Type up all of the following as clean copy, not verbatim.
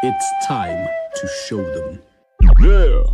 It's time to show them. Yeah.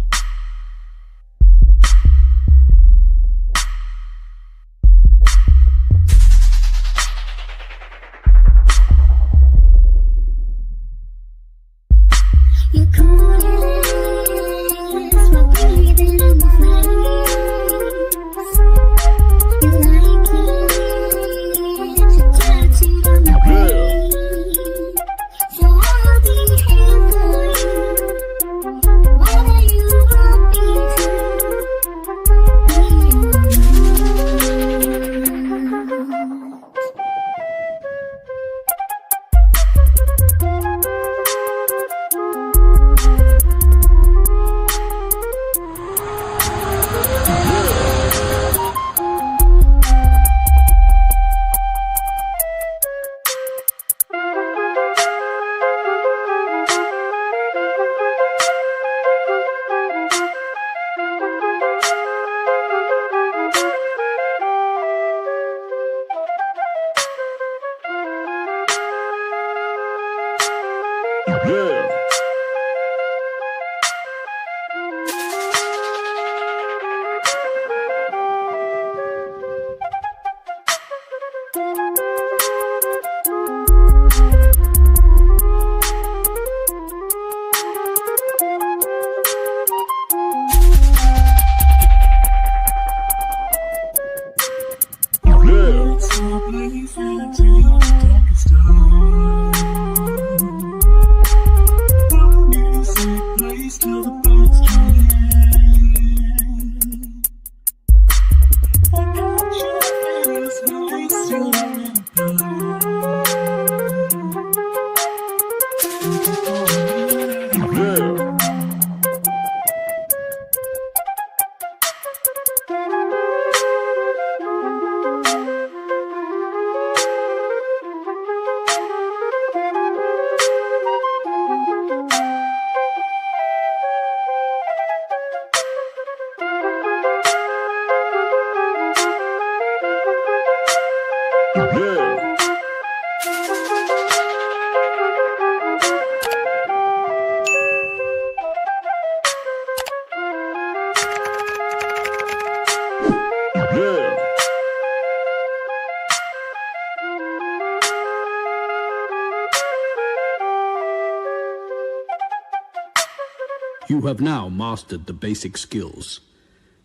You have now mastered the basic skills.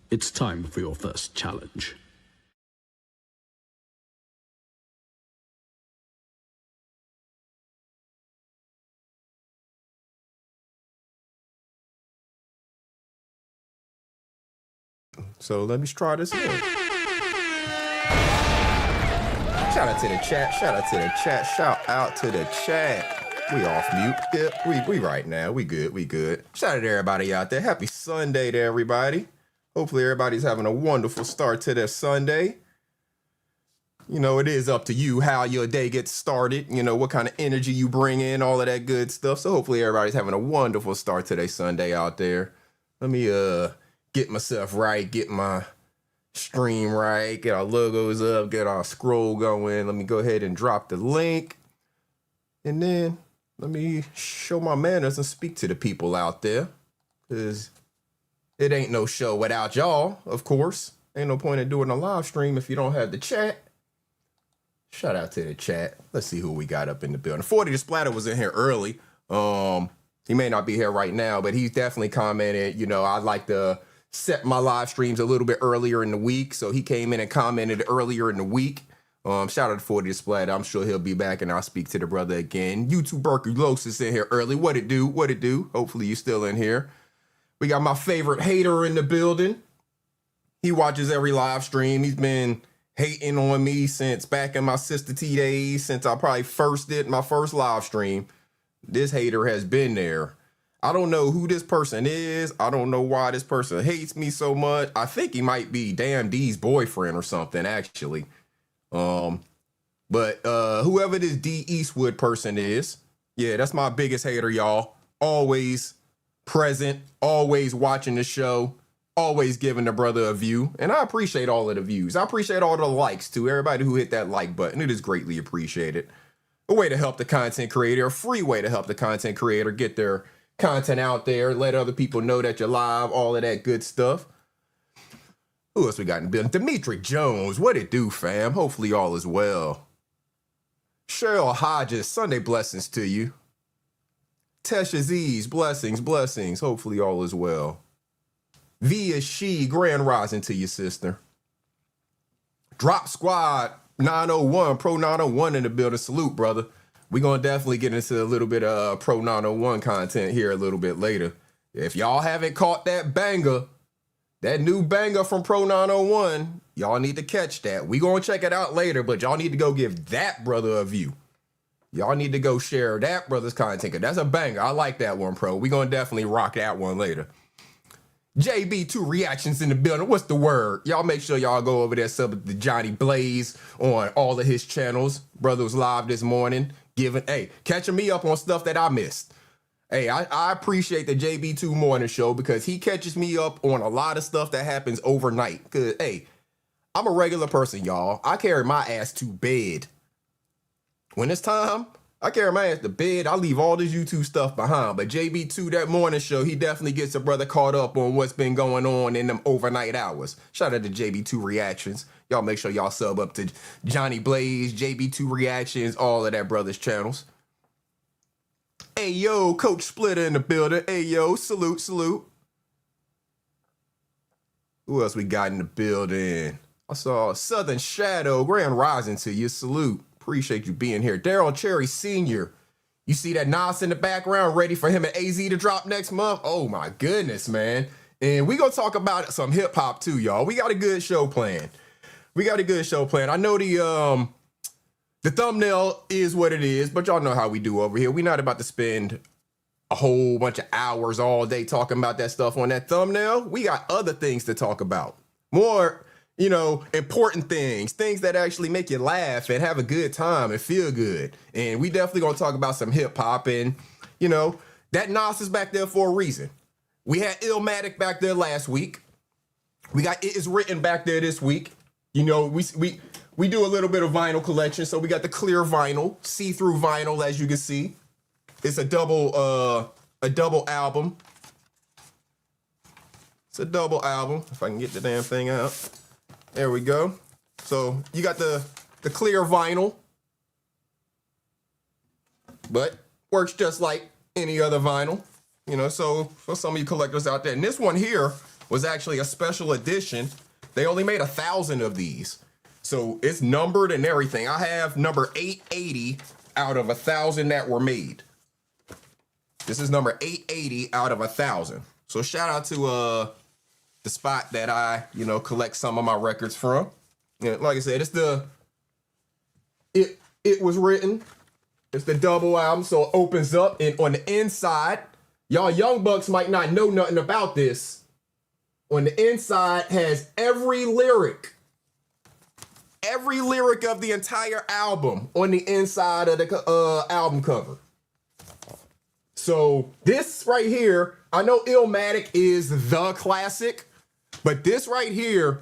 It's time for your first challenge. So let me try this in. Shout out to the chat. Shout out to the chat. Shout out to the chat. We off mute. Yeah, we right now. We good. We good. Shout out to everybody out there. Happy Sunday to everybody. Hopefully everybody's having a wonderful start to their Sunday. You know, it is up to you how your day gets started. You know, what kind of energy you bring in, all of that good stuff. So hopefully everybody's having a wonderful start to their Sunday out there. Let me get myself right, get my stream right, get our logos up, get our scroll going. Let me go ahead and drop the link. And then let me show my manners and speak to the people out there. Because it ain't no show without y'all, of course. Ain't no point in doing a live stream if you don't have the chat. Shout out to the chat. Let's see who we got up in the building. 40 the Splatter was in here early. He may not be here right now, but he's definitely commented, you know, I'd like to set my live streams a little bit earlier in the week. So he came in and commented earlier in the week. Shout out to 40 the Splatter. I'm sure he'll be back and I'll speak to the brother again. YouTube Berkeley is in here early. What it do? What it do? Hopefully you're still in here. We got my favorite hater in the building. He watches every live stream. He's been hating on me since back in my Sister T days, since I probably first did my first live stream. This hater has been there. I don't know who this person is. I don't know why this person hates me so much. I think he might be Damn D's boyfriend or something, actually. But whoever this D Eastwood person is, yeah, that's my biggest hater, y'all. Always present, always watching the show, always giving the brother a view. And I appreciate all of the views. I appreciate all the likes too. Everybody who hit that like button, it is greatly appreciated. A way to help the content creator, a free way to help the content creator get their content out there, let other people know that you're live, all of that good stuff. Who else we got in the building? Dimitri Jones, what it do, fam? Hopefully all is well. Cheryl Hodges, Sunday blessings to you. Tesha Z's, blessings. Hopefully all is well. Via She, grand rising to you, sister. Drop Squad 901, Pro 901 in the building. Salute, brother. We're going to definitely get into a little bit of Pro 901 content here a little bit later. If y'all haven't caught that banger, that new banger from Pro 901, y'all need to catch that. We going to check it out later, but y'all need to go give that brother a view. Y'all need to go share that brother's content. That's a banger. I like that one, Pro. We going to definitely rock that one later. JB2 reactions in the building. What's the word? Y'all make sure y'all go over there, sub to Johnny Blaze on all of his channels. Brother was live this morning, catching me up on stuff that I missed. Hey, I appreciate the JB2 morning show because he catches me up on a lot of stuff that happens overnight. Cause hey, I'm a regular person, y'all. I carry my ass to bed. When it's time, I carry my ass to bed. I leave all this YouTube stuff behind. But JB2, that morning show, he definitely gets a brother caught up on what's been going on in them overnight hours. Shout out to JB2 reactions. Y'all make sure y'all sub up to Johnny Blaze, JB2 reactions, all of that brother's channels. Hey, yo, Coach Splitter in the building. Hey, yo, salute. Who else we got in the building? I saw Southern Shadow, grand rising to you. Salute. Appreciate you being here. Daryl Cherry Sr. You see that Nas in the background ready for him and AZ to drop next month? Oh, my goodness, man. And we going to talk about some hip-hop, too, y'all. We got a good show planned. I know the thumbnail is what it is, but y'all know how we do over here. We're not about to spend a whole bunch of hours all day talking about that stuff on that thumbnail. We got other things to talk about. More, important things that actually make you laugh and have a good time and feel good. And we definitely gonna talk about some hip hop and, that Nas is back there for a reason. We had Illmatic back there last week. We got It Is Written back there this week. We do a little bit of vinyl collection. So we got the clear vinyl, see-through vinyl, as you can see. It's a double album. It's a double album. If I can get the damn thing out. There we go. So you got the clear vinyl, but works just like any other vinyl, so for some of you collectors out there. And this one here was actually a special edition. They only made 1,000 of these. So it's numbered and everything. I have number 880 out of 1,000 that were made. This is number 880 out of 1,000. So shout out to the spot that I, collect some of my records from. And like I said, it's It Was Written. It's the double album, so it opens up, and on the inside, y'all young bucks might not know nothing about this. On the inside has every lyric of the entire album on the inside of the album cover. So this right here, I know Illmatic is the classic, but this right here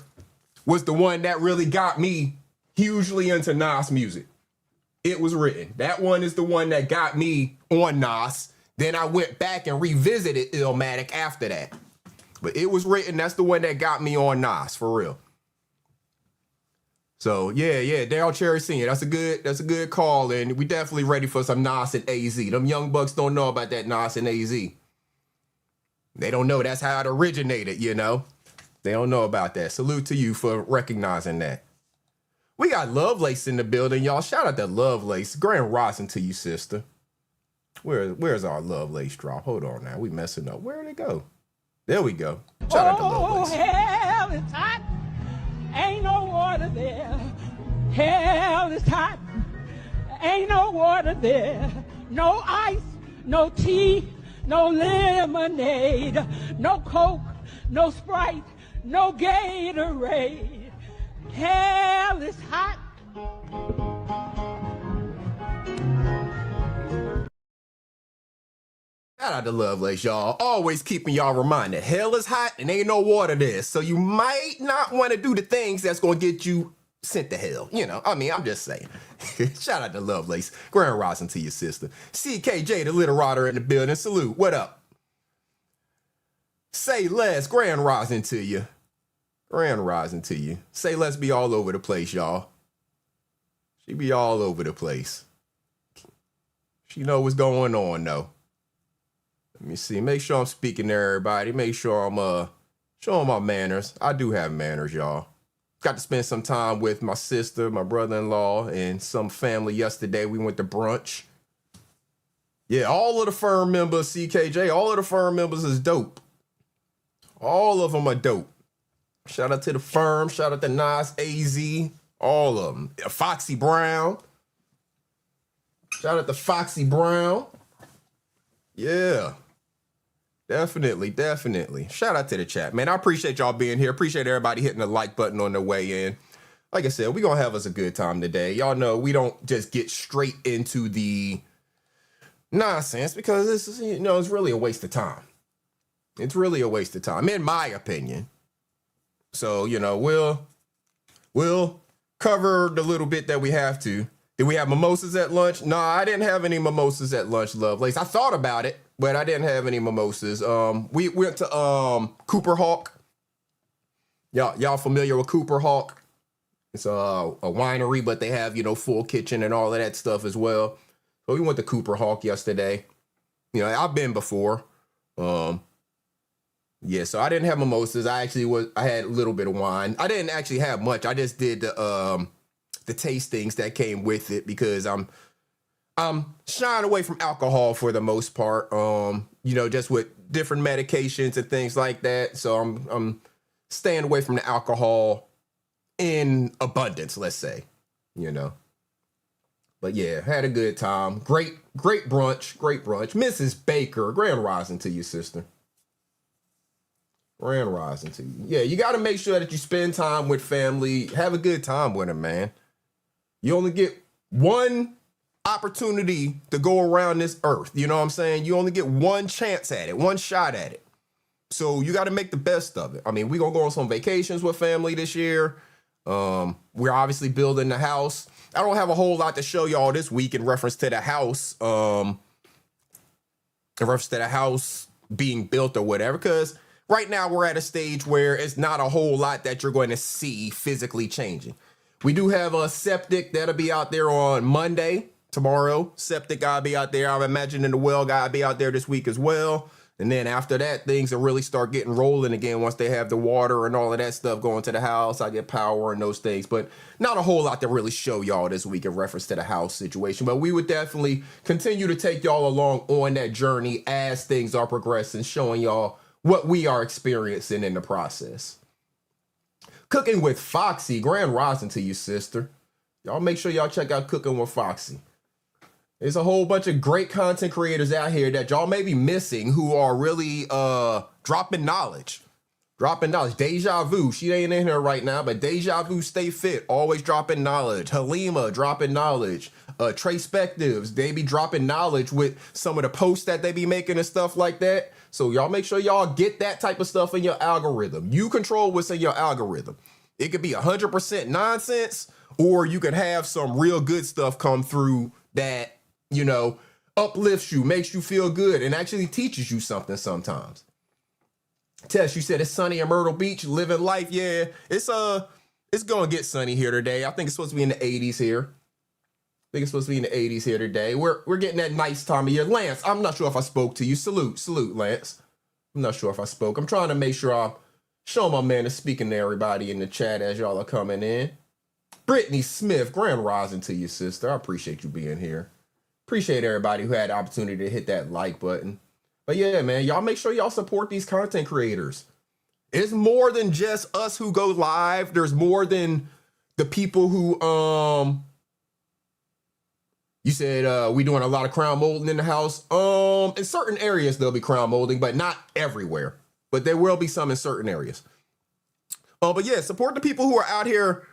was the one that really got me hugely into Nas music. It Was Written. That one is the one that got me on Nas. Then I went back and revisited Illmatic after that. But It Was Written, that's the one that got me on Nas, for real. So yeah, Daryl Cherry Sr., that's a good call, and we definitely ready for some Nas and AZ. Them young bucks don't know about that Nas and AZ. They don't know that's how it originated, They don't know about that. Salute to you for recognizing that. We got Lovelace in the building, y'all. Shout out to Lovelace. Grand rising to you, sister. Where's our Lovelace drop? Hold on now. We messing up. Where'd it go? There we go. Shout out to Lovelace. Oh, hell is hot. Ain't no water there. Hell is hot. Ain't no water there. No ice, no tea, no lemonade, no Coke, no Sprite, no Gatorade. Hell is hot. Shout out to Lovelace, y'all. Always keeping y'all reminded. Hell is hot and ain't no water there. So you might not want to do the things that's going to get you sent to hell. You know, I mean, I'm just saying. Shout out to Lovelace. Grand rising to your sister. CKJ, the little rotter in the building. Salute. What up? Say less. Grand rising to you. Grand rising to you. Say less be all over the place, y'all. She be all over the place. She know what's going on, though. Let me see. Make sure I'm speaking to everybody. Make sure I'm showing my manners. I do have manners, y'all. Got to spend some time with my sister, my brother-in-law, and some family yesterday. We went to brunch. Yeah, all of the firm members, CKJ, all of the firm members is dope. All of them are dope. Shout out to the firm. Shout out to Nas, AZ, all of them. Foxy Brown. Shout out to Foxy Brown. Yeah. Definitely. Shout out to the chat, man. I appreciate y'all being here. Appreciate everybody hitting the like button on their way in. Like I said, we're going to have us a good time today. Y'all know we don't just get straight into the nonsense because this is, you know, it's really a waste of time. It's really a waste of time, in my opinion. So, you know, we'll cover the little bit that we have to. Did we have mimosas at lunch? No, I didn't have any mimosas at lunch, Lovelace. I thought about it, but I didn't have any mimosas. We went to Cooper Hawk. Y'all familiar with Cooper Hawk? It's a winery, but they have, you know, full kitchen and all of that stuff as well. So we went to Cooper Hawk yesterday. You know, I've been before. Yeah, so I didn't have mimosas. I had a little bit of wine. I didn't actually have much. I just did the tastings that came with it because I'm shying away from alcohol for the most part. You know, just with different medications and things like that. So I'm staying away from the alcohol in abundance, let's say, you know. But yeah, had a good time. Great brunch. Mrs. Baker, grand rising to you, sister. Grand rising to you. Yeah, you got to make sure that you spend time with family. Have a good time with them, man. You only get one opportunity to go around this earth. You know what I'm saying? You only get one chance at it, one shot at it. So you got to make the best of it. I mean, we're going to go on some vacations with family this year. We're obviously building the house. I don't have a whole lot to show y'all this week in reference to the house. In reference to the house being built or whatever, because right now we're at a stage where it's not a whole lot that you're going to see physically changing. We do have a septic that'll be out there on Monday, tomorrow. Septic guy will be out there. I'm imagining the well guy will be out there this week as well. And then after that, things will really start getting rolling again once they have the water and all of that stuff going to the house. I get power and those things, but not a whole lot to really show y'all this week in reference to the house situation. But we would definitely continue to take y'all along on that journey as things are progressing, showing y'all what we are experiencing in the process. Cooking with Foxy, grand rising to you, sister. Y'all make sure y'all check out Cooking with Foxy. There's a whole bunch of great content creators out here that y'all may be missing who are really dropping knowledge. Deja Vu, she ain't in here right now, but Deja Vu stay fit, always dropping knowledge. Halima dropping knowledge. Tracepectives, they be dropping knowledge with some of the posts that they be making and stuff like that. So y'all make sure y'all get that type of stuff in your algorithm. You control what's in your algorithm. It could be 100% nonsense, or you could have some real good stuff come through that, you know, uplifts you, makes you feel good, and actually teaches you something sometimes. Tess, you said it's sunny in Myrtle Beach, living life. Yeah, it's gonna get sunny here today. I think it's supposed to be in the 80s here. Today. We're getting that nice time of year. Lance, I'm not sure if I spoke to you. Salute, Lance. I'm not sure if I spoke. I'm trying to make sure I'm showing my man is speaking to everybody in the chat as y'all are coming in. Brittany Smith, grand rising to you, sister. I appreciate you being here. Appreciate everybody who had the opportunity to hit that like button. But yeah, man, y'all make sure y'all support these content creators. It's more than just us who go live. There's more than the people who, you said we doing a lot of crown molding in the house. In certain areas, there'll be crown molding, but not everywhere. But there will be some in certain areas. But yeah, support the people who are out here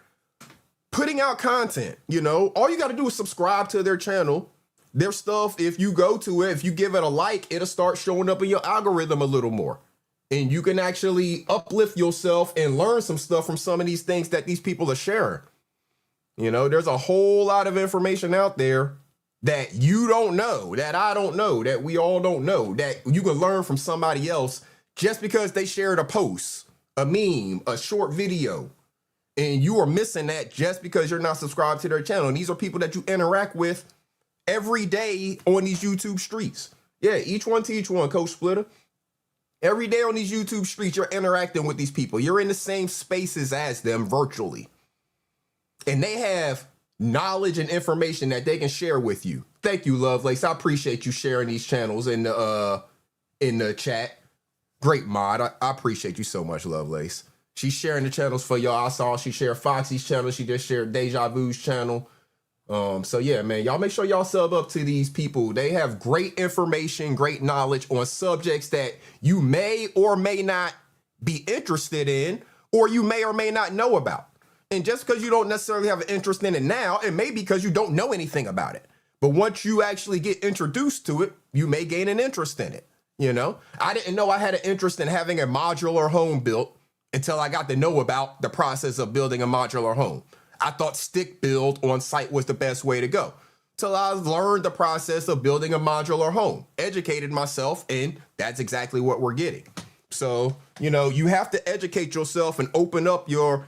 putting out content. You know, all you got to do is subscribe to their channel. Their stuff, if you go to it, if you give it a like, it'll start showing up in your algorithm a little more. And you can actually uplift yourself and learn some stuff from some of these things that these people are sharing. You know, there's a whole lot of information out there that you don't know, that I don't know, that we all don't know, that you can learn from somebody else just because they shared a post, a meme, a short video, and you are missing that just because you're not subscribed to their channel. And these are people that you interact with every day on these YouTube streets. Yeah, each one teach one, Coach Splitter. Every day on these YouTube streets, you're interacting with these people. You're in the same spaces as them virtually. And they have knowledge and information that they can share with you. Thank you, Lovelace. I appreciate you sharing these channels in the chat. Great mod. I appreciate you so much, Lovelace. She's sharing the channels for y'all. I saw she shared Foxy's channel. She just shared Deja Vu's channel. So yeah, man, y'all make sure y'all sub up to these people. They have great information, great knowledge on subjects that you may or may not be interested in, or you may or may not know about. And just because you don't necessarily have an interest in it now, it may be because you don't know anything about it. But once you actually get introduced to it, you may gain an interest in it. You know, I didn't know I had an interest in having a modular home built until I got to know about the process of building a modular home. I thought stick build on site was the best way to go. Till I learned the process of building a modular home, educated myself, and that's exactly what we're getting. So, you know, you have to educate yourself and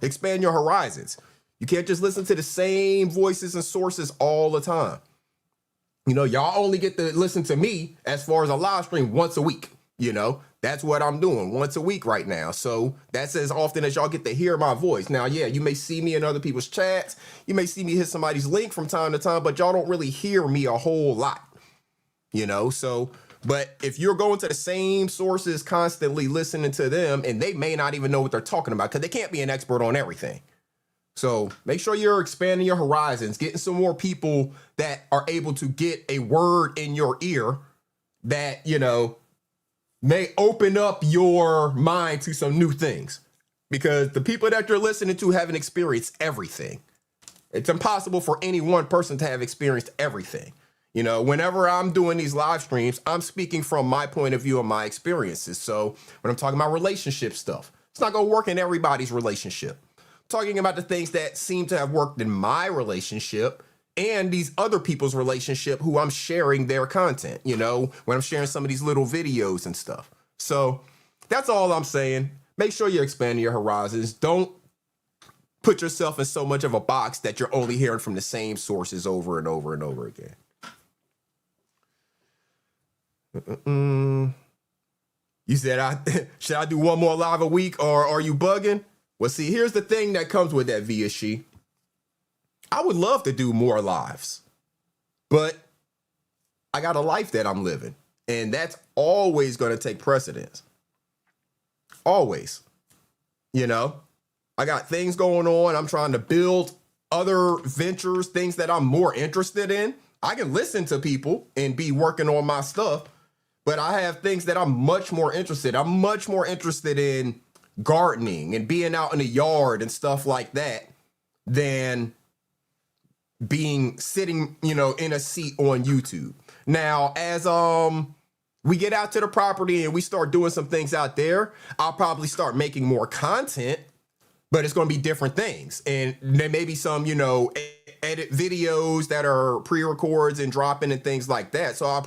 expand your horizons. You can't just listen to the same voices and sources all the time. You know, y'all only get to listen to me as far as a live stream once a week. You know, that's what I'm doing once a week right now. So that's as often as y'all get to hear my voice. Now, yeah, you may see me in other people's chats. You may see me hit somebody's link from time to time, but y'all don't really hear me a whole lot. You know, so, but if you're going to the same sources constantly listening to them, and they may not even know what they're talking about because they can't be an expert on everything. So make sure you're expanding your horizons, getting some more people that are able to get a word in your ear that, you know, may open up your mind to some new things, because the people that you're listening to haven't experienced everything. It's impossible for any one person to have experienced everything. You know, whenever I'm doing these live streams, I'm speaking from my point of view and my experiences. So when I'm talking about relationship stuff, it's not going to work in everybody's relationship. I'm talking about the things that seem to have worked in my relationship and these other people's relationship who I'm sharing their content, you know, when I'm sharing some of these little videos and stuff. So that's all I'm saying. Make sure you're expanding your horizons. Don't put yourself in so much of a box that you're only hearing from the same sources over and over and over again. You said, should I do one more live a week, or are you bugging? Well, see, here's the thing that comes with that, Via She. I would love to do more lives, but I got a life that I'm living, and that's always going to take precedence. Always. You know, I got things going on. I'm trying to build other ventures, things that I'm more interested in. I can listen to people and be working on my stuff, but I have things that I'm much more interested. I'm much more interested in gardening and being out in the yard and stuff like that than sitting, you know, in a seat on YouTube. Now, as we get out to the property and we start doing some things out there, I'll probably start making more content, but it's going to be different things. And there may be some, you know, edit videos that are pre-records and dropping and things like that. So I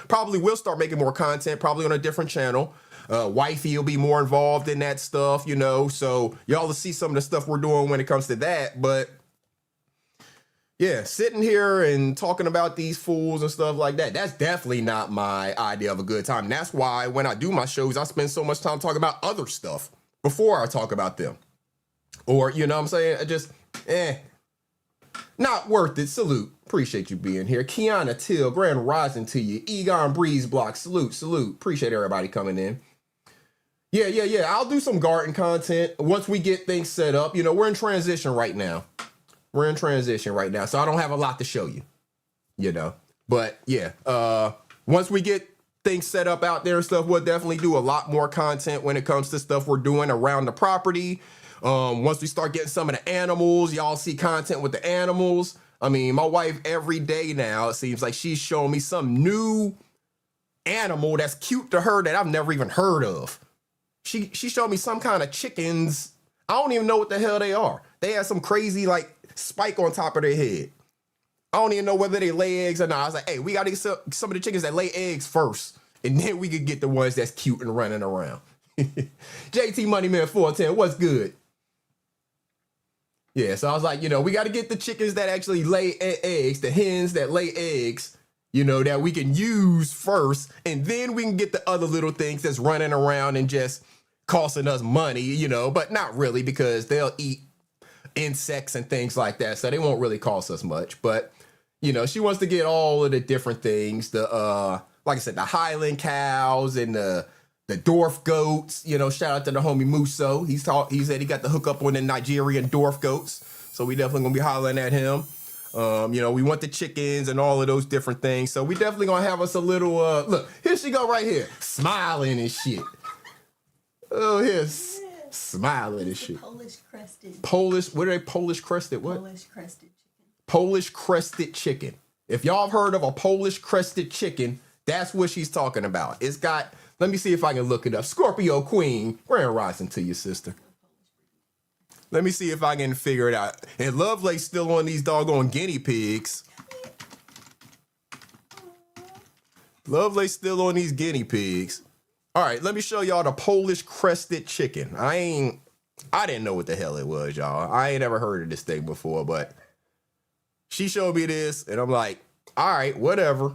probably will start making more content, probably on a different channel. Wifey will be more involved in that stuff, you know, so y'all will see some of the stuff we're doing when it comes to that. But yeah, sitting here and talking about these fools and stuff like that, that's definitely not my idea of a good time. And that's why when I do my shows, I spend so much time talking about other stuff before I talk about them. Or, you know what I'm saying? I just, not worth it. Salute. Appreciate you being here. Kiana Till, Grand Rising to you. Egon Breeze Block, salute. Appreciate everybody coming in. Yeah. I'll do some garden content once we get things set up. You know, we're in transition right now. So I don't have a lot to show you, you know. But yeah, once we get things set up out there and stuff, we'll definitely do a lot more content when it comes to stuff we're doing around the property. Once we start getting some of the animals, y'all see content with the animals. I mean, my wife every day now, it seems like she's showing me some new animal that's cute to her that I've never even heard of. She showed me some kind of chickens. I don't even know what the hell they are. They have some crazy, like, spike on top of their head. I don't even know whether they lay eggs or not. I was like, hey, we got to get some of the chickens that lay eggs first, and then we could get the ones that's cute and running around. JT Moneyman 410, what's good? Yeah, so I was like, we got to get the chickens that actually lay eggs, the hens that lay eggs, that we can use first, and then we can get the other little things that's running around and just costing us money, but not really, because they'll eat insects and things like that, so they won't really cost us much. But, she wants to get all of the different things, the, like I said, the Highland cows and the dwarf goats, shout out to the homie Muso. He said he got the hookup on the Nigerian dwarf goats. So we definitely gonna be hollering at him. We want the chickens and all of those different things. So we definitely gonna have us a little, look, here she go right here, smiling and shit. Oh, here's smiling and shit. Polish crested. What are they, Polish crested what? Polish crested chicken. Polish crested chicken. If y'all have heard of a Polish crested chicken, that's what she's talking about. It's got, let me see if I can look it up. Scorpio Queen, grand rising to you, sister. Let me see if I can figure it out. And Lovelace still on these doggone guinea pigs. Lovelace still on these guinea pigs. All right, let me show y'all the Polish crested chicken. I didn't know what the hell it was, y'all. I ain't ever heard of this thing before, but she showed me this, and I'm like, all right, whatever.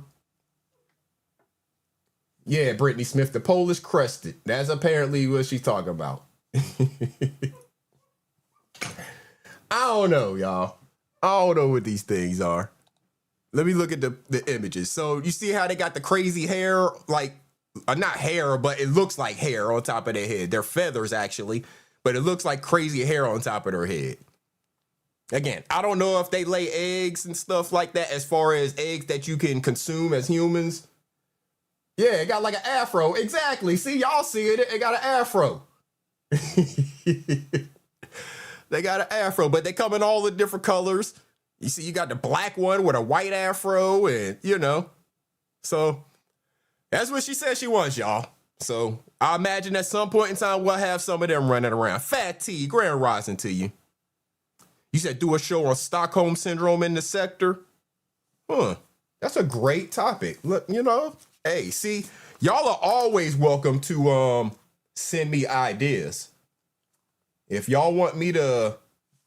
Yeah, Brittany Smith, the Polish crested. That's apparently what she's talking about. I don't know, y'all. I don't know what these things are. Let me look at the images. So you see how they got the crazy hair, like, not hair, but it looks like hair on top of their head. They're feathers, actually, but it looks like crazy hair on top of their head. Again, I don't know if they lay eggs and stuff like that, as far as eggs that you can consume as humans. Yeah, it got like an afro. Exactly. See, y'all see it. It got an afro. They got an afro, but they come in all the different colors. You see, you got the black one with a white afro, and So that's what she said she wants, y'all. So I imagine at some point in time we'll have some of them running around. Fat T, grand rising to you. You said do a show on Stockholm Syndrome in the sector. That's a great topic. Look, hey, see, y'all are always welcome to send me ideas. If y'all want me to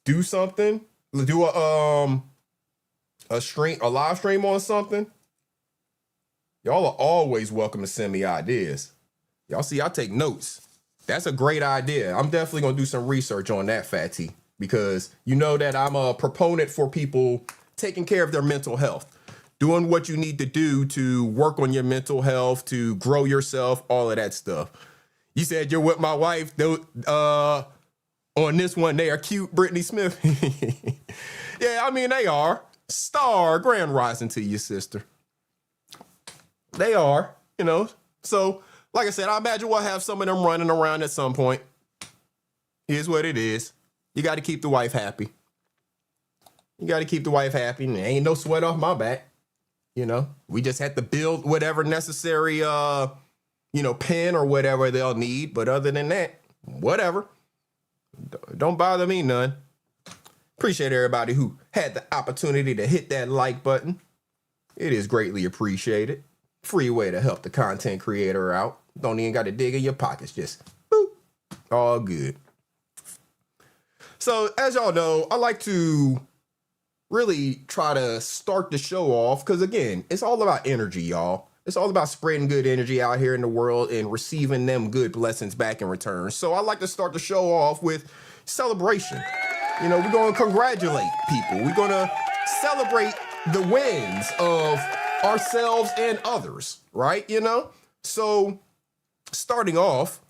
do something, do a live stream on something, y'all are always welcome to send me ideas. Y'all see, I take notes. That's a great idea. I'm definitely gonna do some research on that, Fatty, because you know that I'm a proponent for people taking care of their mental health, doing what you need to do to work on your mental health, to grow yourself, all of that stuff. You said you're with my wife, on this one, they are cute, Brittany Smith. Yeah, I mean, they are. Star, grand rising to you, sister. They are, So, like I said, I imagine we'll have some of them running around at some point. Here's what it is. You got to keep the wife happy. And there ain't no sweat off my back. We just had to build whatever necessary, pen or whatever they'll need. But other than that, whatever. Don't bother me none. Appreciate everybody who had the opportunity to hit that like button. It is greatly appreciated. Free way to help the content creator out. Don't even got to dig in your pockets. Just boop. All good. So as y'all know, I like to really try to start the show off because, again, it's all about energy, y'all. It's all about spreading good energy out here in the world and receiving them good blessings back in return. So I like to start the show off with celebration. We're going to congratulate people. We're going to celebrate the wins of ourselves and others, right? So starting off,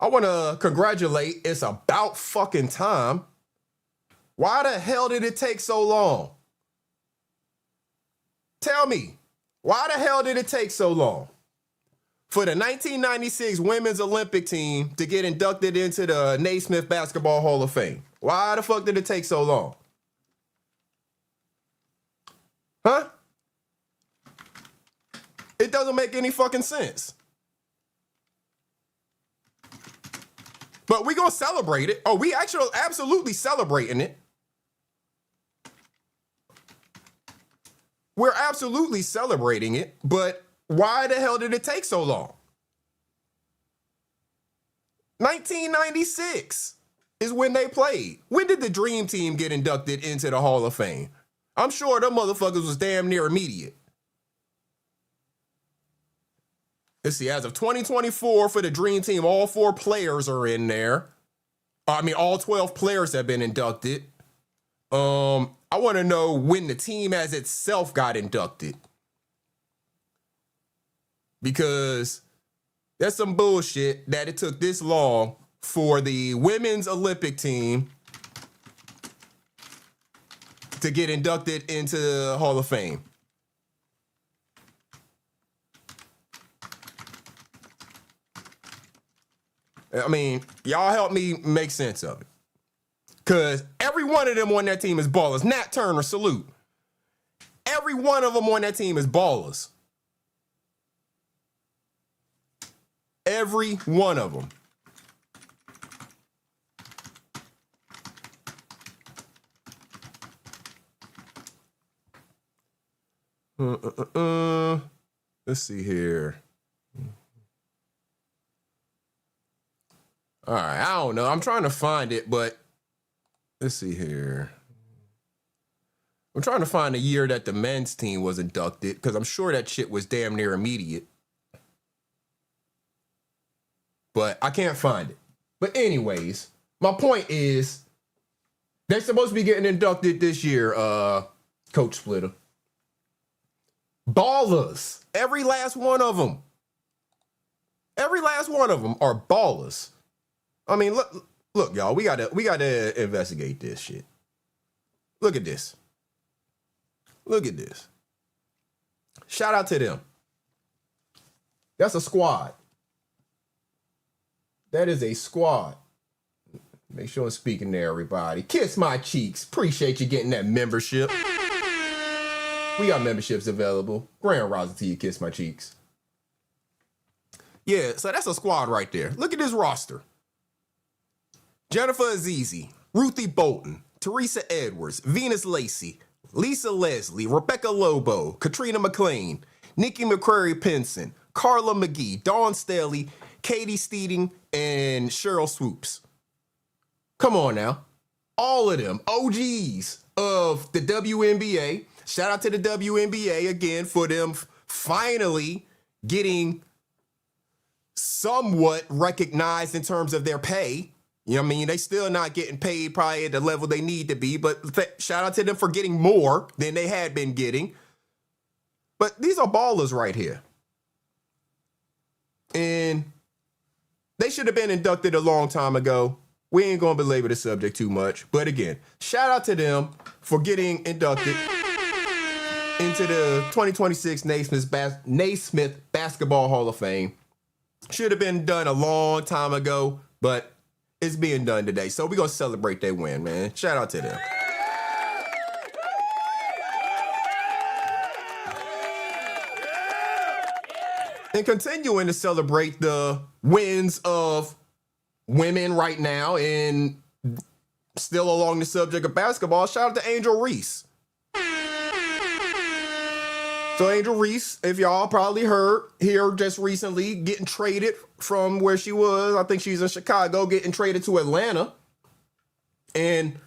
I want to congratulate It's About Fucking Time. Why the hell did it take so long? Tell me. Why the hell did it take so long for the 1996 Women's Olympic team to get inducted into the Naismith Basketball Hall of Fame? Why the fuck did it take so long? Huh? It doesn't make any fucking sense. But we gonna celebrate it. Oh, we actually absolutely celebrating it. We're absolutely celebrating it, but why the hell did it take so long? 1996 is when they played. When did the Dream Team get inducted into the Hall of Fame? I'm sure them motherfuckers was damn near immediate. Let's see, as of 2024 for the Dream Team, all 4 players are in there. I mean, all 12 players have been inducted. I want to know when the team as itself got inducted. Because that's some bullshit that it took this long for the women's Olympic team to get inducted into the Hall of Fame. I mean, y'all help me make sense of it. Because every one of them on that team is ballers. Nat Turner, salute. Every one of them on that team is ballers. Every one of them. Let's see here. All right, I don't know. I'm trying to find it, but let's see here. I'm trying to find the year that the men's team was inducted, because I'm sure that shit was damn near immediate. But I can't find it. But anyways, my point is, they're supposed to be getting inducted this year, Coach Splitter. Ballers. Every last one of them. Every last one of them are ballers. I mean, look, y'all, we gotta investigate this shit. Look at this. Look at this. Shout out to them. That's a squad. That is a squad. Make sure I'm speaking there, everybody. Kiss my cheeks. Appreciate you getting that membership. We got memberships available. Grand rising to you, Kiss my cheeks. Yeah, so that's a squad right there. Look at this roster. Jennifer Azizi, Ruthie Bolton, Teresa Edwards, Venus Lacey, Lisa Leslie, Rebecca Lobo, Katrina McLean, Nikki McCrary Pinson, Carla McGee, Dawn Staley, Katie Steeding, and Cheryl Swoops. Come on now. All of them OGs of the WNBA. Shout out to the WNBA again for them finally getting somewhat recognized in terms of their pay. You know what I mean? They still not getting paid probably at the level they need to be, but shout out to them for getting more than they had been getting. But these are ballers right here. And they should have been inducted a long time ago. We ain't going to belabor the subject too much. But again, shout out to them for getting inducted into the 2026 Naismith Basketball Hall of Fame. Should have been done a long time ago, but it's being done today. So we're going to celebrate their win, man. Shout out to them. And continuing to celebrate the wins of women right now, and still along the subject of basketball, shout out to Angel Reese. So Angel Reese, if y'all probably heard here just recently, getting traded from where she was. I think she's in Chicago, getting traded to Atlanta. And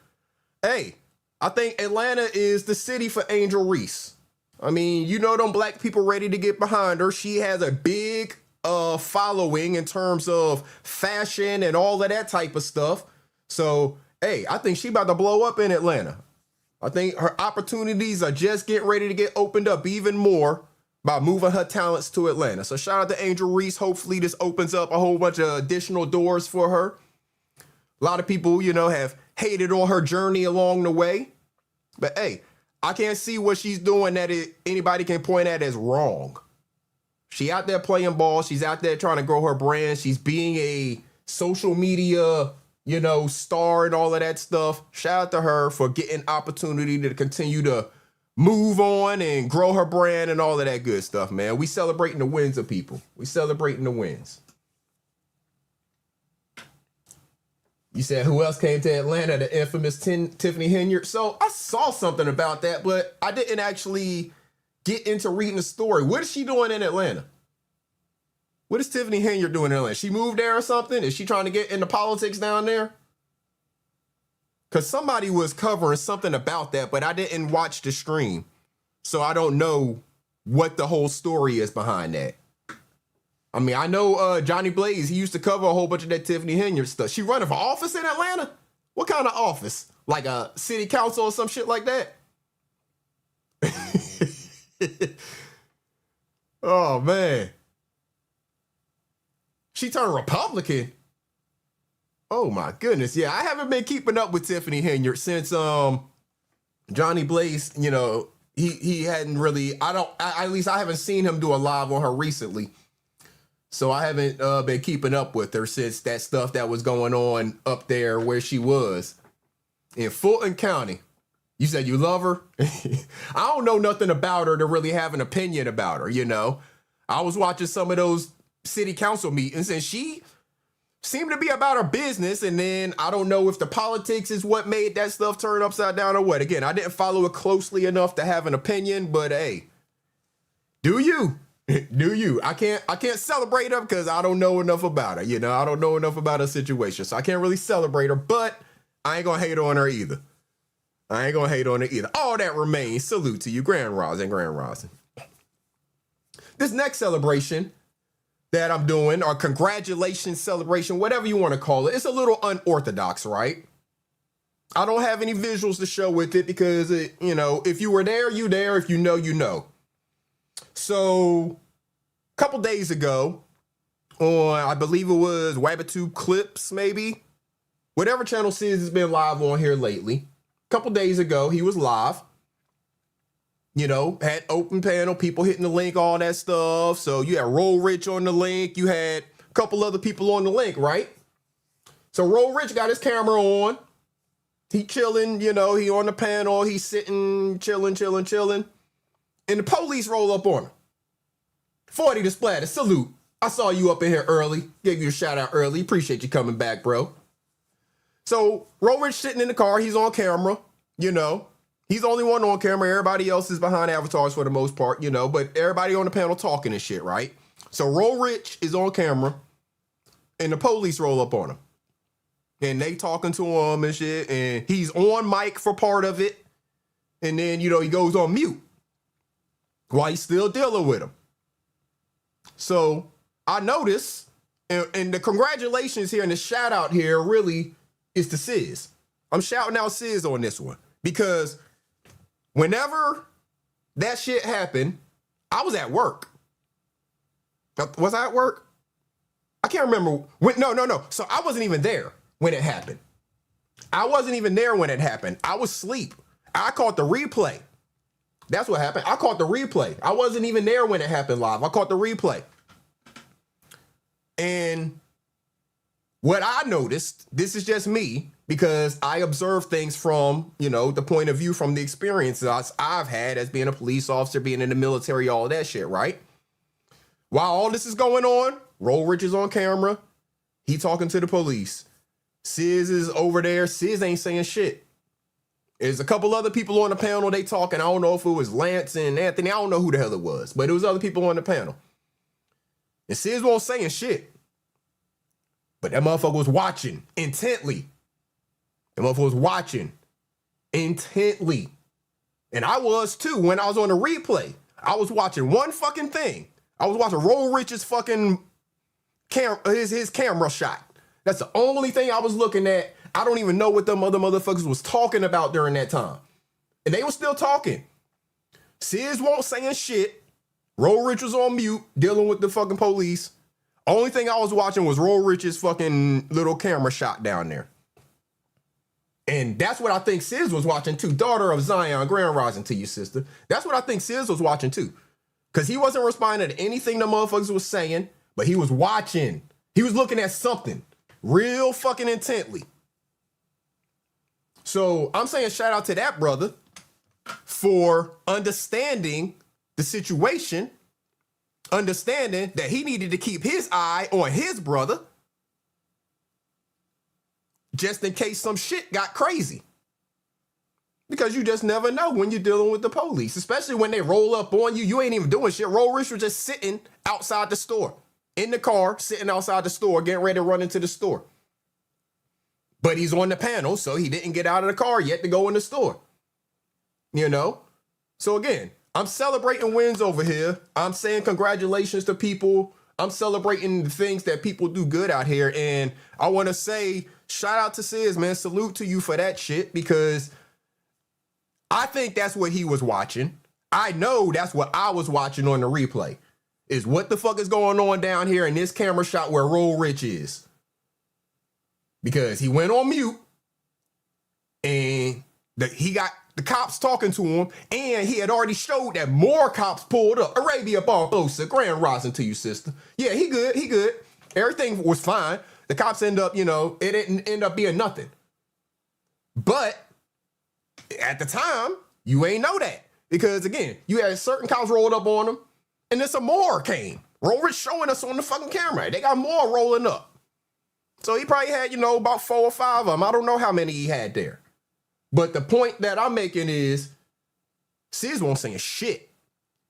hey, I think Atlanta is the city for Angel Reese. I mean, you know them black people ready to get behind her. She has a big following in terms of fashion and all of that type of stuff. So, hey, I think she about to blow up in Atlanta. I think her opportunities are just getting ready to get opened up even more by moving her talents to Atlanta. So shout out to Angel Reese. Hopefully this opens up a whole bunch of additional doors for her. A lot of people, you know, have hated on her journey along the way. But hey, I can't see what she's doing that anybody can point at as wrong. She out there playing ball. She's out there trying to grow her brand. She's being a social media, you know, star and all of that stuff. Shout out to her for getting opportunity to continue to move on and grow her brand and all of that good stuff, man. We celebrating the wins of people. We celebrating the wins. You said who else came to Atlanta? The infamous Tiffany Henyard. So I saw something about that, but I didn't actually get into reading the story. What is she doing in Atlanta? What is Tiffany Henyard doing in Atlanta? She moved there or something? Is she trying to get into politics down there? Because somebody was covering something about that, but I didn't watch the stream. So I don't know what the whole story is behind that. I mean, I know Johnny Blaze, he used to cover a whole bunch of that Tiffany Henyard stuff. She running for office in Atlanta? What kind of office? Like a city council or some shit like that? Oh, man. She turned Republican? Oh, my goodness. Yeah, I haven't been keeping up with Tiffany Henyard since Johnny Blaze, you know, he hadn't really, at least I haven't seen him do a live on her recently. So I haven't been keeping up with her since that stuff that was going on up there where she was in Fulton County. You said you love her? I don't know nothing about her to really have an opinion about her, you know. I was watching some of those city council meetings and she seemed to be about her business. And then I don't know if the politics is what made that stuff turn upside down or what. Again, I didn't follow it closely enough to have an opinion, but hey, do you? Do you? I can't celebrate her because I don't know enough about her. You know, I don't know enough about her situation. So I can't really celebrate her, but I ain't gonna hate on her either. All that remains. Salute to you, Grand Rising, Grand Rising. This next celebration that I'm doing, or congratulations celebration, whatever you want to call it, it's a little unorthodox, right? I don't have any visuals to show with it because, you know, if you were there, you there. If you know, you know. So, a couple days ago, on, I believe it was Wabbitube Clips, maybe? Whatever channel Sis has been live on here lately. A couple days ago, he was live. You know, had open panel, people hitting the link, all that stuff. So you had Roll Rich on the link. You had a couple other people on the link, right? So Roll Rich got his camera on. He chilling, you know, he on the panel. He's sitting, chilling. And the police roll up on him. 40 to splatter, salute. I saw you up in here early. Gave you a shout out early. Appreciate you coming back, bro. So Roll Rich sitting in the car. He's on camera, you know. He's the only one on camera. Everybody else is behind avatars for the most part, you know, but everybody on the panel talking and shit, right? So Roll Rich is on camera and the police roll up on him. And they talking to him and shit. And he's on mic for part of it. And then, you know, he goes on mute while he's still dealing with him. So I noticed, and the congratulations here and the shout out here really is to Sis. I'm shouting out Sis on this one because whenever that shit happened, I was at work. Was I at work? I can't remember. No. So I wasn't even there when it happened. I wasn't even there when it happened. I was asleep. I caught the replay. That's what happened. I caught the replay. I wasn't even there when it happened live. I caught the replay. And what I noticed, this is just me, because I observe things from, you know, the point of view from the experiences I've had as being a police officer, being in the military, all that shit, right? While all this is going on, Roll Rich is on camera. He talking to the police. Sis is over there. Sis ain't saying shit. There's a couple other people on the panel. They talking. I don't know if it was Lance and Anthony. I don't know who the hell it was, but it was other people on the panel. And Sis wasn't saying shit. But that motherfucker was watching intently. The motherfucker was watching intently. And I was too when I was on the replay. I was watching one fucking thing. I was watching Roll Rich's fucking his camera shot. That's the only thing I was looking at. I don't even know what them other motherfuckers was talking about during that time. And they were still talking. Sis won't saying shit. Roll Rich was on mute, dealing with the fucking police. Only thing I was watching was Roll Rich's fucking little camera shot down there. And that's what I think Sis was watching too. Daughter of Zion, Grand Rising to you, sister. That's what I think Sis was watching too. Because he wasn't responding to anything the motherfuckers was saying, but he was watching. He was looking at something real fucking intently. So I'm saying shout out to that brother for understanding the situation, understanding that he needed to keep his eye on his brother just in case some shit got crazy. because you just never know when you're dealing with the police, especially when they roll up on you. You ain't even doing shit. Roll Rich was just sitting outside the store, in the car, sitting outside the store, getting ready to run into the store. But he's on the panel, so he didn't get out of the car yet to go in the store. You know? So again, I'm celebrating wins over here. I'm saying congratulations to people. I'm celebrating the things that people do good out here. And I want to say, shout out to Sis, man. Salute to you for that shit, because I think that's what he was watching. I know that's what I was watching on the replay, is what the fuck is going on down here in this camera shot where Roll Rich is. Because he went on mute and he got the cops talking to him, and he had already showed that more cops pulled up. Arabia Barbosa, grand rising to you, sister. Yeah, he good. Everything was fine. The cops end up, it didn't end up being nothing. But at the time, you ain't know that. Because again, you had certain cops rolled up on him, and then some more came. Roll Rich showing us on the fucking camera. They got more rolling up. So he probably had, about 4 or 5 of them. I don't know how many he had there. But the point that I'm making is, Sis won't saying shit.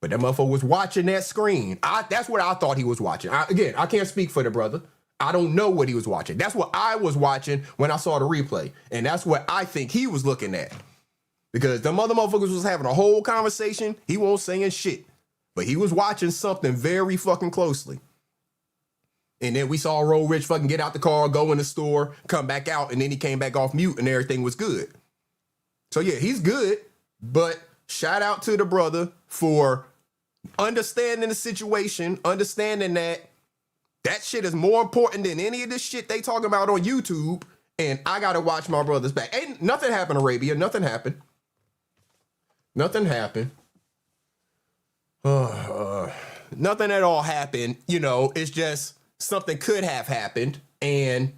But that motherfucker was watching that screen. That's what I thought he was watching. I can't speak for the brother. I don't know what he was watching. That's what I was watching when I saw the replay. And that's what I think he was looking at. Because the other motherfuckers was having a whole conversation. He won't saying shit. But he was watching something very fucking closely. And then we saw Roll Rich fucking get out the car, go in the store, come back out, and then he came back off mute and everything was good. So yeah, he's good, but shout out to the brother for understanding the situation, understanding that shit is more important than any of this shit they talking about on YouTube, and I gotta watch my brother's back. Ain't nothing happened, Arabia. Nothing happened. Nothing happened. Nothing at all happened. It's just something could have happened, and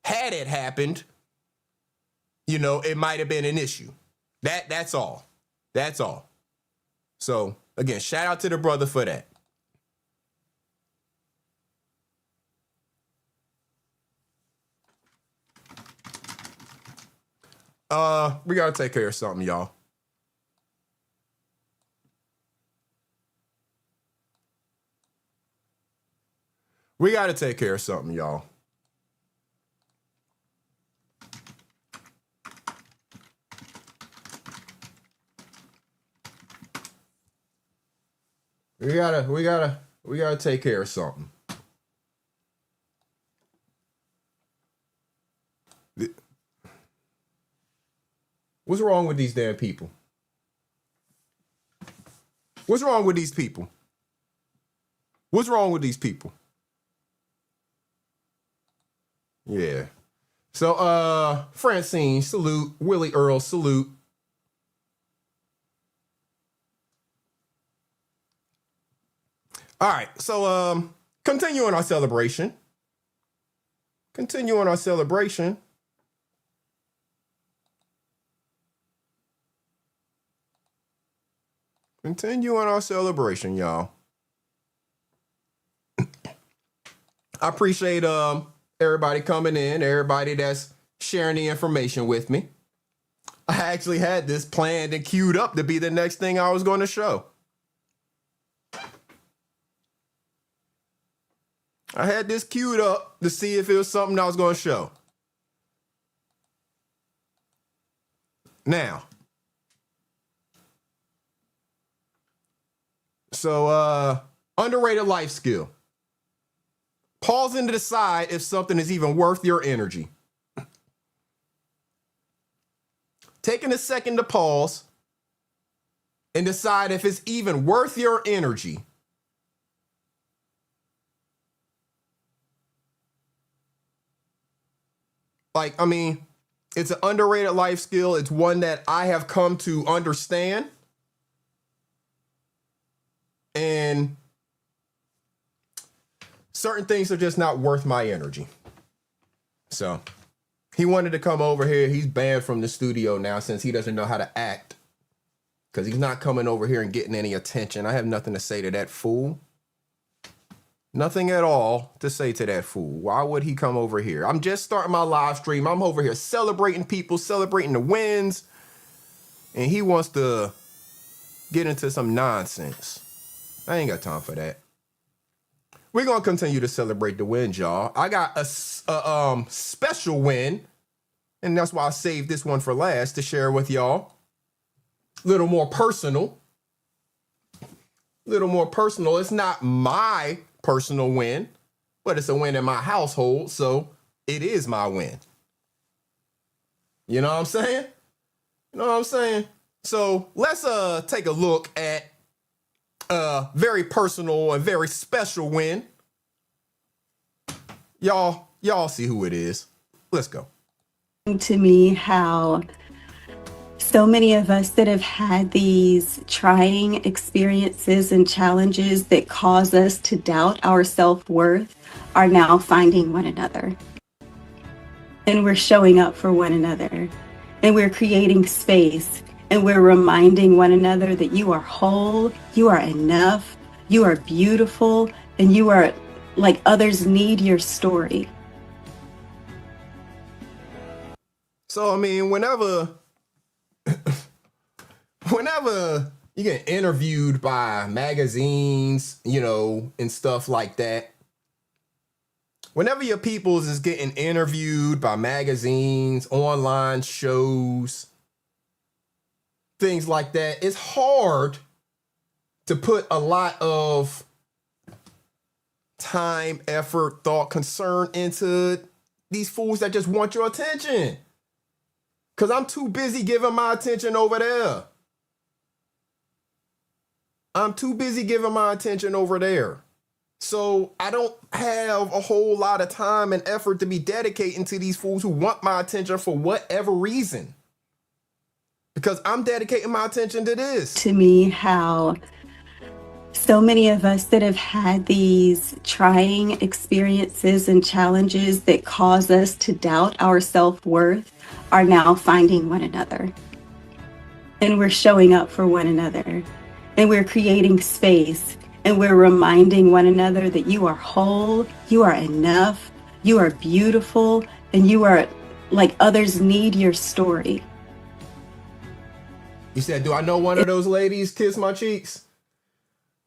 had it happened, it might have been an issue. That's all. That's all. So again, shout out to the brother for that. We gotta take care of something, y'all. We gotta take care of something, y'all. We gotta take care of something. What's wrong with these damn people? What's wrong with these people? What's wrong with these people? Yeah. So, Francine, salute. Willie Earl, salute. All right, so continuing our celebration. Continuing our celebration. Continuing our celebration, y'all. I appreciate everybody coming in, everybody that's sharing the information with me. I actually had this planned and queued up to be the next thing I was going to show. I had this queued up to see if it was something I was going to show. Now, so underrated life skill. Pausing to decide if something is even worth your energy. Taking a second to pause and decide if it's even worth your energy. It's an underrated life skill. It's one that I have come to understand. And certain things are just not worth my energy. So he wanted to come over here. He's banned from the studio now since he doesn't know how to act. Because he's not coming over here and getting any attention. I have nothing to say to that fool. Nothing at all to say to that fool. Why would he come over here? I'm just starting my live stream. I'm over here celebrating people, celebrating the wins. and he wants to get into some nonsense. I ain't got time for that. We're going to continue to celebrate the wins, y'all. I got a special win, and that's why I saved this one for last to share with y'all. A little more personal. It's not my personal win, but it's a win in my household, so it is my win. You know what I'm saying? So let's take a look at a very personal and very special win. Y'all see who it is. Let's go. To me, how so many of us that have had these trying experiences and challenges that cause us to doubt our self-worth are now finding one another. And we're showing up for one another. And we're creating space. And we're reminding one another that you are whole, you are enough, you are beautiful, and you are like others need your story. So, I mean, whenever you get interviewed by magazines, you know, and stuff like that, whenever your peoples is getting interviewed by magazines, online shows, things like that, it's hard to put a lot of time, effort, thought, concern into these fools that just want your attention. Because I'm too busy giving my attention over there. So I don't have a whole lot of time and effort to be dedicating to these fools who want my attention for whatever reason. Because I'm dedicating my attention to this. To me, how so many of us that have had these trying experiences and challenges that cause us to doubt our self-worth are now finding one another. And we're showing up for one another. And we're creating space. And we're reminding one another that you are whole, you are enough, you are beautiful, and you are like others need your story. You said, do I know one of those ladies? Kiss my cheeks.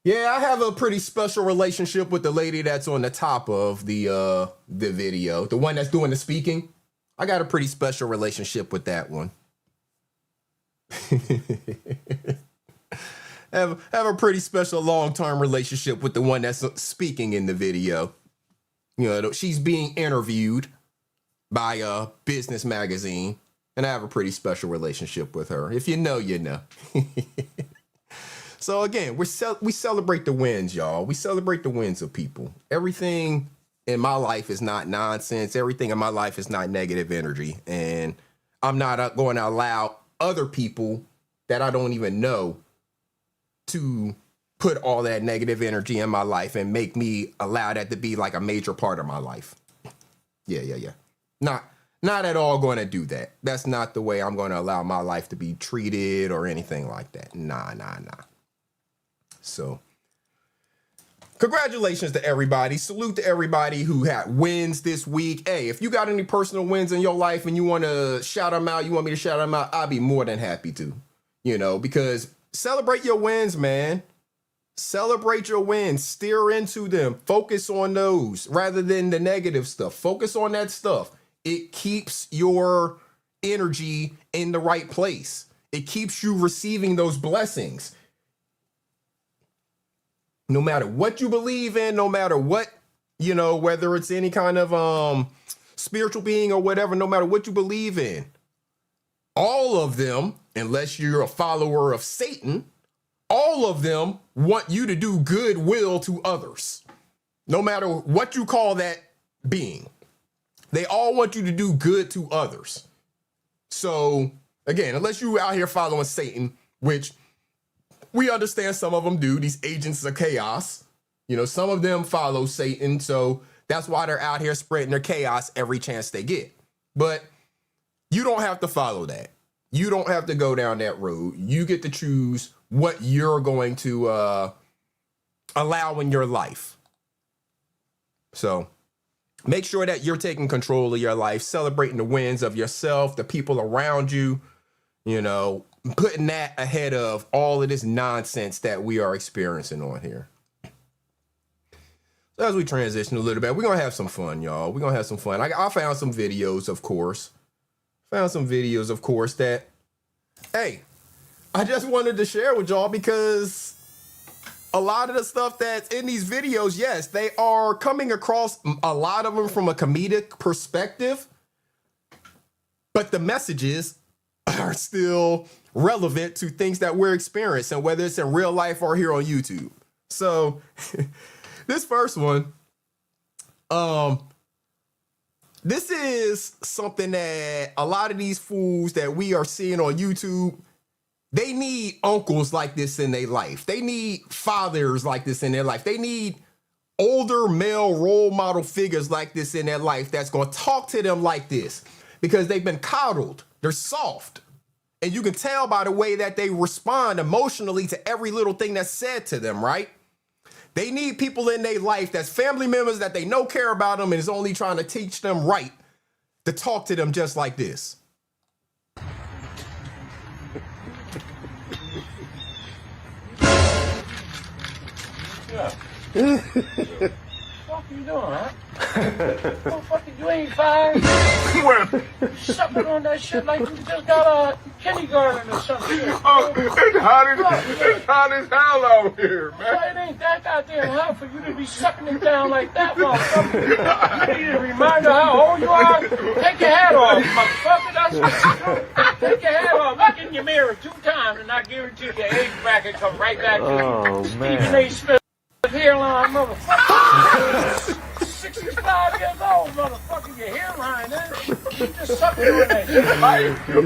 Yeah, I have a pretty special relationship with the lady that's on the top of the video, the one that's doing the speaking. I got a pretty special relationship with that one. have a pretty special long-term relationship with the one that's speaking in the video. You know, she's being interviewed by a business magazine, and I have a pretty special relationship with her. If you know, you know. So again, we celebrate the wins, y'all. We celebrate the wins of people. Everything in my life is not nonsense. Everything in my life is not negative energy. And I'm not going to allow other people that I don't even know to put all that negative energy in my life and make me allow that to be like a major part of my life. Yeah. Not at all going to do that. That's not the way I'm going to allow my life to be treated or anything like that. Nah. So, congratulations to everybody. Salute to everybody who had wins this week. Hey, if you got any personal wins in your life and you want to shout them out, you want me to shout them out, I'll be more than happy to, you know, because celebrate your wins, man. Celebrate your wins. Steer into them. Focus on those rather than the negative stuff. Focus on that stuff. It keeps your energy in the right place. It keeps you receiving those blessings. No matter what you believe in, no matter what, you know, whether it's any kind of spiritual being or whatever, no matter what you believe in, all of them, unless you're a follower of Satan, all of them want you to do goodwill to others. No matter what you call that being, they all want you to do good to others. So again, unless you out here following Satan, which we understand some of them do, these agents of chaos, you know, some of them follow Satan. So that's why they're out here spreading their chaos every chance they get. But you don't have to follow that. You don't have to go down that road. You get to choose what you're going to allow in your life. So make sure that you're taking control of your life, celebrating the wins of yourself, the people around you, you know, putting that ahead of all of this nonsense that we are experiencing on here. So as we transition a little bit, we're going to have some fun, y'all. We're going to have some fun. I found some videos, of course. That, hey, I just wanted to share with y'all because a lot of the stuff that's in these videos, yes, they are coming across, a lot of them from a comedic perspective, but the messages are still relevant to things that we're experiencing, whether it's in real life or here on YouTube. So this first one, this is something that a lot of these fools that we are seeing on YouTube, they need uncles like this in their life. They need fathers like this in their life. They need older male role model figures like this in their life that's going to talk to them like this because they've been coddled. They're soft. And you can tell by the way that they respond emotionally to every little thing that's said to them, right? They need people in their life that's family members that they know care about them and is only trying to teach them right to talk to them just like this. Yeah. What you doing, huh? Oh, fucking, you ain't fine. Sucking on that shit like you just got a kindergarten or something. Oh, it's hot as hell out here, man. Well, it ain't that goddamn hot for you to be sucking it down like that, motherfucker. You need a reminder how old you are. Take your hat off, motherfucker. That's what you do. Take your hat off. Look in your mirror 2 times, and I guarantee your age bracket come right back to you. Oh, man. Stephen A. Smith, hairline, motherfucker. 65 years old, motherfucker, your hairline, you just sucking on that shit. You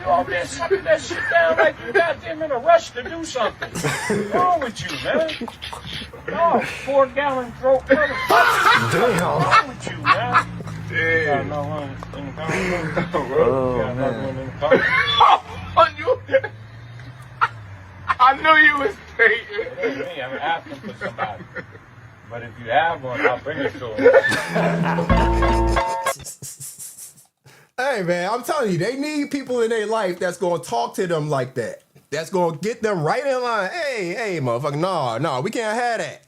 over there sucking that shit down like you goddamn in a rush to do something. What's wrong with you, man? Oh, 4-gallon throat, motherfucker. Damn. What's wrong with you, man? Damn. Got no one in the car. Oh, Got another man. one in the car. I knew you was taking. It ain't me, I'm asking for somebody. But if you have one, I'll bring it to him. Hey, man, I'm telling you, they need people in their life that's going to talk to them like that. That's going to get them right in line. Hey, motherfucker, no, we can't have that.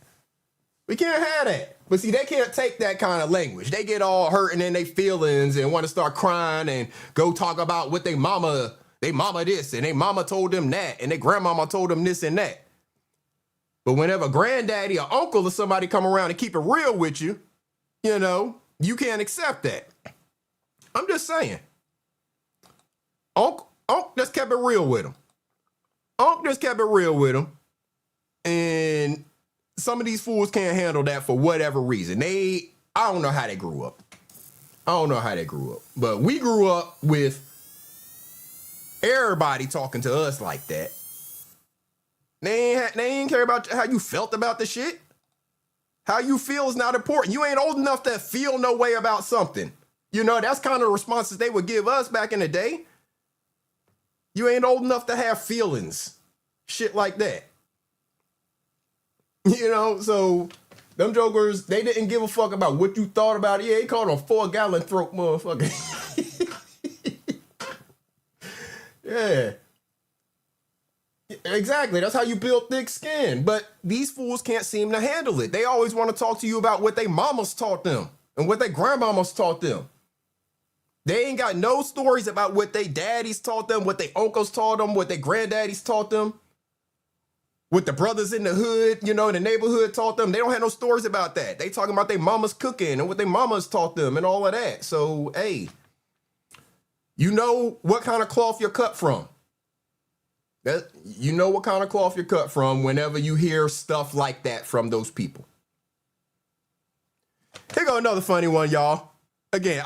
We can't have that. But see, they can't take that kind of language. They get all hurting in their feelings and want to start crying and go talk about what they mama this and they mama told them that and their grandmama told them this and that. But whenever granddaddy or uncle or somebody come around and keep it real with you, you know, you can't accept that. I'm just saying. Unc just kept it real with him. Unc just kept it real with him. And some of these fools can't handle that for whatever reason. I don't know how they grew up. But we grew up with everybody talking to us like that. They ain't care about how you felt about the shit. How you feel is not important. You ain't old enough to feel no way about something. You know, that's kind of responses they would give us back in the day. You ain't old enough to have feelings. Shit like that. You know, so them jokers, they didn't give a fuck about what you thought about it. Yeah, he called him a 4-gallon throat motherfucker. Yeah. Exactly. That's how you build thick skin. But these fools can't seem to handle it. They always want to talk to you about what they mamas taught them and what their grandmamas taught them. They ain't got no stories about what they daddies taught them, what their uncles taught them, what their granddaddies taught them, what the brothers in the hood, you know, in the neighborhood taught them. They don't have no stories about that. They talking about their mamas cooking and what their mamas taught them and all of that. So, hey, you know what kind of cloth you're cut from. You know what kind of cloth you're cut from whenever you hear stuff like that from those people. Here go another funny one, y'all. Again,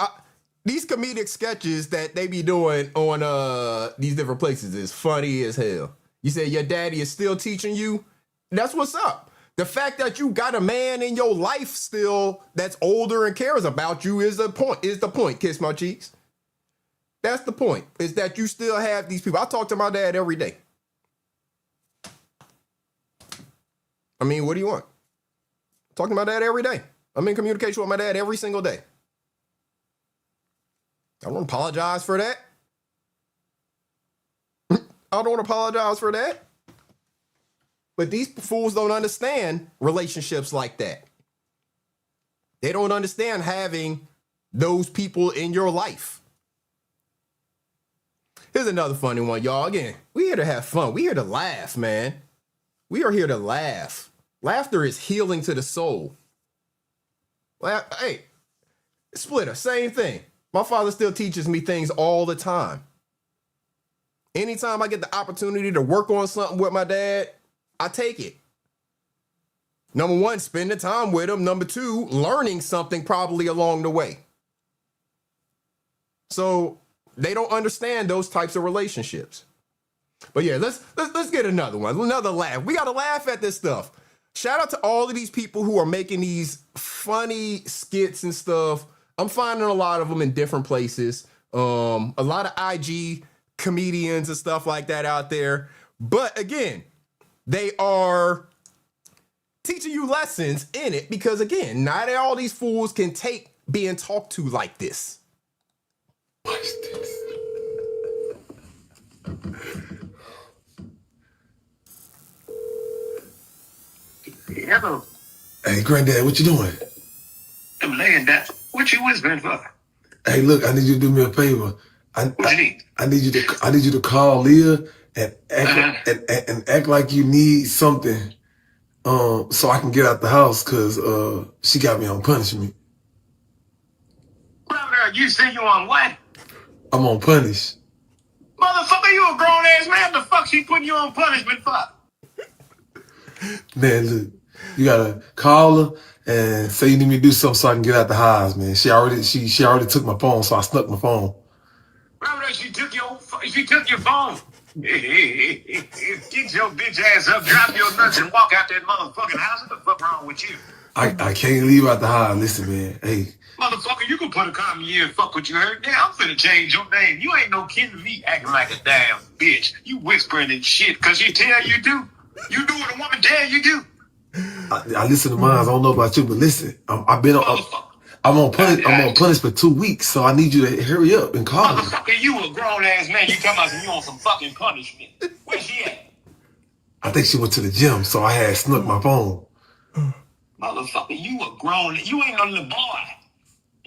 these comedic sketches that they be doing on these different places is funny as hell. You say your daddy is still teaching you? That's what's up. The fact that you got a man in your life still that's older and cares about you is the point. Kiss my cheeks. That's the point, is that you still have these people. I talk to my dad every day. I mean, what do you want? Talking to my dad every day. I'm in communication with my dad every single day. I don't apologize for that. I don't apologize for that. But these fools don't understand relationships like that. They don't understand having those people in your life. Here's another funny one, y'all. Again, we here to have fun. We here to laugh, man. We are here to laugh. Laughter is healing to the soul. Hey, Splitter, same thing. My father still teaches me things all the time. Anytime I get the opportunity to work on something with my dad, I take it. Number one, spending time with him. Number two, learning something probably along the way. So they don't understand those types of relationships. But yeah, let's get another one, another laugh. We got to laugh at this stuff. Shout out to all of these people who are making these funny skits and stuff. I'm finding a lot of them in different places. A lot of IG comedians and stuff like that out there. But again, they are teaching you lessons in it because, again, not all these fools can take being talked to like this. Watch this. Hello. Hey, Granddad, what you doing? I'm laying down. What you whispering for? Hey, look, I need you to do me a favor. What you need? I need you to call Leah and act and act like you need something, so I can get out the house because she got me on punishment. Brother, you say you on what? I'm on punish. Motherfucker, you a grown ass man. The fuck she putting you on punishment for? Man, look, you gotta call her and say you need me to do something so I can get out the house, man. She already took my phone, so I snuck my phone. Brother, she took your phone. Get your bitch ass up, drop your nuts, and walk out that motherfucking house. What the fuck wrong with you? I can't leave out the house. Listen, man. Hey. Motherfucker, you can put a comment here and fuck what you heard. Now I'm finna change your name. You ain't no kin to me acting like a damn bitch. You whispering and shit, cause you tell you do. You do what a woman tell you do. I listen to mine. I don't know about you, but listen, I'm on punish for 2 weeks, so I need you to hurry up and call me. Motherfucker, you a grown ass man. You talking about you on some fucking punishment. Where's she at? I think she went to the gym, so I had snuck my phone. Motherfucker, you a grown. You ain't on the boy.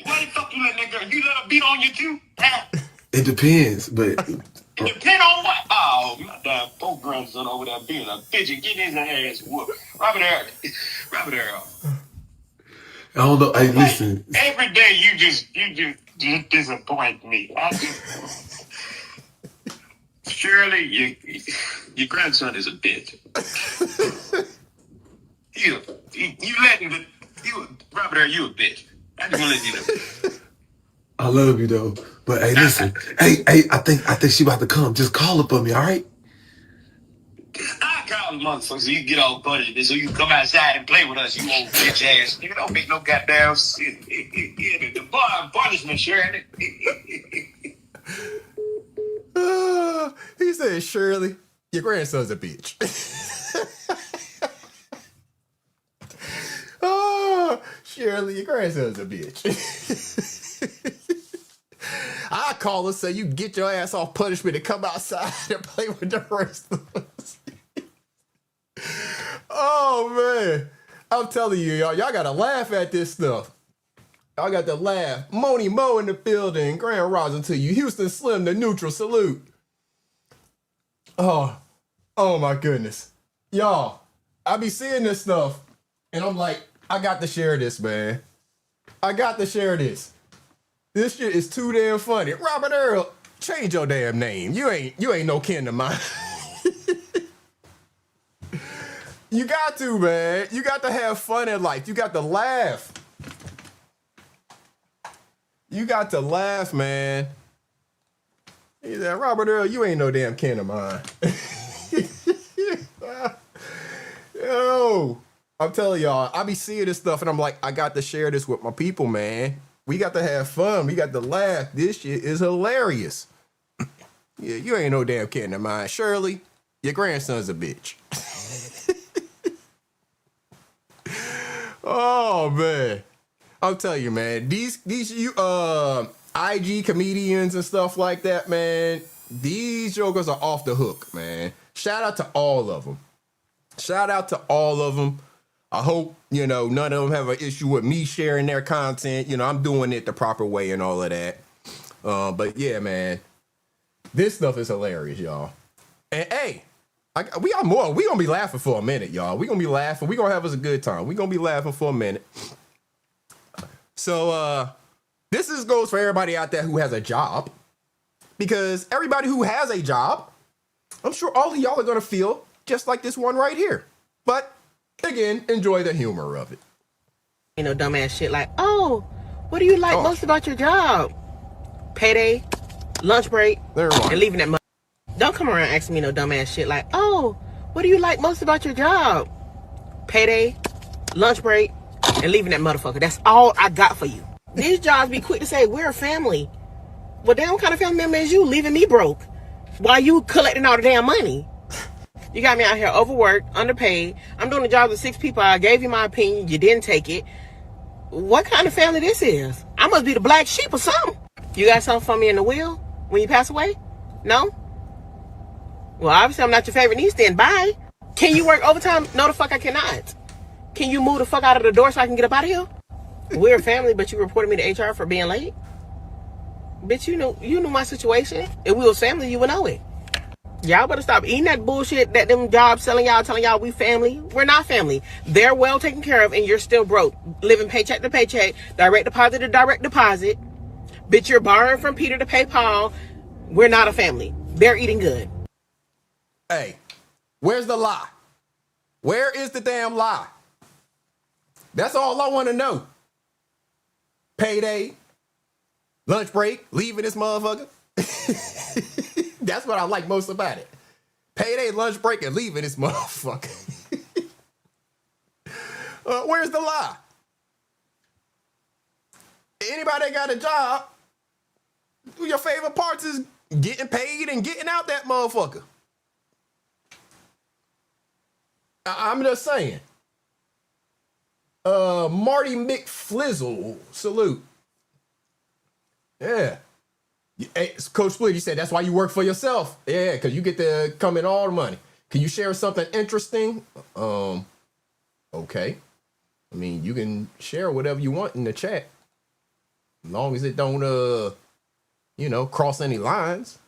Why the fuck you let that girl? You let her beat on you too? Huh? It depends, but. It depend on what? Oh, my damn poor grandson over there being a bitch and getting his ass whooped. Robert Earl. I don't know. Hey, listen. Every day you just disappoint me. Shirley, your grandson is a bitch. Robert Earl, you a bitch. I just want to let you know. I love you though, but hey, listen. hey, I think she about to come. Just call up on me, all right? I call the motherfucker so you get all punishment so you can come outside and play with us, you old bitch ass. Nigga, don't make no goddamn shit. The boy punishment, Shirley. He said, Shirley, your grandson's a bitch. Oh, Shirley, your grandson's a bitch. I call her, say you get your ass off punishment and come outside and play with the rest of us. Oh, man. I'm telling you, y'all got to laugh at this stuff. Y'all got to laugh. Moni Mo in the building. Grand rising to you. Houston Slim, the neutral. Salute. Oh my goodness. Y'all, I be seeing this stuff, and I'm like, I got to share this, man. I got to share this. This shit is too damn funny. Robert Earl, change your damn name. You ain't no kin to mine. You got to, man. You got to have fun in life. You got to laugh. You got to laugh, man. He said, Robert Earl, you ain't no damn kin of mine. Yo, I'm telling y'all, I be seeing this stuff and I'm like, I got to share this with my people, man. We got to have fun. We got to laugh. This shit is hilarious. Yeah, you ain't no damn kin of mine. Shirley, your grandson's a bitch. Oh, man. I'll tell you, man. These IG comedians and stuff like that, man, These jokers are off the hook, man. Shout out to all of them. Shout out to all of them. I hope, none of them have an issue with me sharing their content. I'm doing it the proper way and all of that. But yeah, man, this stuff is hilarious, y'all. And hey, we got more. We gonna be laughing for a minute, y'all. We gonna be laughing. We gonna have us a good time. We gonna be laughing for a minute. So this goes for everybody out there who has a job, because everybody who has a job, I'm sure all of y'all are gonna feel just like this one right here. But again, enjoy the humor of it. Dumbass shit like, oh, what do you like most about your job? Payday, lunch break, and leaving that money. Don't come around asking me no dumbass shit like, oh, what do you like most about your job? Payday, lunch break, and leaving that motherfucker. That's all I got for you. These jobs be quick to say, we're a family. Well, damn kind of family member is you leaving me broke while you collecting all the damn money? You got me out here overworked, underpaid. I'm doing the job with 6 people. I gave you my opinion. You didn't take it. What kind of family this is? I must be the black sheep or something. You got something for me in the will when you pass away? No? Well, obviously I'm not your favorite niece then. Bye. Can you work overtime? No, the fuck I cannot. Can you move the fuck out of the door so I can get up out of here? We're a family, but you reported me to HR for being late? Bitch, you knew my situation. If we was family, you would know it. Y'all better stop eating that bullshit that them jobs telling y'all we family. We're not family. They're well taken care of and you're still broke. Living paycheck to paycheck, direct deposit to direct deposit. Bitch, you're borrowing from Peter to pay Paul. We're not a family. They're eating good. Hey, where's the lie? Where is the damn lie? That's all I want to know. Payday, lunch break, leaving this motherfucker. That's what I like most about it. Payday, lunch break, and leaving this motherfucker. Where's the lie? Anybody that got a job, your favorite parts is getting paid and getting out that motherfucker. I'm just saying. Marty McFlizzle, salute. Yeah. Hey, Coach Split, you said that's why you work for yourself. Yeah, because you get to come in all the money. Can you share something interesting? Okay. I mean, you can share whatever you want in the chat. As long as it don't, cross any lines.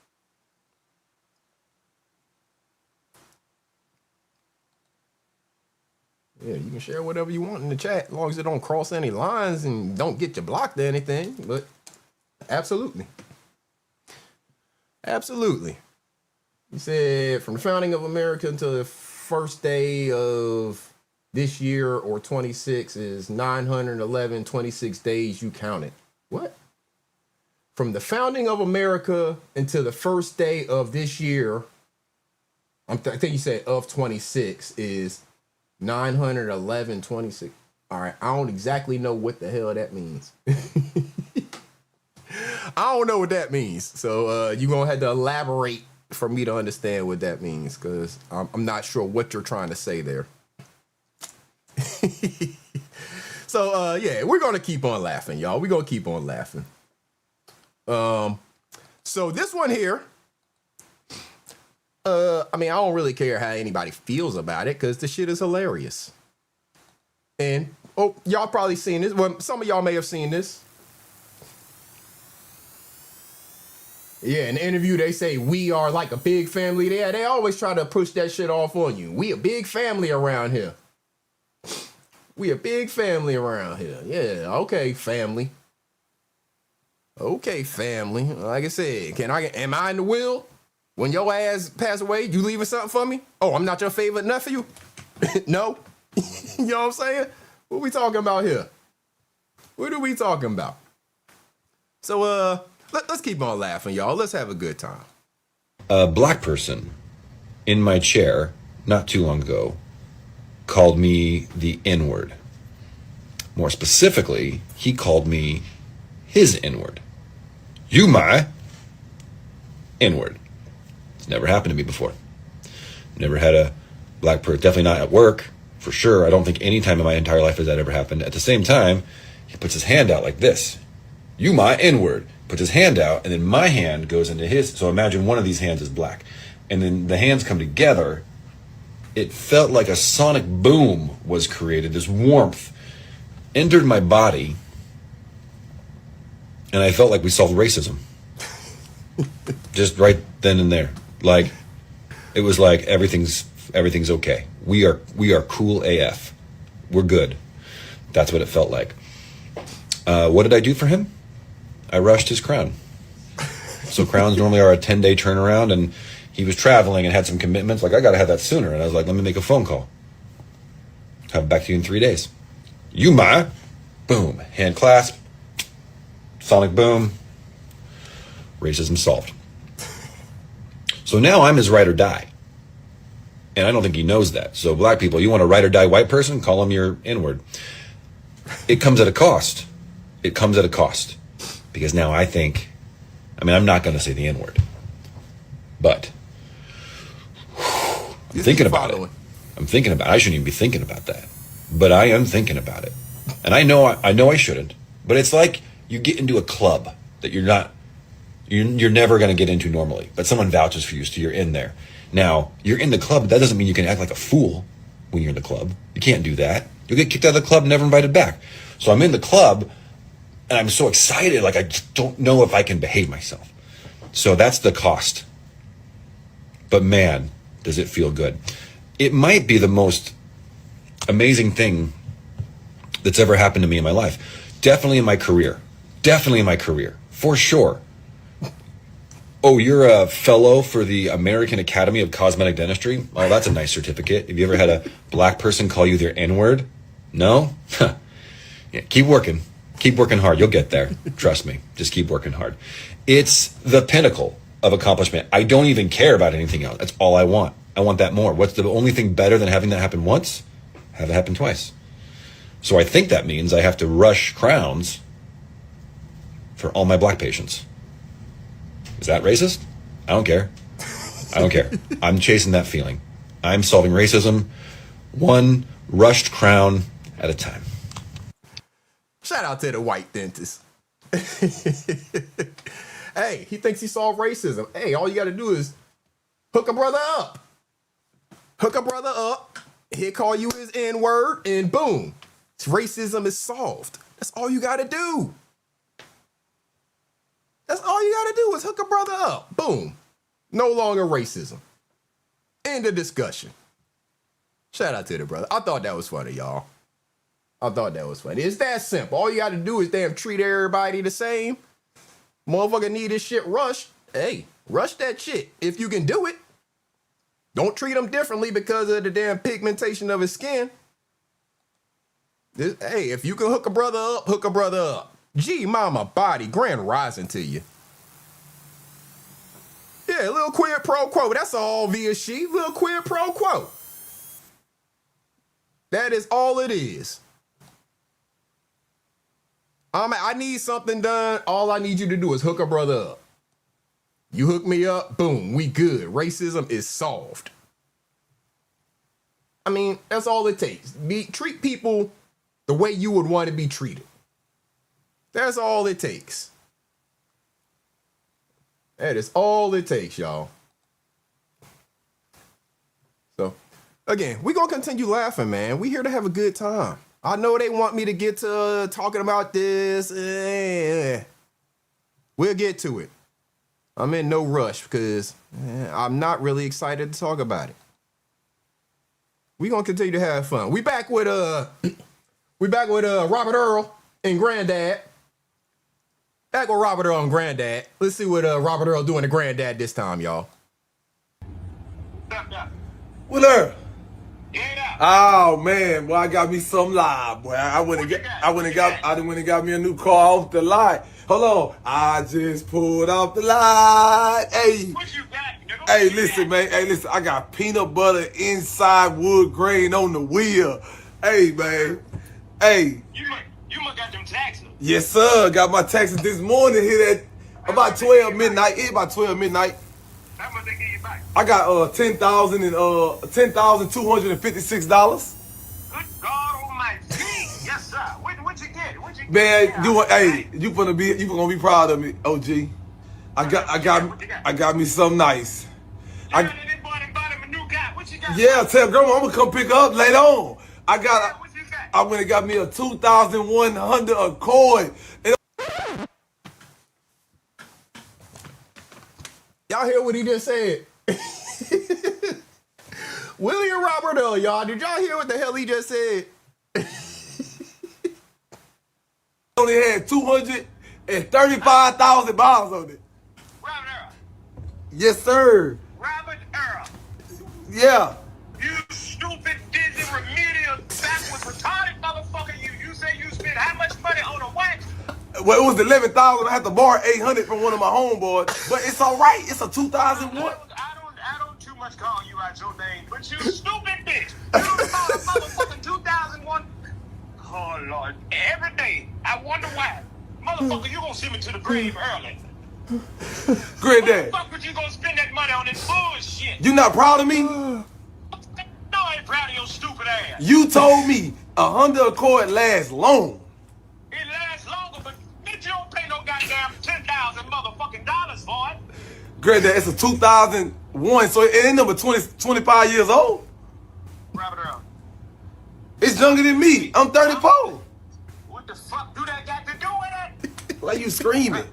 Yeah, you can share whatever you want in the chat, as long as it don't cross any lines and don't get you blocked or anything. But absolutely. Absolutely. He said, from the founding of America until the first day of this year or 26 is 911, 26 days you counted. What? From the founding of America until the first day of this year, I think you said of 26 is 911, 26. All right, I don't exactly know what the hell that means. I don't know what that means. So you're going to have to elaborate for me to understand what that means, because I'm not sure what you're trying to say there. So, yeah, we're going to keep on laughing, y'all. We're going to keep on laughing. So this one here, I don't really care how anybody feels about it, because the shit is hilarious. And, y'all probably seen this. Well, some of y'all may have seen this. Yeah, in the interview, they say we are like a big family. They always try to push that shit off on you. We a big family around here. We a big family around here. Yeah, okay, family. Okay, family. Like I said, am I in the will? When your ass pass away, you leaving something for me? Oh, I'm not your favorite nephew? No? You know what I'm saying? What we talking about here? What are we talking about? So, let's keep on laughing, y'all. Let's have a good time. A black person in my chair not too long ago called me the N-word. More specifically, he called me his N-word. You my N-word. It's never happened to me before. Never had a black person, definitely not at work, for sure. I don't think any time in my entire life has that ever happened. At the same time, he puts his hand out like this. You my N-word. Puts his hand out, and then my hand goes into his. So imagine one of these hands is black. And then the hands come together. It felt like a sonic boom was created. This warmth entered my body. And I felt like we solved racism. Just right then and there. Like, it was like everything's okay. We are cool AF. We're good. That's what it felt like. What did I do for him? I rushed his crown. So crowns normally are a 10-day turnaround, and he was traveling and had some commitments. Like, I got to have that sooner. And I was like, let me make a phone call. Have it back to you in 3 days. You my. Boom. Hand clasp. Sonic boom. Racism solved. So now I'm his ride or die. And I don't think he knows that. So black people, you want a ride or die white person? Call him your N-word. It comes at a cost. It comes at a cost. Because now I'm not going to say the N-word. But I'm thinking about it. I shouldn't even be thinking about that. But I am thinking about it. And I know I shouldn't. But it's like you get into a club that you're never going to get into normally. But someone vouches for you, so you're in there. Now, you're in the club, but that doesn't mean you can act like a fool when you're in the club. You can't do that. You'll get kicked out of the club, never invited back. So I'm in the club, and I'm so excited, like I just don't know if I can behave myself. So that's the cost. But man, does it feel good. It might be the most amazing thing that's ever happened to me in my life. Definitely in my career. For sure. Oh, you're a fellow for the American Academy of Cosmetic Dentistry? Oh, that's a nice certificate. Have you ever had a black person call you their N-word? No? Yeah, keep working. Keep working hard. You'll get there. Trust me. Just keep working hard. It's the pinnacle of accomplishment. I don't even care about anything else. That's all I want. I want that more. What's the only thing better than having that happen once? Have it happen twice. So I think that means I have to rush crowns for all my black patients. Is that racist? I don't care. I'm chasing that feeling. I'm solving racism one rushed crown at a time. Shout out to the white dentist. Hey, he thinks he solved racism. Hey, all you got to do is hook a brother up. He'll call you his N-word, and boom. Racism is solved. That's all you got to do. That's all you got to do is hook a brother up. Boom. No longer racism. End of discussion. Shout out to the brother. I thought that was funny, y'all. It's that simple. All you got to do is damn treat everybody the same. Motherfucker need this shit rushed. Hey, rush that shit if you can do it. Don't treat him differently because of the damn pigmentation of his skin. Hey, if you can hook a brother up. Gee, mama body, grand rising to you. Yeah, a little quid pro quo. That's all via she. Little quid pro quo. That is all it is. I need something done. All I need you to do is hook a brother up. You hook me up, boom, we good. Racism is solved. I mean, that's all it takes. Treat people the way you would want to be treated. That's all it takes. That is all it takes, y'all. So, again, we're going to continue laughing, man. We here to have a good time. I know they want me to get to talking about this. We'll get to it. I'm in no rush because I'm not really excited to talk about it. We're going to continue to have fun. We back with Robert Earl and Granddad. Back with Robert Earl and Granddad. Let's see what Robert Earl doing to Granddad this time, y'all. What up? Oh man, boy, I got me some live, boy. I went and got me a new car off the lot. Hold on, I just pulled off the lot. Hey, What you got, nigga? hey, listen, man. Hey, listen, I got peanut butter inside wood grain on the wheel. Hey, man. Hey. You must got them taxes. Yes, sir. Got my taxes this morning here at about 12 midnight. It's about 12 midnight. How much they give you back? I got $10,256. Good God Almighty. Yes, sir. What you get? Man, you gonna be proud of me, OG. I got me something nice. Yeah, tell grandma I'm gonna come pick her up later on. I went and got me a 2001 Honda Accord. Y'all hear what he just said? William Robert Earl, y'all. Did y'all hear what the hell he just said? Only had 235,000 miles on it. Robert Earl. Yes, sir. Robert Earl. Yeah. You stupid, dizzy, remedial, backwards, retarded motherfucker. You say you spent how much money on a watch? Well, it was 11,000. I had to borrow 800 from one of my homeboys, but it's all right. It's a 2001. I don't too much call you out your name, but you stupid bitch. You bought a motherfucking 2001. Oh Lord, every day I wonder why. Motherfucker, you gonna send me to the grave early. Granddad. What the fuck would you gonna spend that money on this bullshit? You not proud of me? No, I ain't proud of your stupid ass. You told me a Honda Accord lasts long. It lasts longer, but bitch, you don't pay no goddamn $10,000 motherfucking dollars for it. Granddad, it's a 2001, so it ain't number 25 years old. Robert Earl. It's younger than me. I'm 34. What the fuck do that got to do with it? Why you screaming?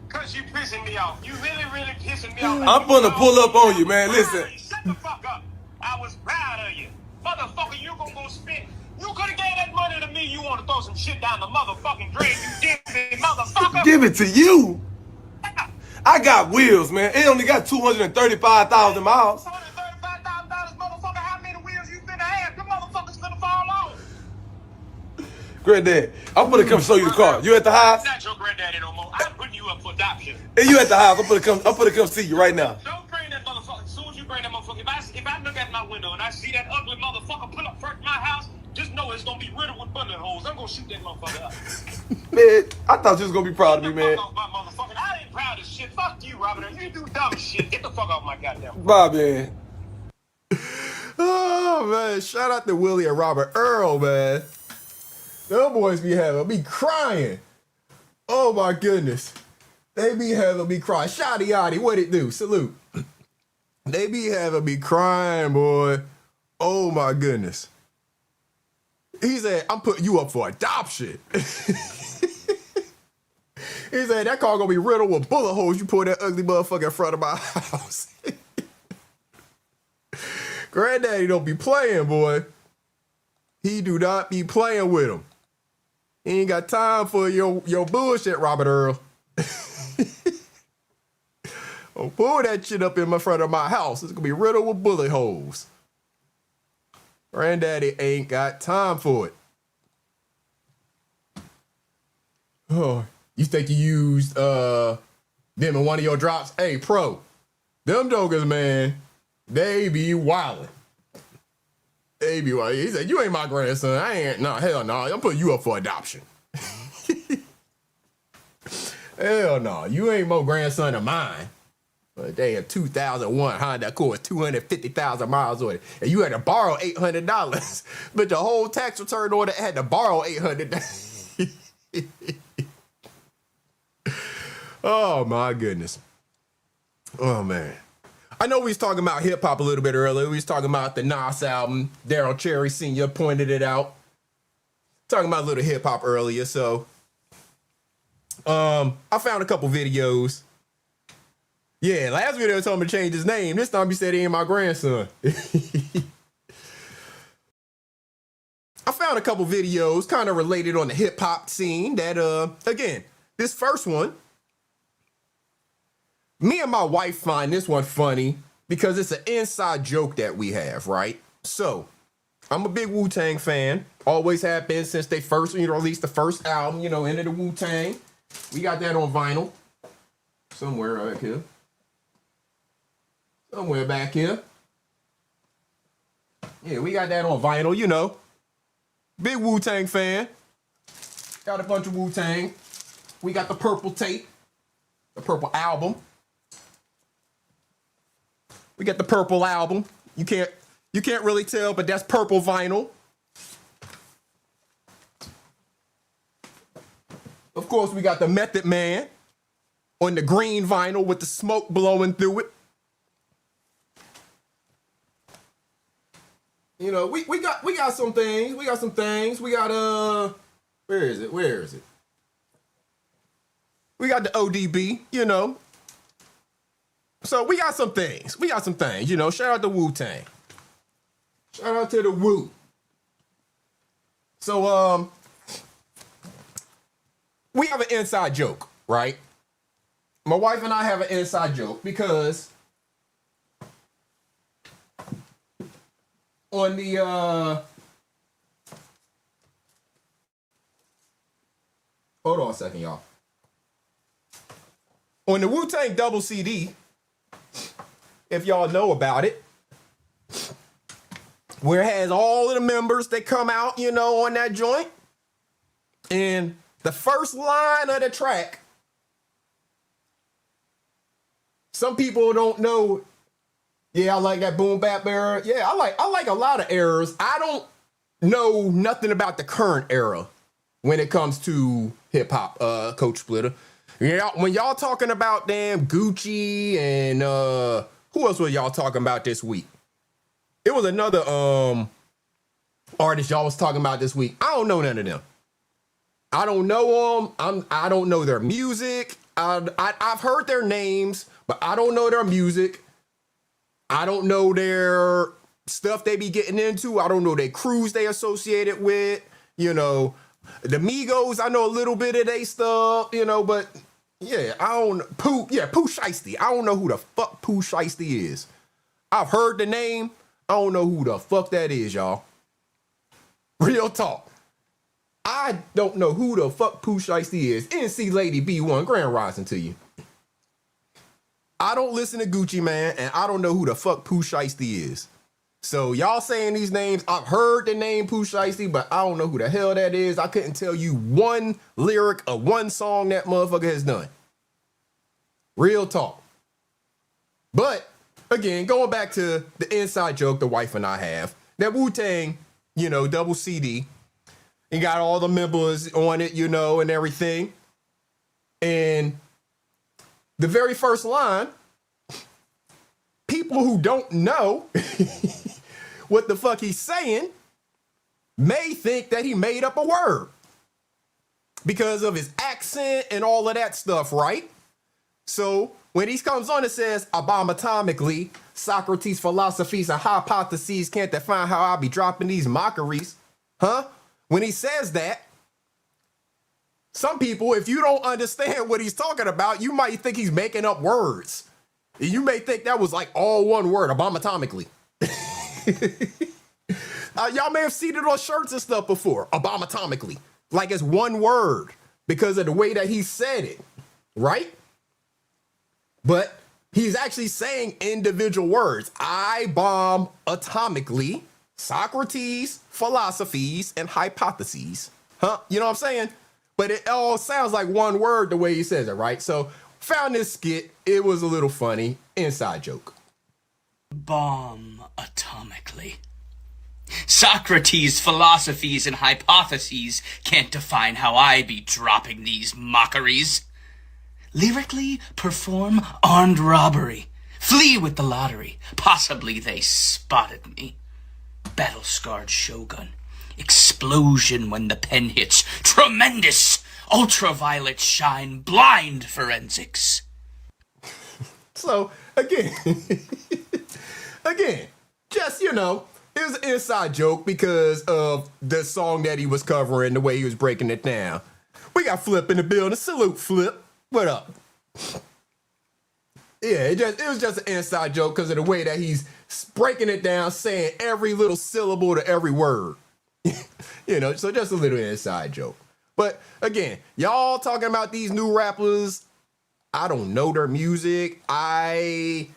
Cause you pissing me off. You really, really pissing me off. I'm gonna pull up on you, man. Listen. Shut the fuck up. I was proud of you. Motherfucker, you gonna go spend. You could have gave that money to me. You want to throw some shit down the motherfucking drain. You dippy motherfucker. Give it to you. I got wheels, man. It only got 235,000 miles. $235,000, motherfucker. How many wheels you finna have? The motherfucker's finna fall off. Granddad, I'm gonna come show you the car. You at the house? Not your granddaddy no more. I'm putting you up for adoption. Hey, you at the house? I'm gonna come see you right now. Don't bring that motherfucker. As soon as you bring that motherfucker, if I look at my window and I see that ugly motherfucker pull up front of my house, just know it's gonna be riddled with bullet holes. I'm gonna shoot that motherfucker up. Man, I thought you was gonna be proud of me, man. Fuck off my motherfucker. I ain't proud of shit. Fuck you, Robert. You do dumb shit. Get the fuck off my goddamn. Bye, man. Oh, man. Shout out to Willie and Robert Earl, man. Them boys be having me crying. Oh, my goodness. They be having me crying. Shotty yaddy, what it do? Salute. They be having me crying, boy. Oh, my goodness. He said, I'm putting you up for adoption. He said, that car gonna be riddled with bullet holes. You pull that ugly motherfucker in front of my house. Granddaddy don't be playing, boy. He do not be playing with him. He ain't got time for your bullshit, Robert Earl. Don't pull that shit up in front of my house. It's gonna be riddled with bullet holes. Granddaddy ain't got time for it. Oh, you think you used them in one of your drops? Hey, pro, them jokers, man, they be wildin'. They be wildin'. He said, you ain't my grandson. I ain't, no, hell no. I'm putting you up for adoption. Hell no, you ain't more grandson of mine. But they a 2001 Honda Accord, 250,000 miles on it. And you had to borrow $800. But the whole tax return order had to borrow $800. Oh, my goodness. Oh, man. I know we was talking about hip-hop a little bit earlier. We was talking about the Nas album. Daryl Cherry Sr. pointed it out. Talking about a little hip-hop earlier, so... I found a couple videos. Yeah, last video told me to change his name. This time he said he ain't my grandson. I found a couple videos kind of related on the hip hop scene that, again, this first one, me and my wife find this one funny because it's an inside joke that we have, right? So, I'm a big Wu-Tang fan. Always have been since they first, released the first album, Into the Wu-Tang. We got that on vinyl. Somewhere right here. Somewhere back here. Yeah, we got that on vinyl, Big Wu-Tang fan. Got a bunch of Wu-Tang. We got the purple tape. The purple album. We got the purple album. You can't really tell, but that's purple vinyl. Of course, we got the Method Man on the green vinyl with the smoke blowing through it. You know, we got some things. We got some things. We got where is it? We got the ODB, you know. So we got some things. You know, shout out to Wu-Tang. Shout out to the Wu. So we have an inside joke, right? My wife and I have an inside joke because on the hold on a second, y'all. On the Wu-Tang double CD, if y'all know about it, where it has all of the members that come out, you know, on that joint, and the first line of the track, some people don't know. Yeah, I like that boom bap era. Yeah, I like a lot of eras. I don't know nothing about the current era when it comes to hip hop, Coach Splitter. Yeah, when y'all talking about damn Gucci and who else were y'all talking about this week? It was another artist y'all was talking about this week. I don't know none of them. I don't know them. I don't know their music. I've heard their names, but I don't know their music. I don't know their stuff they be getting into. I don't know their crews they associated with. You know, the Migos, I know a little bit of their stuff, you know, but yeah, I don't Pooh Shiesty. I don't know who the fuck Pooh Shiesty is. I've heard the name. I don't know who the fuck that is, y'all. Real talk. I don't know who the fuck Pooh Shiesty is. NC Lady B1, Grand Rising to you. I don't listen to Gucci Man, and I don't know who the fuck Pooh Shiesty is. So y'all saying these names, I've heard the name Pooh Shiesty, but I don't know who the hell that is. I couldn't tell you one lyric of one song that motherfucker has done. Real talk. But again, going back to the inside joke the wife and I have, that Wu-Tang, you know, double CD, and got all the members on it, you know, and everything. And the very first line, people who don't know what the fuck he's saying may think that he made up a word because of his accent and all of that stuff, right? So when he comes on and says, abomatomically, Socrates' philosophies and hypotheses can't define how I'll be dropping these mockeries. Huh? When he says that, some people, if you don't understand what he's talking about, you might think he's making up words. You may think that was like all one word, abomatomically. Y'all may have seen it on shirts and stuff before, abomatomically. Like it's one word because of the way that he said it, right? But he's actually saying individual words. I bomb atomically, Socrates, philosophies, and hypotheses. Huh? You know what I'm saying? But it all sounds like one word the way he says it, right? So found this skit. It was a little funny. Inside joke. Bomb atomically. Socrates' philosophies and hypotheses can't define how I be dropping these mockeries. Lyrically perform armed robbery. Flee with the lottery. Possibly they spotted me. Battle-scarred shogun. Explosion when the pen hits. Tremendous. Ultraviolet shine. Blind forensics. So, again, just, you know, it was an inside joke because of the song that he was covering, the way he was breaking it down. We got Flip in the building. Salute, Flip. What up? Yeah, it was just an inside joke because of the way that he's breaking it down, saying every little syllable to every word. You know, so just a little inside joke. But again, y'all talking about these new rappers, I don't know their music. I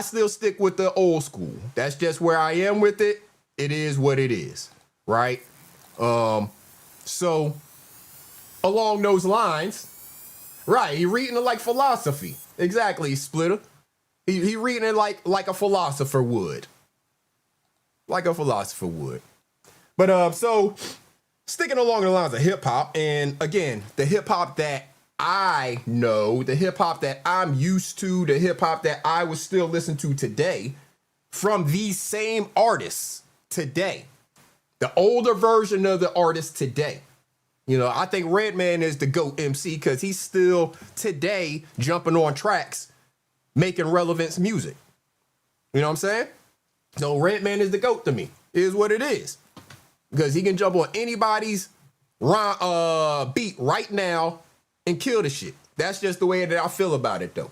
still stick with the old school. That's just where I am with it. It is what it is, right? So along those lines, right, he reading it like philosophy. Exactly, Splitter. He reading it like a philosopher would. Like a philosopher would. But so sticking along the lines of hip hop, and again, the hip hop that I know, the hip hop that I'm used to, the hip hop that I would still listen to today from these same artists today, the older version of the artist today. You know, I think Redman is the GOAT MC because he's still today jumping on tracks, making relevance music. You know what I'm saying? So Redman is the GOAT to me. It is what it is. Because he can jump on anybody's beat right now and kill the shit. That's just the way that I feel about it, though.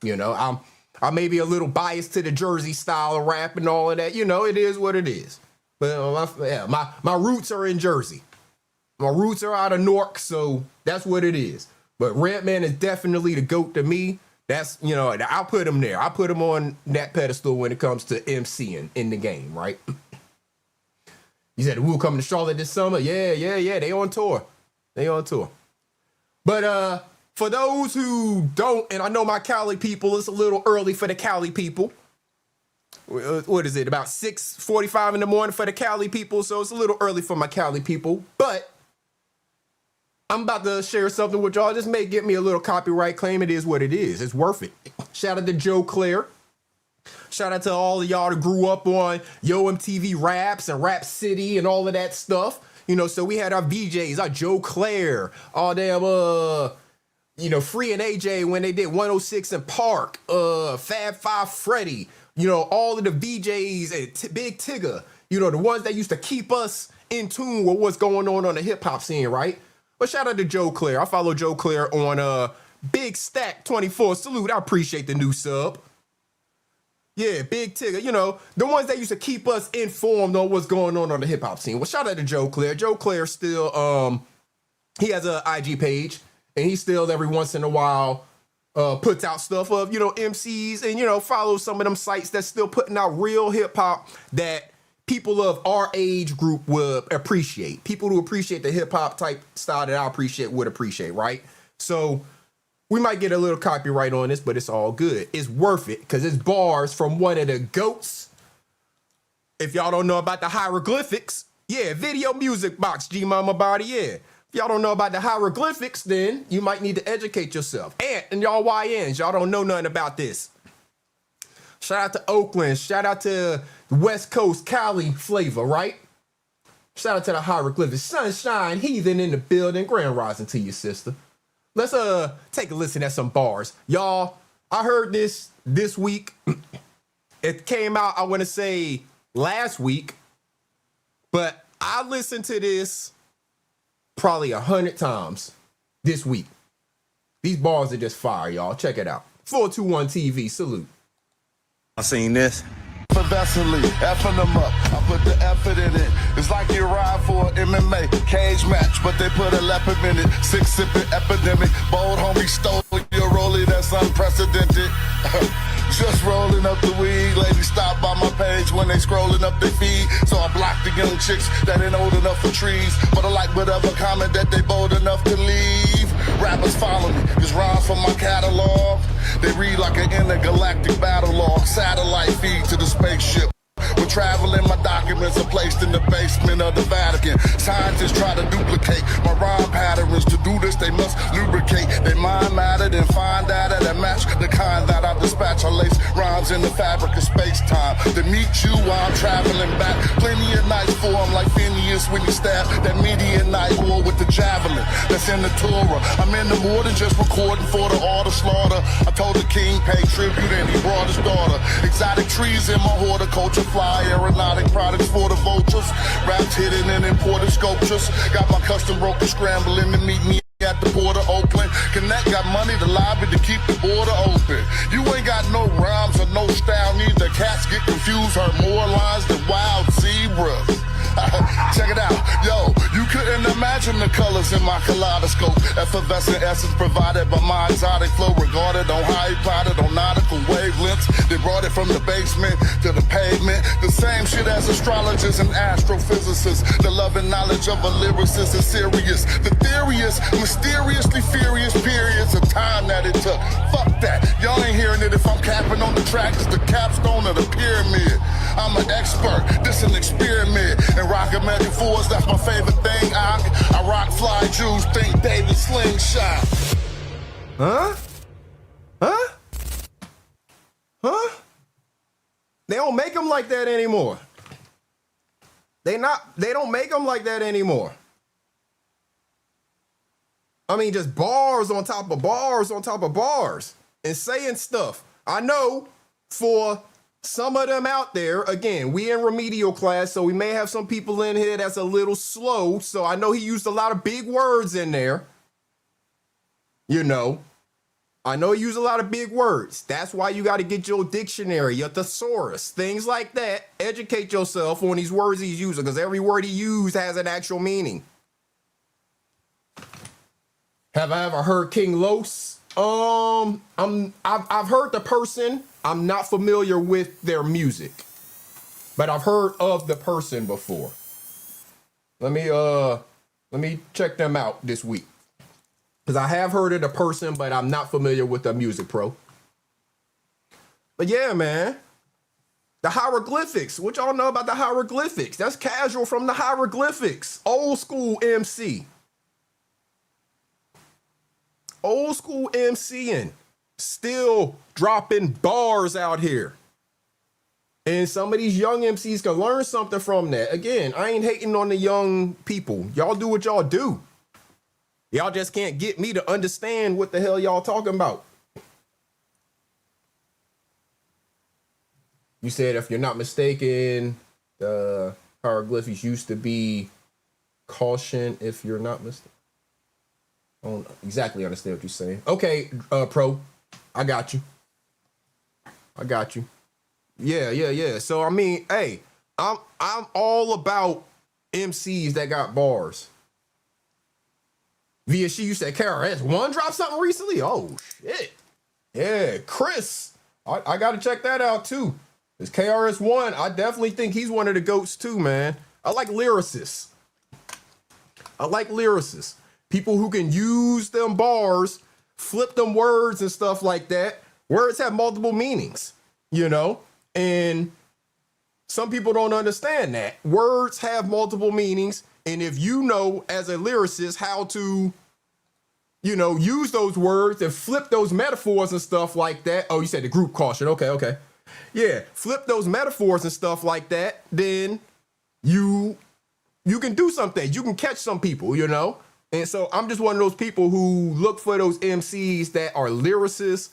You know, I may be a little biased to the Jersey style of rap and all of that. You know, it is what it is. But my roots are in Jersey. My roots are out of Newark, so that's what it is. But Redman is definitely the GOAT to me. That's, you know, I'll put him there. I'll put him on that pedestal when it comes to MCing in the game, right? You said the Wu coming to Charlotte this summer? Yeah. They on tour. But for those who don't, and I know my Cali people, it's a little early for the Cali people. What is it? About 6:45 in the morning for the Cali people. So it's a little early for my Cali people. But I'm about to share something with y'all. This may get me a little copyright claim. It is what it is. It's worth it. Shout out to Joe Claire. Shout out to all of y'all that grew up on Yo MTV Raps and Rap City and all of that stuff. You know, so we had our VJs, our Joe Claire, all them, Free and AJ when they did 106 and Park, Fab Five Freddy, you know, all of the VJs and Big Tigger, you know, the ones that used to keep us in tune with what's going on the hip hop scene, right? But shout out to Joe Claire. I follow Joe Claire on Big Stack 24. Salute. I appreciate the new sub. Yeah, Big Tigger, you know, the ones that used to keep us informed on what's going on the hip hop scene. Well, shout out to Joe Claire. Joe Claire still, he has an IG page, and he still every once in a while puts out stuff of, you know, MCs and, you know, follows some of them sites that's still putting out real hip hop that people of our age group would appreciate. People who appreciate the hip hop type style that I appreciate would appreciate, right? So we might get a little copyright on this, but it's all good. It's worth it because it's bars from one of the GOATs. If y'all don't know about the hieroglyphics, yeah, video music box, G Mama Body, yeah. If y'all don't know about the hieroglyphics, then you might need to educate yourself. And y'all YNs, y'all don't know nothing about this. Shout out to Oakland. Shout out to the West Coast Cali flavor, right? Shout out to the hieroglyphics. Sunshine, heathen in the building. Grand rising to you, sister. Let's take a listen at some bars. Y'all, I heard this week. It came out, I want to say, last week. But I listened to this probably 100 times this week. These bars are just fire, y'all. Check it out. 421 TV, salute. I seen this. Effervescently, effing them up. I put the effort in it. It's like you ride for an MMA cage match, but they put a leopard in it. 6-sipping epidemic. Bold homie stole your rollie, that's unprecedented. Just rolling up the weed. Ladies stop by my page when they scrolling up their feed. So I block the young chicks that ain't old enough for trees, but I like whatever comment that they bold enough to leave. Rappers follow me, just rhymes from my catalog. They read like an intergalactic battle log. Satellite feed to the spaceship. We're traveling, my documents are placed in the basement of the Vatican. Scientists try to duplicate my rhyme patterns. To do this, they must lubricate their mind matter, then find data that match the kind that I dispatch. I lace rhymes in the fabric of space-time. To meet you while I'm traveling back. Plenty of nights for 'em like Phineas when you stab that median night war with the javelin that's in the Torah. I'm in the more than just recording for the order slaughter. I told the king pay tribute and he brought his daughter. Exotic trees in my horticulture. Fly aeronautic products for the vultures. Raps hidden in imported sculptures. Got my custom broker scrambling to meet me at the port of Oakland. Connect got money to lobby to keep the border open. You ain't got no rhymes or no style neither. Cats get confused, heard more lines than wild zebras. Check it out, yo, you couldn't imagine the colors in my kaleidoscope. Effervescent essence provided by my exotic flow, regarded on high plotted on nautical wavelengths. They brought it from the basement to the pavement. The same shit as astrologers and astrophysicists. The love and knowledge of a lyricist is serious. The theory is mysteriously furious periods of time that it took. Fuck that, y'all ain't hearing it if I'm capping on the track. It's the capstone of the pyramid. I'm an expert, this an experiment. And rockin' Magic 4s, that's my favorite thing. cock. I rock fly Jews, think David slingshot. Huh? Huh? Huh? They don't make them like that anymore. They don't make them like that anymore. I mean, just bars on top of bars on top of bars and saying stuff. I know for some of them out there, again, we in remedial class, so we may have some people in here that's a little slow. So I know he used a lot of big words in there. You know, I know he used a lot of big words. That's why you got to get your dictionary, your thesaurus, things like that. Educate yourself on these words he's using, because every word he used has an actual meaning. Have I ever heard King Los? I've heard the person. I'm not familiar with their music, but I've heard of the person before. Let me check them out this week, because I have heard of the person, but I'm not familiar with the music, pro. But yeah, man, the hieroglyphics. What y'all know about the hieroglyphics? That's Casual from the hieroglyphics. Old school MC. Old school MCing, still dropping bars out here. And some of these young MCs can learn something from that. Again, I ain't hating on the young people. Y'all do what y'all do. Y'all just can't get me to understand what the hell y'all talking about. You said, if you're not mistaken, the hieroglyphics used to be caution if you're not mistaken. I don't exactly understand what you're saying. Okay, pro, I got you. Yeah. So I mean, hey, I'm all about MCs that got bars. Via she, you said KRS-One dropped something recently. Oh shit. Yeah, Chris. I gotta check that out too. It's KRS-One. I definitely think he's one of the GOATs too, man. I like lyricists. People who can use them bars, flip them words and stuff like that. Words have multiple meanings, you know? And some people don't understand that. Words have multiple meanings. And if you know, as a lyricist, how to, you know, use those words and flip those metaphors and stuff like that. Oh, you said the group caution. Okay. Yeah, flip those metaphors and stuff like that. Then you can do something. You can catch some people, you know? And so I'm just one of those people who look for those MCs that are lyricists,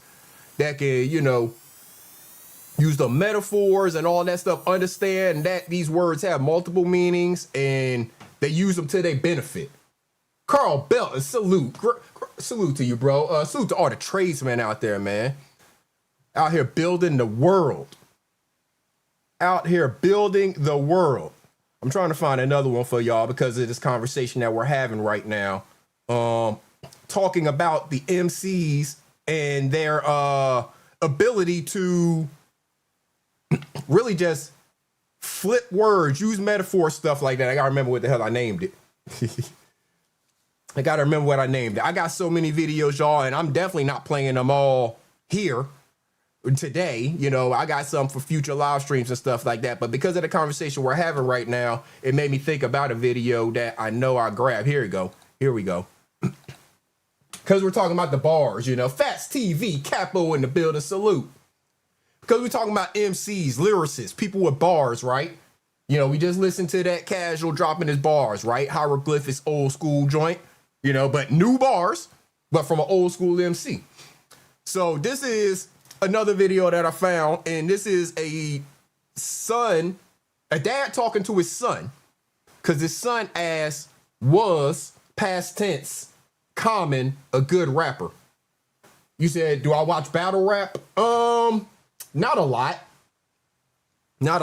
that can, you know, use the metaphors and all that stuff, understand that these words have multiple meanings and they use them to their benefit. Carl Belton, salute. Salute to you, bro. Salute to all the tradesmen out there, man. Out here building the world. I'm trying to find another one for y'all because of this conversation that we're having right now. Talking about the MCs and their ability to really just flip words, use metaphor, stuff like that. I gotta remember what the hell I named it. I got so many videos, y'all, and I'm definitely not playing them all here today. You know, I got some for future live streams and stuff like that, but because of the conversation we're having right now, it made me think about a video that I know I grabbed. Here we go. Because we're talking about the bars, you know. Fats TV, Capo in the building, salute. Because we're talking about MCs, lyricists, people with bars, right? You know, we just listened to that Casual dropping his bars, right? Hieroglyphics, old school joint, you know, but new bars, but from an old school MC. So this is another video that I found, and this is a dad talking to his son, because his son asked, was, past tense, Common a good rapper? You said, do I watch battle rap? Not a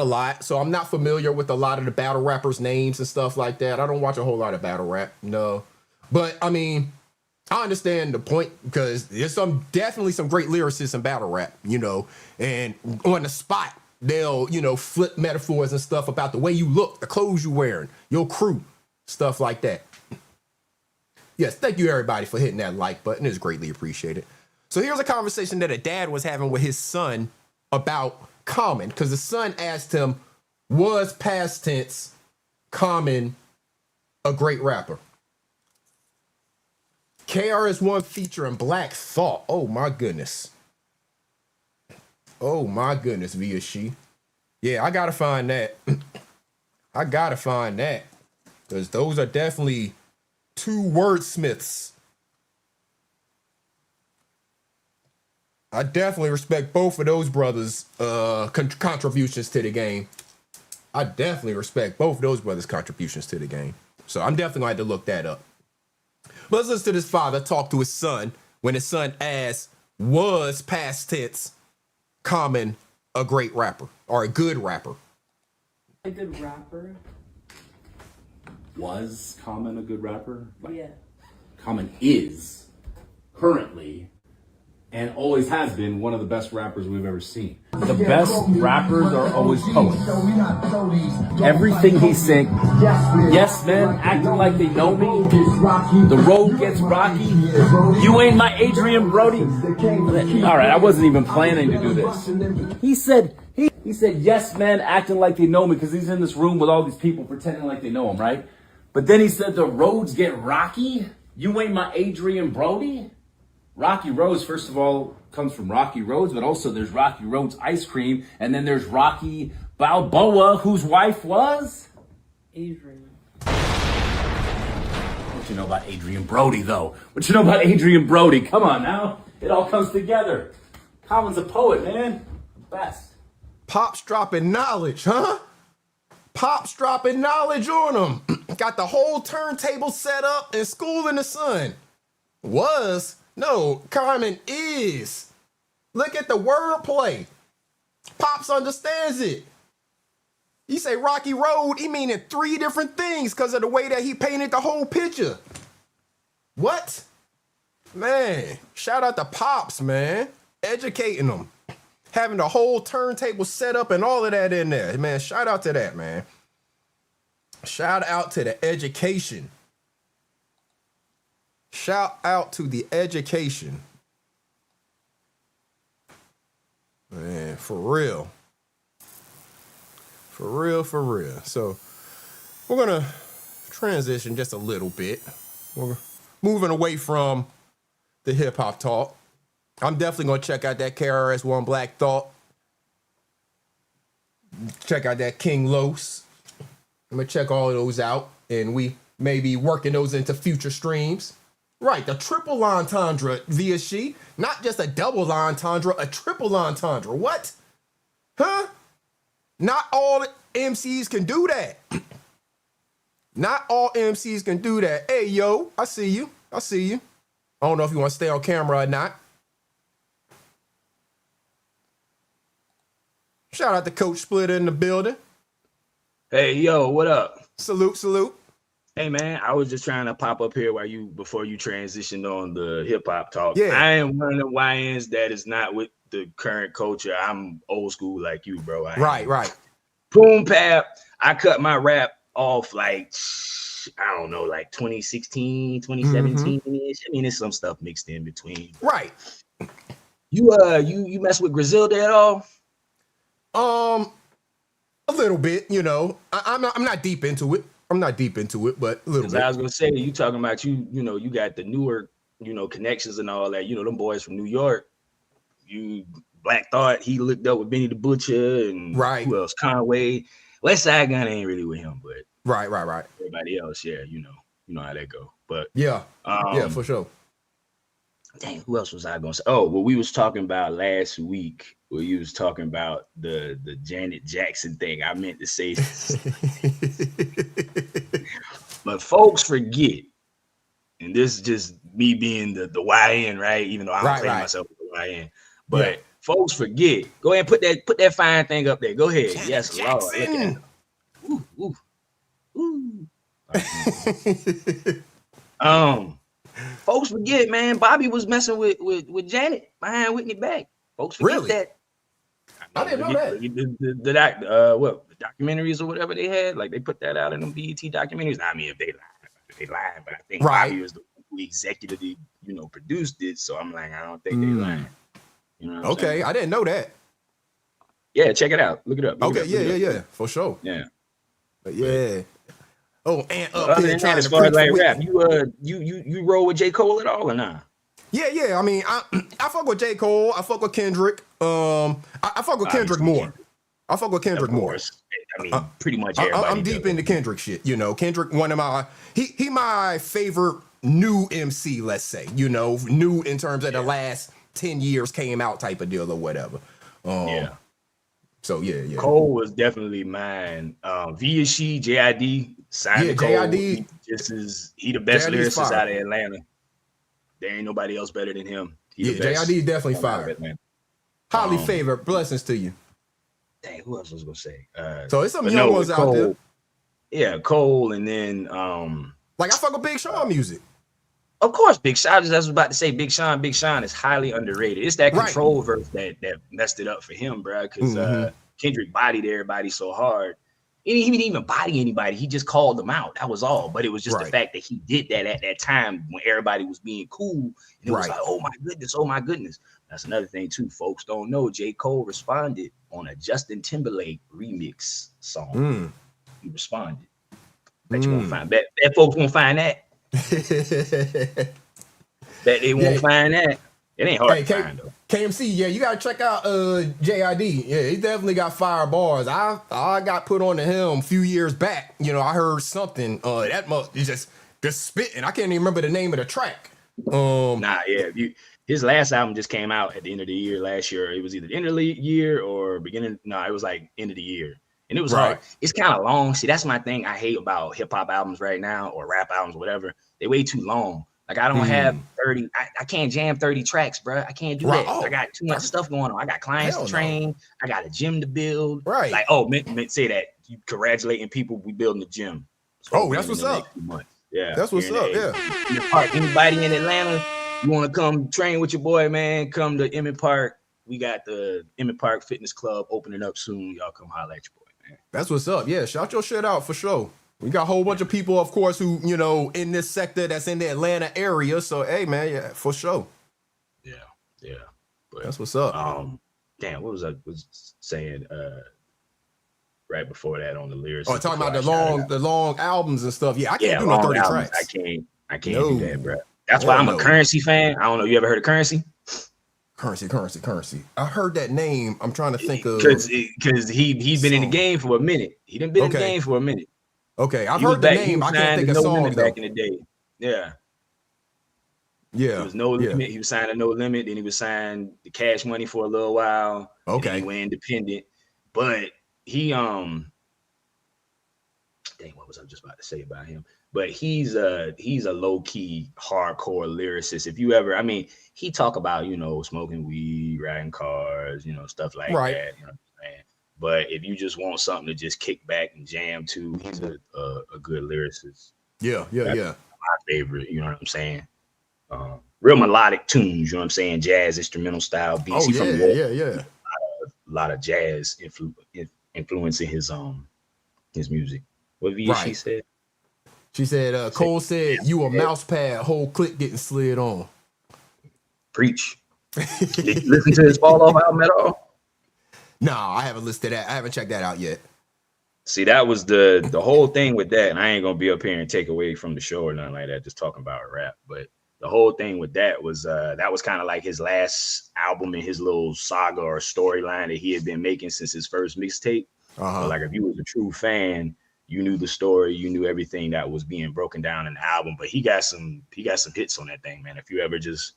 lot. So I'm not familiar with a lot of the battle rappers' names and stuff like that. I don't watch a whole lot of battle rap, no. But I mean, I understand the point, because there's definitely some great lyricists in battle rap, you know, and on the spot, they'll, you know, flip metaphors and stuff about the way you look, the clothes you're wearing, your crew, stuff like that. Yes, thank you everybody for hitting that like button. It's greatly appreciated. So here's a conversation that a dad was having with his son about Common, because the son asked him, was past tense Common a great rapper. KRS-One featuring Black Thought. Oh my goodness. Oh my goodness, Via She. Yeah, I gotta find that. I gotta find that. Because those are definitely two wordsmiths. I definitely respect both of those brothers' contributions to the game. I definitely respect both of those brothers' contributions to the game. So I'm definitely going to have to look that up. But let's listen to this father talk to his son when his son asked, was past tense Common a great rapper or a good rapper? A good rapper? Was Common a good rapper? Yeah. Common is currently and always has been one of the best rappers we've ever seen. The best rappers are always poets. Everything he said, yes man, acting like they know me. The road gets rocky. You ain't my Adrian Brody. All right, I wasn't even planning to do this. He said, yes man, acting like they know me because he's in this room with all these people pretending like they know him, right? But then he said the roads get rocky. You ain't my Adrian Brody. Rocky Roads, first of all, comes from Rocky Roads, but also there's Rocky Roads ice cream, and then there's Rocky Balboa, whose wife was? Adrian. What you know about Adrian Brody, though? What you know about Adrian Brody? Come on now. It all comes together. Common's a poet, man. Best. Pop's dropping knowledge, huh? Pop's dropping knowledge on them. Got the whole turntable set up and school in the sun. Was? No, Common is. Look at the wordplay. Pops understands it. You say Rocky Road, he meaning 3 different things because of the way that he painted the whole picture. What? Man, shout out to Pops, man. Educating them. Having the whole turntable set up and all of that in there. Man, shout out to that, man. Shout out to the education. Shout out to the education. Man, for real. For real, for real. So we're going to transition just a little bit. We're moving away from the hip hop talk. I'm definitely going to check out that KRS-One Black Thought. Check out that King Los. I'm going to check all of those out. And we may be working those into future streams. Right, the triple entendre via she. Not just a double entendre, a triple entendre. What? Huh? Not all MCs can do that. Not all MCs can do that. Hey, yo, I see you. I see you. I don't know if you want to stay on camera or not. Shout out to Coach Splitter in the building. Hey, yo, what up? Salute, salute. Hey, man, I was just trying to pop up here before you transitioned on the hip hop talk. Yeah. I am one of the YNs that is not with the current culture. I'm old school like you, bro. Right. Boom, pap. I cut my rap off like, I don't know, like 2016, 2017-ish. I mean, there's some stuff mixed in between. Right. You mess with Griselda at all? A little bit, you know. I'm not deep into it. I'm not deep into it, but a little bit. I was gonna say, you talking about you got the newer, connections and all that. Them boys from New York. You Black Thought, he looked up with Benny the Butcher and who else? Conway. West Side Gun ain't really with him, but right. Everybody else, yeah, you know how that go. But yeah, for sure. Dang, who else was I gonna say? Oh, well, we was talking about last week where you was talking about the Janet Jackson thing. I meant to say, but folks forget, and this is just me being the YN, right? Even though I don't claim myself as the YN, but folks forget. Go ahead and put that fine thing up there. Go ahead. Janet yes, Jackson. Lord. Ooh. Folks forget, man. Bobby was messing with Janet behind Whitney back. Folks forget that. I didn't know that. The documentaries or whatever they had, like they put that out in them BET documentaries. I mean, if they lied, but I think Bobby was the one who executively, produced it. So I'm like, I don't think they lied. Okay, I didn't know that. Yeah, check it out. Look it up. Yeah, for sure. Yeah. But yeah. and other than that, as far as like rap, you roll with J. Cole at all or not? Yeah. I mean, I fuck with J. Cole. I fuck with Kendrick. I fuck with Kendrick more. I fuck with Kendrick more. I mean, pretty much everybody. I'm deep into Kendrick shit. You know, Kendrick, one of my he my favorite new MC. Let's say, you know, new in terms of the last 10 years came out type of deal or whatever. So yeah. Cole was definitely mine. V is she, JID, signed to Cole. JID, he the best lyricist out of Atlanta. There ain't nobody else better than him. JID is definitely fire. Highly favored. Blessings to you. Dang, who else was gonna say? So it's some young ones out there. Yeah, Cole, and then like I fuck with Big Sean music. Of course, Big Sean. I was about to say Big Sean. Big Sean is highly underrated. It's that control verse that messed it up for him, bro. Because Kendrick bodied everybody so hard. He didn't even body anybody. He just called them out. That was all. But it was just the fact that he did that at that time when everybody was being cool. And it was like, oh my goodness. That's another thing too. Folks don't know. J. Cole responded on a Justin Timberlake remix song. He responded. Bet you won't find that. Folks won't find that. Bet they won't find that. It ain't hard to find though. KMC, yeah, you gotta check out JID. Yeah, he definitely got fire bars. I got put on to him a few years back. You know, I heard something that must just spitting. I can't even remember the name of the track. His last album just came out at the end of the year last year. It was either the end of the year or beginning. No, it was like end of the year. And it was hard. It's kind of long. See, that's my thing I hate about hip hop albums right now or rap albums, whatever. They way too long. Like I don't have 30. I can't jam 30 tracks, bro. I can't do that. I got too much stuff going on. I got clients to train. I got a gym to build. Right. Like, meant say that. You congratulating people. We building the gym. So that's what's up. Yeah. That's what's up. Yeah. Anybody in Atlanta, you want to come train with your boy, man? Come to Emmett Park. We got the Emmett Park Fitness Club opening up soon. Y'all come holler at your boy, man. That's what's up. Yeah. Shout your shit out for sure. We got a whole bunch of people, of course, who, you know, in this sector that's in the Atlanta area. So, hey, man, yeah, for sure. Yeah. But that's what's up. Damn, what was I saying right before that on the lyrics? Oh, talking about the long albums and stuff. Yeah, I can't do no 30 albums. tracks. I can't do that, bro. That's why I'm a Currency fan. I don't know. You ever heard of Currency? Currency. I heard that name. I'm trying to think of because he's been in the game for a minute. He done been in the game for a minute. Okay, I've heard the name. I can't think of songs back in the day. Yeah. It was No Limit. He was signed to No Limit. Then he was signed to Cash Money for a little while. Okay. Then he went independent. But he dang, what was I just about to say about him? But he's a low-key hardcore lyricist. If you ever, I mean, he talk about, you know, smoking weed, riding cars, you know, stuff like that. You know what I'm saying? But if you just want something to just kick back and jam to, he's a good lyricist. Yeah. My favorite, you know what I'm saying? Real melodic tunes, you know what I'm saying? Jazz, instrumental style beats. Yeah. A lot of jazz influence in his music. What she said? She said, Cole said, you a mouse pad, whole clip getting slid on. Preach. Did you listen to his Fall Off album at all? No, I haven't listened to that. I haven't checked that out yet. See, that was the whole thing with that, and I ain't gonna be up here and take away from the show or nothing like that, just talking about rap. But the whole thing with that was kind of like his last album in his little saga or storyline that he had been making since his first mixtape. So like if you was a true fan, you knew the story, you knew everything that was being broken down in the album. But he got some hits on that thing, man. If you ever just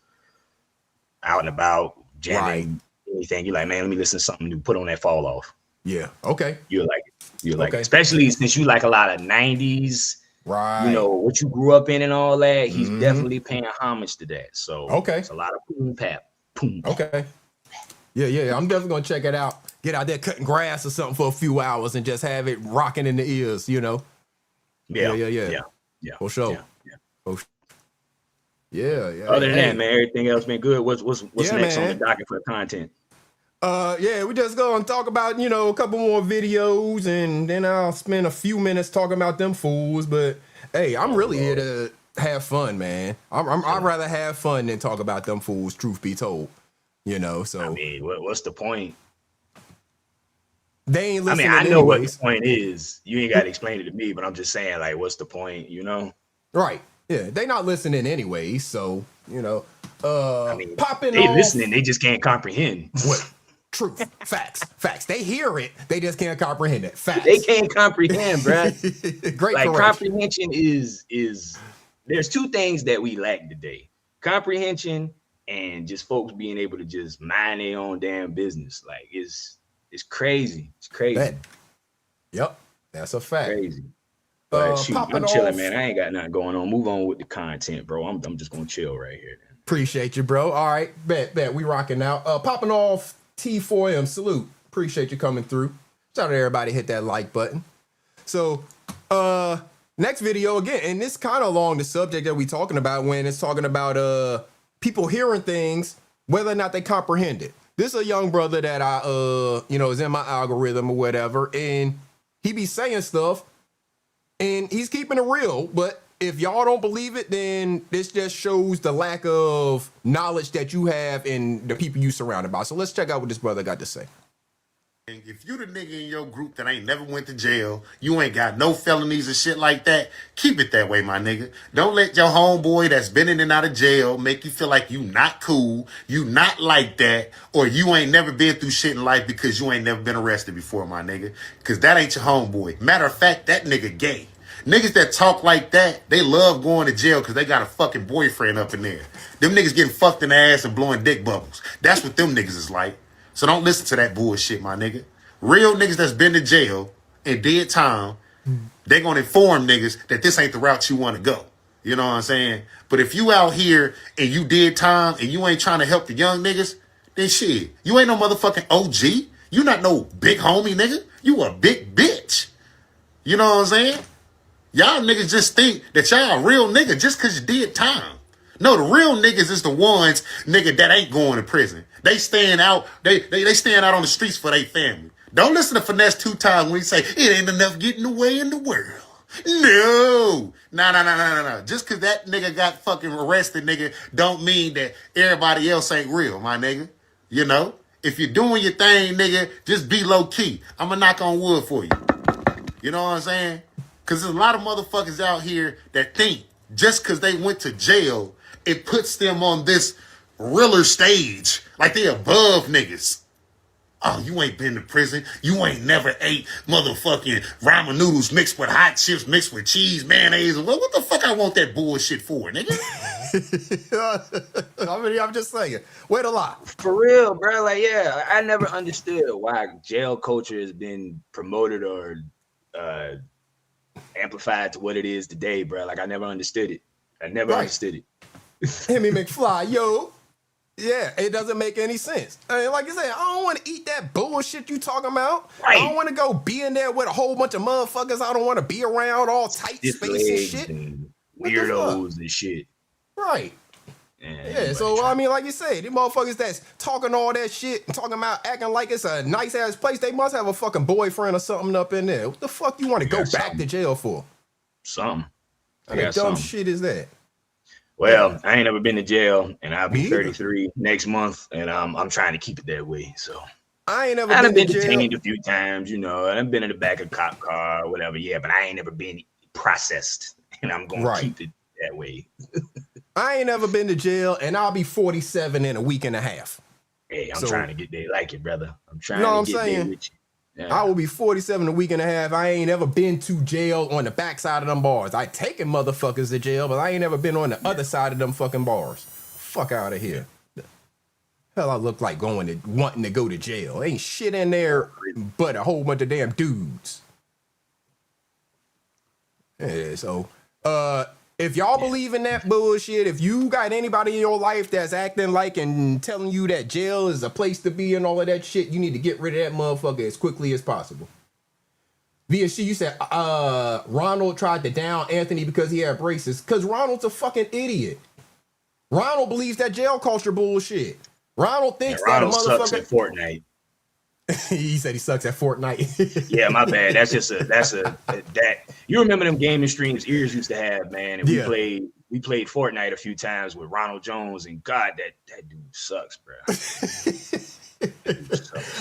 out and about jamming anything, you're like, man, let me listen to something new. Put on that Fall Off. Yeah. Okay. You'll like it. Especially since you like a lot of 90s. Right. You know, what you grew up in and all that. He's definitely paying homage to that. So it's a lot of boom pap. Okay. Yeah. I'm definitely gonna check it out. Get out there cutting grass or something for a few hours and just have it rocking in the ears, you know. Yeah. For sure. Yeah. Other than that, man, everything else been good. What's next on the docket for content? We just gonna talk about, you know, a couple more videos, and then I'll spend a few minutes talking about them fools. But hey, I'm really here to have fun, man. I'd rather have fun than talk about them fools, truth be told. You know, so I mean, what's the point? They ain't I listening. mean, I know anyways. what the point is. You ain't got to explain it to me, but I'm just saying, like, what's the point? You know? Right. Yeah, they not listening anyway. So you know, I mean, popping they off. listening, they just can't comprehend. What? Truth, facts. They hear it, they just can't comprehend it. Facts. They can't comprehend, bruh. Great like correction. comprehension is there's two things that we lack today: comprehension and just folks being able to just mind their own damn business. Like it's crazy. It's crazy. Yep, that's a fact. Crazy. But shoot, I'm chilling, off. man. I ain't got nothing going on. Move on with the content, bro. I'm just gonna chill right here. Appreciate you, bro. All right, bet. We rocking out. Popping off T4M. Salute. Appreciate you coming through. Shout out to everybody. Hit that like button. So, next video again, and this kind of along the subject that we talking about when it's talking about people hearing things, whether or not they comprehend it. This is a young brother that I is in my algorithm or whatever, and he be saying stuff, and he's keeping it real, but if y'all don't believe it, then this just shows the lack of knowledge that you have and the people you surrounded by. So let's check out what this brother got to say. If you the nigga in your group that ain't never went to jail, you ain't got no felonies and shit like that, keep it that way, my nigga. Don't let your homeboy that's been in and out of jail make you feel like you not cool, you not like that, or you ain't never been through shit in life because you ain't never been arrested before, my nigga. Because that ain't your homeboy. Matter of fact, that nigga gay. Niggas that talk like that, they love going to jail because they got a fucking boyfriend up in there. Them niggas getting fucked in the ass and blowing dick bubbles. That's what them niggas is like. So don't listen to that bullshit, my nigga. Real niggas that's been to jail and did time, they gonna inform niggas that this ain't the route you want to go. You know what I'm saying? But if you out here and you did time and you ain't trying to help the young niggas, then shit, you ain't no motherfucking OG. You not no big homie, nigga. You a big bitch. You know what I'm saying? Y'all niggas just think that y'all a real nigga just because you did time. No, the real niggas is the ones, nigga, that ain't going to prison. They staying out, they staying out on the streets for their family. Don't listen to Finesse 2 times when he say, it ain't enough getting away in the world. No. No. Just because that nigga got fucking arrested, nigga, don't mean that everybody else ain't real, my nigga. You know? If you're doing your thing, nigga, just be low key. I'm gonna knock on wood for you. You know what I'm saying? Because there's a lot of motherfuckers out here that think just because they went to jail, it puts them on this realer stage. Like they above niggas. Oh, you ain't been to prison. You ain't never ate motherfucking ramen noodles mixed with hot chips, mixed with cheese, mayonnaise. What the fuck I want that bullshit for, nigga? I mean, I'm just saying. Wait a lot. For real, bro. Like, yeah, I never understood why jail culture has been promoted or amplified to what it is today, bro. Like, I never understood it. I never understood it. Himmy McFly, yo. Yeah, it doesn't make any sense. I mean, like you said, I don't want to eat that bullshit you talking about. Right. I don't want to go be in there with a whole bunch of motherfuckers I don't want to be around, all tight space and shit. And weirdos and shit. Right. Yeah, so I mean, like you said, these motherfuckers that's talking all that shit and talking about acting like it's a nice ass place, they must have a fucking boyfriend or something up in there. What the fuck you want to go back to jail for? Something. What kind of dumb shit is that? Well, I ain't never been to jail, and I'll be 33 next month, and I'm trying to keep it that way. So I ain't never been to detained jail a few times, you know. I've been in the back of a cop car or whatever, yeah, but I ain't never been processed, and I'm gonna keep it that way. I ain't never been to jail, and I'll be 47 in a week and a half. Hey, I'm trying to get there like it, brother. I'm trying to get there with you. Yeah. I will be 47 a week and a half. I ain't ever been to jail on the backside of them bars. I taken motherfuckers to jail, but I ain't ever been on the other side of them fucking bars. Fuck out of here. Hell, I look like wanting to go to jail. Ain't shit in there but a whole bunch of damn dudes. Yeah, so if y'all believe in that bullshit, if you got anybody in your life that's acting like and telling you that jail is a place to be and all of that shit, you need to get rid of that motherfucker as quickly as possible. VSC, you said Ronald tried to down Anthony because he had braces. Because Ronald's a fucking idiot. Ronald believes that jail culture bullshit. Ronald thinks that a motherfucker sucks at Fortnite. He said he sucks at Fortnite. Yeah, my bad. That's that. You remember them gaming streams ears used to have, man, and we played Fortnite a few times with Ronald Jones, and God, that dude sucks, bro.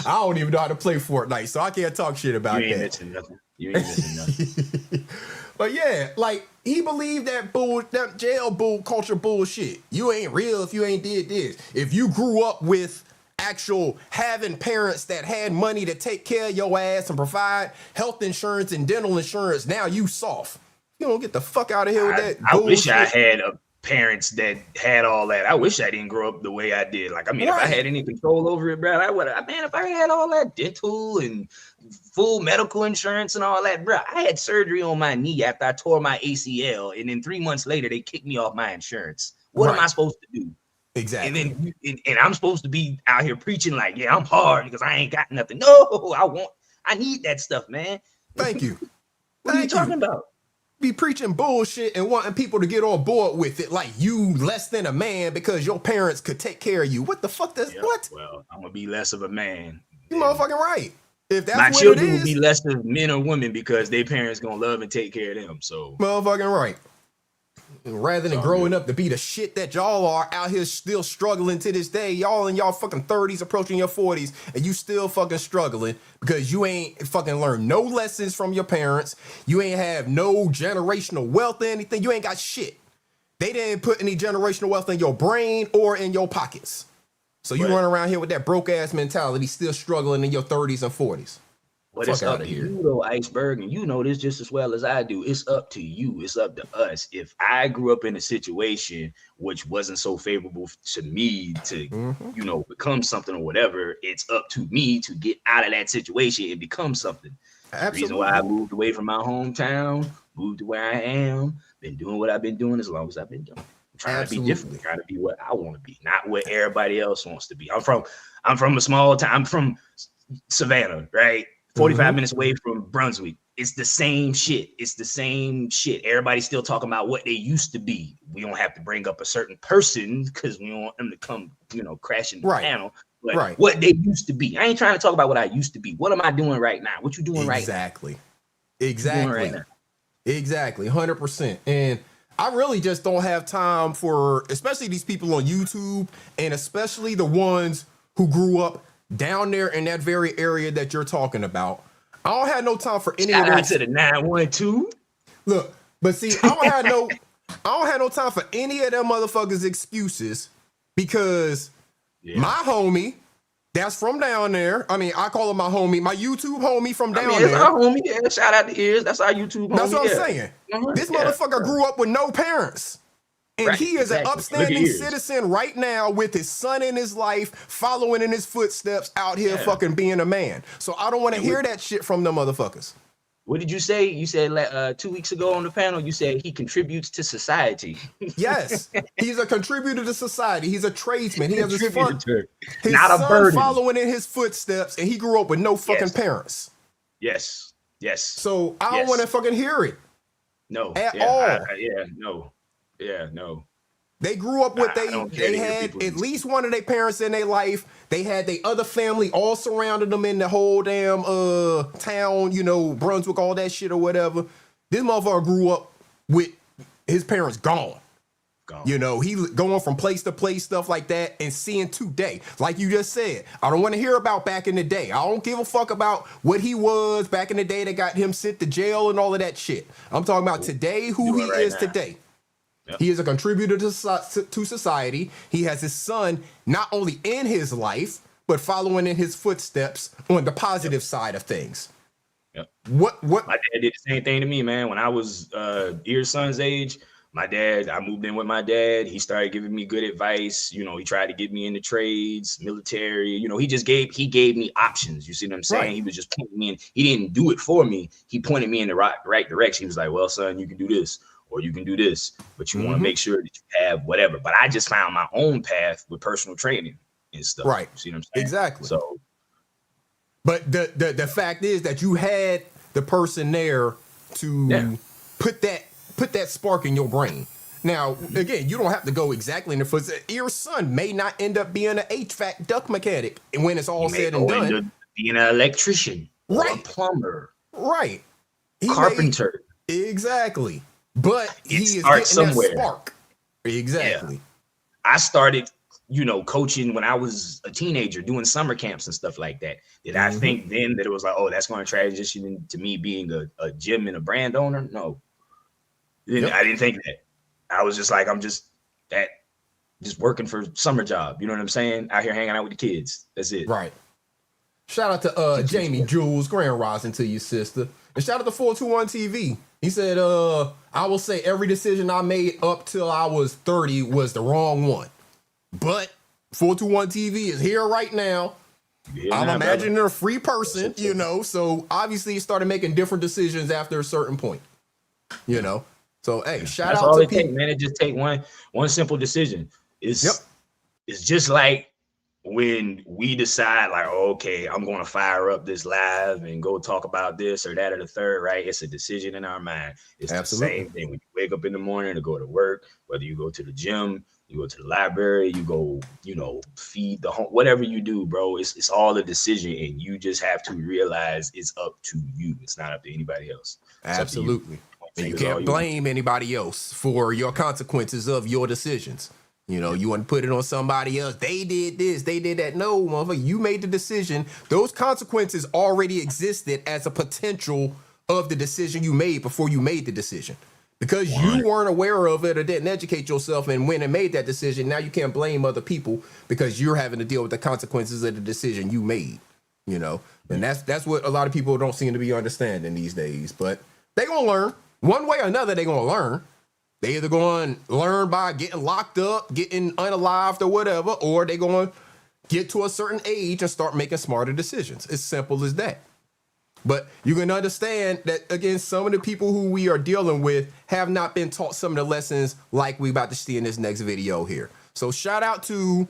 I don't even know how to play Fortnite, so I can't talk shit about You ain't that. missing nothing. You ain't missing nothing. But yeah, like he believed that jail bull culture bullshit. You ain't real if you ain't did this. If you grew up with actual having parents that had money to take care of your ass and provide health insurance and dental insurance, now you soft. You don't get the fuck out of here with that. I wish I had parents that had all that. I wish I didn't grow up the way I did. Like, I mean, if I had any control over it, bro, I would. Man, if I had all that dental and full medical insurance and all that, bro, I had surgery on my knee after I tore my ACL, and then 3 months later they kicked me off my insurance. What am I supposed to do? Exactly. And then I'm supposed to be out here preaching like, yeah, I'm hard because I ain't got nothing. No, I need that stuff, man. Thank you. What are you talking about? Be preaching bullshit and wanting people to get on board with it like you less than a man because your parents could take care of you. What the fuck does what? Well, I'm gonna be less of a man. You motherfucking right. If that's my what children it is, will be less of men or women because their parents gonna love and take care of them. So motherfucking right. Rather than growing up to be the shit that y'all are out here still struggling to this day, y'all in y'all fucking 30s approaching your 40s, and you still fucking struggling because you ain't fucking learned no lessons from your parents. You ain't have no generational wealth or anything. You ain't got shit. They didn't put any generational wealth in your brain or in your pockets. So you run around here with that broke ass mentality, still struggling in your 30s and 40s. But it's up to you though, Iceberg, and you know this just as well as I do. It's up to you. It's up to us. If I grew up in a situation which wasn't so favorable to me to, you know, become something or whatever, it's up to me to get out of that situation and become something. That's the reason why I moved away from my hometown, moved to where I am, been doing what I've been doing as long as I've been doing. I'm trying to be different, trying to be what I want to be, not what everybody else wants to be. I'm from a small town. I'm from Savannah, right? 45 minutes away from Brunswick. It's the same shit. It's the same shit. Everybody's still talking about what they used to be. We don't have to bring up a certain person because we don't want them to come, you know, crashing the panel. But what they used to be. I ain't trying to talk about what I used to be. What am I doing right now? What you doing right now? Exactly. Exactly. 100%. And I really just don't have time for, especially these people on YouTube, and especially the ones who grew up down there in that very area that you're talking about. I don't have no time for any of those. To the 912. Look, but see, I don't have no time for any of them motherfuckers' excuses because my homie that's from down there. I mean, I call him my homie, my YouTube homie from down there. That's our homie. Yeah, shout out to Ears. That's our YouTube homie. That's what I'm saying. This motherfucker grew up with no parents. And he is an upstanding citizen right now with his son in his life, following in his footsteps out here fucking being a man. So I don't want to hear that shit from them motherfuckers. What did you say? You said 2 weeks ago on the panel, you said he contributes to society. Yes, he's a contributor to society. He's a tradesman. He has his son not a burden. Following in his footsteps, and he grew up with no fucking parents. Yes. So I don't want to fucking hear it. No. At all. No. Yeah, no. They grew up with they had at least one of their parents in their life. They had their other family all surrounded them in the whole damn town, you know, Brunswick, all that shit or whatever. This motherfucker grew up with his parents gone. You know, he going from place to place, stuff like that, and seeing today. Like you just said, I don't want to hear about back in the day. I don't give a fuck about what he was back in the day that got him sent to jail and all of that shit. I'm talking about today, who he is today. Yep. He is a contributor to society. He has his son not only in his life, but following in his footsteps on the positive side of things. Yep. What? My dad did the same thing to me, man. When I was Ear's son's age, I moved in with my dad. He started giving me good advice. You know, he tried to get me into trades, military. You know, he gave me options. You see what I'm saying? Right. He was just pointing me in. He didn't do it for me. He pointed me in the right direction. He was like, well, son, you can do this. Or you can do this, but you want to make sure that you have whatever. But I just found my own path with personal training and stuff. Right. You see what I'm saying? Exactly. So, but the fact is that you had the person there to put that spark in your brain. Now, again, you don't have to go exactly in the footsteps. Your son may not end up being an HVAC duct mechanic, and when it's all said and done, being an electrician, or a plumber, right? Carpenter, exactly. But he is getting getting somewhere. that spark. Exactly. Yeah. I started you know, coaching when I was a teenager, doing summer camps and stuff like that. Did I think then that it was like, oh, that's going to transition into me being a gym and a brand owner? No. I didn't think that. I was just like, I'm just working for summer job. You know what I'm saying? Out here hanging out with the kids. That's it. Right. Shout out to Jamie Jules, grand rising to you, sister. And shout out to 421 TV. He said, I will say every decision I made up till I was 30 was the wrong one. But 421 TV is here right now. I'm imagining they're a free person, you know, so obviously he started making different decisions after a certain point, you know. So, hey, shout out to people. Man, it just take one simple decision. It's just like when we decide, like, oh, okay, I'm going to fire up this live and go talk about this or that or the third, right? It's a decision in our mind. It's the same thing when you wake up in the morning to go to work, whether you go to the gym, you go to the library, you go, you know, feed the home, whatever you do, bro, it's all a decision, and you just have to realize it's up to you. It's not up to anybody else. Absolutely. And you can't blame anybody else for your consequences of your decisions. You know, you want to put it on somebody else. They did this, they did that. No, motherfucker, you made the decision. Those consequences already existed as a potential of the decision you made before you made the decision. Because you weren't aware of it or didn't educate yourself and went and made that decision, now you can't blame other people because you're having to deal with the consequences of the decision you made, you know? And that's what a lot of people don't seem to be understanding these days. But they're going to learn. One way or another, they're going to learn. They either going to learn by getting locked up, getting unalived or whatever, or they're going to get to a certain age and start making smarter decisions. It's simple as that. But you can understand that, again, some of the people who we are dealing with have not been taught some of the lessons like we about to see in this next video here. So shout out to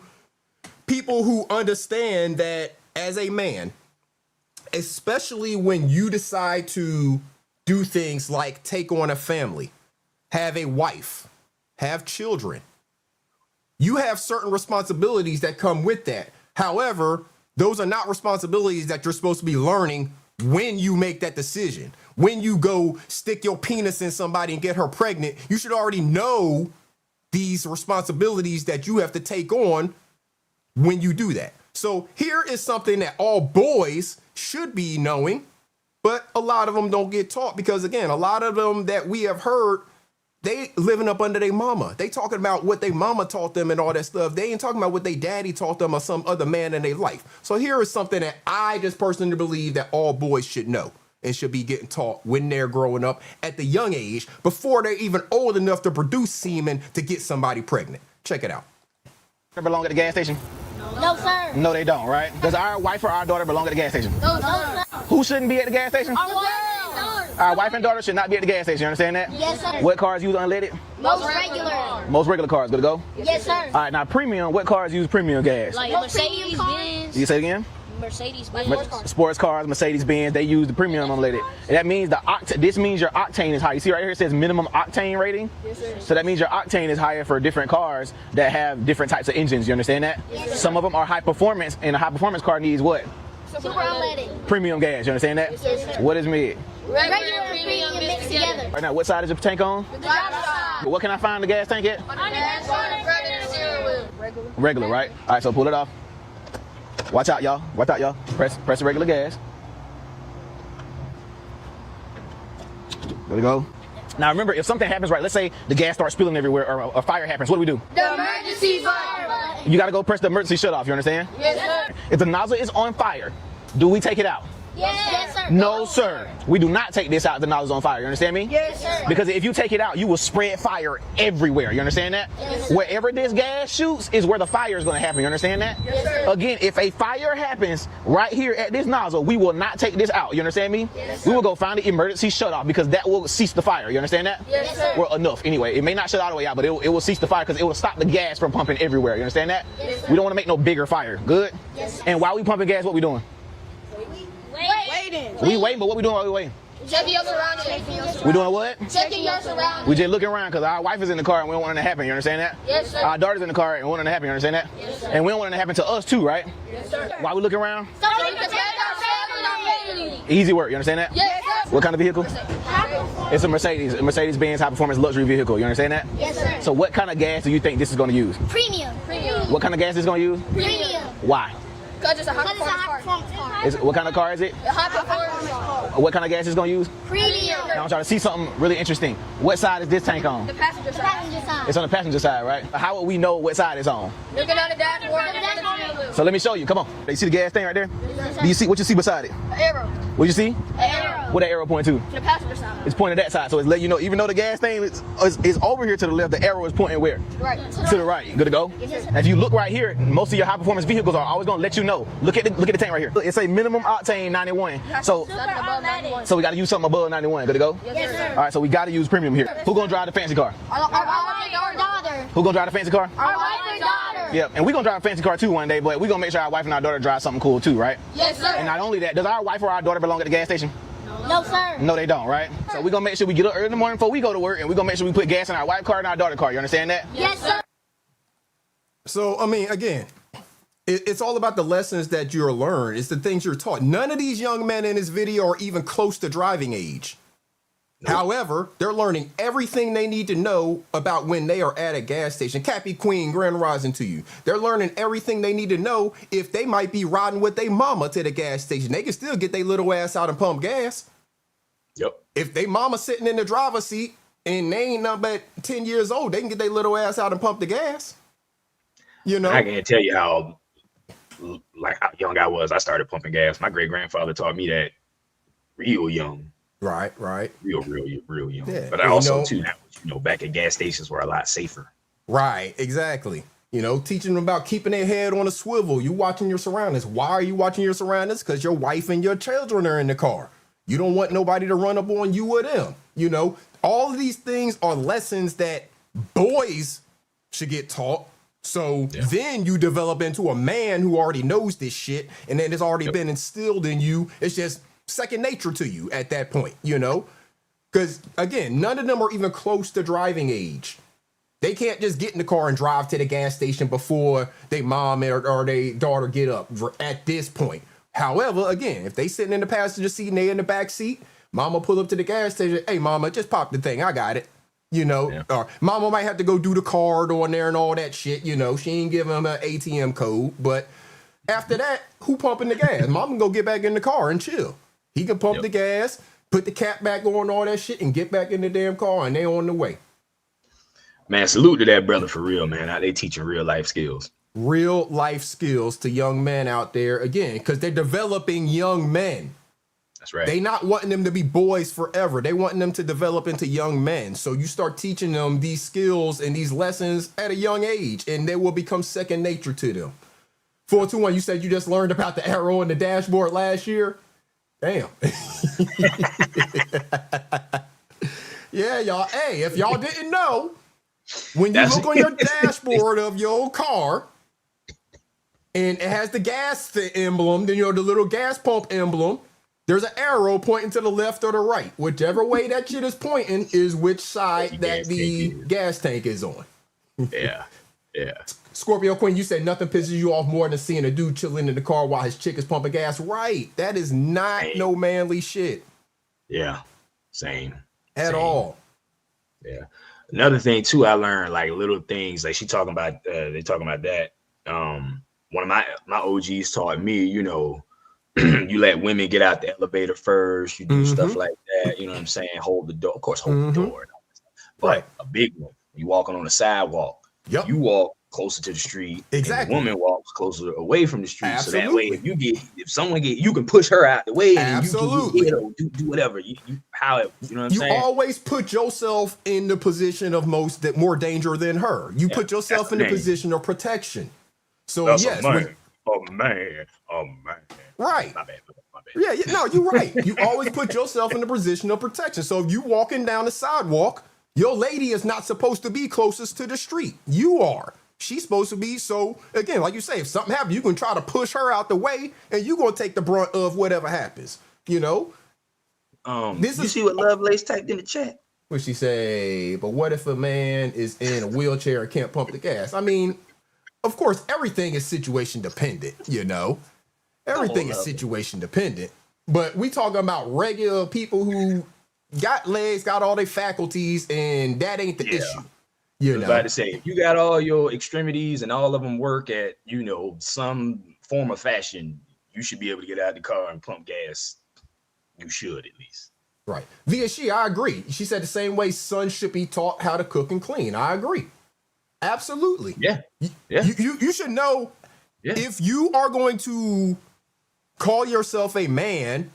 people who understand that as a man, especially when you decide to do things like take on a family, have a wife, have children, you have certain responsibilities that come with that. However, those are not responsibilities that you're supposed to be learning when you make that decision. When you go stick your penis in somebody and get her pregnant, you should already know these responsibilities that you have to take on when you do that. So here is something that all boys should be knowing, but a lot of them don't get taught because, again, a lot of them that we have heard, they living up under their mama. They talking about what their mama taught them and all that stuff. They ain't talking about what their daddy taught them or some other man in their life. So here is something that I just personally believe that all boys should know and should be getting taught when they're growing up at the young age before they're even old enough to produce semen to get somebody pregnant. Check it out. They belong at the gas station? No, sir. No, they don't, right? Does our wife or our daughter belong at the gas station? No, sir. Who shouldn't be at the gas station? Our wife and daughter should not be at the gas station. You understand that? Yes, sir. What cars use unleaded? Most regular. Most regular cars. Good to go? Yes, sir. All right, now premium, what cars use premium gas? Like Mercedes-Benz. You say it again? Mercedes-Benz. Sports cars, Mercedes-Benz, they use the premium unleaded. And that means this means your octane is high. You see right here it says minimum octane rating? Yes, sir. So that means your octane is higher for different cars that have different types of engines. You understand that? Yes, sir. Some of them are high performance, and a high performance car needs what? Super unleaded. Premium gas. You understand that? Yes, sir. What is mid? Regular and premium mixed together. Right now, what side is your tank on? The driver's side. What can I find the gas tank at? On the gas side, regular. Regular, right? All right, so pull it off. Watch out, y'all. Watch out, y'all. Press the regular gas. There we go. Now remember, if something happens, right, let's say the gas starts spilling everywhere or a fire happens, what do we do? The emergency fire button. You got to go press the emergency shut off, you understand? Yes, sir. If the nozzle is on fire, do we take it out? Yes, sir. No, sir. We do not take this out if the nozzle's on fire. You understand me? Yes, sir. Because if you take it out, you will spread fire everywhere. You understand that? Yes, sir. Wherever this gas shoots is where the fire is going to happen. You understand that? Yes, sir. Again, if a fire happens right here at this nozzle, we will not take this out. You understand me? Yes, sir. We will go find the emergency shut off because that will cease the fire. You understand that? Yes, sir. Well, enough. Anyway, it may not shut all the way out, but it will cease the fire because it will stop the gas from pumping everywhere. You understand that? Yes, sir. We don't want to make no bigger fire. Good? Yes, sir. And while we pumping gas, what we doing? Waiting. We waiting, but what we doing while we waiting? Checking your surroundings. We doing what? Checking your surroundings. We just looking around because our wife is in the car and we don't want it to happen. You understand that? Yes, sir. Our daughter's in the car and we don't want it to happen. You understand that? Yes, sir. And we don't want it to happen to us too, right? Yes, sir. While we looking around? So we protect ourselves and our family. Easy work, you understand that? Yes, sir. What kind of vehicle? It's a Mercedes-Benz high-performance luxury vehicle, you understand that? Yes, sir. So what kind of gas do you think this is going to use? Premium. What kind of gas is going to use? Premium. Why? Because it's a high-performance car. What kind of car is it? A high-performance car. What kind of gas is going to use? Premium. Now I'm trying to see something really interesting. What side is this tank on? The passenger side. It's on the passenger side, right? How would we know what side it's on? Looking at the dashboard. So let me show you. Come on. You see the gas thing right there? Do you see what you see beside it? An arrow. What you see? An arrow. What that arrow point to? To the passenger side. It's pointing that side, so it's letting you know. Even though the gas thing is over here to the left, the arrow is pointing where? Right. To the right. Good to go. Yes, sir. Now, if you look right here, most of your high performance vehicles are always going to let you know. Look at the tank right here. It's a minimum octane 91. So we got to use something above 91. Good to go. Yes, sir. All right, so we got to use premium here. Who gonna drive the fancy car? Our wife or daughter. Who gonna drive the fancy car? Our wife or daughter. Yep, and we gonna drive a fancy car too one day, but we gonna make sure our wife and our daughter drive something cool too, right? Yes, sir. And not only that, does our wife or our daughter belong at the gas station? No, sir. No, they don't, right? So we gonna make sure we get up early in the morning before we go to work, and we gonna make sure we put gas in our wife car and our daughter car. You understand that? Yes, sir. So, I mean, again, it's all about the lessons that you're learned. It's the things you're taught. None of these young men in this video are even close to driving age. However, they're learning everything they need to know about when they are at a gas station. Cappy Queen, Grand Rising to you. They're learning everything they need to know if they might be riding with their mama to the gas station. They can still get their little ass out and pump gas. Yep. If they mama sitting in the driver's seat and they ain't nothing but 10 years old, they can get their little ass out and pump the gas. You know? I can't tell you how young I was. I started pumping gas. My great grandfather taught me that real young. Right. Real young. Yeah. But I also too now, back at gas stations were a lot safer. Right, exactly. Teaching them about keeping their head on a swivel. You watching your surroundings. Why are you watching your surroundings? Because your wife and your children are in the car. You don't want nobody to run up on you or them. All of these things are lessons that boys should get taught. So then you develop into a man who already knows this shit, and then it's already been instilled in you. It's just second nature to you at that point, because again, none of them are even close to driving age. They can't just get in the car and drive to the gas station before they mom or their daughter get up at this point. However, again, if they sitting in the passenger seat and they in the back seat, mama pull up to the gas station. Hey, mama, just pop the thing. I got it. Or mama might have to go do the card on there and all that shit. She ain't giving them an ATM code. But after that, who pumping the gas? Mama go get back in the car and chill. He can pump the gas, put the cap back on, all that shit, and get back in the damn car, and they on the way. Man, salute to that brother for real, man. They teaching real life skills. Real life skills to young men out there, again, because they're developing young men. That's right. They not wanting them to be boys forever. They wanting them to develop into young men. So you start teaching them these skills and these lessons at a young age, and they will become second nature to them. 421, you said you just learned about the arrow in the dashboard last year? Damn. Yeah, y'all. Hey, if y'all didn't know, when you look on your dashboard of your car and it has the gas emblem, then the little gas pump emblem, there's an arrow pointing to the left or the right. Whichever way that shit is pointing is which side that the gas tank is on. Yeah. Scorpio Queen, you said nothing pisses you off more than seeing a dude chilling in the car while his chick is pumping gas. Right. That is not no manly shit. Yeah. Same. At all. Yeah. Another thing too, I learned little things they talking about that. One of my OGs taught me, you let women get out the elevator first, you do stuff like that, you know what I'm saying? Hold the door, of course, hold the door. And all that stuff. But a big one, you walking on the sidewalk, you walk closer to the street. Exactly. And the woman walks closer away from the street. Absolutely. So that way, if someone you can push her out the way, and Absolutely. you can do whatever. You know what I'm saying? You always put yourself in the position of more danger than her. You put yourself in the position of protection. So that's yes, a man. Right. My bad. Yeah, no, you're right. You always put yourself in the position of protection. So if you walking down the sidewalk, your lady is not supposed to be closest to the street. You are. She's supposed to be. So again, like you say, if something happens, you can try to push her out the way, and you're gonna take the brunt of whatever happens. You see what Lovelace typed in the chat? What she say? But what if a man is in a wheelchair and can't pump the gas? I mean, of course, everything is situation dependent. Everything is situation dependent. But we talking about regular people who got legs, got all their faculties, and that ain't the issue. I was about to say, if you got all your extremities and all of them work at, some form of fashion, you should be able to get out of the car and pump gas. You should, at least. Right. Via she, I agree. She said the same way sons should be taught how to cook and clean. I agree. Absolutely. Yeah. You should know if you are going to call yourself a man,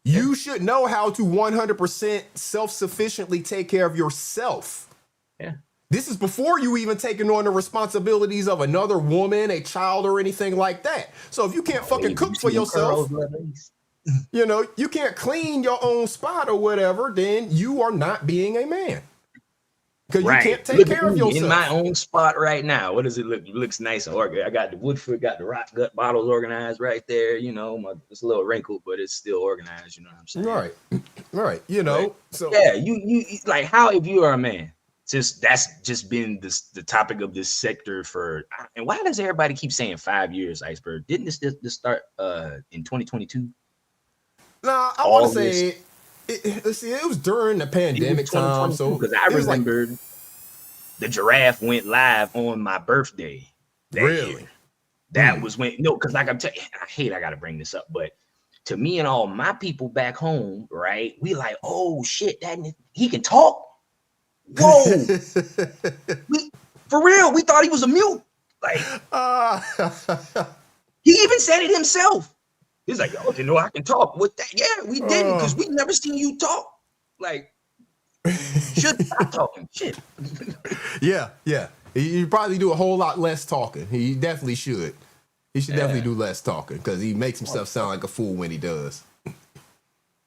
you should know how to 100% self-sufficiently take care of yourself. Yeah. This is before you even taking on the responsibilities of another woman, a child, or anything like that. So if you can't fucking cook for yourself, you can't clean your own spot or whatever, then you are not being a man. Because you can't take care of yourself. In my own spot right now. What does it look? It looks nice and organized. I got the Woodford, got the rock gut bottles organized right there. It's a little wrinkled, but it's still organized. You know what I'm saying? Right. So yeah, you like how if you are a man. That's just been the topic of this sector for. And why does everybody keep saying 5 years, Iceberg? Didn't this start in 2022? Nah, I want to say. It was during the pandemic time, so because I remember the giraffe went live on my birthday. Year. That was when because like I'm telling you, I gotta bring this up, but to me and all my people back home, right? We like, oh shit, he can talk. Whoa, for real, we thought he was a mute. Like, he even said it himself. He's like, yo, didn't know I can talk with that. Yeah, we didn't because we never seen you talk. Like, should stop talking. Shit. Yeah. He probably do a whole lot less talking. He definitely should. He should definitely do less talking because he makes himself sound like a fool when he does.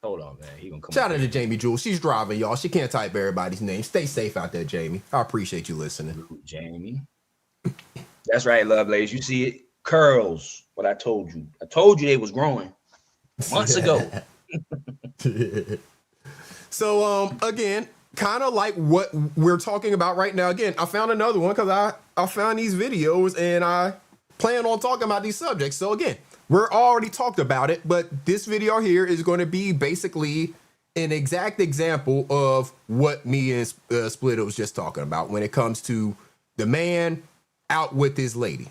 Hold on, man. He gonna come. Shout out to Jamie Jewel. She's driving, y'all. She can't type everybody's name. Stay safe out there, Jamie. I appreciate you listening. Jamie. That's right, Lovelace. You see it. Curls. What I told you. I told you they was growing months ago. So, again, kind of like what we're talking about right now. Again, I found another one because I found these videos and I plan on talking about these subjects. So, again, we're already talked about it, but this video here is going to be basically an exact example of what me and Splitter was just talking about when it comes to the man out with his lady.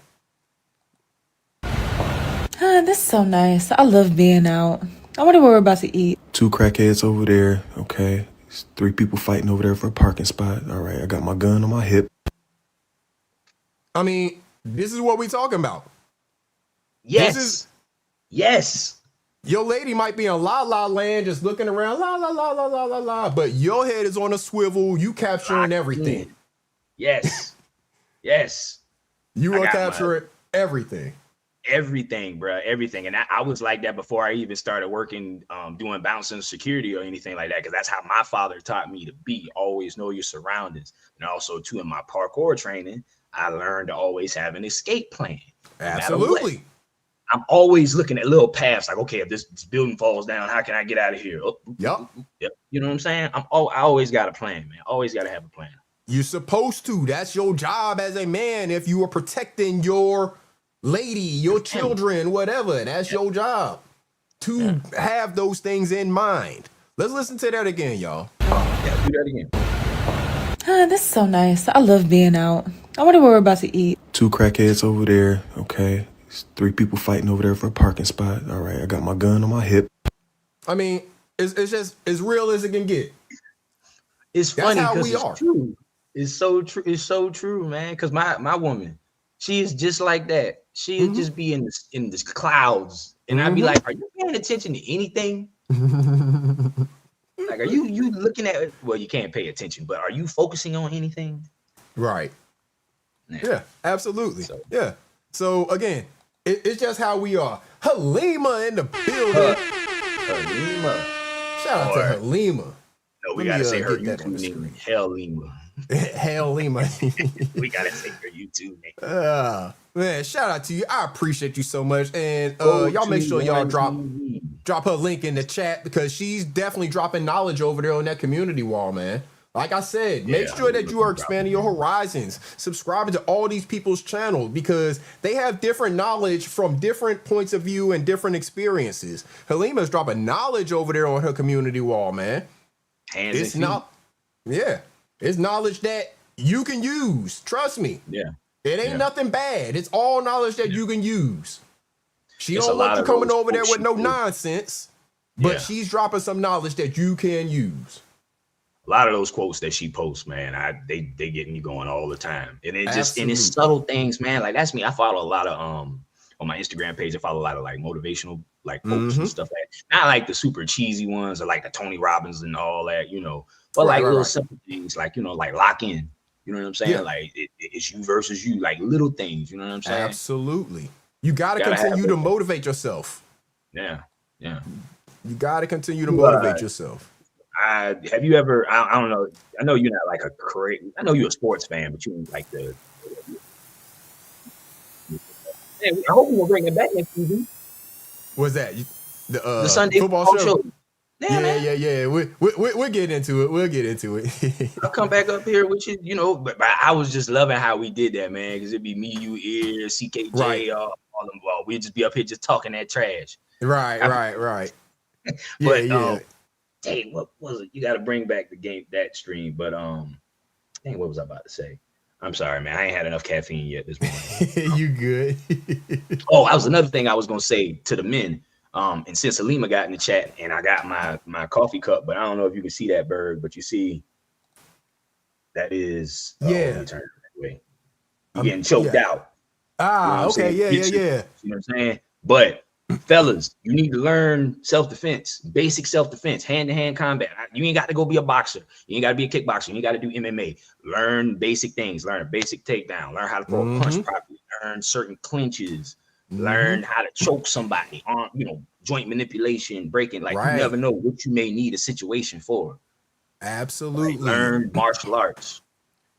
This is so nice. I love being out. I wonder what we're about to eat. 2 crackheads over there. Okay. There's 3 people fighting over there for a parking spot. All right. I got my gun on my hip. I mean, this is what we talking about. Yes. Yes. Your lady might be in la la land just looking around, la la la la la la la, but your head is on a swivel. You capturing everything. Yes. Yes. You are capturing everything. Everything, bro, everything. And I was like that before I even started working, doing bouncing security or anything like that, because that's how my father taught me to be. Always know your surroundings. And also, too, in my parkour training, I learned to always have an escape plan. Absolutely. I'm always looking at little paths like, okay, if this building falls down, how can I get out of here? Yep. You know what I'm saying? I always got a plan, man. Always got to have a plan. You're supposed to. That's your job as a man. If you are protecting your lady, your children, whatever, that's your job to have those things in mind. Let's listen to that again, y'all. Yeah, do that again. This is so nice. I love being out. I wonder what we're about to eat. 2 crackheads over there. Okay. There's 3 people fighting over there for a parking spot. All right. I got my gun on my hip. I mean, it's just as real as it can get. It's funny because it's true. It's so true. It's so true, man. Because my woman, she is just like that. She'll just be in the clouds, and I'd be like, "Are you paying attention to anything? Like, are you looking at? Well, you can't pay attention, but are you focusing on anything?" Right. Yeah, absolutely. Yeah. So again, it's just how we are. Halima in the building. Halima. Shout out to Halima. No, we gotta say her YouTube name. Halima. Halima. We gotta say her YouTube name. Man, shout out to you. I appreciate you so much. And y'all make sure y'all drop her link in the chat because she's definitely dropping knowledge over there on that community wall, man. Like I said, make sure that you are expanding your horizons, subscribing to all these people's channels because they have different knowledge from different points of view and different experiences. Halima's dropping knowledge over there on her community wall, man. It's not, yeah, it's knowledge that you can use. Trust me. Yeah. It ain't nothing bad. It's all knowledge that you can use. She It's don't a want lot you of coming those over there folks with she no do. nonsense, but Yeah. she's dropping some knowledge that you can use. A lot of those quotes that she posts, man, they get me going all the time. And it just and it's Absolutely. subtle things, man. Like that's me. I follow a lot of on my Instagram page, I follow a lot of like motivational like quotes and stuff like that. Not like the super cheesy ones or like the Tony Robbins and all that, you know, but like little simple things like, you know, like lock in. You know what I'm saying? Yeah. Like it's you versus you, like little things, you know what I'm saying? Absolutely. You got to Gotta have continue to those. motivate yourself. Yeah. Yeah. You got to continue to motivate yourself. Have you ever, I don't know, I know you're not like a crazy, I know you're a sports fan, but you like the man, I hope we'll bring it back next season. What's that? The Sunday football show? Yeah, Yeah. We'll get into it. We'll get into it. I'll come back up here with you, you know, but I was just loving how we did that, man, because it'd be me, you, Ear, CKJ, Right. all them, we'd just be up here just talking that trash. Right. But yeah. dang, what was it? You got to bring back the game, that stream. But dang, what was I about to say? I'm sorry, man. I ain't had enough caffeine yet this morning. You good? Oh, that was another thing I was gonna say to the men. And since Halima got in the chat and I got my coffee cup, but I don't know if you can see that, Berg, but you see that is let me turn it that way. You're getting choked out. Ah, You know what I'm okay, saying? yeah. You know what I'm saying? But fellas, you need to learn self-defense, basic self-defense, hand-to-hand combat. You ain't got to go be a boxer. You ain't got to be a kickboxer. You ain't got to do MMA. Learn basic things. Learn a basic takedown. Learn how to throw a punch properly. Learn certain clinches. Learn how to choke somebody on, you know, joint manipulation, breaking. Like you never know what you may need a situation for. Absolutely. Like, learn martial arts.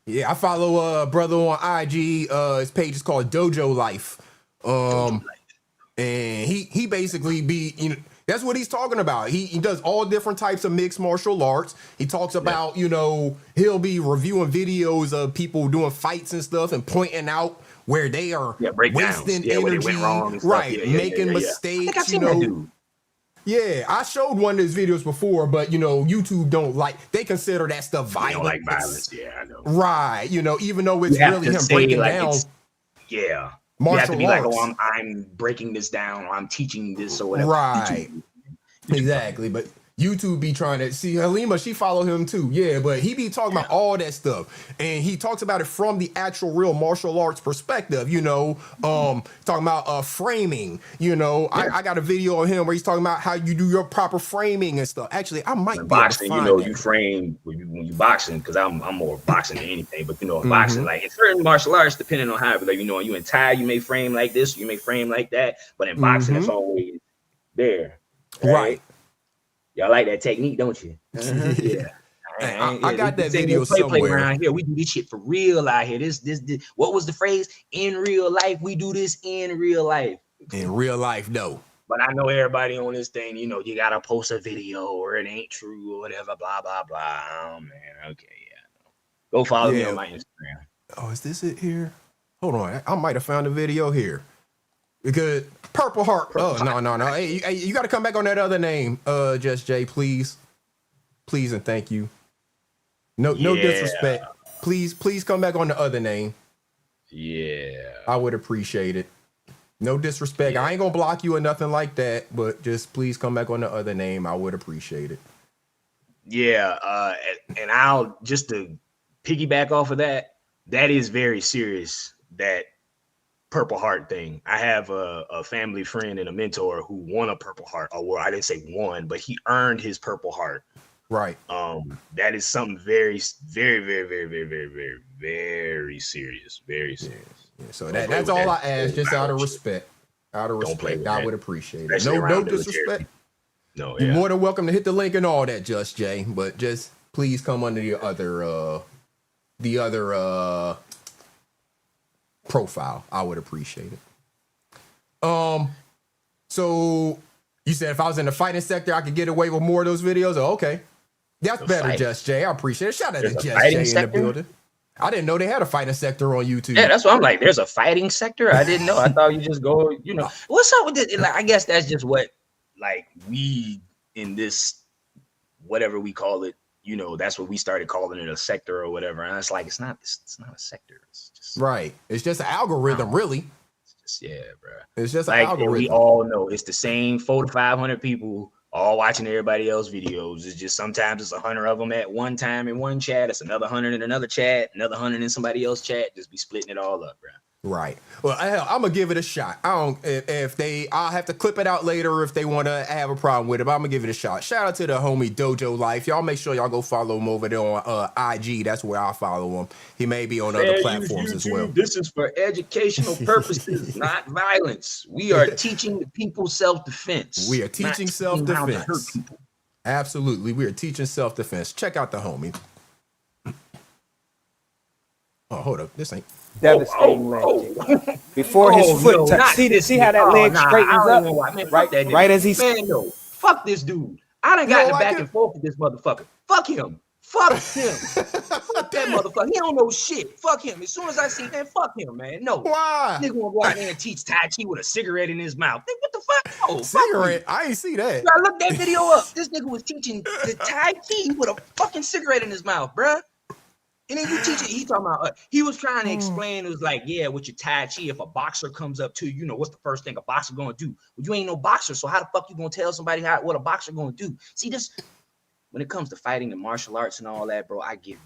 Yeah, I follow a brother on IG. His page is called Dojo Life. And he basically that's what he's talking about. He does all different types of mixed martial arts. He talks about, you know, he'll be reviewing videos of people doing fights and stuff and pointing out where they are wasting energy, making mistakes. I think I've seen that dude. Yeah, I showed one of his videos before, but you know, YouTube don't like, they consider that stuff violent. They don't like violence, yeah, I know. Right, you know, even though it's really him breaking down. Yeah. Martial you have to be arts. like, oh, I'm breaking this down, or I'm teaching this, or whatever. Right. Exactly. But YouTube be trying to see Halima, she follow him too. Yeah, but he be talking about all that stuff. And he talks about it from the actual real martial arts perspective, you know, talking about framing, you know. I got a video of him where he's talking about how you do your proper framing and stuff. Actually, I might be boxing, able to you find know, that. you frame when you boxing, because I'm more boxing than anything, but you know, boxing, like in certain martial arts, depending on how, like, you know, you in Thai, you may frame like this, you may frame like that, but in boxing, it's always there. Right. Y'all like that technique, don't you? Yeah. I got that video somewhere. Around here. We do this shit for real out here. This. What was the phrase? In real life, we do this in real life. In real life, no. But I know everybody on this thing, you know, you gotta post a video or it ain't true or whatever, blah, blah, blah. Oh man, okay, yeah. Go follow me on my Instagram. Oh, is this it here? Hold on. I might have found a video here. Because Purple Heart. Oh, no. Hey, you got to come back on that other name, Just Jay, please. Please and thank you. No disrespect. Please come back on the other name. Yeah. I would appreciate it. No disrespect. I ain't going to block you or nothing like that, but just please come back on the other name. I would appreciate it. Yeah. And I'll just to piggyback off of that is very serious, that Purple Heart thing. I have a family friend and a mentor who won a Purple Heart. Or well, I didn't say won, but he earned his Purple Heart. Right. That is something very, very, very, very, very, very, very, very serious. Very serious. Yeah, so that's all I ask, just out of respect. Out of respect, I would appreciate it. No disrespect. No, you're more than welcome to hit the link and all that, Just Jay. But just please come under the other profile. I would appreciate it. So you said if I was in the fighting sector, I could get away with more of those videos. Oh, okay. That's better, Just Jay. I appreciate it. Shout out to There's a Just fighting Jay in the sector? building. I didn't know they had a fighting sector on YouTube. Yeah, that's what I'm like. There's a fighting sector. I didn't know. I thought you just go, what's up with it? Like, I guess that's just what, like, we in this, whatever we call it, that's what we started calling it, a sector or whatever. And it's like, it's not a sector. It's just right. It's just an algorithm, really. It's just, bro. It's just like, an algorithm. We all know it's the same 400 to 500 people all watching everybody else's videos. It's just sometimes it's 100 of them at one time in one chat. It's another 100 in another chat, another 100 in somebody else's chat. Just be splitting it all up, bro. Right. Well, I'm gonna give it a shot. I'll have to clip it out later if they want to have a problem with it, but I'm gonna give it a shot. Shout out to the homie Dojo Life. Y'all make sure y'all go follow him over there on IG. That's where I follow him. He may be on other platforms as well. This is for educational purposes, not violence. We are teaching the people self-defense. We are teaching self-defense. Absolutely. We are teaching self-defense. Check out the homie. Oh, hold up. This ain't devastating leg. Before his foot touched. See how that leg straightens up? Right as he's... Man, no. Fuck this dude. I done gotten back and forth with this motherfucker. Fuck him. Fuck him. Fuck that motherfucker. He don't know shit. Fuck him. As soon as I see that, fuck him, man. No. Why? Nigga wanna go out there and teach Tai Chi with a cigarette in his mouth. What the fuck? Oh, cigarette? I ain't see that. I looked that video up. This nigga was teaching the Tai Chi with a fucking cigarette in his mouth, bruh. And then you teach it. He talking about he was trying to explain. It was like, yeah, with your Tai Chi, if a boxer comes up to you, what's the first thing a boxer gonna do? Well, you ain't no boxer, so how the fuck you gonna tell somebody what a boxer gonna do? See, this when it comes to fighting and martial arts and all that, bro, I get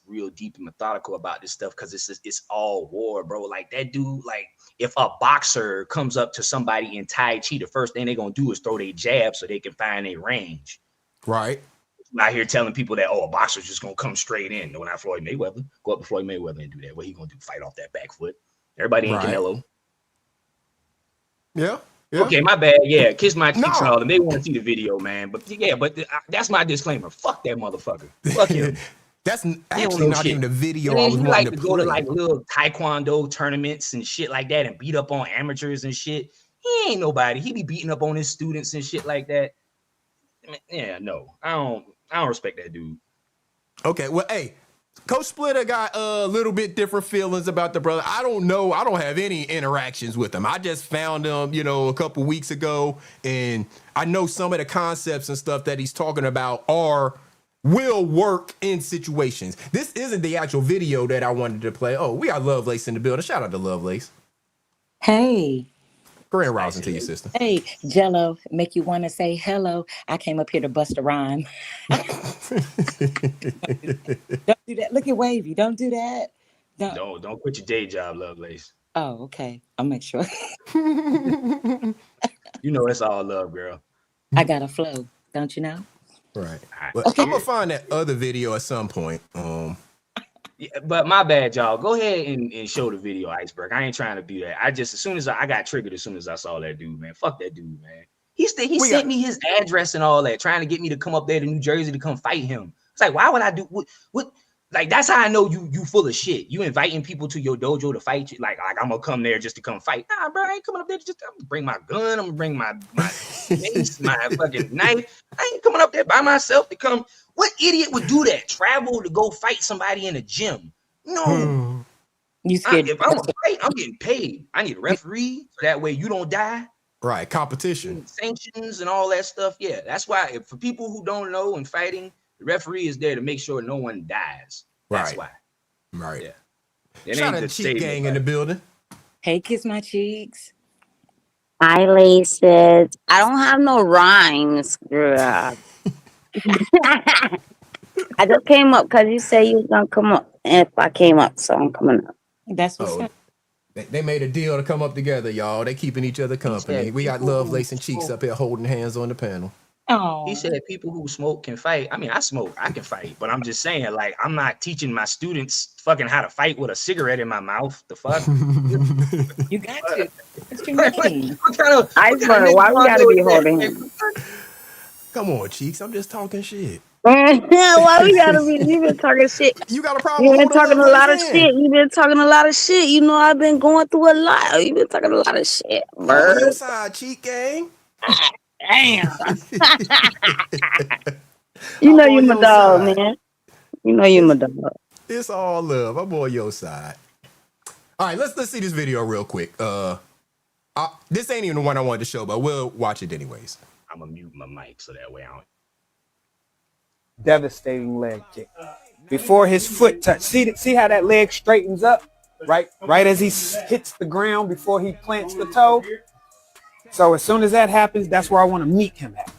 real deep and methodical about this stuff because it's all war, bro. Like that dude, like if a boxer comes up to somebody in Tai Chi, the first thing they gonna do is throw their jab so they can find a range. Right. I'm out here telling people that, a boxer's just gonna come straight in. No, not Floyd Mayweather. Go up to Floyd Mayweather and do that. What he gonna do? Fight off that back foot? Everybody ain't Canelo. Yeah. Okay, my bad. Yeah, kiss my cheeks and all. And they want to see the video, man. But that's my disclaimer. Fuck that motherfucker. Fuck him. That's actually not even the video I was wanting like to go to like little taekwondo tournaments and shit like that and beat up on amateurs and shit. He ain't nobody. He be beating up on his students and shit like that. Yeah, no, I don't respect that dude. Okay, well, hey, Coach Splitter got a little bit different feelings about the brother. I don't know. I don't have any interactions with him. I just found him, a couple weeks ago, and I know some of the concepts and stuff that he's talking about will work in situations. This isn't the actual video that I wanted to play. Oh, we got Lovelace in the building. Shout out to Lovelace. Hey. Grand rising to your sister. Hey, Jello, make you want to say hello. I came up here to bust a rhyme. Don't do that. Look at Wavy. Don't do that. Don't quit your day job, Lovelace. Oh, okay. I'll make sure. It's all love, girl. I got a flow. Don't you know? Right. Well, okay. I'm gonna find that other video at some point. Yeah, but my bad, y'all. Go ahead and show the video, Iceberg. I ain't trying to do that. As soon as I got triggered as soon as I saw that dude, man. Fuck that dude, man. He sent me his address and all that, trying to get me to come up there to New Jersey to come fight him. It's like, why would I do what? Like, that's how I know you full of shit. You inviting people to your dojo to fight you. Like I'm gonna come there just to come fight. Nah, bro, I ain't coming up there I'm gonna bring my gun. I'm gonna bring my mace, my fucking knife. I ain't coming up there by myself to come. What idiot would do that? Travel to go fight somebody in a gym? No. You scared? If I'm a fight, I'm getting paid. I need a referee so that way you don't die. Right, competition, sanctions, and all that stuff. Yeah, that's why. For people who don't know in fighting, the referee is there to make sure no one dies. That's why. Right. Yeah. Shout out to Cheek Gang in the building. Hey, kiss my cheeks. Hi, Laces. I don't have no rhymes, girl. I just came up because you said you was gonna come up, and if I came up, so I'm coming up. That's what's up. They made a deal to come up together, y'all. They keeping each other company. We got Lovelace and Cheeks up here holding hands on the panel. Oh, he said people who smoke can fight. I mean, I smoke, I can fight, but I'm just saying, like, I'm not teaching my students fucking how to fight with a cigarette in my mouth. The fuck? You got to. What you mean? Iceberg, why we gotta be holding him? Come on, Cheeks. I'm just talking shit. Why we gotta be? You been talking shit. You got a problem? You been talking a lot of shit. You been talking a lot of shit. You know I've been going through a lot. You been talking a lot of shit. On your side, Cheek Gang. Damn. You know I'm you on my your dog, side. man. You know you my dog. It's all love. I'm on your side. All right, let's see this video real quick. This ain't even the one I wanted to show, but we'll watch it anyways. I'm gonna mute my mic so that way I don't. Devastating leg kick. Before his foot touch. See how that leg straightens up? Right as he hits the ground before he plants the toe. So as soon as that happens, that's where I want to meet him at.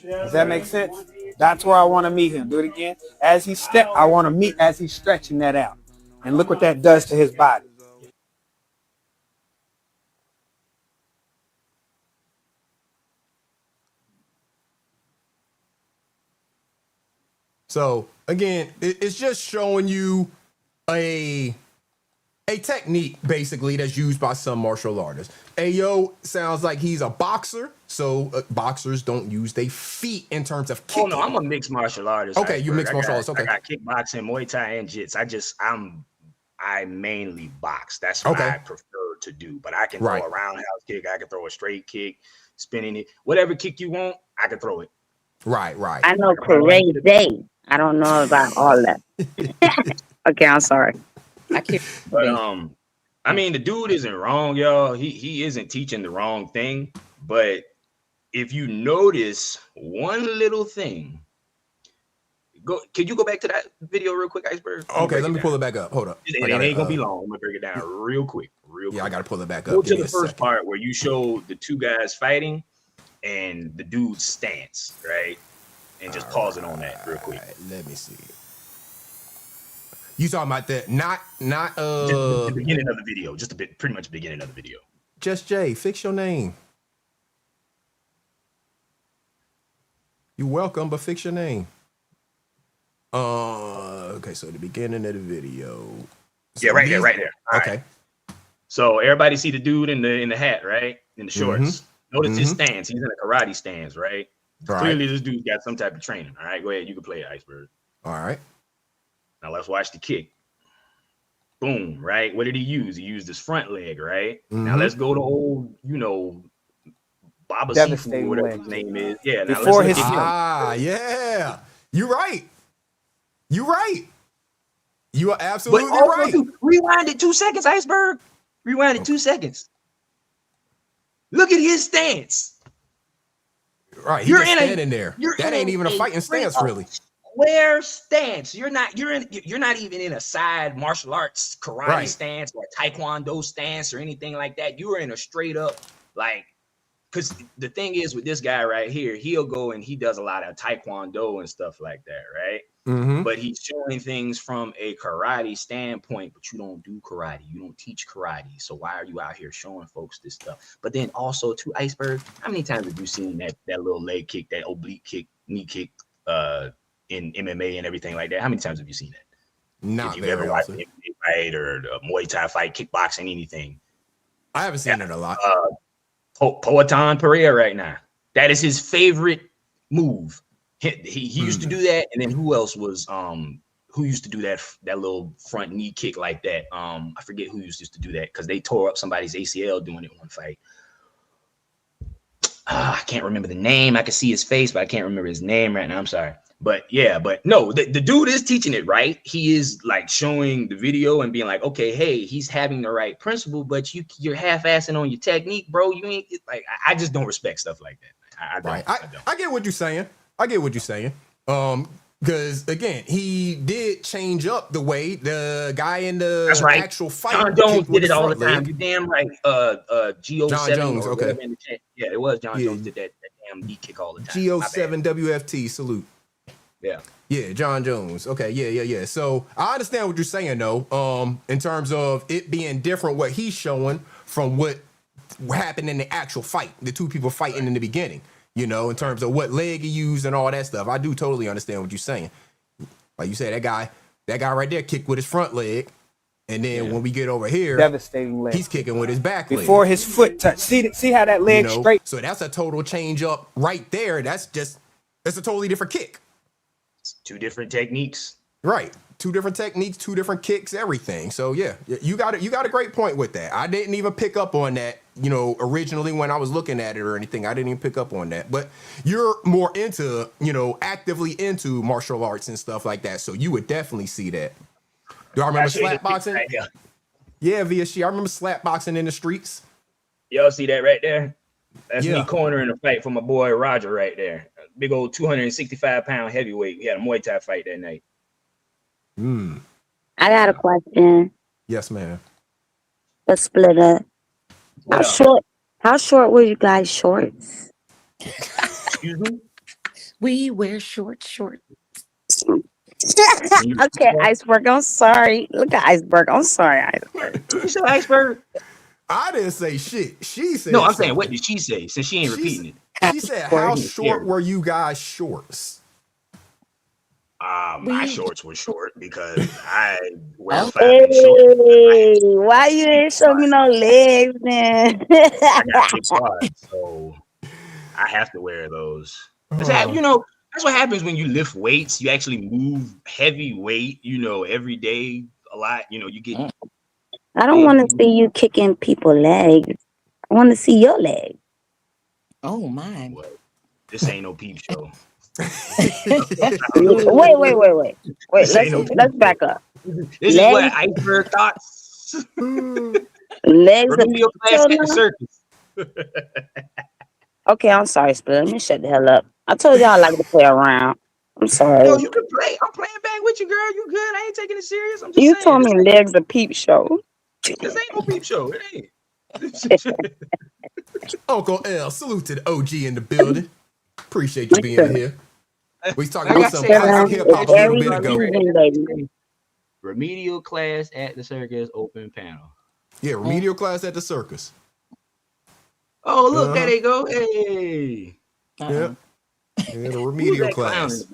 Does that make sense? That's where I want to meet him. Do it again. As he step, I want to meet as he's stretching that out. And look what that does to his body. So again, it's just showing you a technique basically that's used by some martial artists. Ayo sounds like he's a boxer, so boxers don't use their feet in terms of kicking. Oh no, I'm a mixed martial artist. Okay, you mixed martial artist. Okay, I got kickboxing, Muay Thai, and Jits. I mainly box. That's what I prefer to do. But I can throw a roundhouse kick. I can throw a straight kick, spinning it, whatever kick you want. I can throw it. Right. I know parade day. I don't know about all that. Okay, I'm sorry. But I mean, the dude isn't wrong, y'all. He isn't teaching the wrong thing. But if you notice one little thing, could you go back to that video real quick, Iceberg? Okay, let me pull it back up. Hold up. It ain't gonna be long. I'm gonna break it down real quick. Yeah, I gotta pull it back up. Go to the first part where you show the two guys fighting and the dude's stance, right? And just pause it on that real quick. Let me see. You talking about that? Not just the beginning of the video, just a bit, pretty much the beginning of the video. Just Jay, fix your name. You're welcome, but fix your name. Okay, so the beginning of the video. So yeah, right there. All okay. Right. So everybody see the dude in the hat, right? In the shorts. Notice his stance. He's in a karate stance, right? Clearly, this dude's got some type of training. All right, go ahead. You can play it, Iceberg. All right. Now let's watch the kick. Boom, right? What did he use? He used his front leg, right? Now let's go to old, Baba Seafood, whatever his name is. Yeah. Now Before let's his yeah. You're right. You're right. You are absolutely right. Rewind it 2 seconds, Iceberg. Rewind it 2 seconds. Look at his stance. Right, you're standing there. That ain't even a fighting stance, really. Square stance. You're not even in a side martial arts karate stance or taekwondo stance or anything like that. You are in a straight up, like, because the thing is with this guy right here, he'll go and he does a lot of taekwondo and stuff like that, right? But he's showing things from a karate standpoint, but you don't do karate. You don't teach karate. So why are you out here showing folks this stuff? But then also to Iceberg, how many times have you seen that little leg kick, that oblique kick, knee kick in MMA and everything like that? How many times have you seen that? Not if you've very ever watched often. an MMA fight or a Muay Thai fight, kickboxing, anything. I haven't seen it a lot. Poatan Pereira right now. That is his favorite move. He used to do that, and then who else was who used to do that little front knee kick like that? I forget who used to do that because they tore up somebody's ACL doing it one fight. I can't remember the name. I can see his face, but I can't remember his name right now. I'm sorry. But yeah, but no, the dude is teaching it right. He is like showing the video and being like, okay, hey, he's having the right principle, but you're half-assing on your technique, bro. You ain't like, I just don't respect stuff like that. I get what you're saying. I get what you're saying. Because again, he did change up the way the guy in the actual fight. John Jones did it all the time. You're damn right. GO7 John Jones, okay. Yeah, it was John Jones did that damn knee kick all the time. GO7 WFT salute. Yeah. Yeah, John Jones. Okay, yeah. So I understand what you're saying though. In terms of it being different, what he's showing from what happened in the actual fight, the two people fighting in the beginning. You know, in terms of what leg he used and all that stuff. I do totally understand what you're saying. Like you said, that guy right there kicked with his front leg. And then when we get over here, devastating leg. He's kicking with his back leg. Before his foot touch. See how that leg straight. So that's a total change up right there. That's a totally different kick. It's two different techniques. Right. Two different techniques, two different kicks, everything. So yeah, you got a great point with that. I didn't even pick up on that originally when I was looking at it or anything. I didn't even pick up on that. But you're more into, actively into martial arts and stuff like that. So you would definitely see that. Do I remember slap boxing? Right here. Yeah, VSG. I remember slap boxing in the streets. Y'all see that right there? That's Yeah. me cornering a fight for my boy Roger right there. Big old 265-pound heavyweight. We had a Muay Thai fight that night. I got a question. Yes, ma'am. For Splitter. How short were you guys' shorts? Excuse me? We wear short. Okay, Iceberg, I'm sorry. Look at Iceberg. I'm sorry, Iceberg. You said Iceberg? I didn't say shit. She said No, I'm saying, something. what did she say? Since she ain't repeating it. She said, how short were you guys' shorts? My shorts were short because I wear Hey, 5-inch shorts. why you ain't show me no legs then? I got big quads, so I have to wear those. That's what happens when you lift weights. You actually move heavy weight, every day a lot. You get. I don't want to see you kicking people's legs. I want to see your legs. Oh my! What? This ain't no peep show. Wait. Let's back up. This is what Iceberg Thoughts. Legs. Remedial class at the Circus. Okay, I'm sorry, Split. Let me shut the hell up. I told y'all I like to play around. I'm sorry. No, you can play. I'm playing back with you, girl. You good? I ain't taking it serious. I'm just You saying. told me legs a peep show. This ain't no peep show. It ain't. Uncle L, salute to the OG in the building. Appreciate you being here. We was talking about some classic hip hop a little bit ago. Remedial class at the Circus open panel. Yeah, remedial class at the Circus. Oh, look, there they go. Hey. Yeah. The remedial class.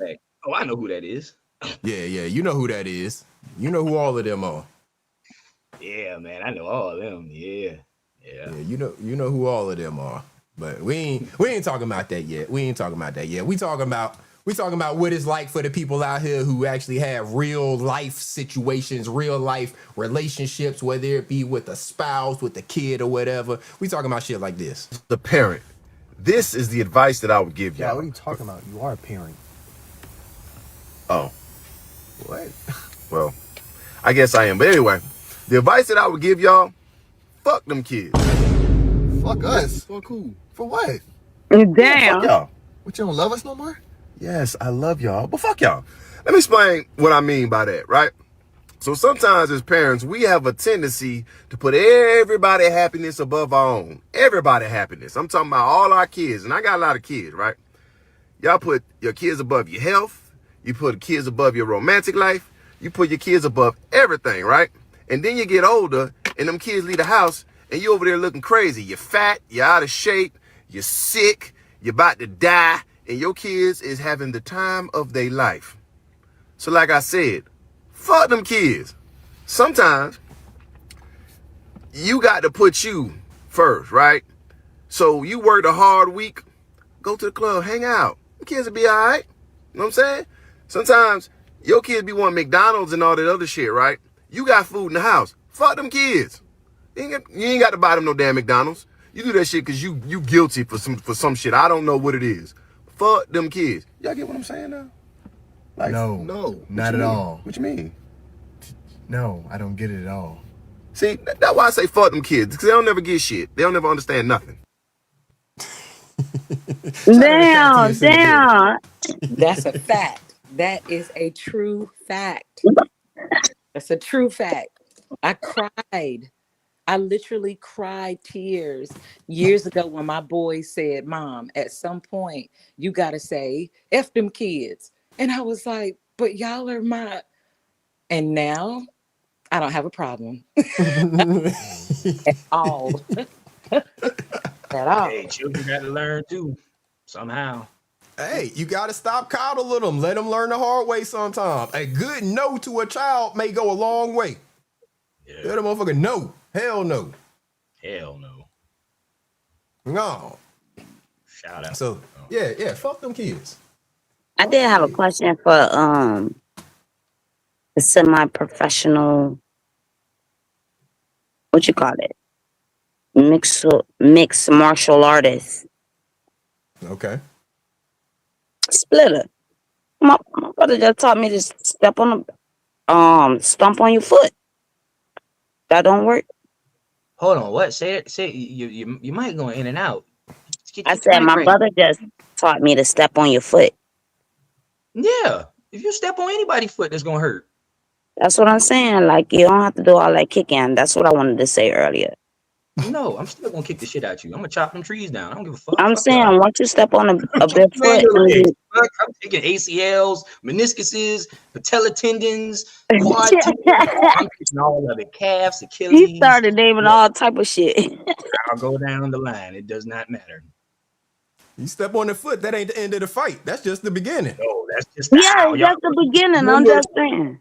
Oh, I know who that is. Yeah, you know who that is. You know who all of them are. Yeah, man, I know all of them. Yeah, you know who all of them are. But we ain't talking about that yet. We talking about what it's like for the people out here who actually have real life situations, real life relationships, whether it be with a spouse, with a kid, or whatever. We talking about shit like this. The parent. This is the advice that I would give y'all. Yeah, what are you talking about? You are a parent. Oh. What? Well, I guess I am. But anyway, the advice that I would give y'all, fuck them kids. Fuck us? Well, cool. For what? Damn. Yeah, fuck y'all. What, you don't love us no more? Yes, I love y'all, but fuck y'all. Let me explain what I mean by that, right? So sometimes as parents, we have a tendency to put everybody's happiness above our own. Everybody's happiness. I'm talking about all our kids, and I got a lot of kids, right? Y'all put your kids above your health. You put kids above your romantic life. You put your kids above everything, right? And then you get older, and them kids leave the house, and you over there looking crazy. You're fat, you're out of shape, you're sick, you're about to die, and your kids is having the time of their life. So like I said, fuck them kids. Sometimes you got to put you first, right? So you worked a hard week, go to the club, hang out. The kids will be all right. You know what I'm saying? Sometimes your kids be wanting McDonald's and all that other shit, right? You got food in the house. Fuck them kids. You ain't got to buy them no damn McDonald's. You do that shit because you guilty for some shit. I don't know what it is. Fuck them kids. Y'all get what I'm saying now? Like, No, not at all. What you mean? No, I don't get it at all. See, that's why I say fuck them kids, because they don't never get shit. They don't never understand nothing. Damn. That's a fact. That is a true fact. That's a true fact. I cried. I literally cried tears years ago when my boy said, Mom, at some point, you got to say, F them kids. And I was like, but y'all are my... And now, I don't have a problem. At all. At all. Hey, children got to learn too, somehow. Hey, you got to stop coddling them. Let them learn the hard way sometime. A good no to a child may go a long way. Yeah. Tell the motherfucker no. Hell no. Hell no. No. Shout out. So, yeah, fuck them kids. I did have a question for the semi-professional, what you call it? mixed martial artist. Okay. Splitter. My brother just taught me to step on the stomp on your foot. That don't work. Hold on, what? Say it. Say you might go in and out. I Get the said mic my right. brother just taught me to step on your foot. Yeah. If you step on anybody's foot, that's gonna hurt. That's what I'm saying. Like, you don't have to do all that kicking. That's what I wanted to say earlier. No, I'm still gonna kick the shit out you. I'm gonna chop them trees down. I don't give a fuck. I'm Fuck saying, y'all. once you step on a Kick big you and foot, your legs. and Fuck, I'm taking ACLs, meniscuses, patella tendons, quad tendons. I'm taking all of it. Calves, he Achilles. started naming all type of shit. I'll go down the line. It does not matter. You step on the foot, that ain't the end of the fight. That's just the beginning. No, that's just Yeah, how that's the beginning. I'm just saying.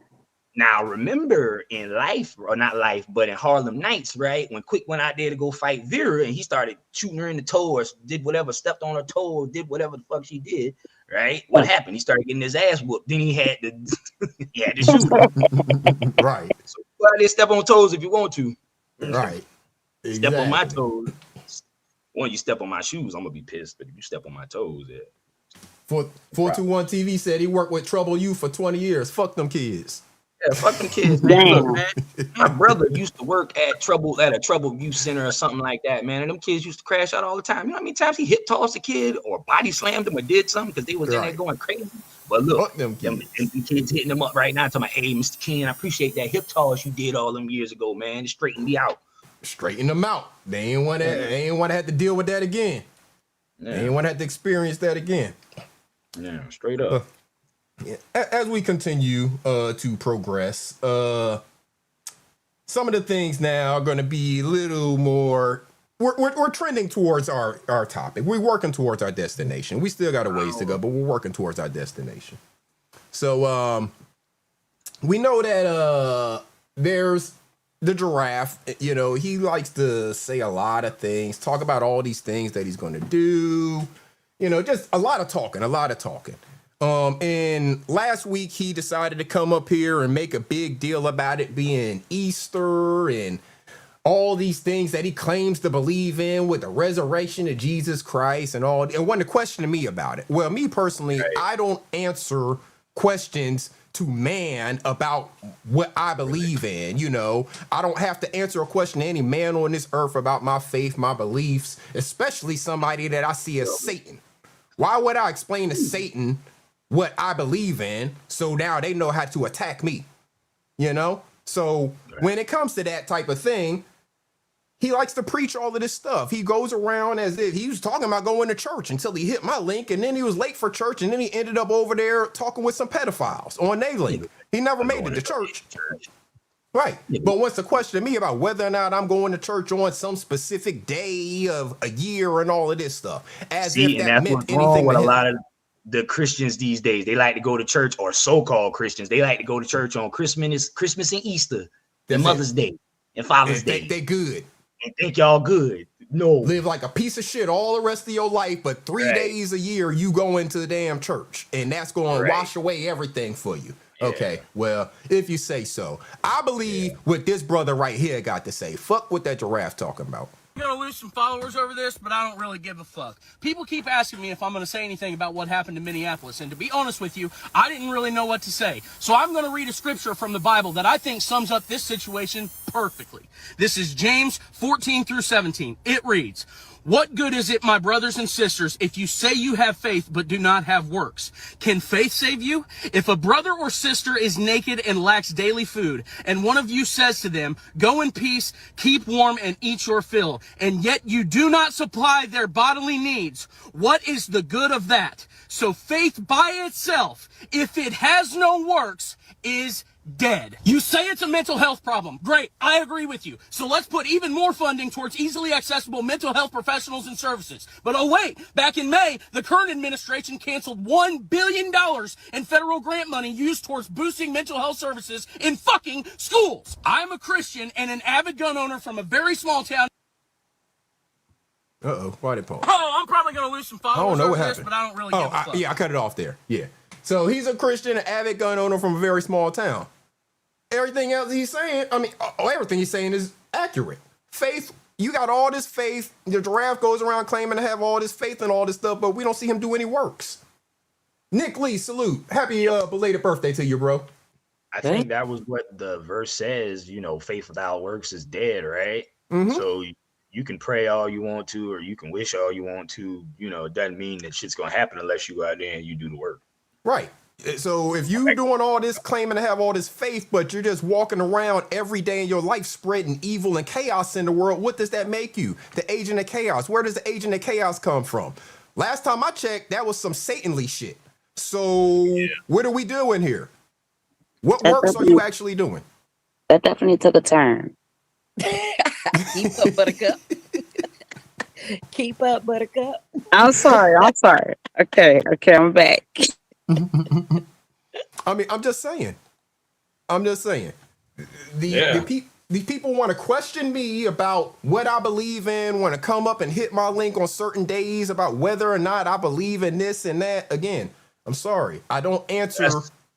Now, remember in life, or not life, but in Harlem Nights, right? When Quick went out there to go fight Vera and he started shooting her in the toe or did whatever, stepped on her toe or did whatever the fuck she did, right? What happened? He started getting his ass whooped. Then he had to, shoot her. Right. So go out there, step on toes if you want to. Right. Step on my toes. When you step on my shoes, I'm going to be pissed. But if you step on my toes, yeah. 421 TV said he worked with Trouble Youth for 20 years. Fuck them kids. Yeah, fuck them kids, man. Look, man, my brother used to work at a trouble youth center or something like that, man. And them kids used to crash out all the time. You know how many times he hip tossed a kid or body slammed him or did something because they was in there going crazy. But look, them kids hitting them up right now, talking about, hey, Mr. Ken, I appreciate that hip toss you did all them years ago, man. It straightened me out. Straighten them out. They ain't want to have to deal with that again. Yeah. They ain't want to have to experience that again. Yeah, straight up. As we continue to progress, some of the things now are going to be a little more. We're trending towards our topic. We're working towards our destination. We still got a ways to go, but we're working towards our destination. So we know that there's the giraffe. You know, he likes to say a lot of things, talk about all these things that he's going to do. You know, just a lot of talking. And last week he decided to come up here and make a big deal about it being Easter and all these things that he claims to believe in with the resurrection of Jesus Christ and all. And wanted to question me about it. Well, me personally, I don't answer questions to man about what I believe in. You know, I don't have to answer a question to any man on this earth about my faith, my beliefs, especially somebody that I see as Satan. Why would I explain to Satan what I believe in so now they know how to attack me? You know? So when it comes to that type of thing, he likes to preach all of this stuff. He goes around as if he was talking about going to church until he hit my link, and then he was late for church, and then he ended up over there talking with some pedophiles on their link. He never made it to church. Right. But wants to question me about whether or not I'm going to church on some specific day of a year and all of this stuff. As if that meant anything with to a him. lot of the Christians these days. They like to go to church, or so-called Christians. They like to go to church on Christmas and Easter, and Mother's Day, and Father's Day. They good. And think y'all good. No. Live like a piece of shit all the rest of your life, but 3 days a year you go into the damn church, and that's going to wash away everything for you. Okay, well, if you say so. I believe what this brother right here got to say. Fuck what that giraffe talking about. I'm gonna lose some followers over this, but I don't really give a fuck. People keep asking me if I'm gonna say anything about what happened in Minneapolis, and to be honest with you, I didn't really know what to say. So I'm gonna read a scripture from the Bible that I think sums up this situation perfectly. This is James 14 through 17. It reads, "What good is it, my brothers and sisters, if you say you have faith but do not have works? Can faith save you? If a brother or sister is naked and lacks daily food, and one of you says to them, 'Go in peace, keep warm and eat your fill,' and yet you do not supply their bodily needs, what is the good of that? So faith by itself, if it has no works, is dead." You say it's a mental health problem. Great, I agree with you. So let's put even more funding towards easily accessible mental health professionals and services. But oh wait, back in May, the current administration canceled $1 billion in federal grant money used towards boosting mental health services in fucking schools. I'm a Christian and an avid gun owner from a very small town. Uh-oh, why did Paul? Oh, I'm probably going to lose some followers I don't know over what this, happened. but I don't really give a fuck. I cut it off there. Yeah. So he's a Christian, an avid gun owner from a very small town. Everything else he's saying, everything he's saying is accurate. Faith You got all this faith. The giraffe goes around claiming to have all this faith and all this stuff, but we don't see him do any works. Nick Lee, salute. Happy belated birthday to you, bro. I think that was what the verse says, you know, faith without works is dead, right? So you can pray all you want to, or you can wish all you want to, you know, it doesn't mean that shit's gonna happen unless you go out there and you do the work. Right. So if you doing all this, claiming to have all this faith, but you're just walking around every day in your life spreading evil and chaos in the world, what does that make you? The agent of chaos. Where does the agent of chaos come from? Last time I checked, that was some Satanly shit. So what are we doing here? What works are you actually doing? That definitely took a turn. Keep up, Buttercup. Keep up, Buttercup. I'm sorry. Okay, I'm back. I mean, I'm just saying. These people want to question me about what I believe in, want to come up and hit my link on certain days about whether or not I believe in this and that. Again, I'm sorry. I don't answer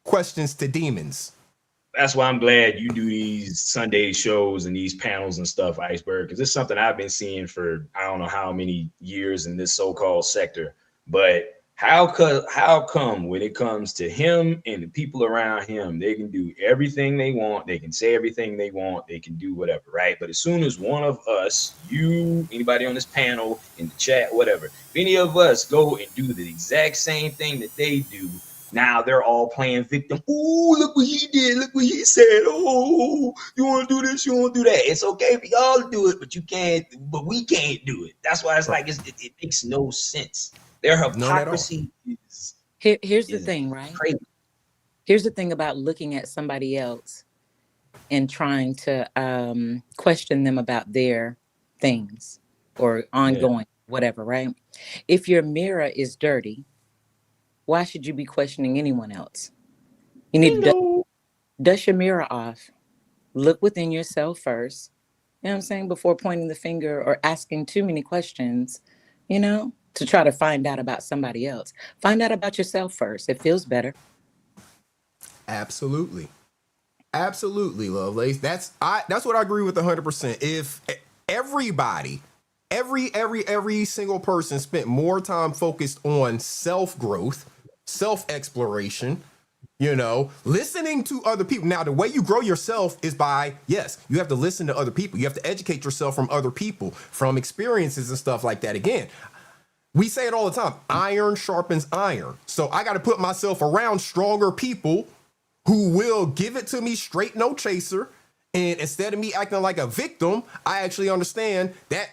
questions to demons. That's why I'm glad you do these Sunday shows and these panels and stuff, Iceberg, because it's something I've been seeing for I don't know how many years in this so-called sector. But how come when it comes to him and the people around him, they can do everything they want, they can say everything they want, they can do whatever, right? But as soon as one of us, you, anybody on this panel, in the chat, whatever, if any of us go and do the exact same thing that they do, now they're all playing victim. Oh, look what he did. Look what he said. Oh, you want to do this? You want to do that? It's okay for y'all to do it, but you can't. But we can't do it. That's why it's like it makes no sense. Their hypocrisy is. Here's the thing, right? Crazy. Here's the thing about looking at somebody else and trying to question them about their things or ongoing, whatever, right? If your mirror is dirty, why should you be questioning anyone else? You need to dust your mirror off. Look within yourself first. You know what I'm saying? Before pointing the finger or asking too many questions, you know, to try to find out about somebody else. Find out about yourself first. It feels better. Absolutely. Absolutely, Lovelace. That's what I agree with 100%. If everybody, every single person spent more time focused on self-growth, self-exploration, you know, listening to other people. Now, the way you grow yourself is by, yes, you have to listen to other people. You have to educate yourself from other people, from experiences and stuff like that. Again, we say it all the time, iron sharpens iron. So I got to put myself around stronger people who will give it to me straight, no chaser. And instead of me acting like a victim, I actually understand that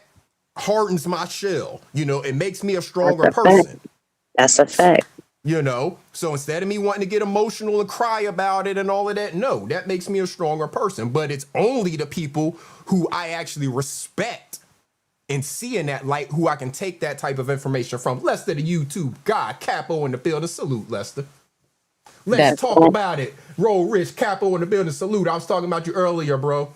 hardens my shell. You know, it makes me a stronger person. That's a fact. You know, so instead of me wanting to get emotional and cry about it and all of that, no, that makes me a stronger person. But it's only the people who I actually respect and see in that light who I can take that type of information from. Lester, the YouTube guy, Capo in the building. Salute, Lester. Let's talk about it. Roll Rich, Capo in the building. Salute. I was talking about you earlier, bro.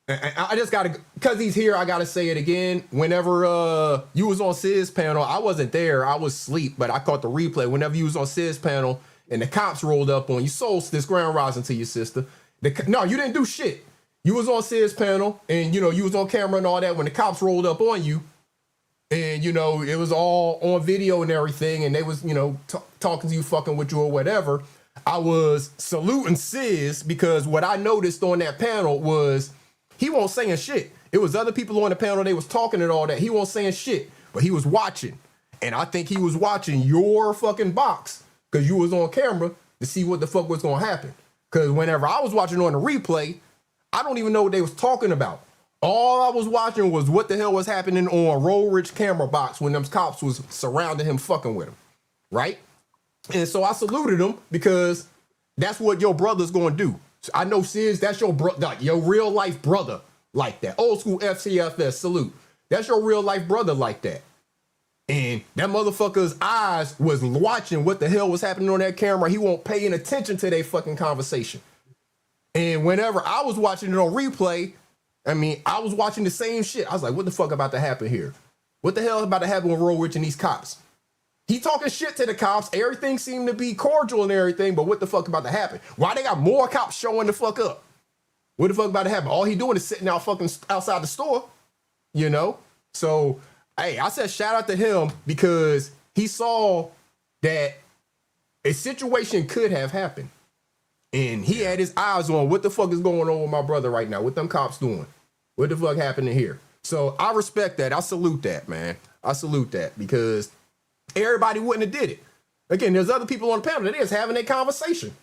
And I just gotta, cause he's here, I gotta say it again. Whenever you was on Sid's panel, I wasn't there, I was asleep, but I caught the replay. Whenever you was on Sid's panel and the cops rolled up on you, this ground rising to your sister. No, you didn't do shit. You was on Sid's panel and you know, you was on camera and all that when the cops rolled up on you. And you know, it was all on video and everything, and they was, you know, talking to you, fucking with you or whatever. I was saluting Sis because what I noticed on that panel was he wasn't saying shit. It was other people on the panel, they was talking and all that. He wasn't saying shit, but he was watching. And I think he was watching your fucking box because you was on camera to see what the fuck was going to happen. Because whenever I was watching on the replay, I don't even know what they was talking about. All I was watching was what the hell was happening on Roll Rich camera box when them cops was surrounding him fucking with him, right? And so I saluted him because that's what your brother's going to do. I know, Sis, that's your brother, your real life brother like that. Old school FCFS, salute. That's your real life brother like that. And that motherfucker's eyes was watching what the hell was happening on that camera. He won't paying attention to their fucking conversation. And whenever I was watching it on replay, I mean, I was watching the same shit. I was like, what the fuck about to happen here? What the hell is about to happen with Roll Rich and these cops? He talking shit to the cops. Everything seemed to be cordial and everything, but what the fuck about to happen? Why they got more cops showing the fuck up? What the fuck about to happen? All he doing is sitting out fucking outside the store, you know? So, hey, I said shout out to him because he saw that a situation could have happened. And he had his eyes on what the fuck is going on with my brother right now. What them cops doing? What the fuck happening here? So I respect that. I salute that, man. I salute that because everybody wouldn't have did it. Again, there's other people on the panel that is having a conversation.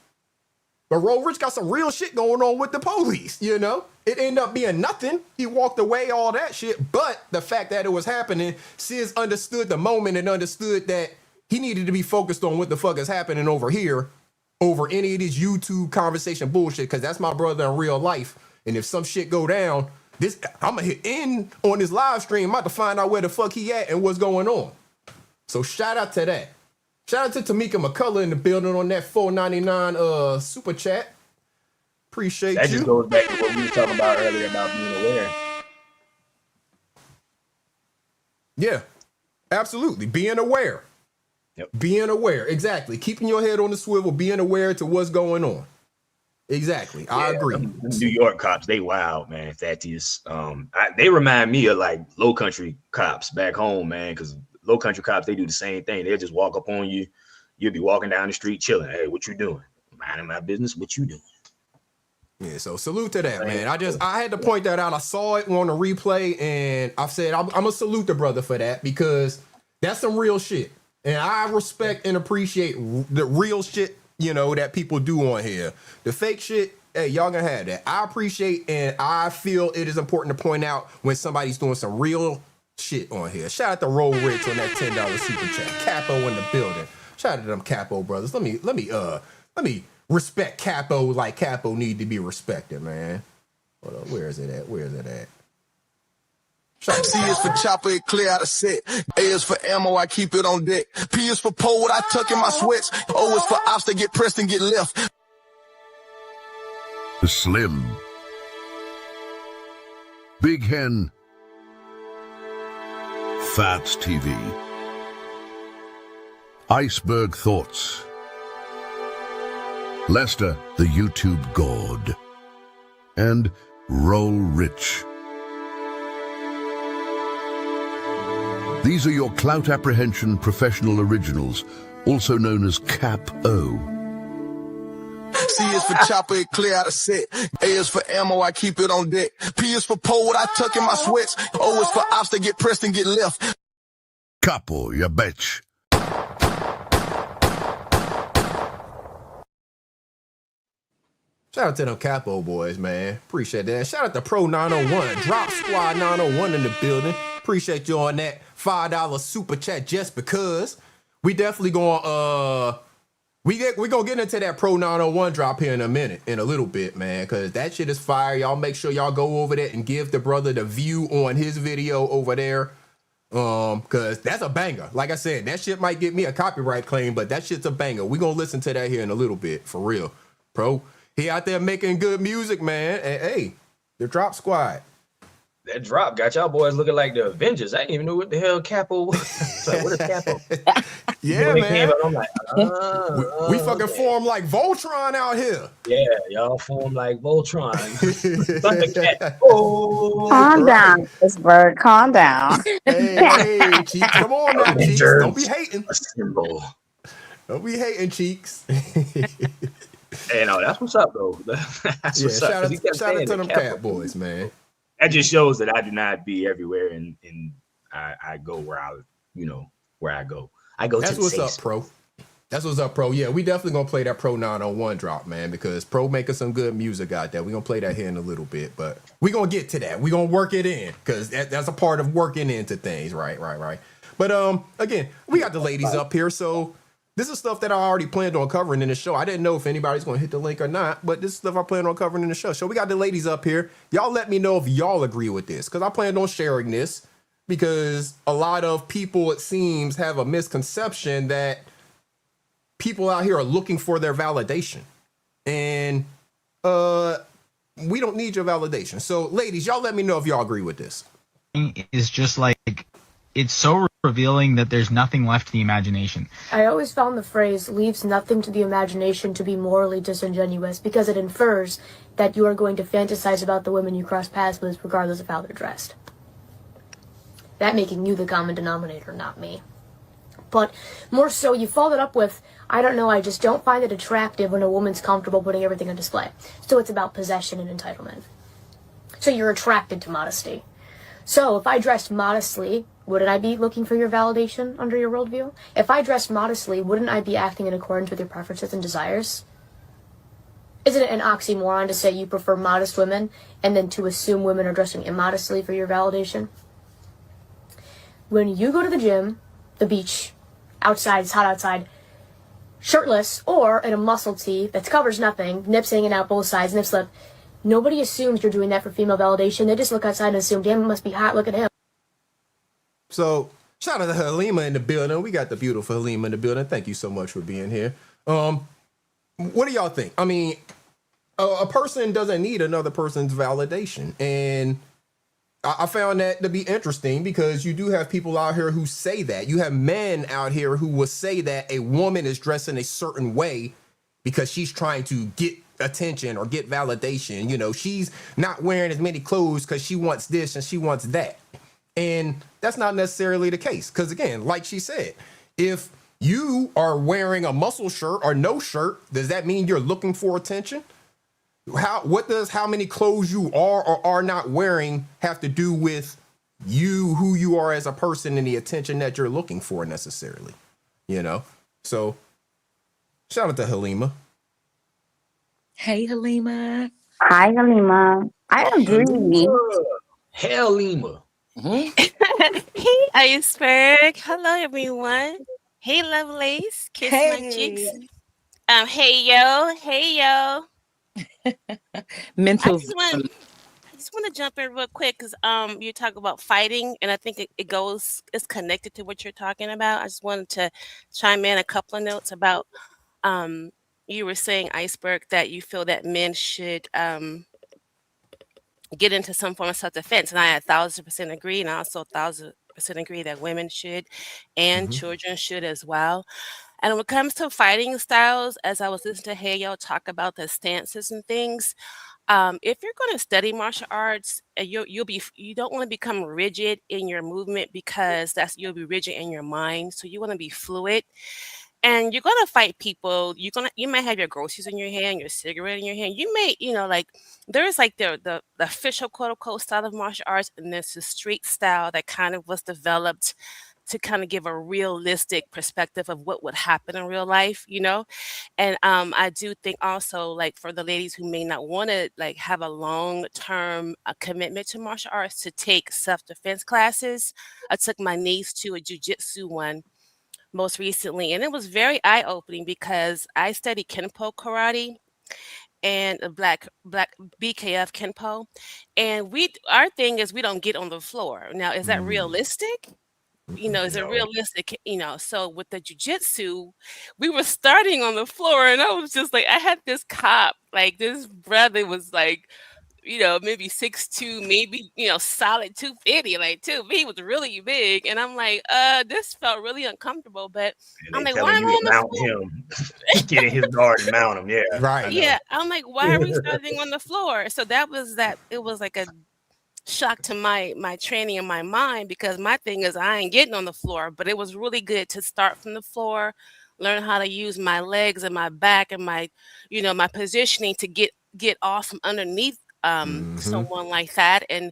But Roll Rich got some real shit going on with the police, you know? It ended up being nothing. He walked away, all that shit. But the fact that it was happening, Sis understood the moment and understood that he needed to be focused on what the fuck is happening over here over any of this YouTube conversation bullshit, because that's my brother in real life. And if some shit go down, I'm going to hit in on this live stream. I'm about to find out where the fuck he at and what's going on. So shout out to that. Shout out to Tamika McCullough in the building on that $4.99 super chat. Appreciate that you. That just goes back to what we were talking about earlier about being aware. Yeah, absolutely. Being aware. Yep. Being aware. Exactly. Keeping your head on the swivel, being aware to what's going on. Exactly. I agree. New York cops, they wild, man. Thaddeus. They remind me of like low country cops back home, man, because low country cops, they do the same thing. They'll just walk up on you. You'll be walking down the street chilling. Hey, what you doing? Minding my business. What you doing? Yeah, so salute to that, man. I had to point that out. I saw it on the replay, and I said I'm gonna salute the brother for that because that's some real shit. And I respect and appreciate the real shit, you know, that people do on here. The fake shit, hey, y'all gonna have that. I appreciate and I feel it is important to point out when somebody's doing some real shit on here. Shout out to Roll Rich on that $10 super chat. Capo in the building. Shout out to them Capo brothers. Let me respect Capo like Capo need to be respected, man. Hold on, where is it at? Where is it at? C is for chopper, it clear out of set. A is for ammo, I keep it on deck. P is for pole, what I tuck in my sweats. O is for ops that get pressed and get left. Slim, Big Hen, Fats TV, Iceberg Thoughts, Lester, the YouTube God, and Roll Rich. These are your clout apprehension professional originals, also known as Cap-O. C is for chopper, it clear out of set. A is for ammo, I keep it on deck. P is for pole, what I tuck in my sweats. O is for ops that get pressed and get left. Capo, ya bitch. Shout out to them Capo boys, man. Appreciate that. Shout out to Pro 901, Drop Squad 901 in the building. Appreciate you on that $5 super chat just because. We definitely going we gonna get into that Pro 901 drop here in a little bit, man, because that shit is fire. Y'all make sure y'all go over there and give the brother the view on his video over there. Because that's a banger. Like I said, that shit might get me a copyright claim, but that shit's a banger. We gonna listen to that here in a little bit, for real. Pro, he out there making good music, man. And hey, the Drop Squad. That drop got y'all boys looking like the Avengers. I didn't even know what the hell Capo was. Like, what is Capo? Yeah, man. I'm like, we fucking form like Voltron out here. Yeah, y'all form like Voltron. Thundercat. Oh, Calm down, Iceberg. Calm down. Hey, Cheeks. Come on now, Cheeks. Don't be hating. Symbol. Don't be hating, Cheeks. Hey, no, that's what's up, though. That's what's up. Shout out to them Cat boys, man. That just shows that I do not be everywhere, and I go where I go. I go. That's what's up, Pro. That's what's up, Pro. Yeah, we definitely gonna play that Pro 901 drop, man, because Pro making some good music out there. We gonna play that here in a little bit, but we gonna get to that. We gonna work it in because that's a part of working into things, right. But again, we got the ladies up here, so this is stuff that I already planned on covering in the show. I didn't know if anybody's going to hit the link or not, but this is stuff I planned on covering in the show. So we got the ladies up here. Y'all let me know if y'all agree with this, because I planned on sharing this because a lot of people, it seems, have a misconception that people out here are looking for their validation. And we don't need your validation. So ladies, y'all let me know if y'all agree with this. Is just like it's so revealing that there's nothing left to the imagination. I always found the phrase leaves nothing to the imagination to be morally disingenuous because it infers that you are going to fantasize about the women you cross paths with regardless of how they're dressed. That making you the common denominator, not me. But more so, you followed up with, I don't know, I just don't find it attractive when a woman's comfortable putting everything on display. So it's about possession and entitlement. So you're attracted to modesty. So if I dressed modestly, wouldn't I be looking for your validation under your worldview? If I dressed modestly, wouldn't I be acting in accordance with your preferences and desires? Isn't it an oxymoron to say you prefer modest women and then to assume women are dressing immodestly for your validation? When you go to the gym, the beach, outside, it's hot outside, shirtless or in a muscle tee that covers nothing, nips hanging out both sides, nip slip, nobody assumes you're doing that for female validation. They just look outside and assume, damn, it must be hot, look at him. So, shout out to Halima in the building. We got the beautiful Halima in the building. Thank you so much for being here. What do y'all think? I mean, a person doesn't need another person's validation. And I found that to be interesting because you do have people out here who say that. You have men out here who will say that a woman is dressed in a certain way because she's trying to get attention or get validation. You know, she's not wearing as many clothes because she wants this and she wants that. And that's not necessarily the case. Because again, like she said, if you are wearing a muscle shirt or no shirt, does that mean you're looking for attention? What does how many clothes you are or are not wearing have to do with you, who you are as a person and the attention that you're looking for necessarily? You know? So shout out to Halima. Hey, Halima. Hi, Halima. I agree. Halima. Hey, Iceberg. Hello, everyone. Hey, Lovelace. Kiss my cheeks. Hey, yo. Hey, yo. Mental. I just want to jump in real quick because you talk about fighting, and I think it's connected to what you're talking about. I just wanted to chime in a couple of notes about you were saying, Iceberg, that you feel that men should get into some form of self-defense, and I 1,000% agree, and I also 1,000% agree that women should and children should as well. And when it comes to fighting styles, as I was listening to Hey-Yo talk about the stances and things, if you're going to study martial arts, you don't want to become rigid in your movement because you'll be rigid in your mind. So you want to be fluid. And you're gonna fight people. You might have your groceries in your hand, your cigarette in your hand. You may, there's like the official quote unquote style of martial arts, and there's the street style that kind of was developed to kind of give a realistic perspective of what would happen in real life, And I do think also, like, for the ladies who may not want to like have a long-term commitment to martial arts, to take self-defense classes. I took my niece to a jiu-jitsu one most recently, and it was very eye-opening because I studied Kenpo karate and a black BKF Kenpo, and our thing is we don't get on the floor. Now, is that realistic? Is it realistic? So with the jujitsu, we were starting on the floor, and I was just like, I had this cop, like this brother was like, maybe 6'2", maybe, solid 250, like he was really big. And I'm like, this felt really uncomfortable. But And I'm they like, why am telling I you on to the mount floor? him. Get in his guard and mount him. Yeah. Right. Yeah. I'm like, why are we starting on the floor? So it was like a shock to my training in my mind, because my thing is I ain't getting on the floor. But it was really good to start from the floor, learn how to use my legs and my back and my my positioning to get off from underneath someone like that. And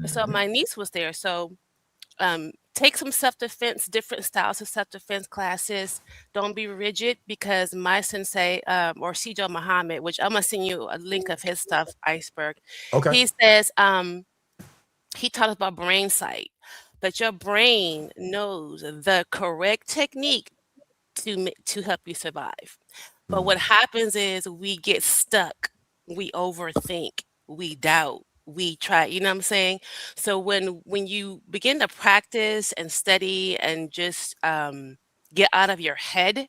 so my niece was there, so take some self-defense, different styles of self-defense classes. Don't be rigid, because my sensei, or Sijo Muhammad, which I'm gonna send you a link of his stuff, Iceberg. Okay. He says he taught us about brain sight, that your brain knows the correct technique to help you survive. But what happens is we get stuck, we overthink, we doubt, we try, you know what I'm saying? So when you begin to practice and study and just get out of your head,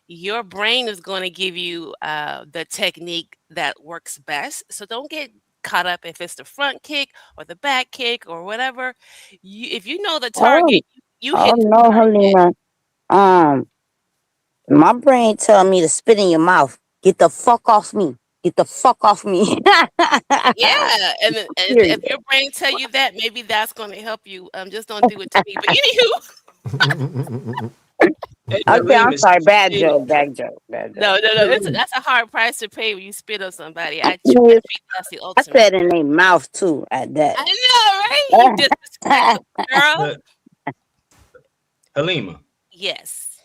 your brain is going to give you the technique that works best. So don't get caught up if it's the front kick or the back kick or whatever. If you know the target, You Oh hit the no, target. Helena. My brain tell me to spit in your mouth. Get the fuck off me. Get the fuck off me. Yeah, and then if Period. your brain tell you that, maybe that's going to help you. Just don't do it to me. But anywho, Hey, Okay, I'm Halima, sorry. since you Bad stated joke. Bad joke. Bad no, joke. no, no. Halima, That's a hard price to pay when you spit on somebody. I Yeah, think that's the I ultimate. said in their mouth too. At that. I know, right? You disrespectful girl. but Halima, Yes.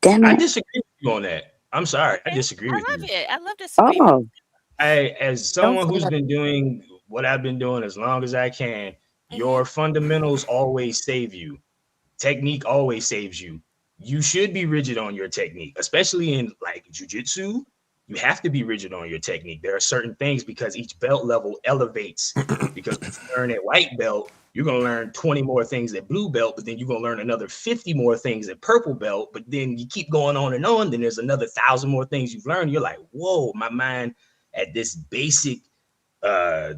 Damn I it. disagree with you on that. I'm sorry, I Okay. disagree I with love you. it. I love disagreement. Oh, As don't someone say who's that. been doing what I've been doing as long as I can, Hmm. your fundamentals always save you. Technique always saves you. You should be rigid on your technique, especially in like jujitsu. You have to be rigid on your technique. There are certain things because each belt level elevates. Because if you learn at white belt, you're gonna learn 20 more things at blue belt, but then you're gonna learn another 50 more things at purple belt. But then you keep going on and on. Then there's another 1,000 more things you've learned. You're like, whoa, my mind at this basic uh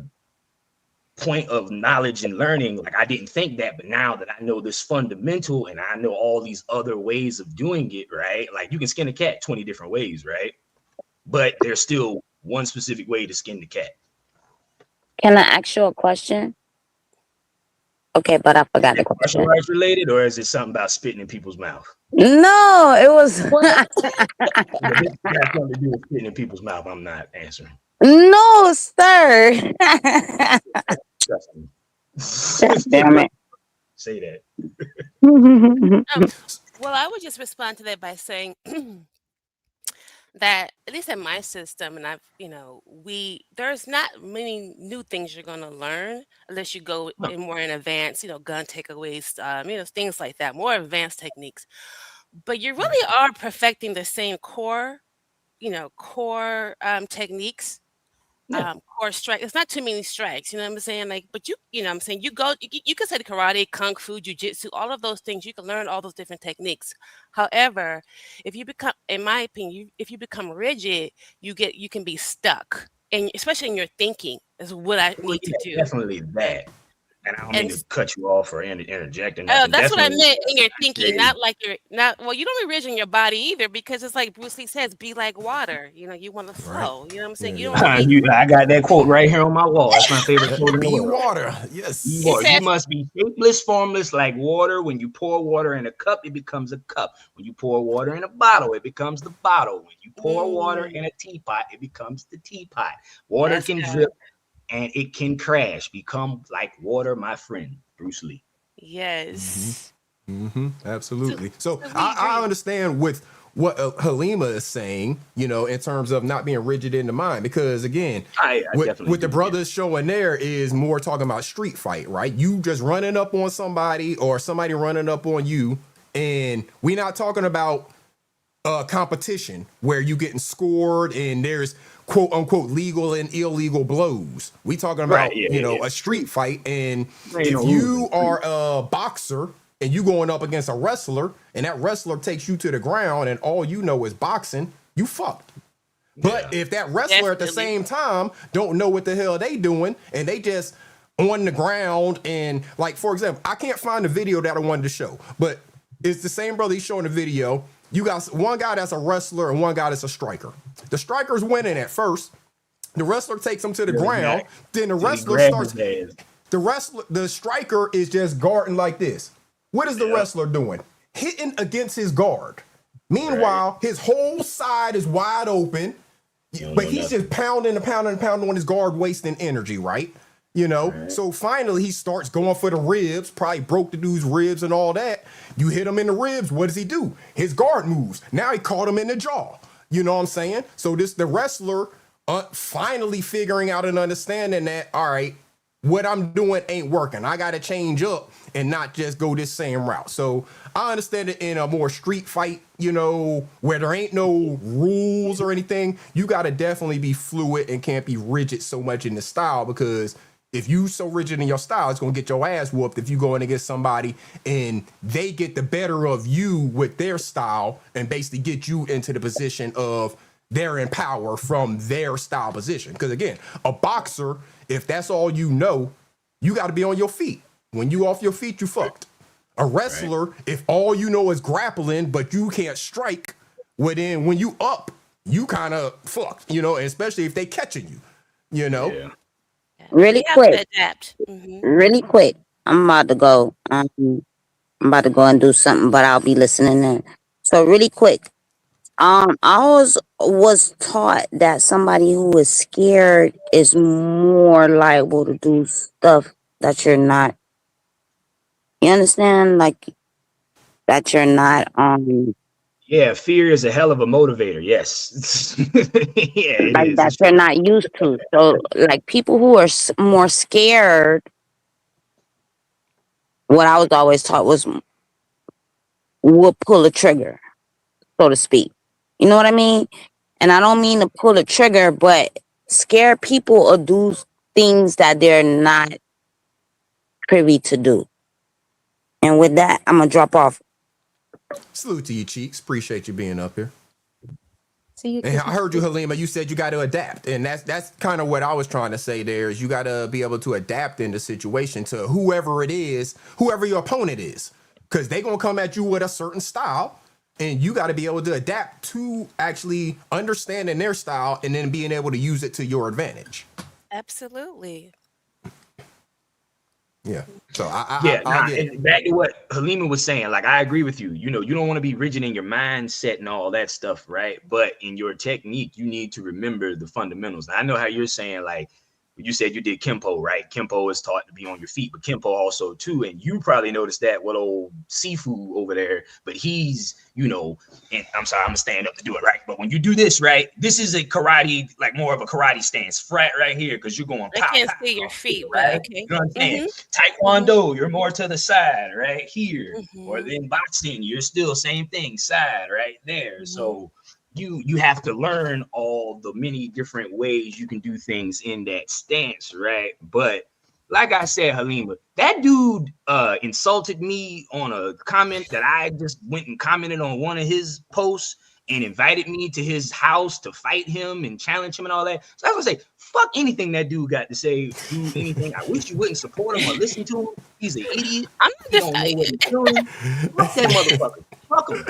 point of knowledge and learning, like I didn't think that, but now that I know this fundamental and I know all these other ways of doing it, right? Like you can skin a cat 20 different ways, right? But there's still one specific way to skin the cat. Can I ask you a question? Okay, but I Is forgot the that martial question. arts related, or is it something about spitting in people's mouth? No, it was. What? If it's got something to do with spitting in people's mouth, I'm not answering. No, sir. Trust me. Damn it. Say that. Well, I would just respond to that by saying that at least in my system, and there's not many new things you're going to learn unless you go in more in advanced, gun takeaways, things like that, more advanced techniques. But you really are perfecting the same core techniques. Yeah. Core strike. It's not too many strikes, you know what I'm saying? Like, but what I'm saying, you can say karate, kung fu, jujitsu, all of those things. You can learn all those different techniques. However, if you become, in my opinion, if you become rigid, you can be stuck, and especially in your thinking is what I Well, need to yeah, do. definitely that. And I don't mean And to cut you off or interject or Oh, nothing. that's what I Definitely, meant in your I thinking, say not like you're not well, you don't be rigid in your body either because it's like Bruce Lee says, be like water. You want to Right. flow. You know what I'm saying? Yeah, You yeah, don't want to yeah. be I got that quote right here on my wall. That's my favorite quote in the Be world. water. Be it Yes. water. You says must be shapeless, formless, like water. When you pour water in a cup, it becomes a cup. When you pour water in a bottle, it becomes the bottle. When you pour water in a teapot, it becomes the teapot. Water that's can good. drip and it can crash. Become like water, my friend, Bruce Lee. Yes. Absolutely. So So we I agree. understand with what Halima is saying, in terms of not being rigid in the mind, because again, I definitely what the do. Yeah. brothers showing there is more talking about street fight, right? You just running up on somebody or somebody running up on you, and we not talking about competition where you getting scored and there's quote unquote legal and illegal blows. We talking Right. about, Yeah. a street fight. And There ain't if no rules in you the street. are a boxer and you going up against a wrestler and that wrestler takes you to the ground and all you know is boxing, you fucked. But if that wrestler at the Definitely. same time don't know what the hell they doing and they just on the ground and like, for example, I can't find the video that I wanted to show, but it's the same brother he's showing the video. You got one guy that's a wrestler and one guy that's a striker. The striker's winning at first. The wrestler takes him to the ground. Then the wrestler starts. The striker is just guarding like this. What is the wrestler doing? Hitting against his guard. Meanwhile, his whole side is wide open, but he's just pounding and pounding and pounding on his guard, wasting energy, right? So finally he starts going for the ribs, probably broke the dude's ribs and all that. You hit him in the ribs, what does he do? His guard moves. Now he caught him in the jaw. You know what I'm saying? So the wrestler finally figuring out and understanding that, all right, what I'm doing ain't working. I got to change up and not just go this same route. So I understand it in a more street fight, where there ain't no rules or anything. You got to definitely be fluid and can't be rigid so much in the style, because if you so rigid in your style, it's going to get your ass whooped if you go in against somebody and they get the better of you with their style and basically get you into the position of they're in power from their style position. Because again, a boxer, if that's all you know, you got to be on your feet. When you off your feet, you fucked. A wrestler, if all you know is grappling, but you can't strike, well then when you up, you kind of fucked, you know, especially if they catching you, you know. Yeah. Really You have quick, to adapt. Hmm. really quick. I'm about to go. I'm about to go and do something, but I'll be listening in. So really quick. I always was taught that somebody who is scared is more liable to do stuff that you're not. You understand? Like that you're not. Yeah, fear is a hell of a motivator. Yes. Yeah, it Like is. that It's you're true. not used to. So like people who are more scared, what I was always taught was will pull a trigger, so to speak. You know what I mean? And I don't mean to pull a trigger, but scared people will do things that they're not privy to do. And with that, I'm gonna drop off. Salute to you, Cheeks. Appreciate you being up here. See you. And I heard you, Halima. You said you got to adapt, and that's kind of what I was trying to say. There is you got to be able to adapt in the situation to whoever it is, whoever your opponent is, because they gonna come at you with a certain style, and you got to be able to adapt to actually understanding their style and then being able to use it to your advantage. Absolutely. Yeah. So Yeah, I get it. and back to what Halima was saying, like I agree with you. You know, you don't want to be rigid in your mindset and all that stuff, right? But in your technique, you need to remember the fundamentals. Now, I know how you're saying, like you said you did Kempo, right? Kempo is taught to be on your feet, but Kempo also too, and you probably noticed that with old Sifu over there, but he's, you know, and I'm sorry, I'm gonna stand up to do it, right? But when you do this, right, this is a karate, like more of a karate stance, flat right here, because you're going I pow, can't pow, see your feet, but right? okay. You know what I'm saying? Mm-hmm. Taekwondo, you're more to the side, right here, or Mm-hmm. then boxing, you're still same thing, side right there. Mm-hmm. So you have to learn all the many different ways you can do things in that stance, right? But like I said, Halima, that dude insulted me on a comment that I just went and commented on one of his posts and invited me to his house to fight him and challenge him and all that. So I was gonna say, fuck anything that dude got to say, do anything. I wish you wouldn't support him or listen to him. He's an idiot. I'm He just. don't know what he's doing. Fuck that motherfucker. Fuck him.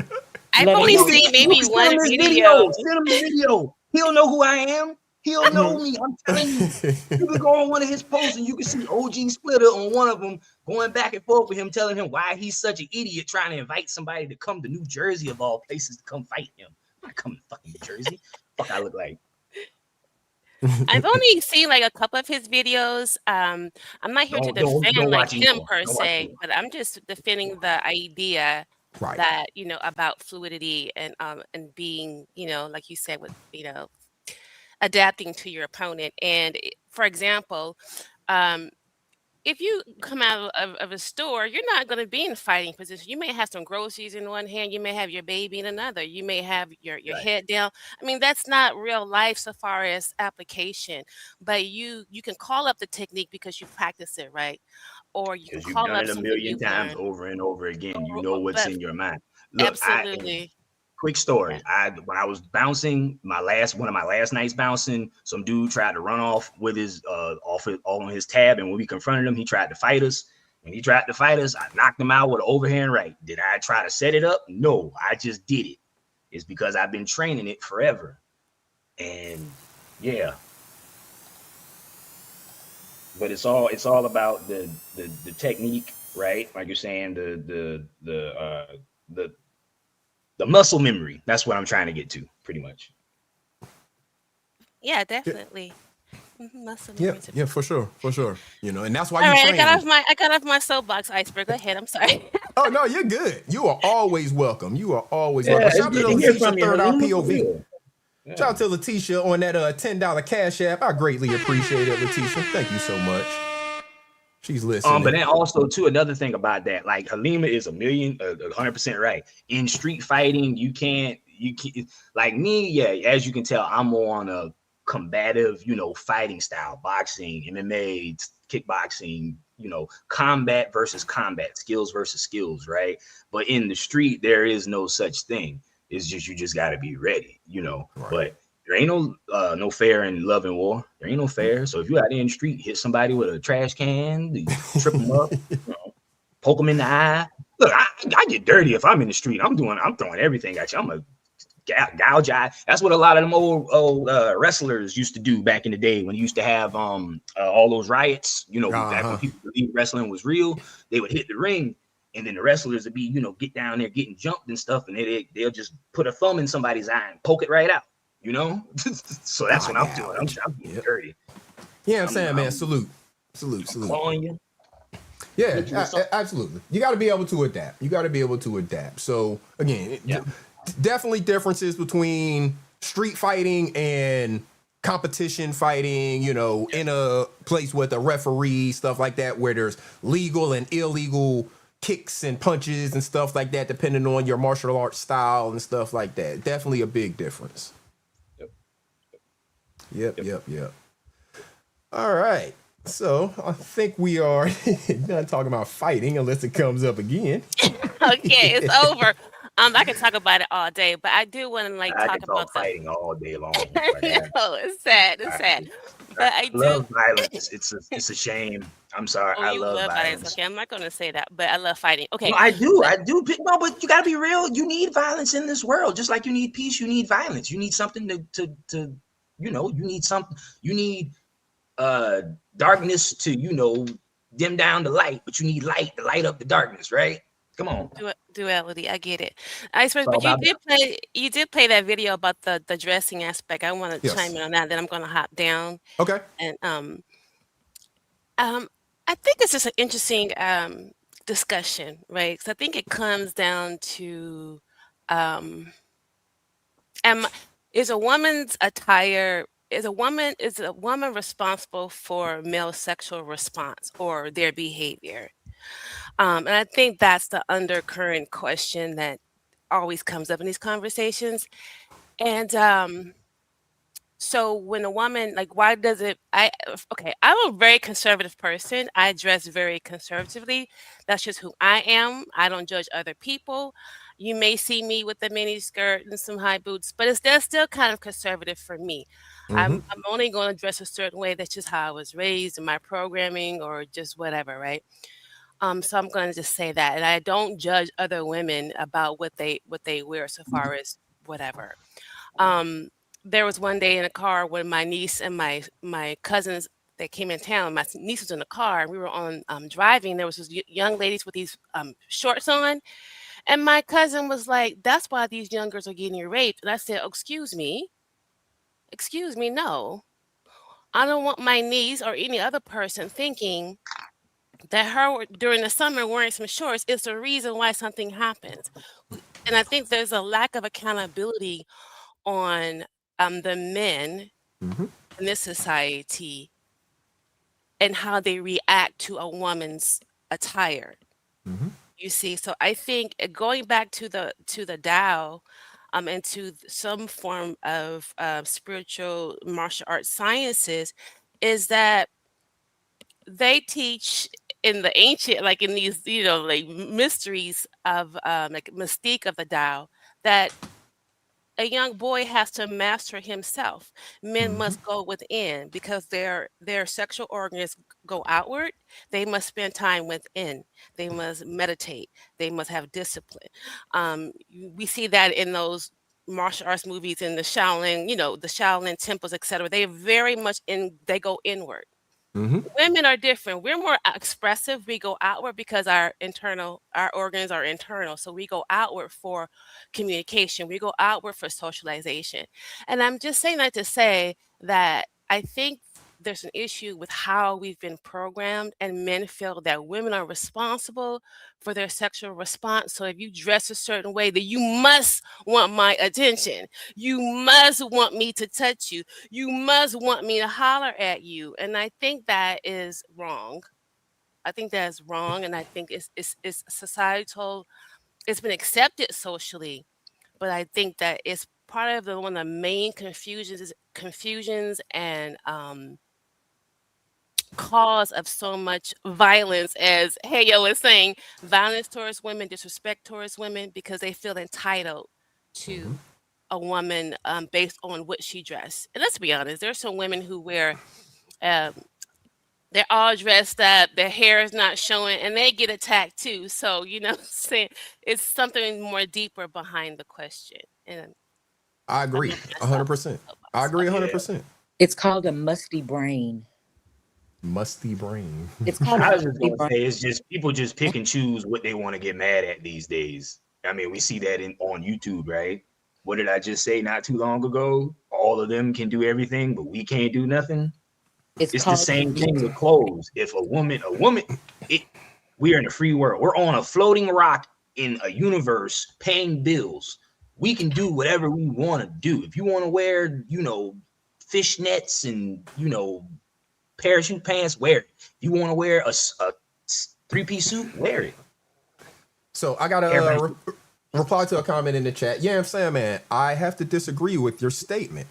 I've Let him only know. seen maybe Send one him this video. video. Send him the video. He'll know who I am. He'll know me. I'm telling you. You can go on one of his posts and you can see OG Splitter on one of them going back and forth with him, telling him why he's such an idiot trying to invite somebody to come to New Jersey of all places to come fight him. I'm not coming to fucking New Jersey. Fuck, I look like. I've only seen like a couple of his videos. I'm not here to Don't defend like watch him anymore. per Don't watch se, anymore. but I'm just defending the idea Right. that about fluidity and being like you said with adapting to your opponent. And for example, um, if you come out of a store, you're not going to be in fighting position. You may have some groceries in one hand, you may have your baby in another, you may have your head down. I mean, that's not real life so far as application. But you can call up the technique because you practice it, right? Or you can Because you've call done up it a something million you've times learned. over and over again. You know what's But in your mind. Look, absolutely. Quick story. When I was bouncing one of my last nights bouncing, some dude tried to run off with his on his tab, and when we confronted him, he tried to fight us. When he tried to fight us, I knocked him out with an overhand right. Did I try to set it up? No, I just did it. It's because I've been training it forever. And yeah. But it's all about the technique, right? Like you're saying, the muscle memory. That's what I'm trying to get to, pretty much. Yeah, definitely. Muscle Yeah, memory. yeah, for sure. And that's why All you right, train. I got off my soapbox, Iceberg. Go ahead. I'm sorry. Oh no, you're good. You are always welcome. Shout it's out to good to hear Letitia, from you, third eye Halima, for POV. real. Yeah. Shout out to Letitia on that $10 Cash App. I greatly appreciate it, Letitia. Thank you so much. She's listening. But then also too, another thing about that, like Halima is 100% right. In street fighting, you can't like me. Yeah, as you can tell, I'm more on a combative, fighting style, boxing, MMA, kickboxing, combat versus combat, skills versus skills, right? But in the street, there is no such thing. It's just you just got to be ready, Right. But there ain't no fair in love and war. There ain't no fair. So if you out there in the street, hit somebody with a trash can, trip them up, poke them in the eye, Look, I get dirty if I'm in the street. I'm throwing everything at you. I'm a gouge eye. That's what a lot of them old wrestlers used to do back in the day when you used to have all those riots. You know, back when people believed wrestling was real, they would hit the ring, and then the wrestlers would be, get down there getting jumped and stuff, and they'll just put a thumb in somebody's eye and poke it right out. You know, so that's what I'm doing. I'm getting dirty. Yeah, I'm saying, man, salute. Clawing you. Yeah, absolutely. You got to be able to adapt. So again, definitely differences between street fighting and competition fighting, in a place with a referee, stuff like that, where there's legal and illegal kicks and punches and stuff like that, depending on your martial arts style and stuff like that. Definitely a big difference. Yep. All right. So I think we are done talking about fighting, unless it comes up again. Okay, it's over. I can talk about it all day, but I do want to talk about fighting all day long. No, it's sad. But I love violence. It's a shame. I'm sorry. I love violence. Okay, I'm not going to say that, but I love fighting. Okay, no, I do. No, but you got to be real. You need violence in this world, just like you need peace. You need violence. You need something to you need something. You need darkness to dim down the light, but you need light to light up the darkness, right? Come on. Duality, I get it. Iceberg, but you did play that video about the dressing aspect. I want to chime in on that, then I'm going to hop down. Okay. And I think it's just an interesting discussion, right? Because I think it comes down to is a woman's attire is a woman responsible for male sexual response or their behavior? And I think that's the undercurrent question that always comes up in these conversations. And so when a woman, why does it, I'm a very conservative person. I dress very conservatively. That's just who I am. I don't judge other people. You may see me with a mini skirt and some high boots, but that's still kind of conservative for me. I'm only going to dress a certain way. That's just how I was raised in my programming or just whatever, right? So I'm going to just say that, and I don't judge other women about what they wear so far as whatever. There was one day in a car when my niece and my cousins, they came in town. My niece was in the car, and we were on driving. There was this young ladies with these shorts on, and my cousin was like, "That's why these young girls are getting raped." And I said, excuse me, no, I don't want my niece or any other person thinking that her during the summer wearing some shorts is the reason why something happens. And I think there's a lack of accountability on the men in this society and how they react to a woman's attire. You see, so I think going back to the Tao and to some form of spiritual martial arts sciences is that they teach in the ancient, in these, mysteries of mystique of the Tao, that a young boy has to master himself. Men must go within because their sexual organs go outward. They must spend time within. They must meditate. They must have discipline. We see that in those martial arts movies in the Shaolin, the Shaolin temples, etc. They very much they go inward. Women are different. We're more expressive. We go outward because our organs are internal. So we go outward for communication. We go outward for socialization. And I'm just saying that to say that I think there's an issue with how we've been programmed, and men feel that women are responsible for their sexual response. So if you dress a certain way, that you must want my attention. You must want me to touch you. You must want me to holler at you. And I think that is wrong. I think that is wrong. And I think it's societal. It's been accepted socially. But I think that it's part of one of the main confusions and cause of so much violence, as Heyo was saying, violence towards women, disrespect towards women, because they feel entitled to a woman based on what she dressed. And let's be honest, there's some women who wear they're all dressed up, their hair is not showing, and they get attacked too. So, you know what I'm saying? It's something more deeper behind the question. And I I'm agree, not gonna stop on 100%. the I soapbox, agree, but 100%. It's called a musty brain. Musty brain. It's called a I was just musty gonna brain. say it's just people just pick and choose what they want to get mad at these days. I mean, we see that on YouTube, right? What did I just say not too long ago? All of them can do everything, but we can't do nothing. It's It's the called same thing with clothes. If a woman, we are in a free world. We're on a floating rock in a universe paying bills. We can do whatever we want to do. If you want to wear, fishnets and, parachute pants, wear it. If you want to wear a three-piece suit, wear it. So I got to reply to a comment in the chat. Yeah, I'm saying, man, I have to disagree with your statement.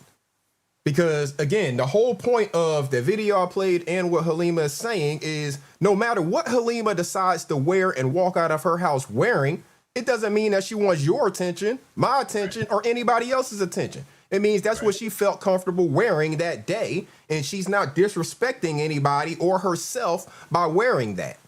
Because, again, the whole point of the video I played and what Halima is saying is no matter what Halima decides to wear and walk out of her house wearing, it doesn't mean that she wants your attention, my attention, or anybody else's attention. It means that's what she felt comfortable wearing that day, and she's not disrespecting anybody or herself by wearing that.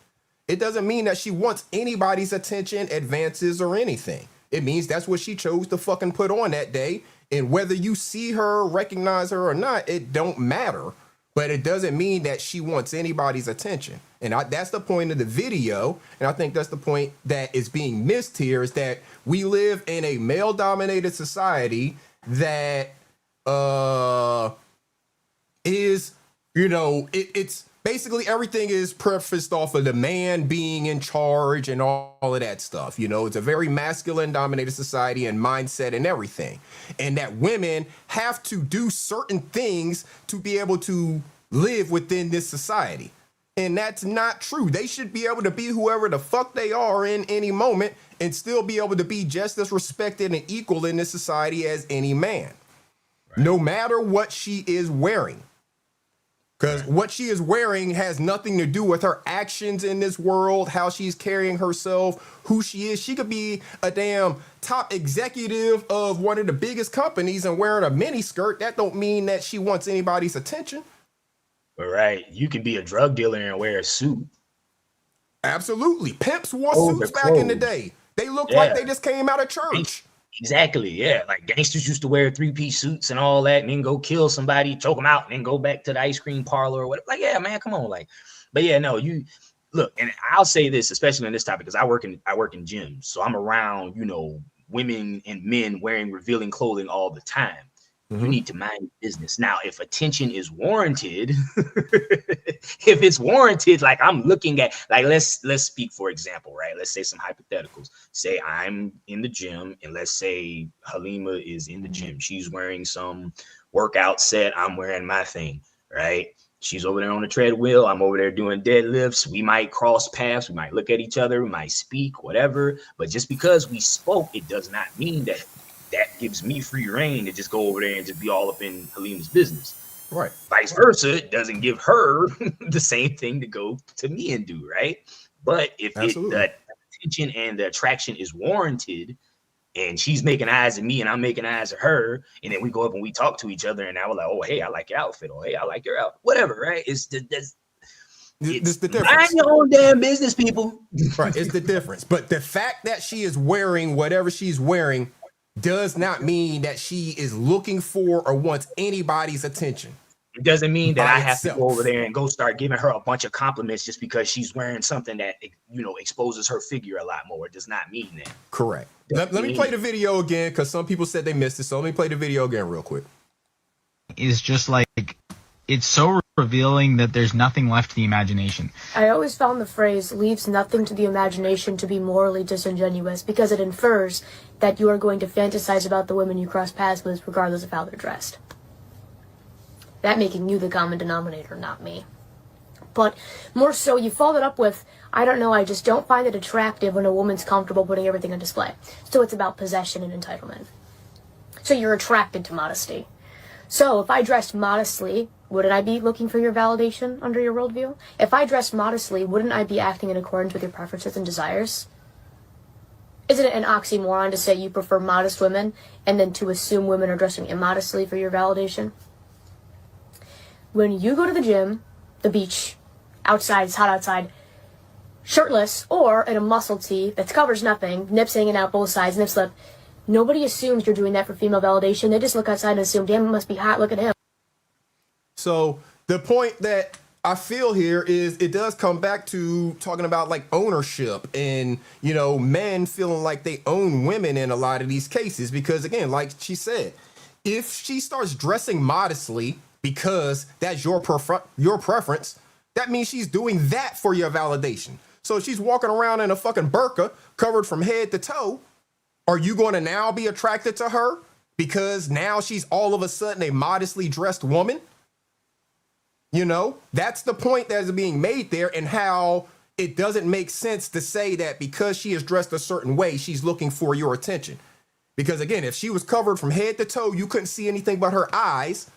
It doesn't mean that she wants anybody's attention, advances, or anything. It means that's what she chose to fucking put on that day. And whether you see her, recognize her or not, it don't matter. But it doesn't mean that she wants anybody's attention. And that's the point of the video. And I think that's the point that is being missed here, is that we live in a male-dominated society that is, it's basically everything is prefaced off of the man being in charge and all of that stuff. It's a very masculine dominated society and mindset and everything. And that women have to do certain things to be able to live within this society. And that's not true. They should be able to be whoever the fuck they are in any moment and still be able to be just as respected and equal in this society as any man. Right. No matter what she is wearing. Because what she is wearing has nothing to do with her actions in this world, how she's carrying herself, who she is. She could be a damn top executive of one of the biggest companies and wearing a mini skirt. That don't mean that she wants anybody's attention. All right. You can be a drug dealer and wear a suit. Absolutely. Pimps wore suits back in the day. They look like they just came out of church. Exactly, yeah. Like gangsters used to wear three-piece suits and all that, and then go kill somebody, choke them out, and then go back to the ice cream parlor or whatever. Like, yeah, man, come on, like. But yeah, no, you look, and I'll say this, especially on this topic, because I work in gyms, so I'm around, women and men wearing revealing clothing all the time. You need to mind your business. Now, if attention is warranted, if it's warranted, like I'm looking at, like let's speak for example, right? Let's say some hypotheticals. Say I'm in the gym, and let's say Halima is in the gym. She's wearing some workout set. I'm wearing my thing, right? She's over there on the treadmill. I'm over there doing deadlifts. We might cross paths. We might look at each other. We might speak, whatever. But just because we spoke, it does not mean that gives me free reign to just go over there and just be all up in Halima's business. Right. Vice versa, it doesn't give her the same thing to go to me and do, right? But if the attention and the attraction is warranted, and she's making eyes at me and I'm making eyes at her, and then we go up and we talk to each other, and now we're like, oh, hey, I like your outfit, or hey, I like your outfit, whatever, right? It's the difference. Mind your own damn business, people. Right, it's the difference. But the fact that she is wearing whatever she's wearing does not mean that she is looking for or wants anybody's attention. It doesn't mean that I have to go over there and go start giving her a bunch of compliments just because she's wearing something that, exposes her figure a lot more. It does not mean that. Correct. Let me play the video again, because some people said they missed it. So let me play the video again real quick. It's just like, it's so revealing that there's nothing left to the imagination. I always found the phrase leaves nothing to the imagination to be morally disingenuous, because it infers that you are going to fantasize about the women you cross paths with regardless of how they're dressed. That making you the common denominator, not me. But more so, you follow it up with, I don't know, I just don't find it attractive when a woman's comfortable putting everything on display. So it's about possession and entitlement. So you're attracted to modesty. So if I dressed modestly, wouldn't I be looking for your validation under your worldview? If I dressed modestly, wouldn't I be acting in accordance with your preferences and desires? Isn't it an oxymoron to say you prefer modest women and then to assume women are dressing immodestly for your validation? When you go to the gym, the beach, outside, it's hot outside, shirtless, or in a muscle tee that covers nothing, nips hanging out both sides, nip slip, nobody assumes you're doing that for female validation. They just look outside and assume, damn, it must be hot, look at him. So the point that I feel here is it does come back to talking about like ownership and, you know, men feeling like they own women in a lot of these cases. Because again, like she said, if she starts dressing modestly because that's your preference, that means she's doing that for your validation. So if she's walking around in a fucking burqa covered from head to toe, are you going to now be attracted to her because now she's all of a sudden a modestly dressed woman? You know, that's the point that's being made there, and how it doesn't make sense to say that because she is dressed a certain way, she's looking for your attention. Because again, if she was covered from head to toe, you couldn't see anything but her eyes,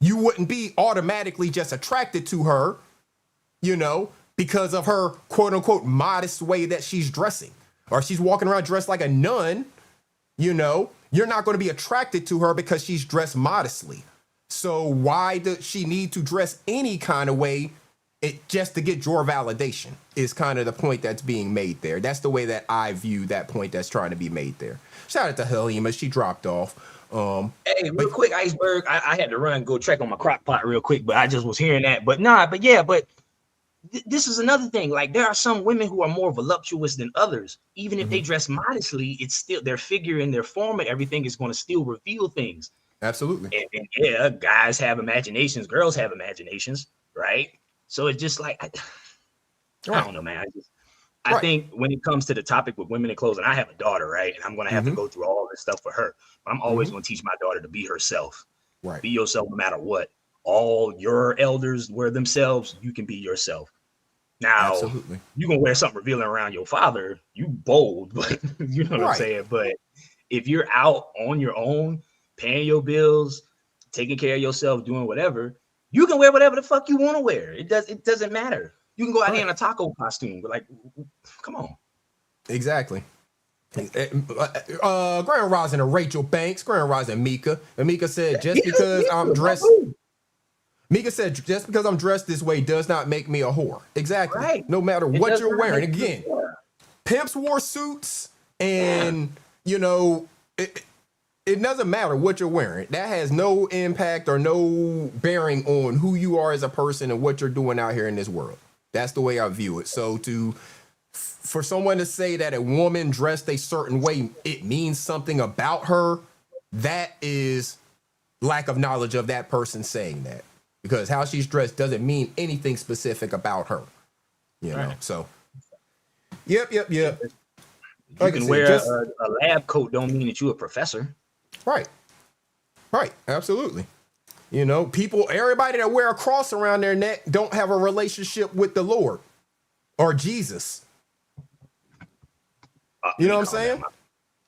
you wouldn't be automatically just attracted to her, you know, because of her quote unquote modest way that she's dressing. Or she's walking around dressed like a nun, you know, you're not going to be attracted to her because she's dressed modestly. So why does she need to dress any kind of way just to get your validation is kind of the point that's being made there. That's the way that I view that point that's trying to be made there. Shout out to Halima. She dropped off. Hey, real quick, Iceberg. I had to run and go check on my crock pot real quick, but I just was hearing that. But this is another thing. Like, there are some women who are more voluptuous than others. Even if they dress modestly, it's still their figure and their form and everything is going to still reveal things. Absolutely. And yeah, guys have imaginations, girls have imaginations, right? So it's just like, I don't know, man. I think when it comes to the topic with women in clothes, and I have a daughter, right? And I'm going to have to go through all this stuff for her. But I'm always going to teach my daughter to be herself. Right. Be yourself no matter what. All your elders were themselves. You can be yourself. Now, you're going to wear something revealing around your father. You bold, but you know what I'm saying? But if you're out on your own, paying your bills, taking care of yourself, doing whatever, you can wear whatever the fuck you want to wear. It doesn't matter. You can go out there in a taco costume, but like, come on. Exactly. Grand Rising to Rachel Banks, Grand Rising Mika. And Mika said, just because I'm dressed this way does not make me a whore. Exactly. Right. No matter what you're wearing. Again, pimps wore suits and, you know, it doesn't matter what you're wearing. That has no impact or no bearing on who you are as a person and what you're doing out here in this world. That's the way I view it. So for someone to say that a woman dressed a certain way, it means something about her, that is lack of knowledge of that person saying that. Because how she's dressed doesn't mean anything specific about her. You know, so. Yep. You can wear a lab coat, don't mean that you're a professor. Right. Absolutely. You know, everybody that wear a cross around their neck don't have a relationship with the Lord or Jesus. You know what I'm saying?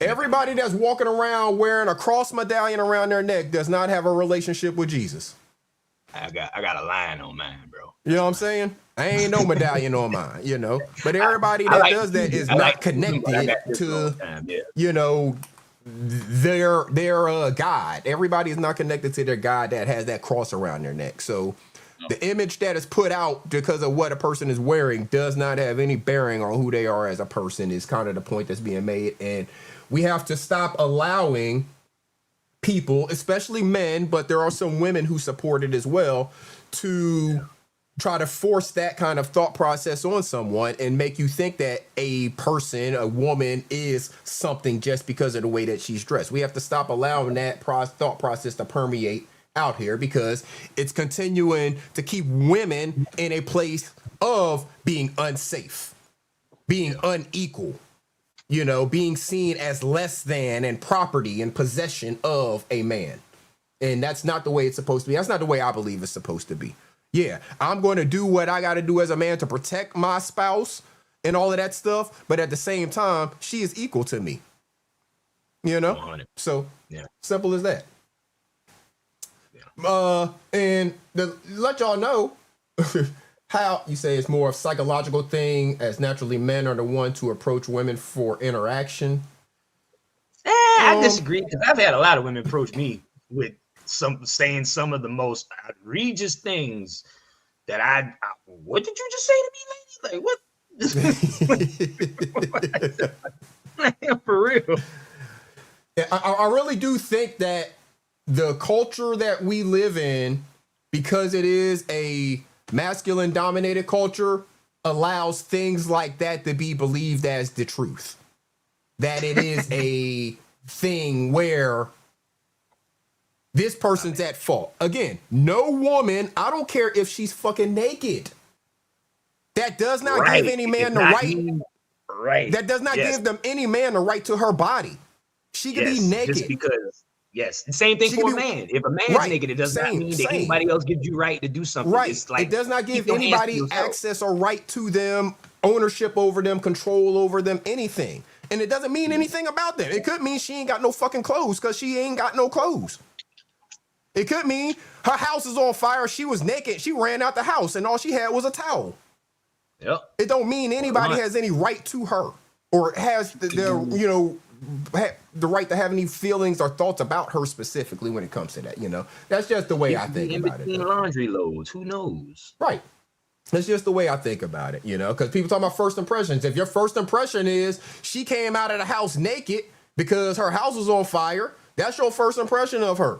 Everybody that's walking around wearing a cross medallion around their neck does not have a relationship with Jesus. I got a line on mine, bro. You know what I'm saying? I ain't no medallion on mine, you know. But everybody that does that is not connected to, you know, their God. Everybody is not connected to their God that has that cross around their neck. So the image that is put out because of what a person is wearing does not have any bearing on who they are as a person is kind of the point that's being made. And we have to stop allowing people, especially men, but there are some women who support it as well, to try to force that kind of thought process on someone and make you think that a woman is something just because of the way that she's dressed. We have to stop allowing that thought process to permeate out here, because it's continuing to keep women in a place of being unsafe, being unequal, you know, being seen as less than and property and possession of a man. And that's not the way it's supposed to be. That's not the way I believe it's supposed to be. Yeah, I'm going to do what I got to do as a man to protect my spouse and all of that stuff. But at the same time, she is equal to me. You know? 100. So, simple as that. And let y'all know how you say it's more of a psychological thing, as naturally men are the ones to approach women for interaction. I disagree, because I've had a lot of women approach me with saying some of the most outrageous things that what did you just say to me, lady? Like what? For real. I really do think that the culture that we live in, because it is a masculine dominated culture, allows things like that to be believed as the truth. That it is a thing where this person's at fault. Again, no woman, I don't care if she's fucking naked. That does not give any man the right. That does not give them any man the right to her body. She can be naked. Just because, same thing for a man. If a man's naked, it does not mean that anybody else gives you right to do something. Right. It's like, it does not give anybody access or right to them, ownership over them, control over them, anything. And it doesn't mean anything about them. It could mean she ain't got no fucking clothes because she ain't got no clothes. It could mean her house is on fire. She was naked. She ran out the house and all she had was a towel. Yep. It don't mean anybody has any right to her or has the right to have any feelings or thoughts about her specifically when it comes to that. That's just the way I think about it. Laundry loads. Who knows? Right. That's just the way I think about it, because people talk about first impressions. If your first impression is she came out of the house naked because her house was on fire, that's your first impression of her.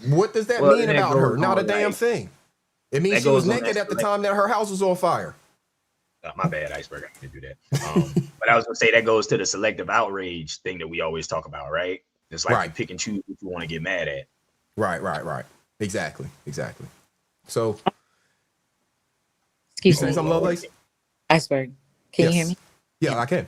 What does that mean about her? Not a damn thing. It means she was naked at the time that her house was on fire. My bad, Iceberg. I didn't do that. But I was going to say that goes to the selective outrage thing that we always talk about, right? It's like you pick and choose what you want to get mad at. Right. Exactly. So, excuse me. Some Lovelace? Iceberg, can you hear me? Yeah, I can.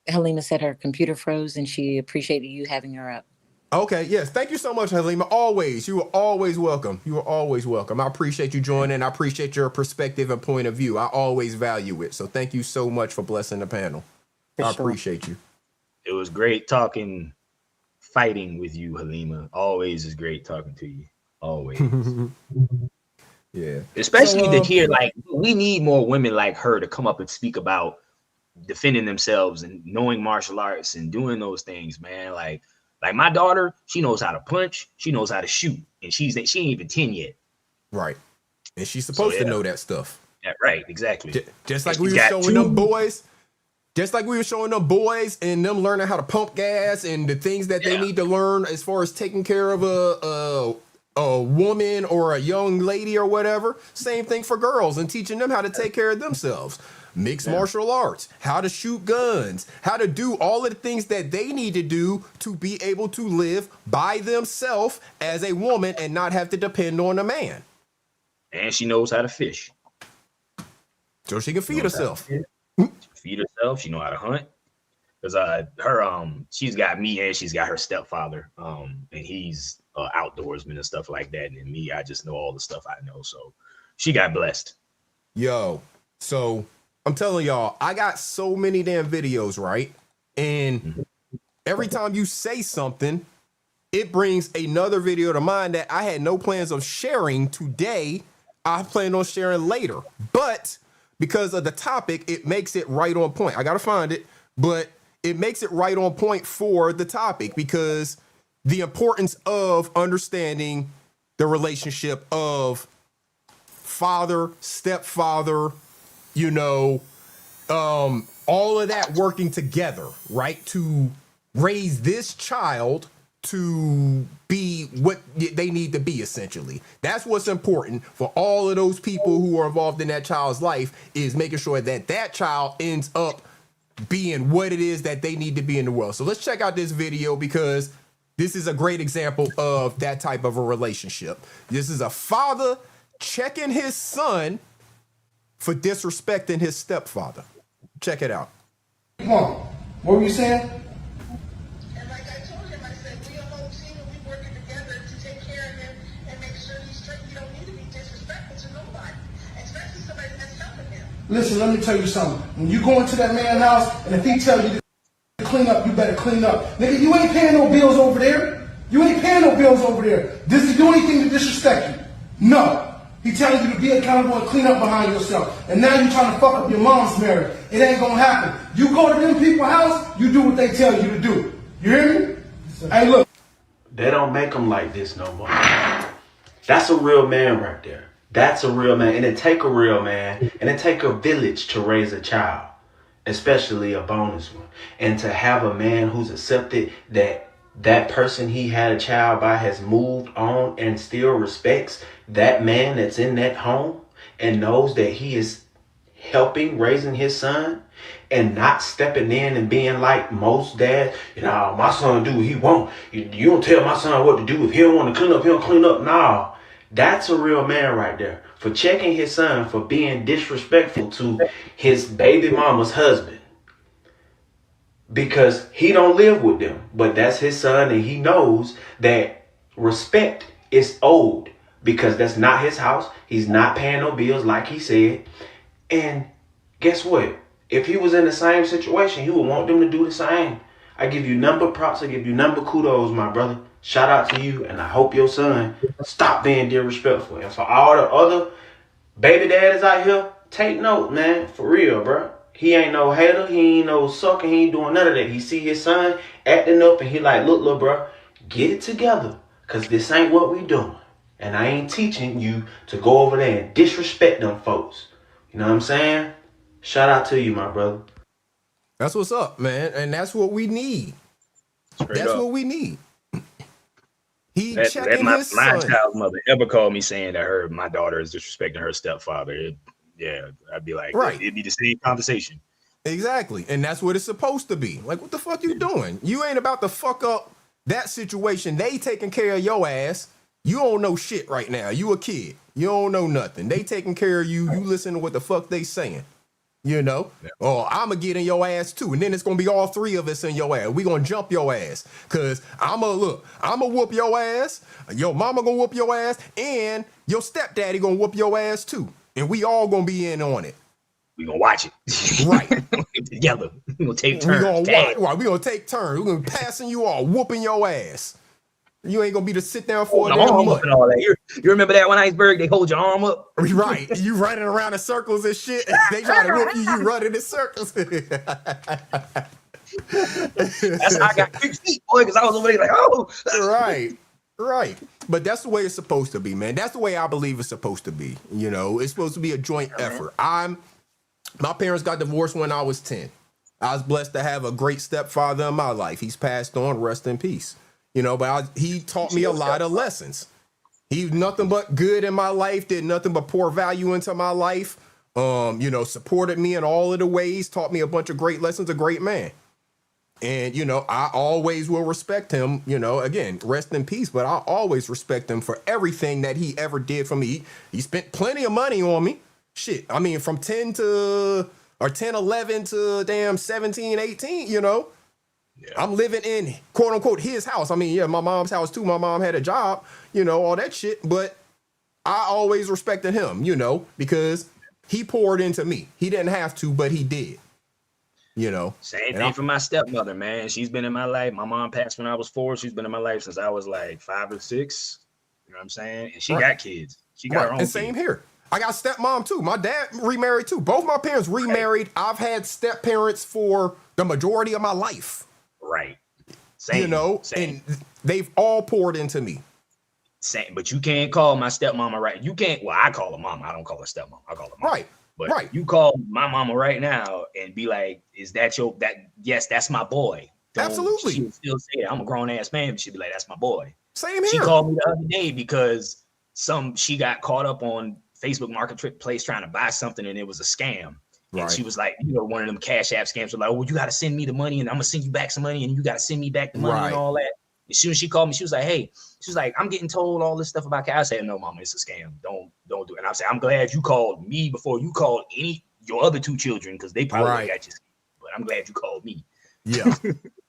Halima said her computer froze and she appreciated you having her up. Okay, yes. Thank you so much, Halima. Always. You are always welcome. You are always welcome. I appreciate you joining. I appreciate your perspective and point of view. I always value it. So thank you so much for blessing the panel. I appreciate you. It was great fighting with you, Halima. Always is great talking to you. Always. Yeah. Especially to hear, we need more women like her to come up and speak about defending themselves and knowing martial arts and doing those things, man. Like my daughter, she knows how to punch, she knows how to shoot, and she ain't even 10 yet. Right. And she's supposed to know that stuff. Yeah, right, exactly. Just like we were showing them boys. Just like we were showing them boys and them learning how to pump gas and the things that they need to learn as far as taking care of a woman or a young lady or whatever. Same thing for girls and teaching them how to take care of themselves. Mixed martial arts, how to shoot guns, how to do all of the things that they need to do to be able to live by themselves as a woman and not have to depend on a man. And she knows how to fish. So she can feed herself. Feed herself. She know how to hunt. Because she's got me and she's got her stepfather. And he's outdoorsman and stuff like that. And me, I just know all the stuff I know. So she got blessed. Yo, so I'm telling y'all, I got so many damn videos, right? And every time you say something, it brings another video to mind that I had no plans of sharing today. I plan on sharing later. But because of the topic, it makes it right on point. I got to find it, but it makes it right on point for the topic because the importance of understanding the relationship of father, stepfather, all of that working together, right? To raise this child to be what they need to be, essentially. That's what's important for all of those people who are involved in that child's life is making sure that that child ends up being what it is that they need to be in the world. So let's check out this video because this is a great example of that type of a relationship. This is a father checking his son for disrespecting his stepfather. Check it out. Come on. What were you saying? And like I told him, I said, we a whole team and we working together to take care of him and make sure he's straight. You don't need to be disrespectful to nobody, especially somebody that's helping him. Listen, let me tell you something. When you go into that man's house and if he tells you to clean up, you better clean up. Nigga, you ain't paying no bills over there. You ain't paying no bills over there. Does he do anything to disrespect you? No. He telling you to be accountable and clean up behind yourself. And now you're trying to fuck up your mom's marriage. It ain't gonna happen. You go to them people's house, you do what they tell you to do. You hear me? Hey, look. They don't make them like this no more. That's a real man right there. That's a real man. And it take a real man. And it take a village to raise a child, especially a bonus one. And to have a man who's accepted that person he had a child by has moved on and still respects that man that's in that home and knows that he is helping raising his son and not stepping in and being like most dads, my son do what he want. You don't tell my son what to do. If he don't want to clean up, he don't clean up. No, that's a real man right there. For checking his son for being disrespectful to his baby mama's husband. Because he don't live with them, but that's his son, and he knows that respect is owed because that's not his house. He's not paying no bills like he said. And guess what? If he was in the same situation, he would want them to do the same. I give you number props. I give you number kudos, my brother. Shout out to you, and I hope your son stop being disrespectful. And for all the other baby daddies out here, take note, man. For real, bro. He ain't no hater. He ain't no sucker. He ain't doing none of that. He see his son acting up, and he like, look, little bro, get it together, because this ain't what we doing. And I ain't teaching you to go over there and disrespect them folks. You know what I'm saying? Shout out to you, my brother. That's what's up, man. And that's what we need. That's what we need. He checking my his son. child's mother ever called me saying that my daughter is disrespecting her stepfather. I'd be like, right. It'd be the same conversation. Exactly. And that's what it's supposed to be. Like, what the fuck you doing? You ain't about to fuck up that situation. They taking care of your ass. You don't know shit right now. You a kid. You don't know nothing. They taking care of you. You listen to what the fuck they saying. You know? Yeah. Or I'm going to get in your ass too. And then it's going to be all three of us in your ass. We going to jump your ass. Because I'm going to whoop your ass. Your mama going to whoop your ass. And your stepdaddy going to whoop your ass too. And we all going to be in on it. We going to watch it. Right. Together. We going to take turns. We going to take turns. We going to be passing you all, whooping your ass. You ain't gonna be to sit down for an arm up and all that. You remember that one Iceberg? They hold your arm up. Right. You running around in circles and shit. They try to whoop you. You running in circles. That's how I got 6 feet, boy, because I was over there like, oh. Right. But that's the way it's supposed to be, man. That's the way I believe it's supposed to be. You know, it's supposed to be a joint effort. My parents got divorced when I was 10. I was blessed to have a great stepfather in my life. He's passed on. Rest in peace. You know, but he taught me a lot of lessons. He nothing but good in my life, did nothing but pour value into my life. You know, supported me in all of the ways, taught me a bunch of great lessons, a great man. And, you know, I always will respect him, you know, again, rest in peace, but I always respect him for everything that he ever did for me. He spent plenty of money on me. Shit, I mean, from 10, 11 to damn 17, 18, you know. Yeah. I'm living in quote unquote his house. I mean, yeah, my mom's house too. My mom had a job, you know, all that shit. But I always respected him, you know, because he poured into me. He didn't have to, but he did. You know. Same thing for my stepmother, man. She's been in my life. My mom passed when I was 4. She's been in my life since I was like 5 or 6. You know what I'm saying? And she got kids. She got her own. And same here. I got stepmom too. My dad remarried too. Both my parents remarried. I've had step parents for the majority of my life. Right. Same. You know, and they've all poured into me. Same. But you can't call my stepmama right. You can't. Well, I call her mama. I don't call her stepmama. I call her mama. Right. But you call my mama right now and be like, "Is that yes, that's my boy." Absolutely. She'll still say that. I'm a grown ass man, but she'll be like, "That's my boy." Same here. She called me the other day because she got caught up on Facebook Marketplace trying to buy something and it was a scam. Right. And she was like, you know, one of them Cashapp scams were like, "Oh, you got to send me the money and I'm going to send you back some money and you got to send me back the money and all that." As soon as she called me, she was like, "Hey," she was like, "I'm getting told all this stuff about Cashapp." I said, "No, mama, it's a scam. Don't do it." And I said, "I'm glad you called me before you called your other 2 children because they probably got you. But I'm glad you called me." Yeah.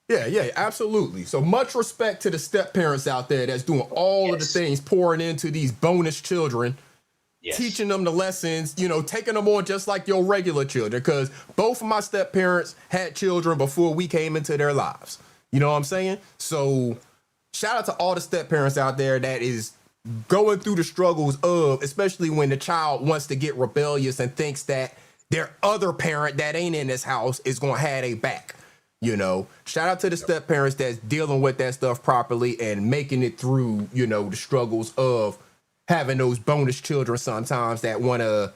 Yeah, absolutely. So much respect to the step parents out there that's doing all of the things, pouring into these bonus children. Yes. Teaching them the lessons, you know, taking them on just like your regular children, because both of my step parents had children before we came into their lives. You know what I'm saying? So shout out to all the step parents out there that is going through the struggles of, especially when the child wants to get rebellious and thinks that their other parent that ain't in this house is going to have a back. You know, shout out to the step parents that's dealing with that stuff properly and making it through, you know, the struggles of having those bonus children sometimes that want to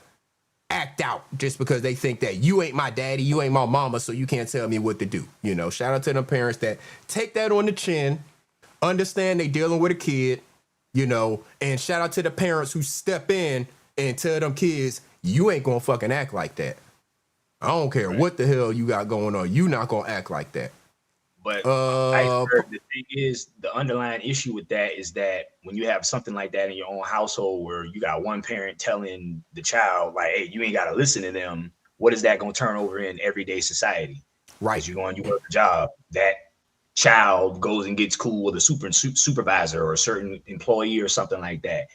act out just because they think that you ain't my daddy, you ain't my mama, so you can't tell me what to do. You know, shout out to them parents that take that on the chin, understand they dealing with a kid, you know, and shout out to the parents who step in and tell them kids, you ain't gonna fucking act like that. I don't care what the hell you got going on. You not gonna act like that. But Iceberg, the thing is, the underlying issue with that is that when you have something like that in your own household where you got one parent telling the child, like, hey, you ain't got to listen to them, what is that going to turn over in everyday society? Right. You work a job, that child goes and gets cool with a supervisor or a certain employee or something like that.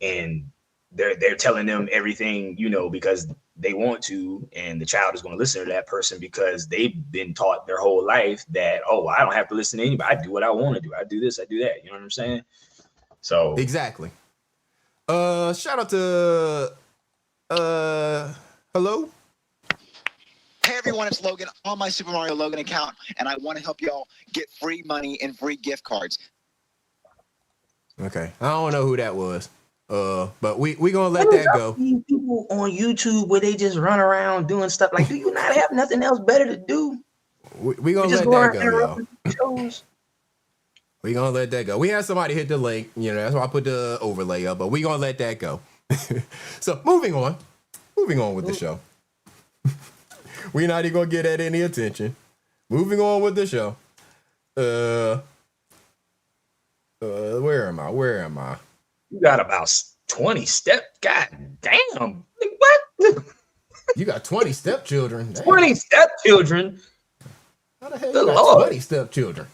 And they're telling them everything, you know, because they want to, and the child is going to listen to that person because they've been taught their whole life that, oh, I don't have to listen to anybody. I do what I want to do. I do this, I do that. You know what I'm saying? So exactly. Shout out to hello. Hey everyone, it's Logan on my Super Mario Logan account, and I want to help y'all get free money and free gift cards. Okay, I don't know who that was. But we gonna let that go. People on YouTube where they just run around doing stuff like, do you not have nothing else better to do? We gonna let that go, y'all. We gonna let that go. We had somebody hit the link, you know, that's why I put the overlay up, but we gonna let that go. So moving on with the show. We're not even gonna get at any attention. Moving on with the show. Where am I? You got about 20 step. God damn. What? You got 20 stepchildren. 20 stepchildren. How the hell you got 20 stepchildren?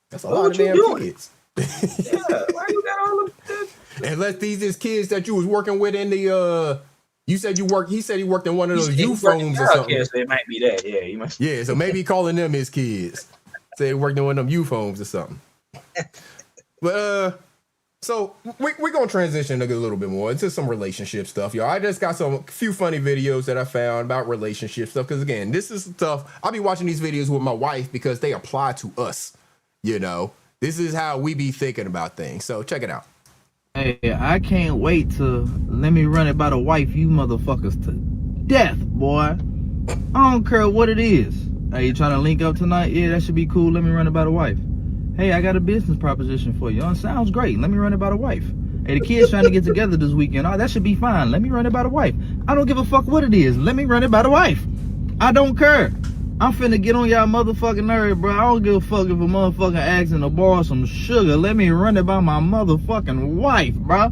That's a lot of damn kids. Yeah, why you got all of them? Unless these is kids that you was working with in the you said you worked. He said he worked in one of those youth homes or something. Yeah, so it might be that. Yeah, he must. Yeah, so maybe calling them his kids. Say he worked in one of them youth homes or something. But so we're gonna transition a little bit more into some relationship stuff, y'all. I just got a few funny videos that I found about relationship stuff. Because again, this is tough. I'll be watching these videos with my wife because they apply to us. You know, this is how we be thinking about things. So check it out. Hey, I can't wait to let me run it by the wife, you motherfuckers, to death, boy. I don't care what it is. Hey, you trying to link up tonight? Yeah, that should be cool. Let me run it by the wife. Hey, I got a business proposition for you. Sounds great. Let me run it by the wife. Hey, the kids trying to get together this weekend. Oh, that should be fine. Let me run it by the wife. I don't give a fuck what it is. Let me run it by the wife. I don't care. I'm finna get on y'all motherfucking nerve, bro. I don't give a fuck if a motherfucker asking to borrow some sugar. Let me run it by my motherfucking wife, bro.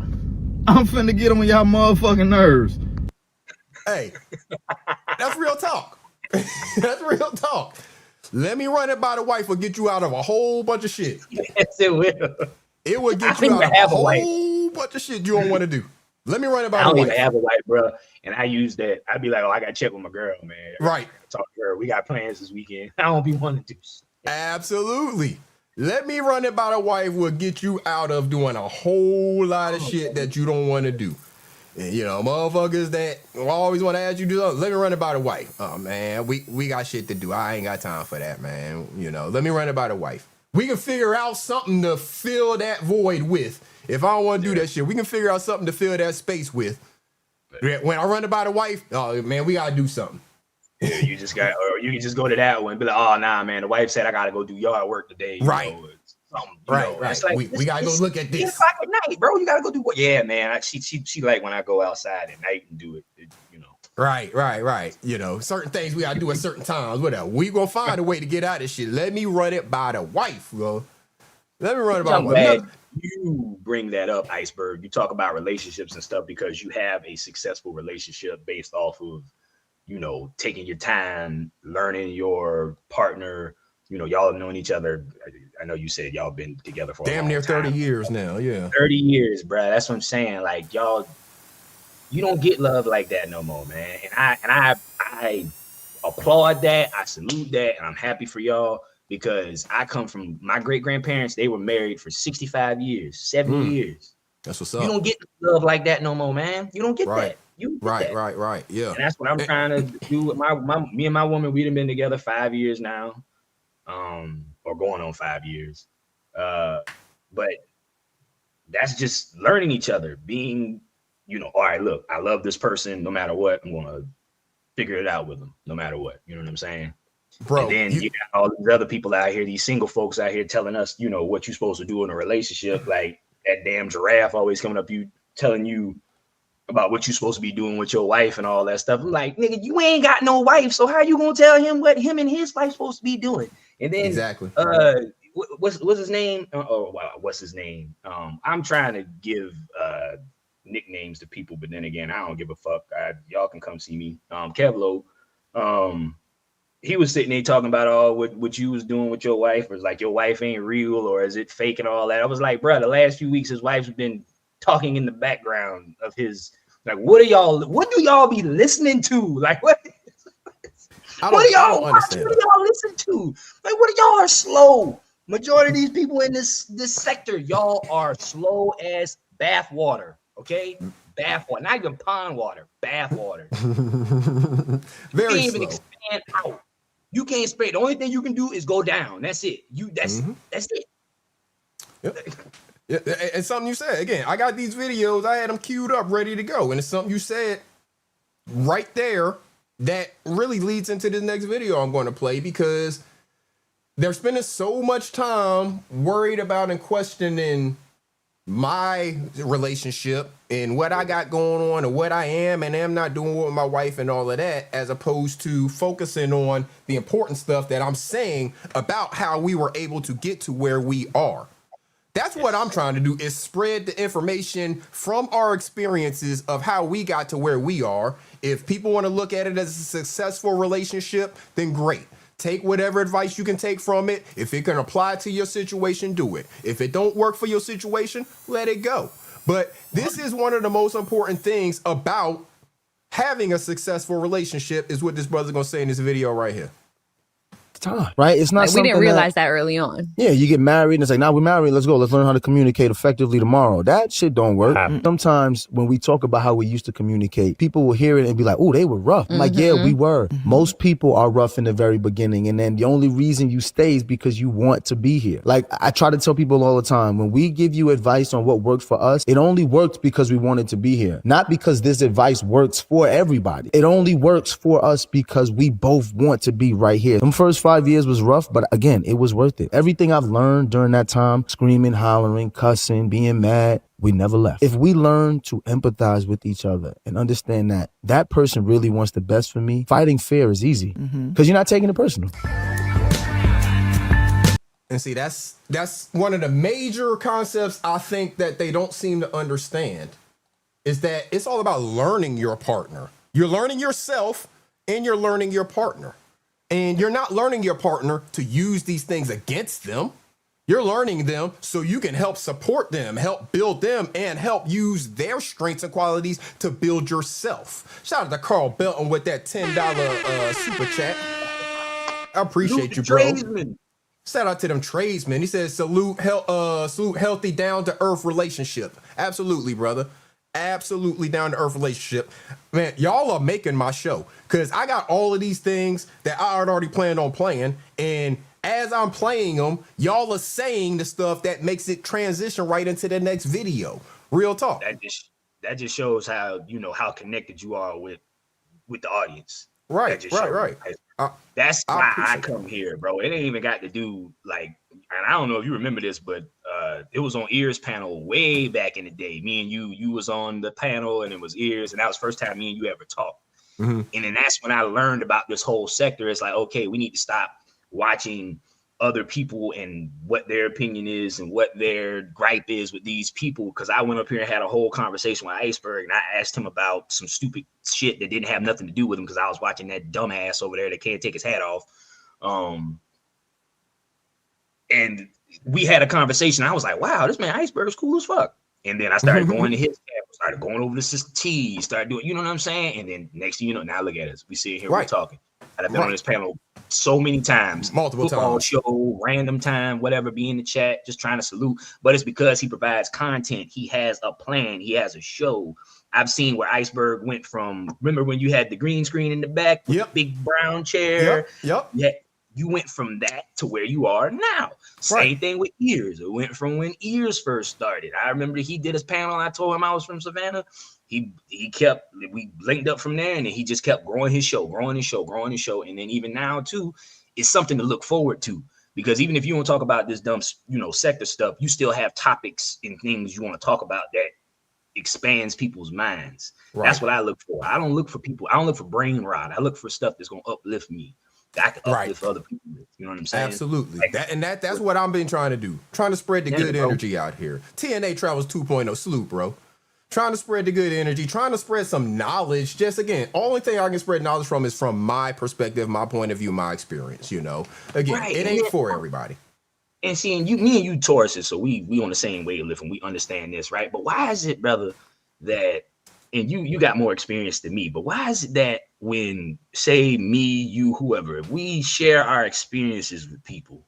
I'm finna get on y'all motherfucking nerves. Hey, that's real talk. That's real talk. Let me run it by the wife will get you out of a whole bunch of shit. Yes, it will. It will get you out of a whole bunch of shit you don't want to do. Let me run it by the wife. I don't even have a wife, bro. And I use that. I'd be like, oh, I got to check with my girl, man. Right. Talk to her. We got plans this weekend. I don't be wanting to do shit. Absolutely. Let me run it by the wife will get you out of doing a whole lot of shit that you don't want to do. And, you know, motherfuckers that always want to ask you to do something, let me run it by the wife. Oh, man, we got shit to do. I ain't got time for that, man. You know, let me run it by the wife. We can figure out something to fill that void with. If I don't want to do that shit, we can figure out something to fill that space with. When I run it by the wife, oh, man, we got to do something. Yeah, you just got, or you can just go to that one and be like, oh, nah, man, the wife said I got to go do yard work today. Right. Right. It's like, we got to go look at this. 10 o'clock at night, bro. You got to go do what? Yeah, man. She like when I go outside at night and do it, you know. Right. You know, certain things we got to do at certain times, whatever. We going to find a way to get out of this shit. Let me run it by the wife, bro. Let me run it by the wife. You bring that up, Iceberg. You talk about relationships and stuff because you have a successful relationship based off of, you know, taking your time, learning your partner. You know, y'all have known each other. I know you said y'all been together for damn near 30 years now. Yeah. 30 years, bro. That's what I'm saying. Like, y'all, you don't get love like that no more, man. And I applaud that. I salute that. And I'm happy for y'all because I come from my great grandparents. They were married for 65 years, 70 years. That's what's up. You don't get love like that no more, man. You don't get that. Right. Yeah. And that's what I'm trying to do with me and my woman. We've been together 5 years now. Or going on 5 years. But that's just learning each other, being, all right, look, I love this person no matter what. I'm gonna figure it out with them no matter what. You know what I'm saying? Bro, and then you got all these other people out here, these single folks out here telling us, what you're supposed to do in a relationship. Like that damn giraffe always coming up, telling you about what you're supposed to be doing with your wife and all that stuff. I'm like, nigga, you ain't got no wife, so how you gonna tell him what him and his wife supposed to be doing? And then exactly. What's his name? Oh wow, what's his name? I'm trying to give nicknames to people, but then again, I don't give a fuck. Y'all can come see me. Kevlo, he was sitting there talking about what you was doing with your wife, or like your wife ain't real, or is it fake and all that. I was like, bro, the last few weeks his wife's been talking in the background of his, like, what do y'all be listening to? Like, what do y'all watch? What do y'all listen to? Like, what do y'all are slow? Majority of these people in this sector, y'all are slow as bath water. Okay, bath water, not even pond water, bath water. Very you can't even slow. expand out. You can't spread. The only thing you can do is go down. That's it. That's it. Yep. Yeah, and something you said again. I got these videos. I had them queued up, ready to go, and it's something you said right there that really leads into the next video I'm going to play, because they're spending so much time worried about and questioning my relationship and what I got going on and what I am and am not doing with my wife and all of that, as opposed to focusing on the important stuff that I'm saying about how we were able to get to where we are. That's what I'm trying to do, is spread the information from our experiences of how we got to where we are. If people want to look at it as a successful relationship, then great. Take whatever advice you can take from it. If it can apply to your situation, do it. If it don't work for your situation, let it go. But this is one of the most important things about having a successful relationship, is what this brother's going to say in this video right here. Time, right? It's not like, we something didn't realize that early on. Yeah, you get married and it's like, now we're married, let's go, let's learn how to communicate effectively tomorrow. That shit don't work. Sometimes when we talk about how we used to communicate, people will hear it and be like, oh, they were rough. I'm like, yeah, we were. Most people are rough in the very beginning, and then the only reason you stay is because you want to be here. Like, I try to tell people all the time, when we give you advice on what works for us, it only worked because we wanted to be here, not because this advice works for everybody. It only works for us because we both want to be right here. Them first 5 years was rough, but again, it was worth it. Everything I've learned during that time, screaming, hollering, cussing, being mad, we never left. If we learn to empathize with each other and understand that that person really wants the best for me, fighting fear is easy, because you're not taking it personal. And see, that's one of the major concepts I think that they don't seem to understand, is that it's all about learning your partner. You're learning yourself and you're learning your partner. And you're not learning your partner to use these things against them. You're learning them so you can help support them, help build them, and help use their strengths and qualities to build yourself. Shout out to Carl Belton with that $10 super chat. I appreciate you, bro. Tradesman. Shout out to them tradesmen. He says, salute healthy, down-to-earth relationship. Absolutely, brother. Absolutely down to earth relationship. Man, y'all are making my show, because I got all of these things that I had already planned on playing, and as I'm playing them, y'all are saying the stuff that makes it transition right into the next video. Real talk. That just shows how, how connected you are with the audience. Right. That's why I come here, bro. It ain't even got to do, like, and I don't know if you remember this, but it was on Ears panel way back in the day. Me and you was on the panel, and it was Ears, and that was the first time me and you ever talked. And then that's when I learned about this whole sector. It's like, okay, we need to stop watching other people and what their opinion is and what their gripe is with these people. Because I went up here and had a whole conversation with Iceberg, and I asked him about some stupid shit that didn't have nothing to do with him, because I was watching that dumbass over there that can't take his hat off. And we had a conversation. I was like, wow, this man Iceberg is cool as fuck. And then I started going to his camp, started going over to Sister T, started doing, you know what I'm saying? And then next thing you know, now look at us. We sit here, we're talking. I've been on this panel so many times, multiple football times, show, random time, whatever, be in the chat, just trying to salute. But it's because he provides content. He has a plan. He has a show. I've seen where Iceberg went from, remember when you had the green screen in the back with the big brown chair? Yep. You went from that to where you are now. Same thing with Ears. It went from when Ears first started. I remember he did his panel. I told him I was from Savannah. We linked up from there, and then he just kept growing his show. And then even now too, it's something to look forward to. Because even if you want to talk about this dumb, sector stuff, you still have topics and things you want to talk about that expands people's minds. Right. That's what I look for. I don't look for people. I don't look for brain rot. I look for stuff that's going to uplift me. That I can uplift other people with. You know what I'm saying? Absolutely. That's what I've been trying to do. Trying to spread the good energy out here. TNA Travels 2.0. Salute, bro. Trying to spread the good energy, trying to spread some knowledge. Just again, only thing I can spread knowledge from is from my perspective, my point of view, my experience. Again, it ain't for everybody. And seeing me and you Tauruses, so we on the same wavelength and we understand this, right? But why is it, brother, that and you got more experience than me, but why is it that when, say, me, you, whoever, if we share our experiences with people,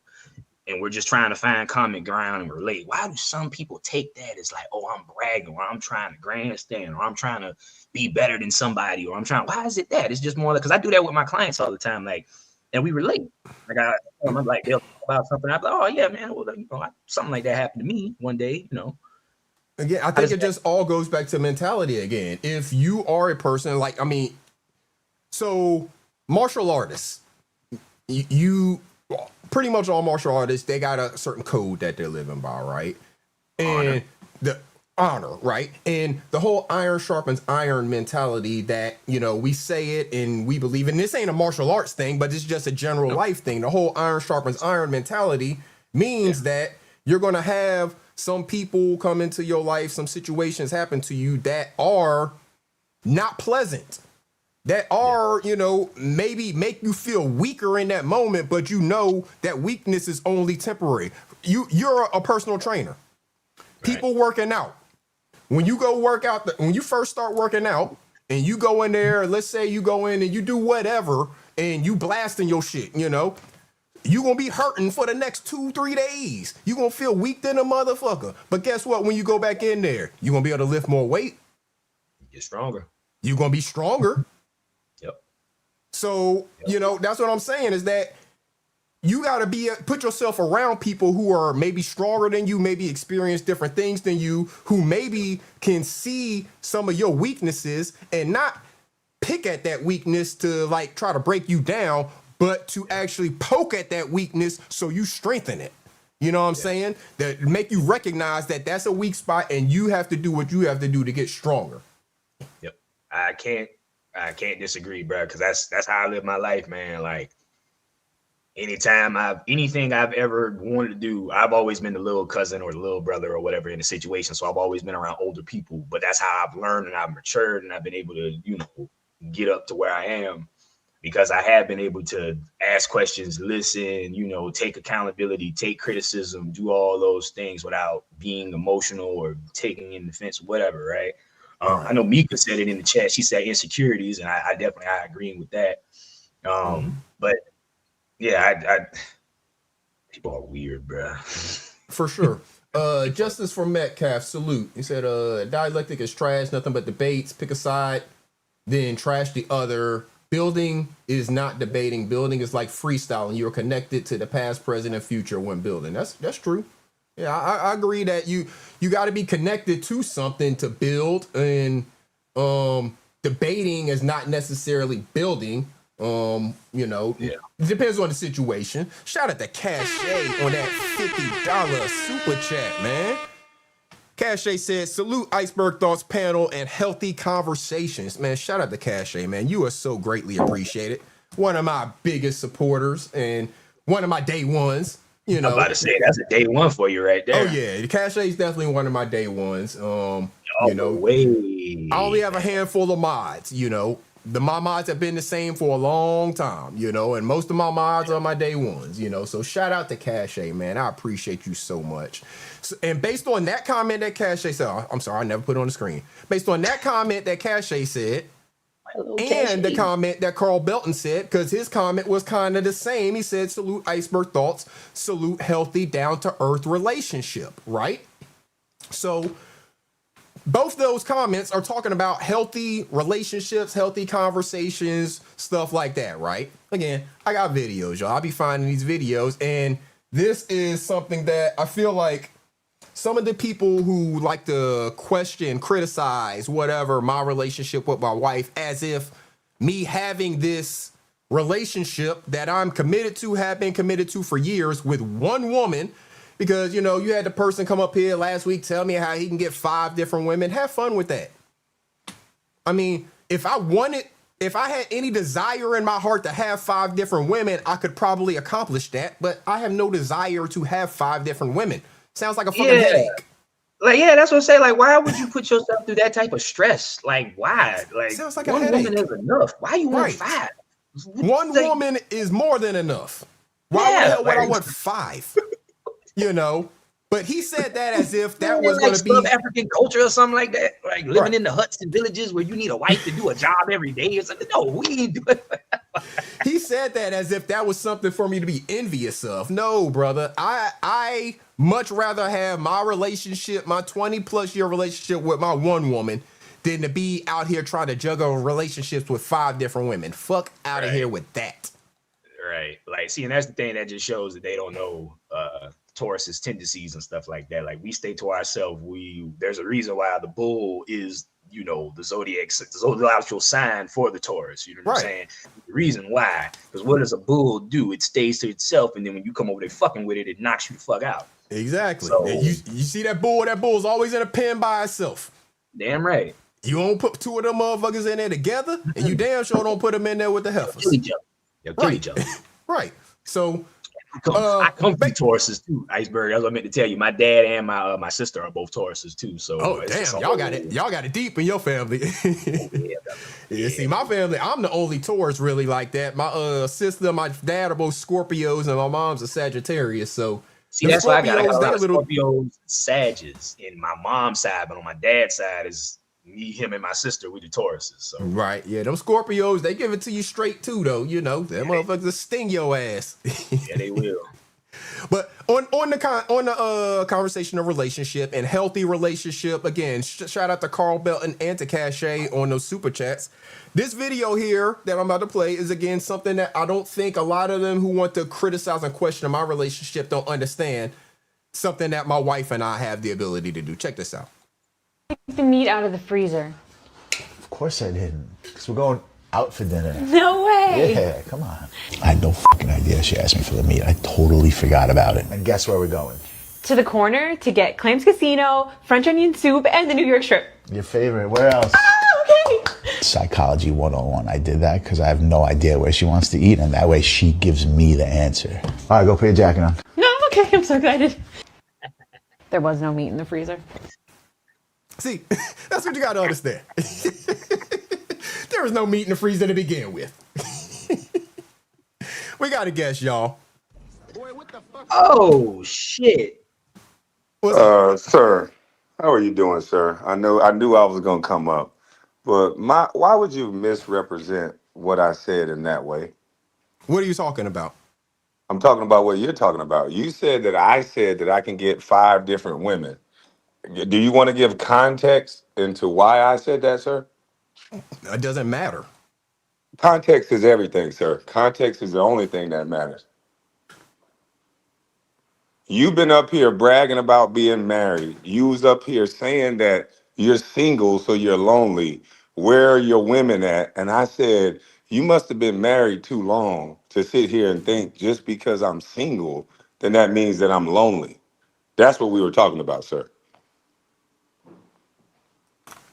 and we're just trying to find common ground and relate, why do some people take that as like, oh, I'm bragging, or I'm trying to grandstand, or I'm trying to be better than somebody, or why is it that? It's just more like, because I do that with my clients all the time, like, and we relate. Like I'm like, they'll talk about something, I'm like, oh yeah, man, well, something like that happened to me one day, Again, I think it just all goes back to mentality again. If you are a person so martial artists, you pretty much all martial artists, they got a certain code that they're living by, right? And the honor, right? And the whole iron sharpens iron mentality that, we say it and we believe in. This ain't a martial arts thing, but it's just a general life thing. The whole iron sharpens iron mentality means that you're going to have some people come into your life, some situations happen to you that are not pleasant. That are, maybe make you feel weaker in that moment, but that weakness is only temporary. You're a personal trainer. People working out. When you go work out, when you first start working out and you go in there, let's say you go in and you do whatever and you blasting your shit, you're going to be hurting for the next 2-3 days. You're going to feel weak than a motherfucker. But guess what? When you go back in there, you're going to be able to lift more weight. Get stronger. You're going to be stronger. So, that's what I'm saying is that you got to put yourself around people who are maybe stronger than you, maybe experience different things than you, who maybe can see some of your weaknesses and not pick at that weakness to try to break you down, but to actually poke at that weakness so you strengthen it. You know what I'm saying? That make you recognize that that's a weak spot and you have to do what you have to do to get stronger. Yep. I can't disagree, bro, because that's how I live my life, man. Like anything I've ever wanted to do, I've always been the little cousin or the little brother or whatever in the situation. So I've always been around older people, but that's how I've learned and I've matured and I've been able to, get up to where I am because I have been able to ask questions, listen, take accountability, take criticism, do all those things without being emotional or taking in defense, whatever, right? I know Mika said it in the chat. She said insecurities, and I definitely agree with that. But yeah, people are weird, bro. For sure. Justice for Metcalf, salute. He said, dialectic is trash, nothing but debates. Pick a side, then trash the other. Building is not debating. Building is like freestyling. You're connected to the past, present, and future when building. That's true. Yeah, I agree that you got to be connected to something to build, and debating is not necessarily building. It depends on the situation. Shout out to Cashapp on that $50 super chat, man. Cashapp said, salute Iceberg Thoughts panel and healthy conversations. Man, shout out to Cashapp, man. You are so greatly appreciated. One of my biggest supporters and one of my day ones. I'm about to say that's a day one for you right there. Oh yeah, Cashapp is definitely one of my day ones. I only have a handful of mods. My mods have been the same for a long time. And most of my mods are my day ones. So shout out to Cashapp, man. I appreciate you so much. And based on that comment that Cashapp said, I'm sorry, I never put it on the screen. Based on that comment that Cashapp said. And the comment that Carl Belton said, because his comment was kind of the same. He said, salute Iceberg Thoughts, salute healthy, down-to-earth relationship, right? So both those comments are talking about healthy relationships, healthy conversations, stuff like that, right? Again, I got videos, y'all. I'll be finding these videos, and this is something that I feel like some of the people who like to question, criticize, whatever, my relationship with my wife, as if me having this relationship that I'm committed to, have been committed to for years with one woman, because, you know, you had the person come up here last week tell me how he can get 5 different women. Have fun with that. I mean, if I had any desire in my heart to have 5 different women, I could probably accomplish that, but I have no desire to have 5 different women. Sounds like a fucking headache. Like, yeah, that's what I'm saying. Like, why would you put yourself through that type of stress? Like, why? Like, sounds like one woman is enough. Why you want 5? One woman is more than enough. Why the hell would I want 5? You know? But he said that as if that was going to be African culture or something like that. Like living in the huts and villages where you need a wife to do a job every day or something. No, we ain't doing that. He said that as if that was something for me to be envious of. No, brother. I much rather have my relationship, my 20+ year relationship with my one woman, than to be out here trying to juggle relationships with 5 different women. Fuck out of here with that. Right. Like, see, and that's the thing that just shows that they don't know Taurus's tendencies and stuff like that. Like, we stay to ourselves. There's a reason why the bull is, you know, the zodiacal sign for the Taurus. You know what I'm saying? The reason why, because what does a bull do? It stays to itself, and then when you come over there fucking with it, it knocks you the fuck out. Exactly. So, and you see that bull? That bull's always in a pen by itself. Damn right. You don't put 2 of them motherfuckers in there together, and you damn sure don't put them in there with the heifers. Kill each other. They'll kill each other. Right. So I come from Tauruses too, Iceberg. As I meant to tell you, my dad and my sister are both Tauruses too. So damn, y'all got it deep in your family. Yeah, see, my family, I'm the only Taurus really like that. My sister, my dad are both Scorpios, and my mom's a Sagittarius. So see, that's why I got a lot of Scorpios, Sagittarius in my mom's side, but on my dad's side is me, him, and my sister. We the Tauruses. So right, yeah, them Scorpios, they give it to you straight too, though. You know, them motherfuckers sting your ass. Yeah, they will. But on the conversation of relationship and healthy relationship, again, shout out to Carl Belton and to Cashapp on those super chats. This video here that I'm about to play is, again, something that I don't think a lot of them who want to criticize and question my relationship don't understand. Something that my wife and I have the ability to do. Check this out. Take the meat out of the freezer. Of course I didn't, because we're going out for dinner. No way. Yeah, come on. I had no fucking idea she asked me for the meat. I totally forgot about it. And guess where we're going? To the corner to get Clams Casino, French onion soup, and the New York strip. Your favorite, where else? Oh, okay. Psychology 101. I did that because I have no idea where she wants to eat, and that way she gives me the answer. All right, go put your jacket on. No, I'm okay. I'm so excited. There was no meat in the freezer. See, that's what you got to understand. There was no meat in the freezer to begin with. We got to guess, y'all. Oh, shit. Sir, how are you doing, sir? I knew I was going to come up, but why would you misrepresent what I said in that way? What are you talking about? I'm talking about what you're talking about. You said that I said that I can get 5 different women. Do you want to give context into why I said that, sir? It doesn't matter. Context is everything, sir. Context is the only thing that matters. You've been up here bragging about being married. You was up here saying that you're single, so you're lonely. Where are your women at? And I said, you must have been married too long to sit here and think just because I'm single, then that means that I'm lonely. That's what we were talking about, sir.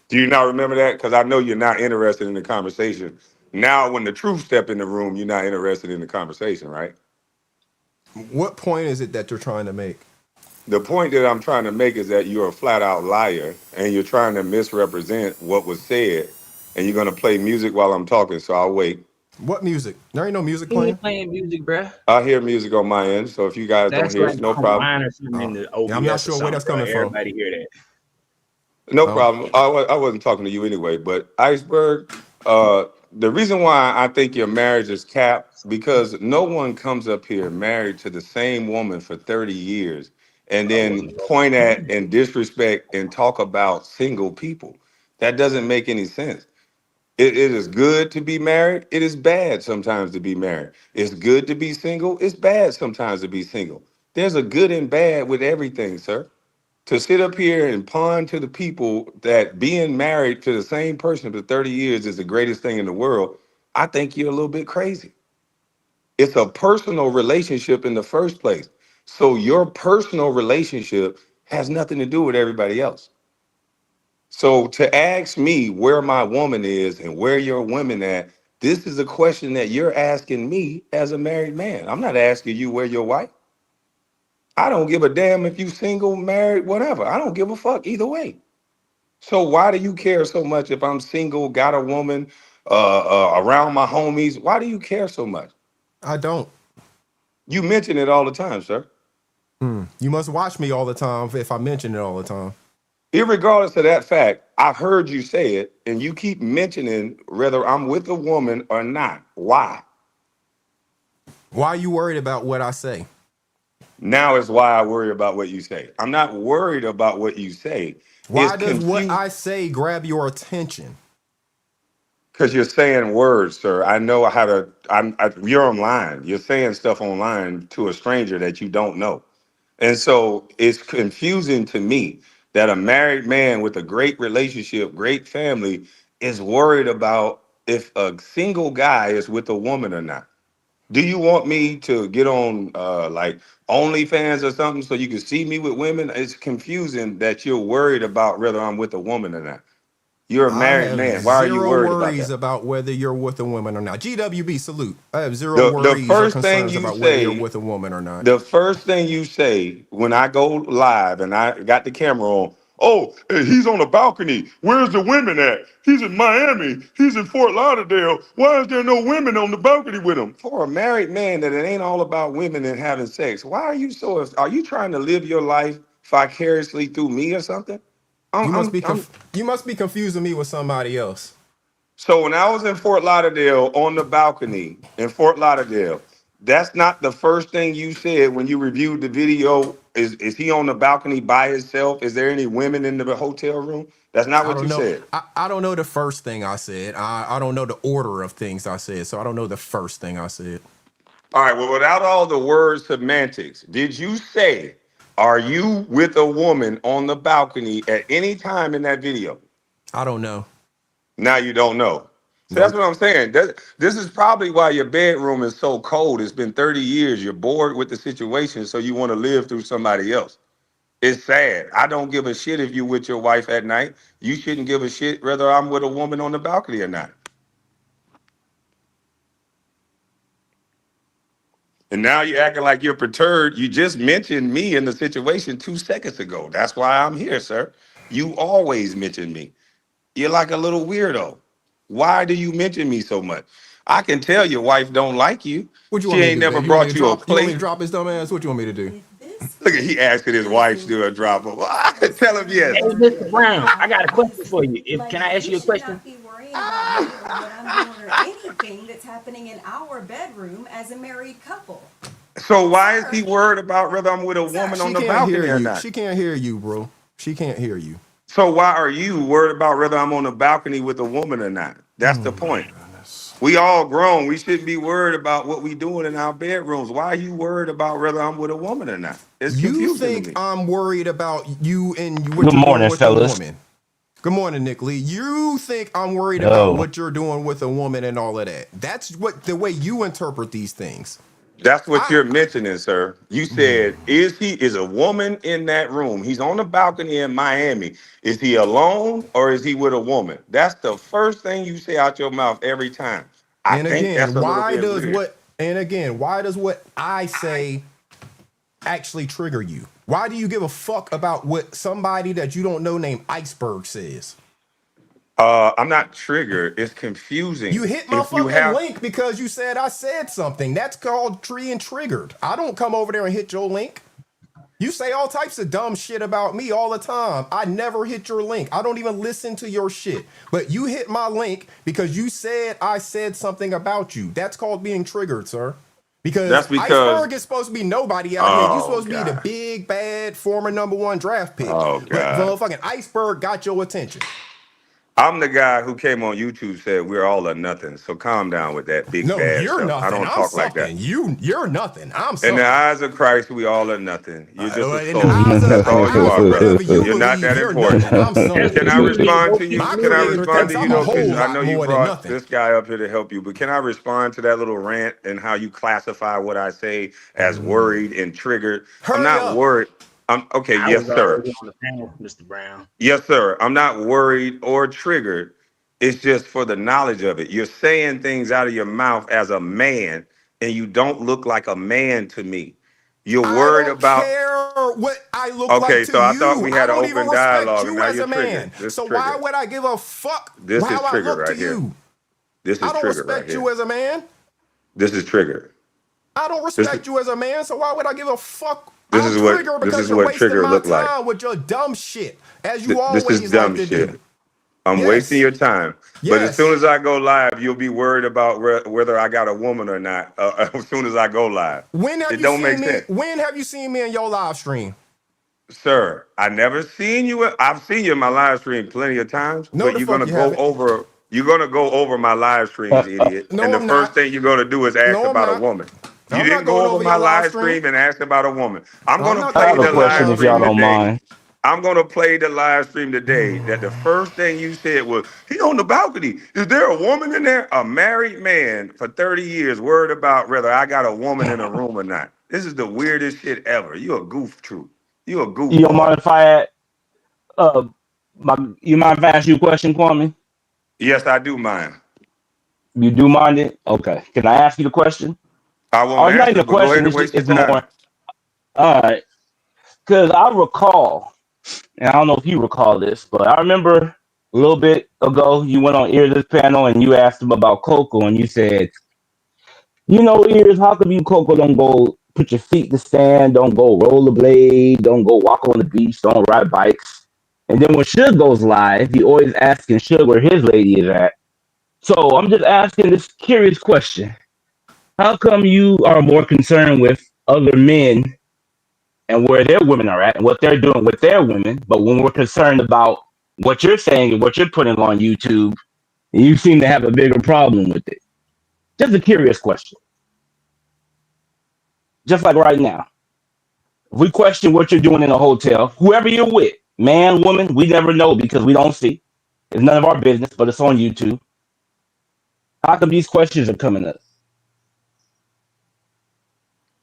Do you not remember that? Because I know you're not interested in the conversation. Now, when the truth step in the room, you're not interested in the conversation, right? What point is it that you're trying to make? The point that I'm trying to make is that you're a flat out liar and you're trying to misrepresent what was said, and you're going to play music while I'm talking, so I'll wait. What music? There ain't no music You playing. ain't playing music, bruh. I hear music on my end, so if you guys That's don't hear, like no problem. Yeah, I'm not sure where that's coming from. Everybody hear that. No problem. I wasn't talking to you anyway, but Iceberg, the reason why I think your marriage is capped, because no one comes up here married to the same woman for 30 years and then point at and disrespect and talk about single people. That doesn't make any sense. It is good to be married. It is bad sometimes to be married. It's good to be single. It's bad sometimes to be single. There's a good and bad with everything, sir. To sit up here and pawn to the people that being married to the same person for 30 years is the greatest thing in the world, I think you're a little bit crazy. It's a personal relationship in the first place. So your personal relationship has nothing to do with everybody else. So to ask me where my woman is and where your woman at, this is a question that you're asking me as a married man. I'm not asking you where your wife. I don't give a damn if you single, married, whatever. I don't give a fuck either way. So why do you care so much if I'm single, got a woman, around my homies? Why do you care so much? I don't. You mention it all the time, sir. You must watch me all the time if I mention it all the time. Irregardless of that fact, I've heard you say it, and you keep mentioning whether I'm with a woman or not. Why? Why are you worried about what I say? Now is why I worry about what you say. I'm not worried about what you say. Why does what I say grab your attention? Because you're saying words, sir. I know how to. You're online. You're saying stuff online to a stranger that you don't know. And so it's confusing to me that a married man with a great relationship, great family, is worried about if a single guy is with a woman or not. Do you want me to get on like OnlyFans or something so you can see me with women? It's confusing that you're worried about whether I'm with a woman or not. You're a I married have man. Why are you zero worried about worries that? about whether you're with a woman or not. GWB, salute. I have zero The worries or first thing concerns you about whether you're say, with a woman or not. the first thing you say when I go live and I got the camera on, oh, hey, he's on the balcony. Where's the women at? He's in Miami. He's in Fort Lauderdale. Why is there no women on the balcony with him? For a married man that it ain't all about women and having sex, why are you so, are you trying to live your life vicariously through me or something? You must be confusing me with somebody else. So when I was in Fort Lauderdale on the balcony in Fort Lauderdale, that's not the first thing you said when you reviewed the video. Is he on the balcony by himself? Is there any women in the hotel room? That's not I what don't you know. said. I don't know the first thing I said. I don't know the order of things I said, so I don't know the first thing I said. All right, well, without all the word semantics, did you say, are you with a woman on the balcony at any time in that video? I don't know. Now you don't know. So that's what I'm saying. This is probably why your bedroom is so cold. It's been 30 years. You're bored with the situation, so you want to live through somebody else. It's sad. I don't give a shit if you with your wife at night. You shouldn't give a shit whether I'm with a woman on the balcony or not. And now you're acting like you're perturbed. You just mentioned me in the situation 2 seconds ago. That's why I'm here, sir. You always mention me. You're like a little weirdo. Why do you mention me so much? I can tell your wife don't like you. What you She want me to ain't do, never babe? You want me brought to you a drop? You want me plate. to drop his dumb ass? What you want me to do? Look at he asking his wife to do a drop. I can tell him yes. Hey, Mr. Brown, I got a question for you. Can I ask you a question? Anything that's happening in our bedroom as a married couple. So why is he worried about whether I'm with a woman on the balcony or not? She can't hear you, bro. She can't hear you. So why are you worried about whether I'm on the balcony with a woman or not? That's the point. We all grown. We shouldn't be worried about what we doing in our bedrooms. Why are you worried about whether I'm with a woman or not? It's You confusing to think me. I'm worried about you and what Good you're morning, doing with fellas. a woman? Good morning, Nick Lee. You think I'm worried No. about what you're doing with a woman and all of that? That's what the way you interpret these things. That's what you're mentioning, sir. You said, is a woman in that room? He's on the balcony in Miami. Is he alone or is he with a woman? That's the first thing you say out your mouth every time. I And think that's again, a little why bit does weird. why does what I say actually trigger you? Why do you give a fuck about what somebody that you don't know named Iceberg says? I'm not triggered. It's confusing. You hit my If you fucking have link because you said I said something. That's called tree and triggered. I don't come over there and hit your link. You say all types of dumb shit about me all the time. I never hit your link. I don't even listen to your shit. But you hit my link because you said I said something about you. That's called being triggered, sir. Because That's because. Iceberg is supposed to be nobody out here. You Oh supposed to be the God. big bad former #1 draft pick. Oh But God. motherfucking Iceberg got your attention. I'm the guy who came on YouTube said we're all or nothing. So calm down with that big No, bad you're stuff. I nothing. don't I'm talk like that. something. You're nothing. I'm In the something. eyes of Christ, we all are nothing. You're just a In the soul. eyes of, That's in the all you eyes are, of brother. whatever you You're not believe, that you're important. nothing. I'm something. Can I respond to you? My Can I creator respond thinks to you I'm a though? whole Because I lot know you more than brought nothing. this guy up here to help you. But can I respond to that little rant and how you classify what I say as worried and triggered? I'm Hurry not up. worried. I'm okay. I Yes, was sir. already on the panel, Mr. Brown. Yes, sir. I'm not worried or triggered. It's just for the knowledge of it. You're saying things out of your mouth as a man, and you don't look like a man to me. You're I worried don't about. care what I look like Okay, to so I thought you. we I had an don't even open respect dialogue, and you now as you're a triggered. man. This So why trigger. would I give a fuck This is how I trigger look to right here. you? This I is don't trigger right respect here. you as a man. This is trigger. I don't This respect you as a man, so why would I give a fuck? this I'm is what triggered this because is you're what wasting trigger my look like. time with your dumb shit, as you This is always like dumb to shit. do. I'm wasting Yes. your time. But as Yes. soon as I go live, you'll be worried about whether I got a woman or not. As soon as I go live, When have it you don't make seen me? sense. When have you seen me in your live stream? Sir, I never seen you. I've seen you in my live stream plenty of times, No, but the fuck you haven't. you're gonna go over my live streams, idiot. And No, the I'm first not. thing you're gonna do is ask No, I'm about a not. woman. You I'm not didn't go going over over my your live live stream. stream and ask about a woman. I'm I'm gonna not I play have going a the over your question live live if y'all stream don't stream. today. mind. I'm gonna play the live stream today that the first thing you said was, he on the balcony. Is there a woman in there? A married man for 30 years worried about whether I got a woman in a room or not. This is the weirdest shit ever. You a goof troop. You a You don't goofball. mind if uh you mind if I ask you a question, Kwame? Yes, I do mind. You do mind it? Okay. Can I ask you the question? I Or won't it's not even answer, a but go question. ahead and waste your It's time. more. All right. Because I recall, and I don't know if you recall this, but I remember a little bit ago you went on Ears' panel and you asked him about Coco, and you said, Ears, how come you Coco don't go put your feet in the sand, don't go rollerblade, don't go walk on the beach, don't ride bikes? And then when Suge goes live, he always asking Suge where his lady is at. So I'm just asking this curious question. How come you are more concerned with other men and where their women are at and what they're doing with their women, but when we're concerned about what you're saying and what you're putting on YouTube, you seem to have a bigger problem with it? Just a curious question. Just like right now, if we question what you're doing in a hotel, whoever you're with, man, woman, we never know because we don't see. It's none of our business, but it's on YouTube. How come these questions are coming up?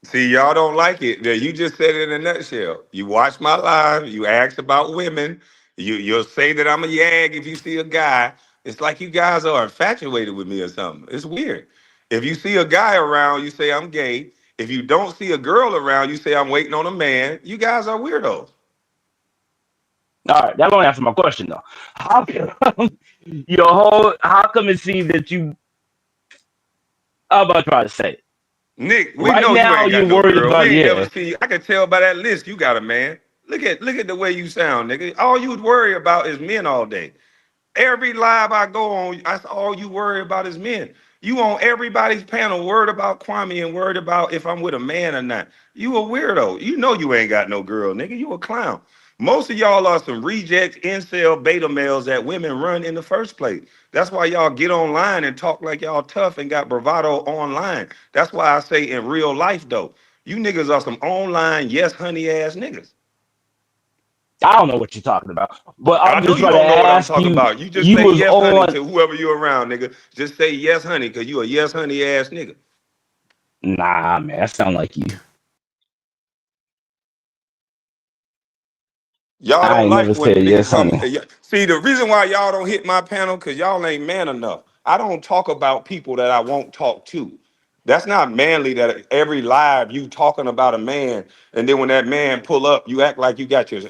See, y'all don't like it. Yeah, you just said it in a nutshell. You watch my live, you ask about women, you'll say that I'm a yag if you see a guy. It's like you guys are infatuated with me or something. It's weird. If you see a guy around, you say I'm gay. If you don't see a girl around, you say I'm waiting on a man. You guys are weirdos. All right, that don't answer my question though. How come how come it seems that you I'm about to try to say it. Nick, we Right know you now ain't got you're no worried girl. We about ain't never yeah. seen you. I can tell by that list you got a man. Look at the way you sound, nigga. All you worry about is men all day. Every live I go on, that's all you worry about is men. You on everybody's panel worried about Kwame and worried about if I'm with a man or not. You a weirdo. You know you ain't got no girl, nigga. You a clown. Most of y'all are some rejects, incel, beta males that women run in the first place. That's why y'all get online and talk like y'all tough and got bravado online. That's why I say in real life though, you niggas are some online yes honey ass niggas. I don't know what you're talking about. But I I'm know just you trying to don't know what I'm ask talking you, about. You just you say was yes, honey, on to whoever you around, nigga. Just say yes, honey, because you a yes, honey ass nigga. Nah, man, that sound like you. Y'all I don't ain't like never when said niggas yes, come. honey. See, the reason why y'all don't hit my panel, because y'all ain't man enough. I don't talk about people that I won't talk to. That's not manly that every live you talking about a man, and then when that man pull up, you act like you got your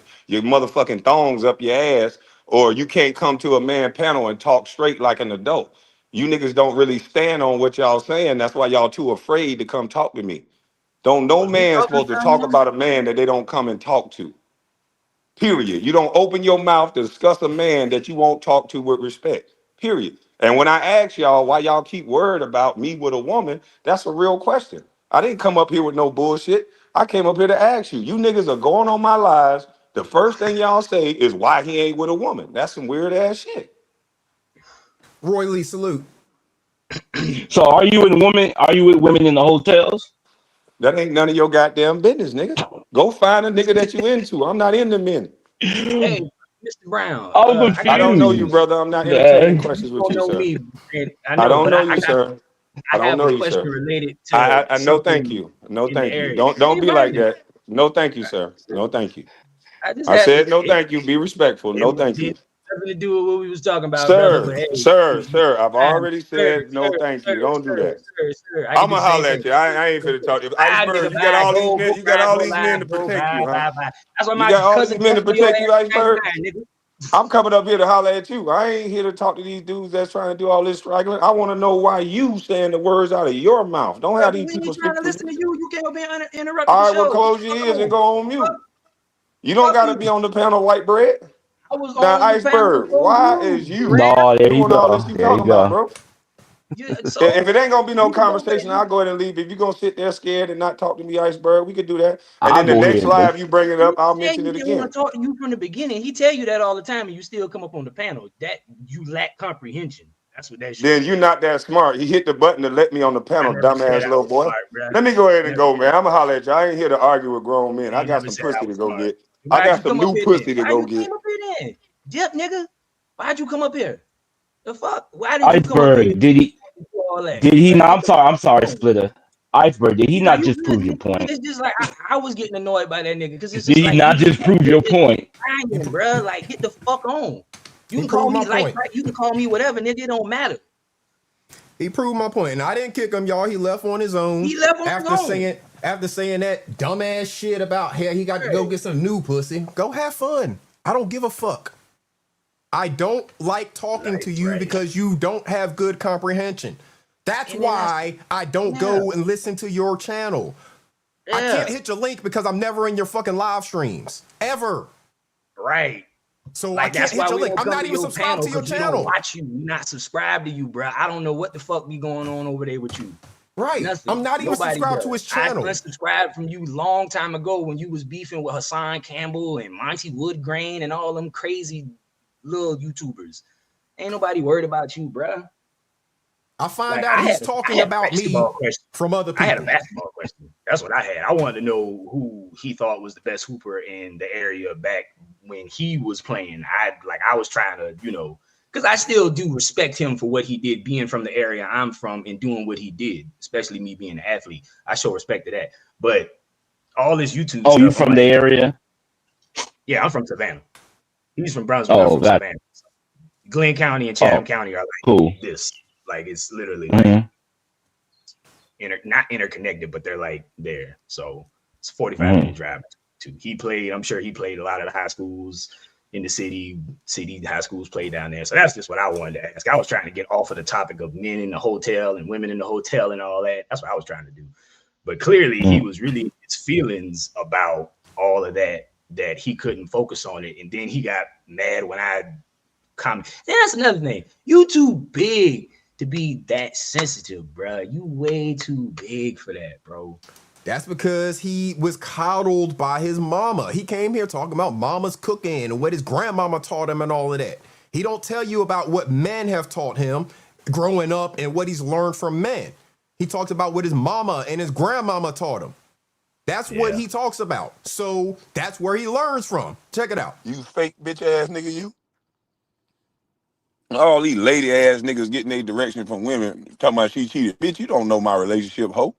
motherfucking thongs up your ass, or you can't come to a man panel and talk straight like an adult. You niggas don't really stand on what y'all saying. That's why y'all too afraid to come talk to me. Don't no man supposed to talk about a man that they don't come and talk to. Period. You don't open your mouth to discuss a man that you won't talk to with respect. Period. And when I ask y'all why y'all keep worried about me with a woman, that's a real question. I didn't come up here with no bullshit. I came up here to ask you. You niggas are going on my lives. The first thing y'all say is why he ain't with a woman. That's some weird ass shit. Roy Lee, salute. So are you with women? Are you with women in the hotels? That ain't none of your goddamn business, nigga. Go find a nigga that you into. I'm not into men. Hey, Mr. Brown. I'm I don't know you, confused. brother. I'm not entertaining You questions with don't you, know sir. me, and I I know, don't but know I you, sir. I I don't have know a you, question sir. related to I no thank something you. No in the thank you. area. Don't Hey, be like Brandon, that. No thank you, sir. No thank you. I just I had said no it, thank you. Be respectful. it No thank you. did nothing to do with what we was talking about, brother. Sir, But hey, sir, I've fine. already Sir, said no thank you. Don't do that. I can do I'ma the same holler thing. at you. I ain't finna talk. If Bye, nigga, Iceberg, you got bye. all these Go, men, go, you got bye, all go, these men bye, to go, protect bye, you, huh? bye, bye. That's why You my got all these cousin men to come to your protect ass you, Iceberg. 99, nigga. I'm coming up here to holler at you. I ain't here to talk to these dudes that's trying to do all this straggling. I want to know why you saying the words out of your mouth. Don't Bro, have but these we people ain't trying speak to for you. listen to you. You came up here and interrupted the All right, well, show. Get close the your fuck ears and on. go on Fuck, mute. You don't fuck got to you. be on the panel, white bread. I was Now, on the panel Iceberg, before why is you, you giraffe. No, there you doing all go. this you There you talking about, go. bro? So If it ain't gonna be no you can go ahead conversation, and I'll go ahead and leave. If you're gonna sit there scared and not talk to me, Iceberg, we could do that. And I'll then the go next ahead, bro. live you bring it you up, I'll said mention you it didn't want again. to talk to you from the beginning. He tell you that all the time, and you still come up on the panel. That you lack comprehension. That's what that Then shows. you're not that smart. He hit the button to let me on the I panel, never said dumbass I little was boy. smart, bro. Let me go ahead and Never go, said. man. I'ma holler at you. I ain't here to argue with grown men. I I ain't got never some said I pussy to was go smart. get. I Why'd got you some come up new here then? pussy to Why go you get. came up here then? Dip, nigga. Why'd you come up here? The fuck? Why did you come up here Iceberg, did he? and do all that? Did he? No, Get the I'm fuck sorry, on. Splitter. Iceberg, did he No, not you just good. prove your point? It's just like I was getting annoyed by that nigga because it's Did just he like not just prove your point? lying, bro. Like, get the fuck on. You He can call proved me my like, point. right? You can call me whatever, nigga. It don't matter. He proved my point, and I didn't kick him, y'all. He left on his own He left on his after own. saying that dumbass shit about hey, he got to go get some new pussy. Go have fun. I don't give a fuck. I don't like talking to you because you don't have good comprehension. That's And then why I don't yeah, go and listen to your channel. I can't yeah, hit your link because I'm never in your fucking live streams. Ever. right. So I Like can't that's hit why your we link. don't I'm come not to even your subscribed panel to your because we don't channel. watch you. We not subscribed to you, bro. I don't know what the fuck be going on over there with you. Right. I'm Nothing. not even Nobody subscribed to does. his I channel. unsubscribed from you long time ago when you was beefing with Hassan Campbell and Monty Woodgrain and all them crazy little YouTubers. Ain't nobody worried about you, bro. I find Like out he's I talking had a about me basketball question. from other I had a people. basketball question. That's what I had. I wanted to know who he thought was the best hooper in the area back when he was playing. I was trying to, because I still do respect him for what he did, being from the area I'm from and doing what he did, especially me being an athlete. I show respect to that. But all this YouTube Oh, you stuff, I'm from the like, area? yeah, I'm from Savannah. He's from Brownsville. I'm Oh, from got. Savannah. Glenn County and Chatham Oh, County are cool. like this. Like it's literally like Mm-hmm. not interconnected, but they're like there. So it's a 45-minute Mm-hmm. drive to. I'm sure he played a lot of the high schools in the city high schools played down there. So that's just what I wanted to ask. I was trying to get off of the topic of men in the hotel and women in the hotel and all that. That's what I was trying to do. But clearly he was really his feelings about all of that he couldn't focus on it. And then he got mad when I comment. That's another thing. You too big to be that sensitive, bro. You way too big for that, bro. That's because he was coddled by his mama. He came here talking about mama's cooking and what his grandmama taught him and all of that. He don't tell you about what men have taught him growing up and what he's learned from men. He talks about what his mama and his grandmama taught him. That's what he talks about. So that's where he learns from. Check it out. You fake bitch ass nigga, you. All these lady ass niggas getting their direction from women talking about she cheated. Bitch, you don't know my relationship, hoe.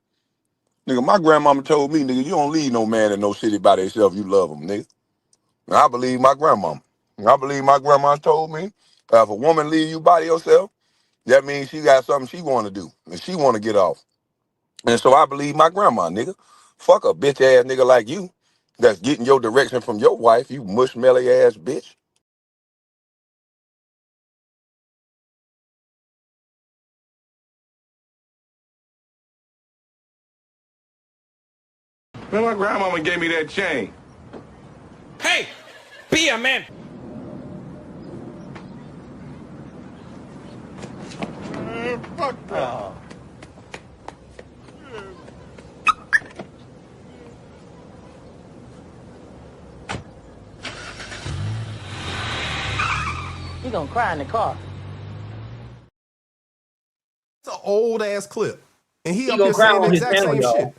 Nigga, my grandmama told me, nigga, you don't leave no man in no city by themselves. You love him, nigga. And I believe my grandmama. And I believe my grandma told me, if a woman leave you by yourself, that means she got something she want to do and she want to get off. And so I believe my grandma, nigga. Fuck a bitch ass nigga like you that's getting your direction from your wife, you mushmelly ass bitch. Man, my grandmama gave me that chain. Hey, be a man. Fuck that. He gonna cry in the car. It's an old ass clip, and he up gonna here cry saying the on his exact panel, same y'all. shit.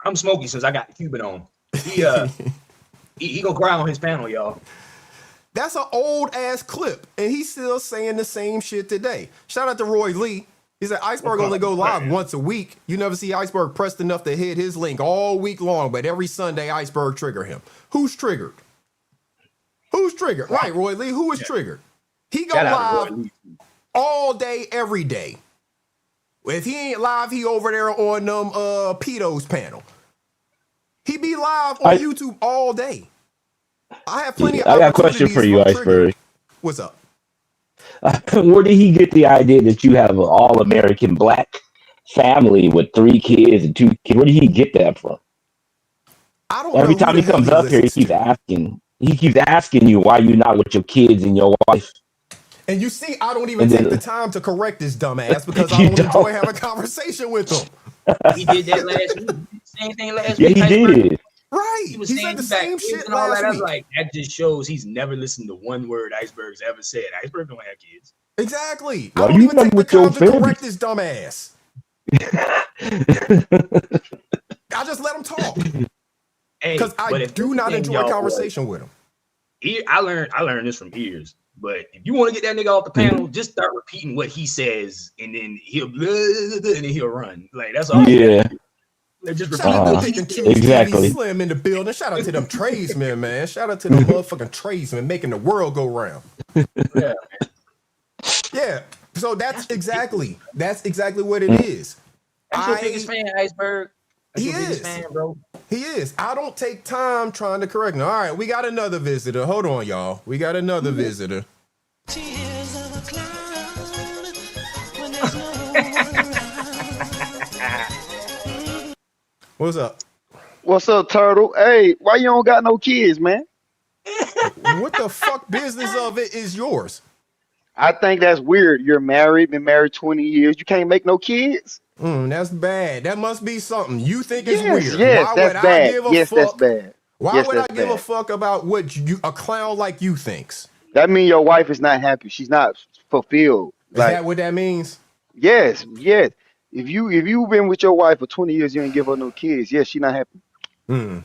I'm smoky since I got Cuban on. He gonna cry on his panel, y'all. That's an old ass clip, and he's still saying the same shit today. Shout out to Roy Lee. He said Iceberg only go live once a week. You never see Iceberg pressed enough to hit his link all week long, but every Sunday Iceberg trigger him. Who's triggered? Who's triggered? Right, Roy Lee. Who is triggered? He go live all day, every day. If he ain't live, he over there on them pedos panel. He be live on YouTube all day. I have plenty of I got a question opportunities for you, from Trigger. Iceberg. What's up? Where did he get the idea that you have an all-American black family with 3 kids and 2 kids? Where did he get that from? I don't Every know who time the he hell comes he up here, he listens keeps to. asking. He keeps asking you why you not with your kids and your wife. And you see, I don't even And take then- the time to correct this dumbass because I You don't enjoy don't. having a conversation with him. He did that last week. Same thing last Yeah, week. he Iceberg. did. Right. He was He saying said the he got same kids shit and all last that. I was week. like, that just shows he's never listened to one word Iceberg's ever said. Iceberg don't have kids. Exactly. Why I don't you even not take the with your time to family? correct this dumbass. I just let him talk Hey, because I but if do this not thing, enjoy y'all, conversation with him. I learned this from ears. But if you want to get that nigga off the panel, just start repeating what he says, and then he'll and then he'll run. Like that's all. Yeah. Just Shout out to repeat what Pick he and says. Choose Exactly. TV Slim in the building. Shout out to them tradesmen, man. Shout out to them motherfucking tradesmen making the world go round. Yeah. Yeah. So that's exactly what it is. That's your biggest fan, Iceberg. That's your biggest fan, bro. He is. I don't take time trying to correct him. All right, we got another visitor. Hold on, y'all. We got another visitor. What's up? What's up, Turtle? Hey, why you don't got no kids, man? What the fuck business of it is yours? I think that's weird. You're married, been married 20 years. You can't make no kids? That's bad. That must be something you think is Yes, weird. yes, Why that's would I bad. give a Yes, that's fuck? bad. Why Yes, would I that's give a bad. fuck about what a clown like you thinks? That means your wife is not happy. She's not fulfilled. Is that what that means? Yes, yes. If you've been with your wife for 20 years, you ain't give her no kids. Yes, she not happy. Damn,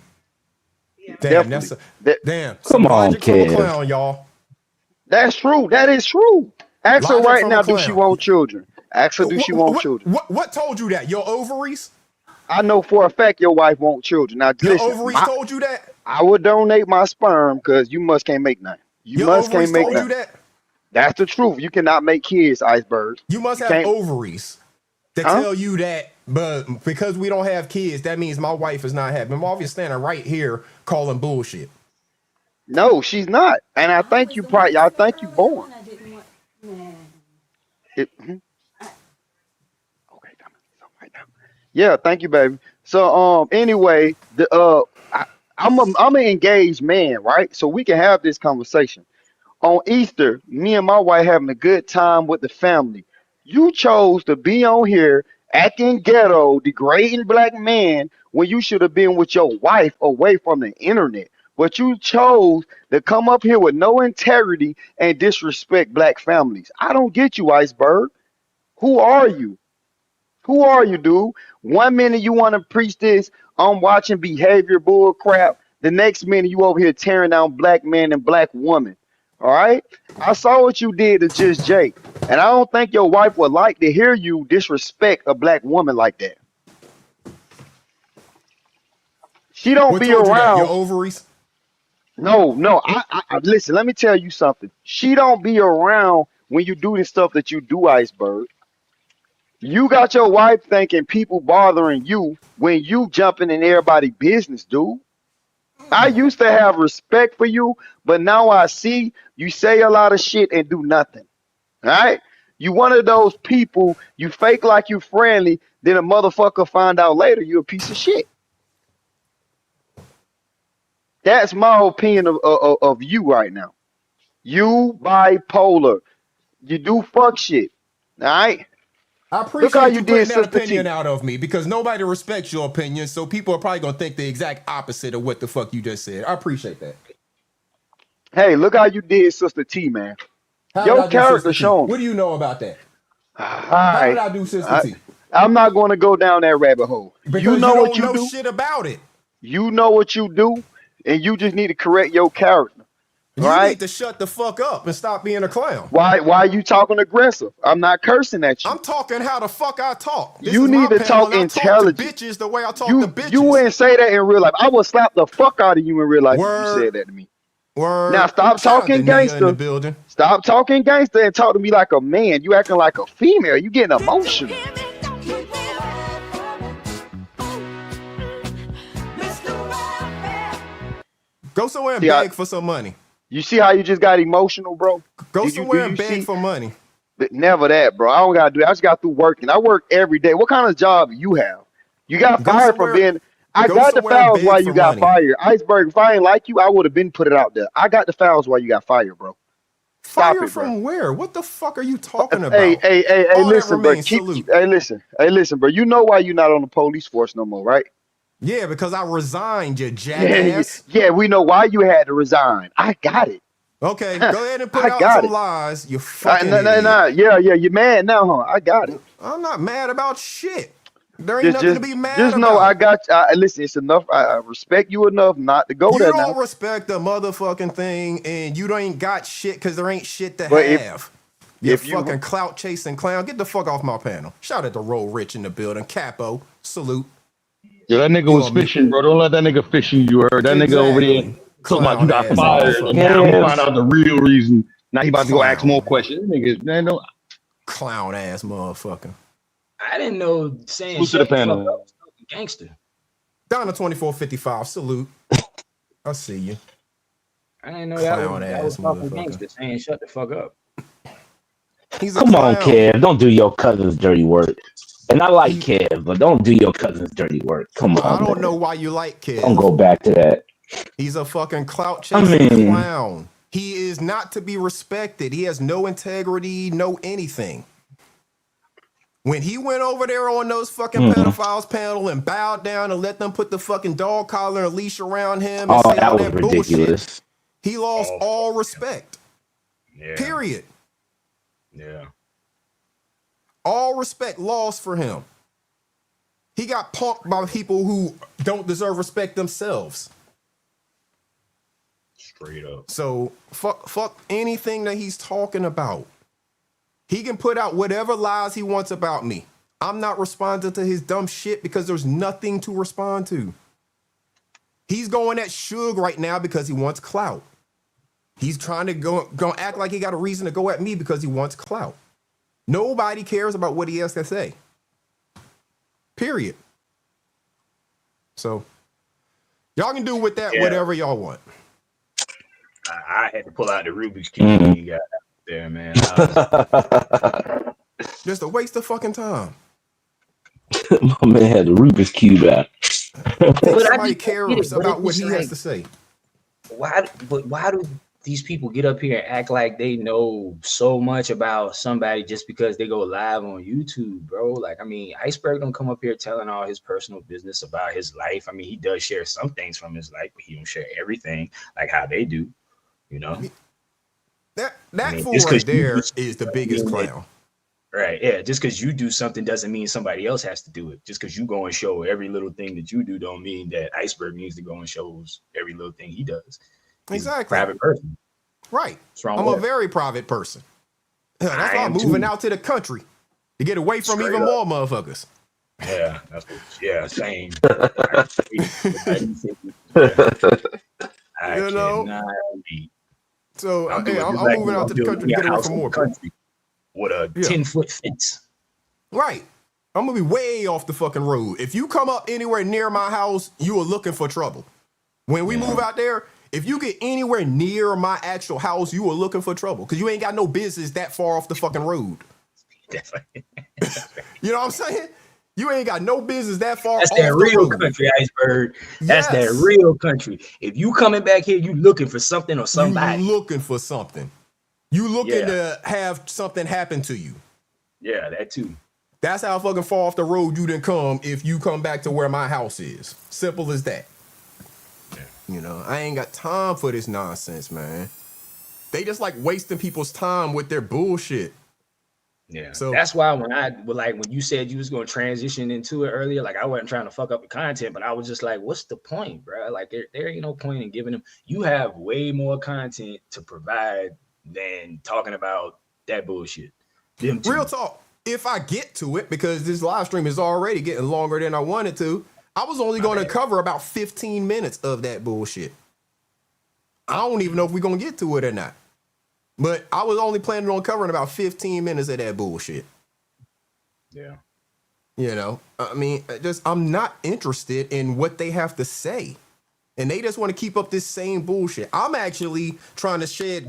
Definitely. damn. Come Some on, logic from a Kev. clown, y'all. That's true. That is true. Ask her Logic right from a now, do she clown. want children? Ask her, do she want children? What told you that? Your ovaries? I know for a fact your wife want children. Now, Your listen, ovaries told you that? I would donate my sperm because you must can't make none. You Your must ovaries can't make told none. you that? That's the truth. You cannot make kids, Iceberg. You must You have can't- ovaries that Huh? tell you that, but because we don't have kids, that means my wife is not happy. My wife is standing right here calling bullshit. No, she's not. And I think you probably. I think you born. Yeah, thank you, baby. So, anyway, I'm an engaged man, right? So we can have this conversation. On Easter, me and my wife having a good time with the family. You chose to be on here acting ghetto, degrading black men when you should have been with your wife away from the internet. But you chose to come up here with no integrity and disrespect black families. I don't get you, Iceberg. Who are you? Who are you, dude? One minute you want to preach this, I'm watching behavior bull crap. The next minute you over here tearing down black men and black women. All right? I saw what you did to Just Jake. And I don't think your wife would like to hear you disrespect a black woman like that. She don't What be told you that? Your around. ovaries? No, no. Listen, let me tell you something. She don't be around when you do the stuff that you do, Iceberg. You got your wife thinking people bothering you when you jumping in everybody's business, dude. I used to have respect for you, but now I see you say a lot of shit and do nothing. All right? You one of those people, you fake like you friendly, then a motherfucker find out later you a piece of shit. That's my opinion of you right now. You bipolar. You do fuck shit. All right? I Look how appreciate you you did putting that Sister opinion T. out of me because nobody respects your opinion, so people are probably gonna think the exact opposite of what the fuck you just said. I appreciate that. Hey, look how you did Sister T, man. How did Your I do character Sister T? showing. What do you know about that? All How did right. I do Sister T? I'm not going to go down that rabbit hole. Because You know what don't you know do. shit about it. You know what you do, and you just need to correct your character. You Right? need to shut the fuck up and stop being a clown. Why are you talking aggressive? I'm not cursing at you. I'm talking how the fuck I talk. This You is need my to panel, talk and I talk to intelligent. bitches the way I talk to bitches. You wouldn't say that in real life. I would slap the fuck out of you in real life if you Word. said that to me. Word. Now stop Shout out talking to Nia in the gangster. building. Stop talking gangster and talk to me like a man. You acting like a female. You getting emotional. Go somewhere and beg for some money. You see how you just got emotional, bro? Go Did somewhere do and beg for money. Never that, bro. I don't gotta do that. I just got through working. I work every day. What kind of job you have? You got Go fired from somewhere- being. I go got the somewhere and files beg while for you got money. fired. Iceberg, if I ain't like you, I would have been put it out there. I got the files while you got fired, bro. Stop Fire it, bro. from where? What the fuck are you talking about? Hey, All that listen, bro. remains salute. Hey, listen, bro. You know why you're not on the police force no more, right? Yeah, because I resigned, you jackass. Yeah, we know why you had to resign. I got it. Okay, go ahead and put I out got some it. lies, you fucking Nah, idiot. yeah, you're mad now, huh? I got it. I'm not mad about shit. There ain't nothing to be mad just about. know I got. Listen, it's enough. I respect you enough not to go You there don't now. respect the motherfucking thing, and you ain't got shit because there ain't shit to But have. You if you- fucking clout chasing clown. Get the fuck off my panel. Shout out to Roll Rich in the building. Capo, salute. Yo, that nigga was fishing, bro. Don't let that nigga fishing. You heard that nigga over there talking about you got Clown-ass fired, and motherfucker. now he Yes. find out the real reason. Now he about to go ask more Clown. questions. Niggas, man, don't. Clown ass motherfucker. I didn't know saying Salute to shut the the fuck panel. up was fucking gangster. Down to 2455. Salute. I see you. I didn't know that was Clown-ass fucking motherfucker. gangster saying shut the fuck up. He's a Come on, clown. Kev. Don't do your cousin's dirty work. And I like Kev, but don't do your cousin's dirty work. Come on. I don't man. know why you like Kev. Don't go back to that. He's a fucking clout I chasing mean- clown. He is not to be respected. He has no integrity, no anything. When he went over there on those fucking pedophiles panel and bowed down and let them put the fucking dog collar and leash around him and Oh, say all that was that bullshit, ridiculous. he lost all respect. Yeah. Period. Yeah. All respect lost for him. He got punked by people who don't deserve respect themselves. Straight up. So fuck anything that he's talking about. He can put out whatever lies he wants about me. I'm not responding to his dumb shit because there's nothing to respond to. He's going at Suge right now because he wants clout. He's trying to go act like he got a reason to go at me because he wants clout. Nobody cares about what he has to say. Period. So y'all can do with that whatever y'all want. I had to pull out the Rubik's Cube you got out there, man. Just a waste of fucking time. My man had the Rubik's Cube out. Somebody cares about what he has to say. Why do these people get up here and act like they know so much about somebody just because they go live on YouTube, bro? Like, I mean, Iceberg don't come up here telling all his personal business about his life. I mean, he does share some things from his life, but he don't share everything like how they do, you know? That I mean, fool just 'cause right there you- is the biggest clown. Right, yeah. Just because you do something doesn't mean somebody else has to do it. Just because you go and show every little thing that you do don't mean that Iceberg needs to go and shows every little thing he does. He's a Exactly. private person. Right. What's wrong I'm with a it? very private person. That's I why I'm am moving too. out to the country to get away from Straight even up. more motherfuckers. Yeah, that's what, yeah, same. I You know? cannot beat. So I'm hey, I'm like, moving out to the country to get away from more people. country with a Yeah. 10-foot fence. Right. I'm gonna be way off the fucking road. If you come up anywhere near my house, you are looking for trouble. When we move out there, if you get anywhere near my actual house, you are looking for trouble because you ain't got no business that far off the fucking road. You know what I'm saying? You ain't got no business that far. That's off that the real road. country, Iceberg. That's that Yes. real country. If you coming back here, you looking for something or somebody. You looking for something. You looking Yeah. to have something happen to you. Yeah, that too. That's how fucking far off the road you didn't come if you come back to where my house is. Simple as that. You know, I ain't got time for this nonsense, man. They just like wasting people's time with their bullshit. Yeah. So that's why when you said you was gonna transition into it earlier, like I wasn't trying to fuck up the content, but I was just like, what's the point, bro? Like there ain't no point in giving them. You have way more content to provide than talking about that bullshit. Real talk. If I get to it, because this live stream is already getting longer than I wanted to, I was only going to cover about 15 minutes of that bullshit. I don't even know if we're going to get to it or not. But I was only planning on covering about 15 minutes of that bullshit. Yeah. You know, I mean, I'm not interested in what they have to say. And they just want to keep up this same bullshit. I'm actually trying to share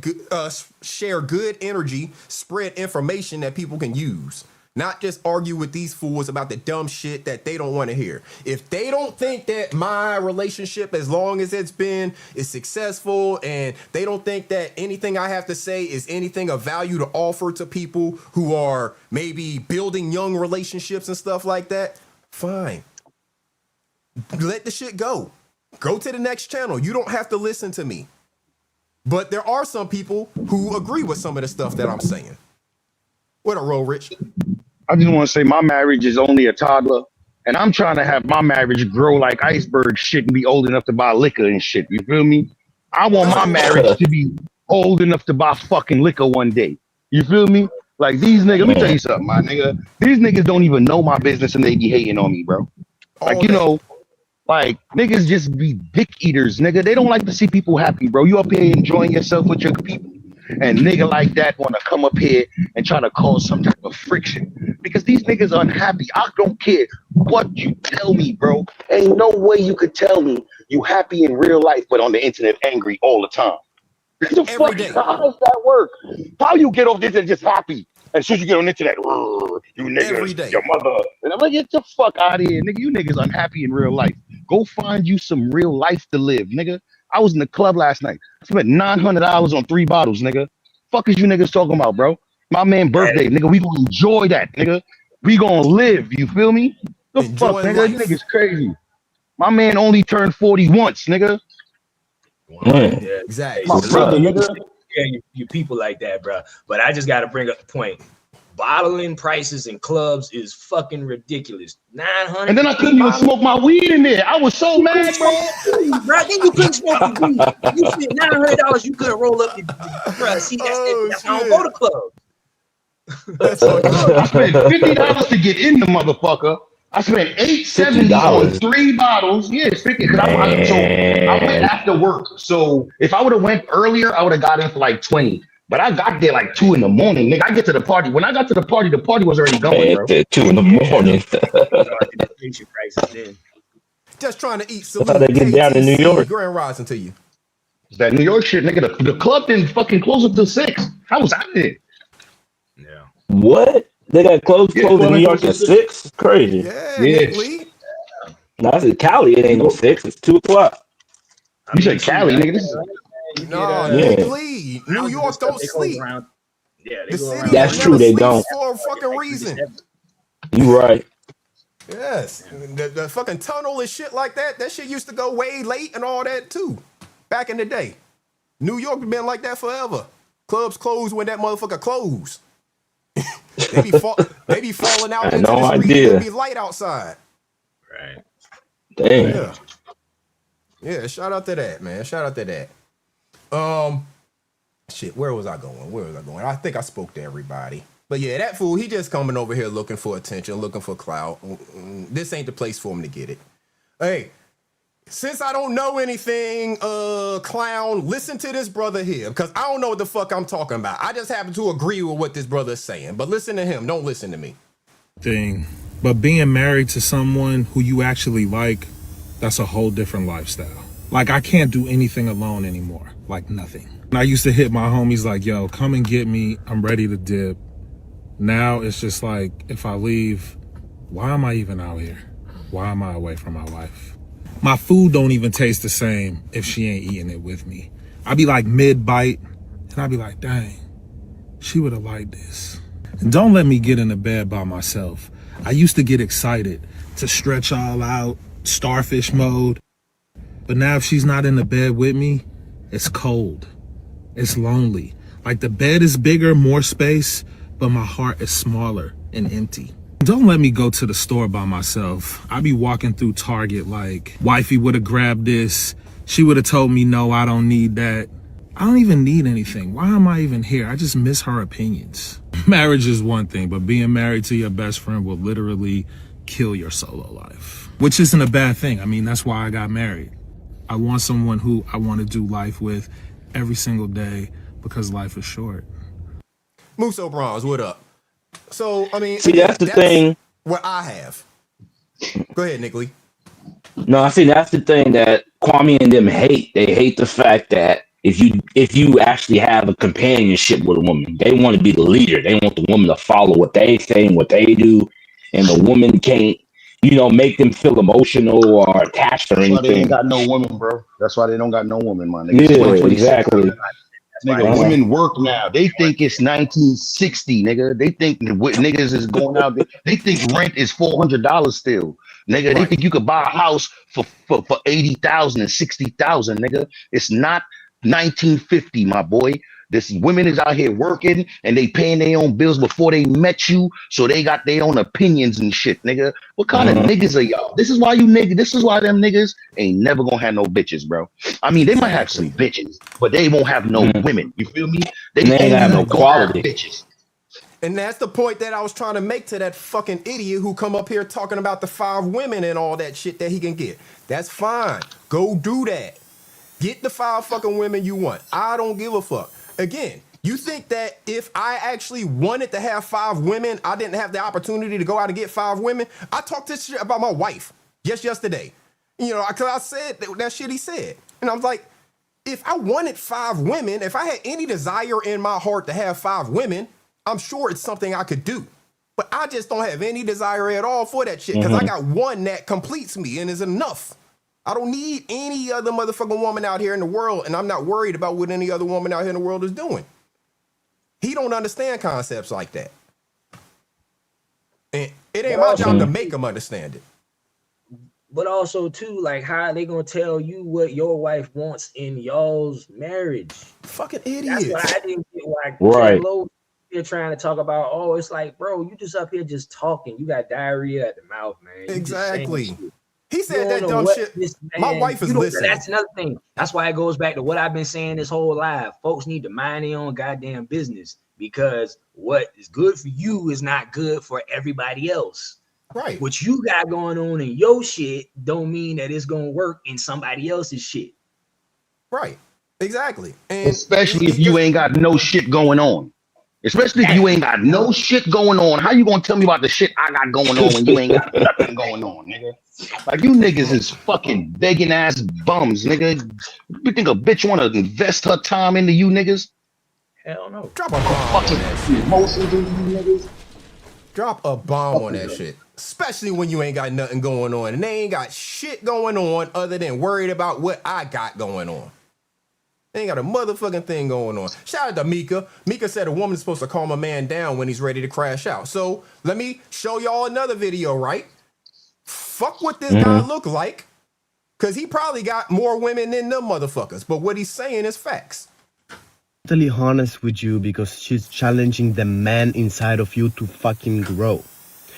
good energy, spread information that people can use. Not just argue with these fools about the dumb shit that they don't want to hear. If they don't think that my relationship, as long as it's been, is successful, and they don't think that anything I have to say is anything of value to offer to people who are maybe building young relationships and stuff like that, fine. Let the shit go. Go to the next channel. You don't have to listen to me. But there are some people who agree with some of the stuff that I'm saying. What a roll, Rich. I just want to say my marriage is only a toddler, and I'm trying to have my marriage grow like Iceberg shit and be old enough to buy liquor and shit. You feel me? I want my marriage to be old enough to buy fucking liquor one day. You feel me? Like these niggas, let me tell you something, my nigga. These niggas don't even know my business and they be hating on me, bro. Like, you know, like niggas just be dick eaters, nigga. They don't like to see people happy, bro. You up here enjoying yourself with your people. And nigga like that want to come up here and try to cause some type of friction because these niggas unhappy. I don't care what you tell me, bro. Ain't no way you could tell me you happy in real life, but on the internet angry all the time. The fuck, how does that work? How you get off this and just happy? And as soon as you get on the internet, you niggas, your mother. And I'm like, get the fuck out of here, nigga. You niggas unhappy in real life. Go find you some real life to live, nigga. I was in the club last night. I spent $900 on 3 bottles, nigga. Fuck is you niggas talking about, bro? My man birthday, nigga. We gonna enjoy that, nigga. We gonna live. You feel me? The fuck, nigga? You niggas crazy. My man only turned 40 once, nigga. Yeah, exactly. My brother, nigga. Yeah, you people like that, bro. But I just got to bring up the point. Bottling prices in clubs is fucking ridiculous. 900. And then I couldn't even smoke my weed in there. I was so mad, bro. Bro, then you couldn't smoke your weed. You spent $900. You couldn't roll up your bro. See, that's why I don't go to clubs. I spent $50 to get in the motherfucker. I spent $870 on 3 bottles. Yeah, it's 50. So I went after work. So if I would have went earlier, I would have got in for like 20. But I got there like 2 in the morning, nigga. I get to the party. When I got to the party was already going, bro. 2 in the morning. Just trying to eat. That's how they get down in New York. Grand rising to you. That New York shit, nigga. The club didn't fucking close until 6. I was out there. Yeah. What? They got closed in New York at 6? Crazy. Yeah. No, I said Cali. It ain't no 6. It's 2 o'clock. You said Cali, nigga. This is... No, Lee. New York don't sleep. Yeah, the city that's true. They don't. For a fucking reason. You right. Yes, the fucking tunnel and shit like that. That shit used to go way late and all that too. Back in the day, New York been like that forever. Clubs close when that motherfucker close. they be falling out into the street. It be light outside. Right. Damn. Yeah. Shout out to that, man. Shout out to that. Shit, where was I going? I think I spoke to everybody. But yeah, that fool, he just coming over here looking for attention, looking for clout. This ain't the place for him to get it. Hey, since I don't know anything, clown, listen to this brother here, because I don't know what the fuck I'm talking about. I just happen to agree with what this brother is saying. But listen to him. Don't listen to me. But being married to someone who you actually like, that's a whole different lifestyle. Like, I can't do anything alone anymore. Like, nothing. I used to hit my homies like, yo, come and get me. I'm ready to dip. Now it's just like, if I leave, why am I even out here? Why am I away from my wife? My food don't even taste the same if she ain't eating it with me. I be like mid-bite, and I be like, dang, she would have liked this. And don't let me get in the bed by myself. I used to get excited to stretch all out, starfish mode. But now if she's not in the bed with me, it's cold. It's lonely. Like the bed is bigger, more space, but my heart is smaller and empty. Don't let me go to the store by myself. I be walking through Target like, wifey would have grabbed this. She would have told me, no, I don't need that. I don't even need anything. Why am I even here? I just miss her opinions. Marriage is one thing, but being married to your best friend will literally kill your solo life, which isn't a bad thing. I mean, that's why I got married. I want someone who I want to do life with every single day because life is short. Muso Bronze, what up? So, I mean, See, again, that's the thing. What I have. Go ahead, Nick Lee. No, I see that's the thing that Kwame and them hate. They hate the fact that if you actually have a companionship with a woman, they want to be the leader. They want the woman to follow what they say and what they do, and the woman can't, make them feel emotional or attached or That's why they ain't anything. got no women, bro. That's why they don't got no women, my nigga. It's Yeah, 2026. exactly. Nigga, women work now. They think it's 1960, nigga. They think niggas is going out there. They think rent is $400 still. Nigga, they think you could buy a house for 80,000 and 60,000, nigga. It's not 1950, my boy. This women is out here working and they paying their own bills before they met you, so they got their own opinions and shit, nigga. What kind of niggas are y'all? This is why them niggas ain't never gonna have no bitches, bro. I mean, they might have some bitches, but they won't have no women. You feel me? They ain't only have no gonna quality. have bitches. And that's the point that I was trying to make to that fucking idiot who come up here talking about the 5 women and all that shit that he can get. That's fine. Go do that. Get the 5 fucking women you want. I don't give a fuck. Again, you think that if I actually wanted to have 5 women, I didn't have the opportunity to go out and get 5 women? I talked this shit about my wife just yesterday. Because I said that shit he said. And I was like, if I wanted 5 women, if I had any desire in my heart to have 5 women, I'm sure it's something I could do. But I just don't have any desire at all for that shit because I got one that completes me and is enough. I don't need any other motherfucking woman out here in the world, and I'm not worried about what any other woman out here in the world is doing. He don't understand concepts like that. And it ain't my job to make him understand it. But also too, like, how are they gonna tell you what your wife wants in y'all's marriage? Fucking idiots. That's what I didn't get. Why Right. You're trying to talk about, oh, it's like, bro, you just up here just talking. You got diarrhea at the mouth, man. You Exactly. He You said don't that know dumb what shit. this My man- wife is you don't- listening. That's another thing. That's why it goes back to what I've been saying this whole life. Folks need to mind their own goddamn business because what is good for you is not good for everybody else. Right. What you got going on in your shit don't mean that it's gonna work in somebody else's shit. Right. Exactly. And Especially if you ain't got no shit going on. Especially if you ain't got no shit going on. How you gonna tell me about the shit I got going on when you ain't got nothing going on, nigga? Like, you niggas is fucking begging ass bums, nigga. You think a bitch wanna invest her time into you niggas? Hell no. Drop a bomb on that shit. Emotions into you niggas? Drop a bomb on that shit. Especially when you ain't got nothing going on. And they ain't got shit going on other than worried about what I got going on. They ain't got a motherfucking thing going on. Shout out to Mika. Mika said a woman's supposed to calm a man down when he's ready to crash out. So let me show y'all another video, right? Fuck what this guy look like. Cause he probably got more women than them motherfuckers. But what he's saying is facts. Totally honest with you because she's challenging the man inside of you to fucking grow.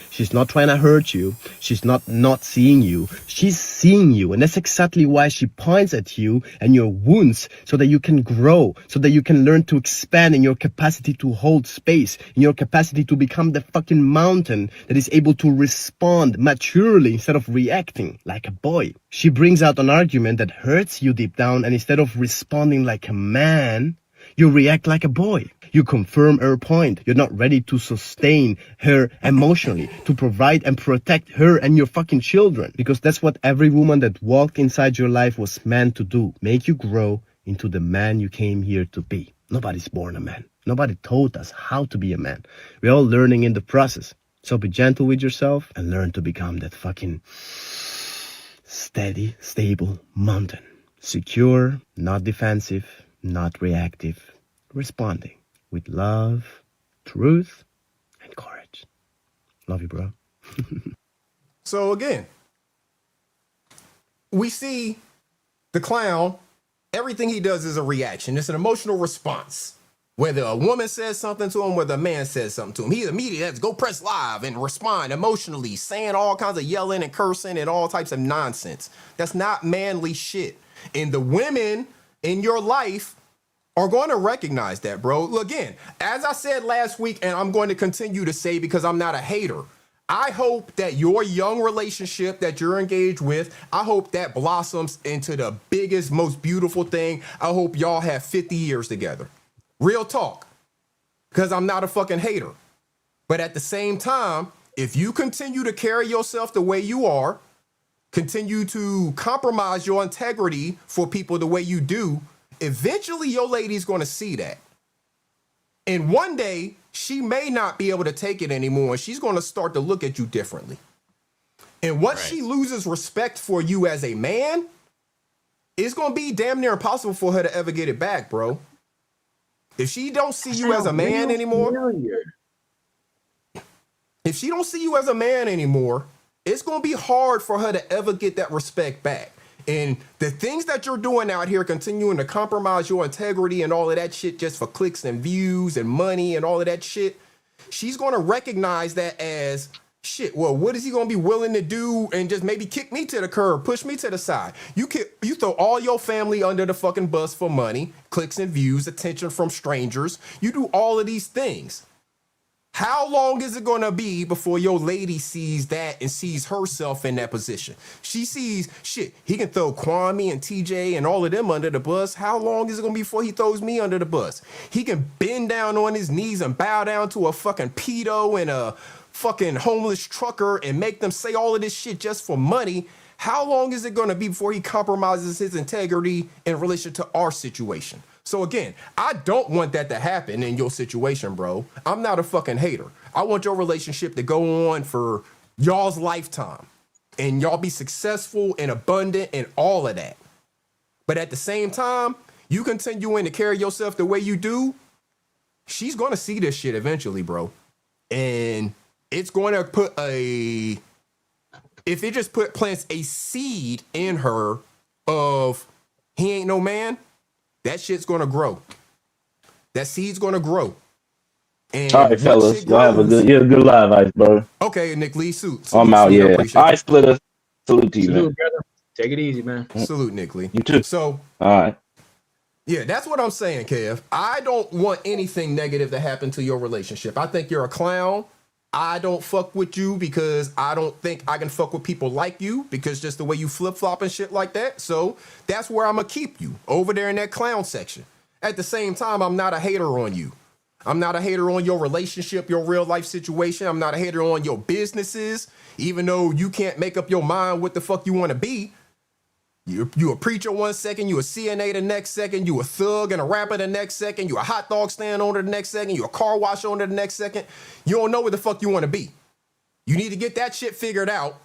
She's not trying to hurt you. She's not seeing you. She's seeing you. And that's exactly why she points at you and your wounds so that you can grow, so that you can learn to expand in your capacity to hold space, in your capacity to become the fucking mountain that is able to respond maturely instead of reacting like a boy. She brings out an argument that hurts you deep down, and instead of responding like a man, you react like a boy. You confirm her point. You're not ready to sustain her emotionally, to provide and protect her and your fucking children. Because that's what every woman that walked inside your life was meant to do. Make you grow into the man you came here to be. Nobody's born a man. Nobody told us how to be a man. We're all learning in the process. So be gentle with yourself and learn to become that fucking steady, stable mountain. Secure, not defensive, not reactive, responding with love, truth, and courage. Love you, bro. So again, we see the clown Everything he does is a reaction. It's an emotional response. Whether a woman says something to him, whether a man says something to him, he immediately has to go press live and respond emotionally, saying all kinds of yelling and cursing and all types of nonsense. That's not manly shit. And the women in your life are going to recognize that, bro. Look, again, as I said last week, and I'm going to continue to say because I'm not a hater, I hope that your young relationship that you're engaged with, I hope that blossoms into the biggest, most beautiful thing. I hope y'all have 50 years together. Real talk. Because I'm not a fucking hater. But at the same time, if you continue to carry yourself the way you are, continue to compromise your integrity for people the way you do, eventually your lady's going to see that. And one day, she may not be able to take it anymore, and she's going to start to look at you differently. And once she loses respect for you as a man, it's going to be damn near impossible for her to ever get it back, bro. If she don't see you as a man anymore, if she don't see you as a man anymore, it's going to be hard for her to ever get that respect back. And the things that you're doing out here, continuing to compromise your integrity and all of that shit just for clicks and views and money and all of that shit, she's going to recognize that as shit. Well, what is he going to be willing to do and just maybe kick me to the curb, push me to the side? You throw all your family under the fucking bus for money, clicks and views, attention from strangers. You do all of these things. How long is it going to be before your lady sees that and sees herself in that position? She sees, shit, he can throw Kwame and TJ and all of them under the bus. How long is it going to be before he throws me under the bus? He can bend down on his knees and bow down to a fucking pedo and a fucking homeless trucker and make them say all of this shit just for money. How long is it going to be before he compromises his integrity in relation to our situation? So again, I don't want that to happen in your situation, bro. I'm not a fucking hater. I want your relationship to go on for y'all's lifetime and y'all be successful and abundant and all of that. But at the same time, you continuing to carry yourself the way you do, she's going to see this shit eventually, bro. And it's going to put if it just plants a seed in her of he ain't no man, that shit's gonna grow. That seed's gonna grow. And all right, fellas, y'all have a good live, Iceberg. Okay, Nick Lee, salute. I'm out, yeah. All right, Splitter. Salute to you, Salute, man. brother. Take it easy, man. Salute, Nick Lee. You too. So, all right. Yeah, that's what I'm saying, Kev. I don't want anything negative to happen to your relationship. I think you're a clown. I don't fuck with you because I don't think I can fuck with people like you because just the way you flip-flop and shit like that. So that's where I'm going to keep you, over there in that clown section. At the same time, I'm not a hater on you. I'm not a hater on your relationship, your real life situation. I'm not a hater on your businesses, even though you can't make up your mind what the fuck you want to be. You a preacher one second, you a CNA the next second, you a thug and a rapper the next second, you a hot dog stand owner the next second, you a car wash owner the next second. You don't know what the fuck you want to be. You need to get that shit figured out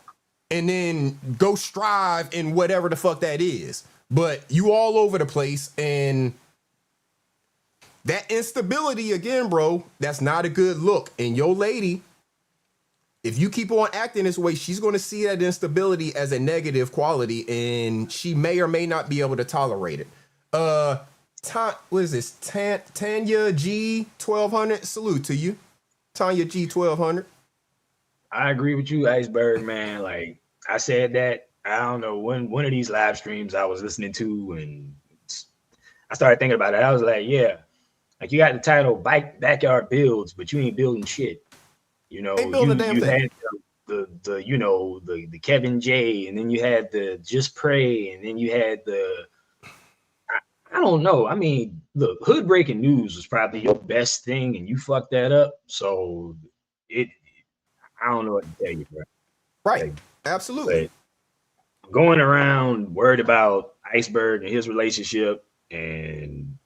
and then go strive in whatever the fuck that is. But you all over the place, and that instability again, bro, that's not a good look. And your lady, if you keep on acting this way, she's going to see that instability as a negative quality, and she may or may not be able to tolerate it. What is this? Tanya G 1200. Salute to you, Tanya G 1200. I agree with you, Iceberg, man. Like I said that, I don't know, one of these live streams I was listening to, and I started thinking about it. I was like, yeah, like you got the title Backyard Builds, but you ain't building shit. You know, you had the Kevin J, and then you had the Just Pray, and then you had I don't know. I mean, look, Hood Breaking News was probably your best thing, and you fucked that up. So I don't know what to tell you, bro. Right. Like, absolutely. Going around worried about Iceberg and his relationship, and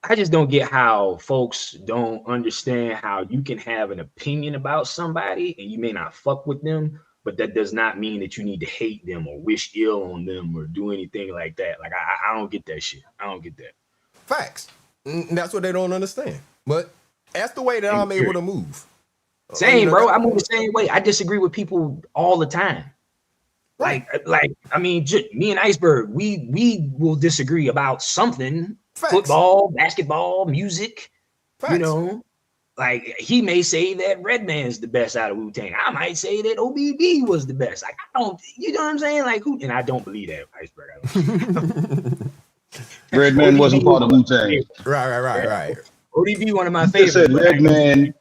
I just don't get how folks don't understand how you can have an opinion about somebody and you may not fuck with them, but that does not mean that you need to hate them or wish ill on them or do anything like that. Like, I don't get that shit. I don't get that. Facts. And that's what they don't understand. But that's the way that I'm able to move. Same, bro. I move the same way. I disagree with people all the time. Like I mean, me and Iceberg, we will disagree about something. Facts. Football, basketball, music. Facts. You know, like he may say that Redman's the best out of Wu-Tang. I might say that OBB was the best. Like I don't, you know what I'm saying? Like who? And I don't believe that Iceberg. Redman wasn't part of Wu-Tang. Right. ODB, one of my You favorites. said Redman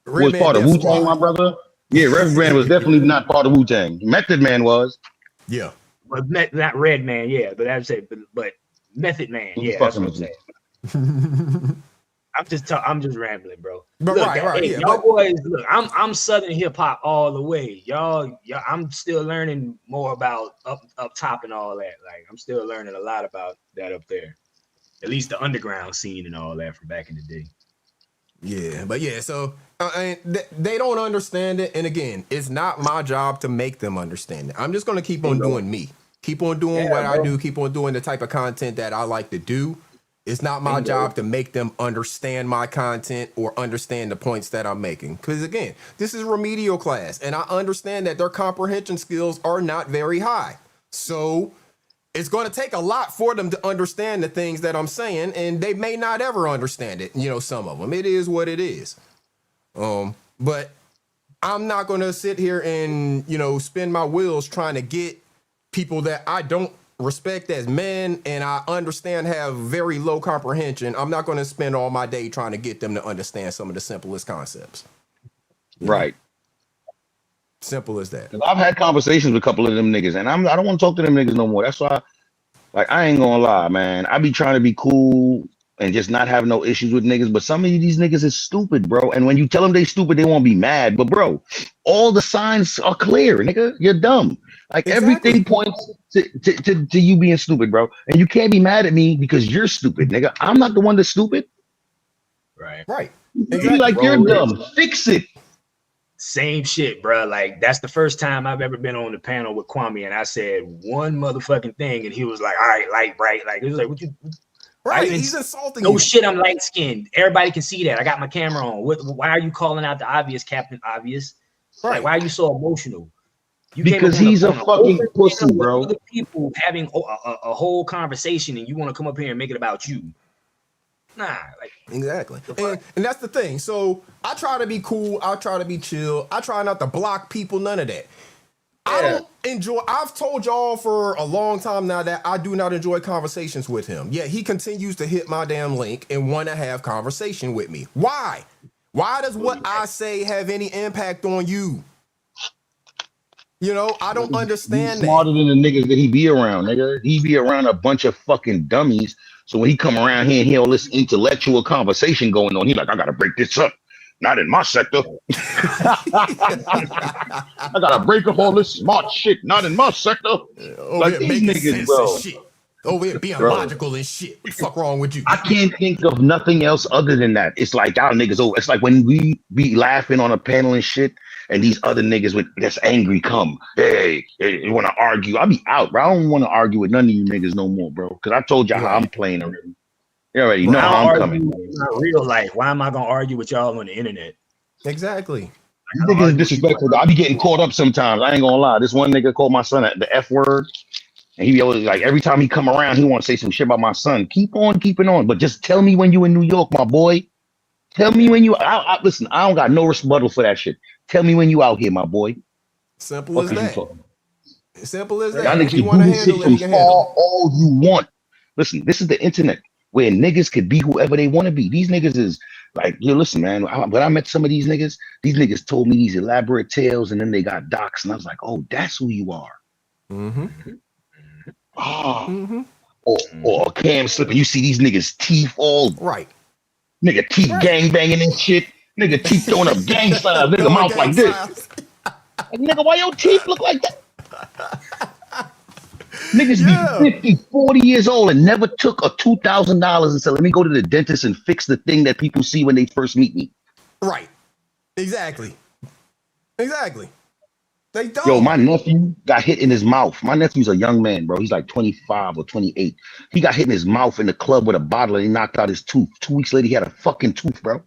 was part of Wu-Tang, my brother. Yeah, Redman was definitely not part of Wu-Tang. Method Man was. Yeah. But not Redman, yeah. But I'd say, but Method Man, yeah. That's what I'm saying. I'm just rambling, bro. But look, right, hey, yeah. y'all boys, look, I'm Southern hip hop all the way. Y'all, I'm still learning more about up top and all that. Like I'm still learning a lot about that up there. At least the underground scene and all that from back in the day. Yeah, but yeah, so they don't understand it, and again, it's not my job to make them understand it. I'm just gonna keep on doing me, keep on doing what I do, keep on doing the type of content that I like to do. It's not my job to make them understand my content or understand the points that I'm making. Because again, this is remedial class, and I understand that their comprehension skills are not very high. So it's going to take a lot for them to understand the things that I'm saying, and they may not ever understand it. You know, some of them. It is what it is. But I'm not going to sit here and, spin my wheels trying to get people that I don't respect as men and I understand have very low comprehension. I'm not going to spend all my day trying to get them to understand some of the simplest concepts. Right. Simple as that. I've had conversations with a couple of them niggas, and I don't want to talk to them niggas no more. That's why, like, I ain't gonna lie, man. I be trying to be cool and just not have no issues with niggas, but some of these niggas is stupid, bro. And when you tell them they stupid, they won't be mad. But bro, all the signs are clear, nigga. You're dumb. Like everything points to you being stupid, bro. And you can't be mad at me because you're stupid, nigga. I'm not the one that's stupid. Right. Exactly. Like you're dumb. Fix it. Same shit, bro. Like that's the first time I've ever been on the panel with Kwame, and I said one motherfucking thing, and he was like, "All right, light bright." Like it was like, "What you?" Right? He's insulting you. No shit. I'm light skinned. Everybody can see that. I got my camera on. Why are you calling out the obvious, Captain Obvious? Right. Like, why are you so emotional? You because he's a fucking pussy, bro. Other people having a whole conversation, and you want to come up here and make it about you. Nah, like exactly. And that's the thing. So I try to be cool. I try to be chill. I try not to block people. None of that. I don't enjoy. I've told y'all for a long time now that I do not enjoy conversations with him. Yet he continues to hit my damn link and want to have conversation with me. Why? Why does what I say have any impact on you? I don't understand He's smarter than the niggas that he be around, nigga. He be around a bunch of fucking dummies. So when he come around here and hear all this intellectual conversation going on, he like, I gotta break this up. Not in my sector. I gotta break up all this smart shit. Not in my sector. Like these niggas, bro. Over here being logical and shit. What the fuck wrong with you? I can't think of nothing else other than that. It's like y'all niggas over. It's like when we be laughing on a panel and shit, and these other niggas with that's angry come. Hey, you want to argue? I'll be out, bro. I don't want to argue with none of you niggas no more, bro. Because I told y'all how I'm playing already. You already know how I'm coming. In real life, why am I gonna argue with y'all on the internet? Exactly. You niggas disrespectful. I be getting caught up sometimes. I ain't gonna lie. This one nigga called my son the F word. And he be always like, every time he come around, he want to say some shit about my son. Keep on keeping on. But just tell me when you in New York, my boy. Tell me when you listen, I don't got no rebuttal for that shit. Tell me when you out here, my boy. Simple as that. Simple as that. Y'all niggas can do this shit from far all you want. Listen, this is the internet where niggas could be whoever they want to be. These niggas is like, yo, listen, man, when I met some of these niggas told me these elaborate tales and then they got docs. And I was like, oh, that's who you are. Mm-hmm. Oh, or Cam slipping. You see these niggas' teeth all right. Nigga teeth gang banging and shit. Nigga teeth throwing up gang signs. Nigga mouth like this. Like, nigga, why your teeth look like that? Niggas be 50, 40 years old and never took a $2,000 and said, let me go to the dentist and fix the thing that people see when they first meet me. Right. Exactly. They don't. Yo, my nephew got hit in his mouth. My nephew's a young man, bro. He's like 25 or 28. He got hit in his mouth in the club with a bottle and he knocked out his tooth. 2 weeks later, he had a fucking tooth, bro.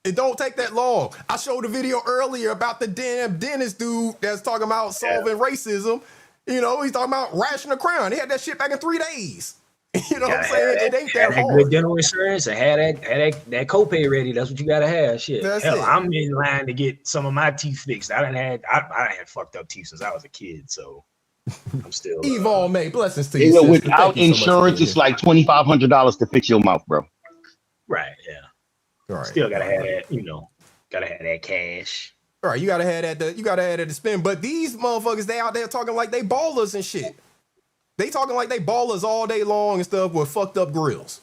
It don't take that long. I showed a video earlier about the damn dentist dude that's talking about solving racism. You know, he's talking about ration of crown. He had that shit back in 3 days. You know what I'm Gotta saying? have It ain't that that hard. good dental insurance and have that copay ready. That's what you gotta have. Shit. That's Hell, it. I'm in line to get some of my teeth fixed. I had fucked up teeth since I was a kid, so I'm still Evil May, blessings to You you, know, sister. Thank without you so much for insurance, being it's here. like $2,500 to fix your mouth, bro. right, yeah. Right. Still gotta have that, gotta have that cash. All right, you gotta have that to spend. But these motherfuckers, they out there talking like they ballers and shit. They talking like they ballers all day long and stuff with fucked up grills.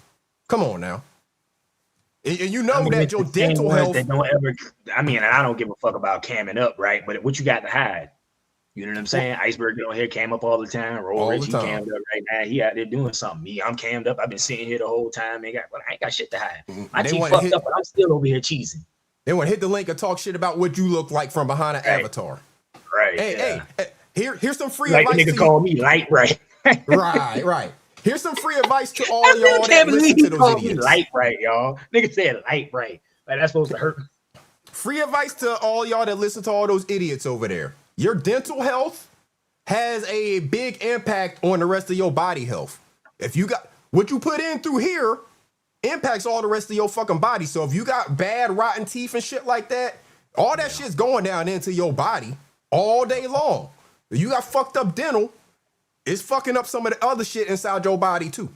Come on now. And you know that it's your the same dental ones health. that don't ever. I mean, I don't give a fuck about camming up, right? But what you got to hide? You know what I'm saying? Iceberg on here cam up all the time. Roll Rich, he cammed up right now. He out there doing something. Me, I'm cammed up. I've been sitting here the whole time. I ain't got shit to hide. My teeth fucked up, but I'm still over here cheesing. They want to hit the link and talk shit about what you look like from behind an avatar. Right. Hey, here's some free Like the advice. nigga called me light right. right. Here's some free advice to all y'all that listen to those idiots. Light right, y'all. Nigga said light right. Like that's supposed to hurt. Free advice to all y'all that listen to all those idiots over there. Your dental health has a big impact on the rest of your body health. If you got what you put in through here impacts all the rest of your fucking body. So if you got bad rotten teeth and shit like that, all that shit's going down into your body all day long. If you got fucked up dental, it's fucking up some of the other shit inside your body too.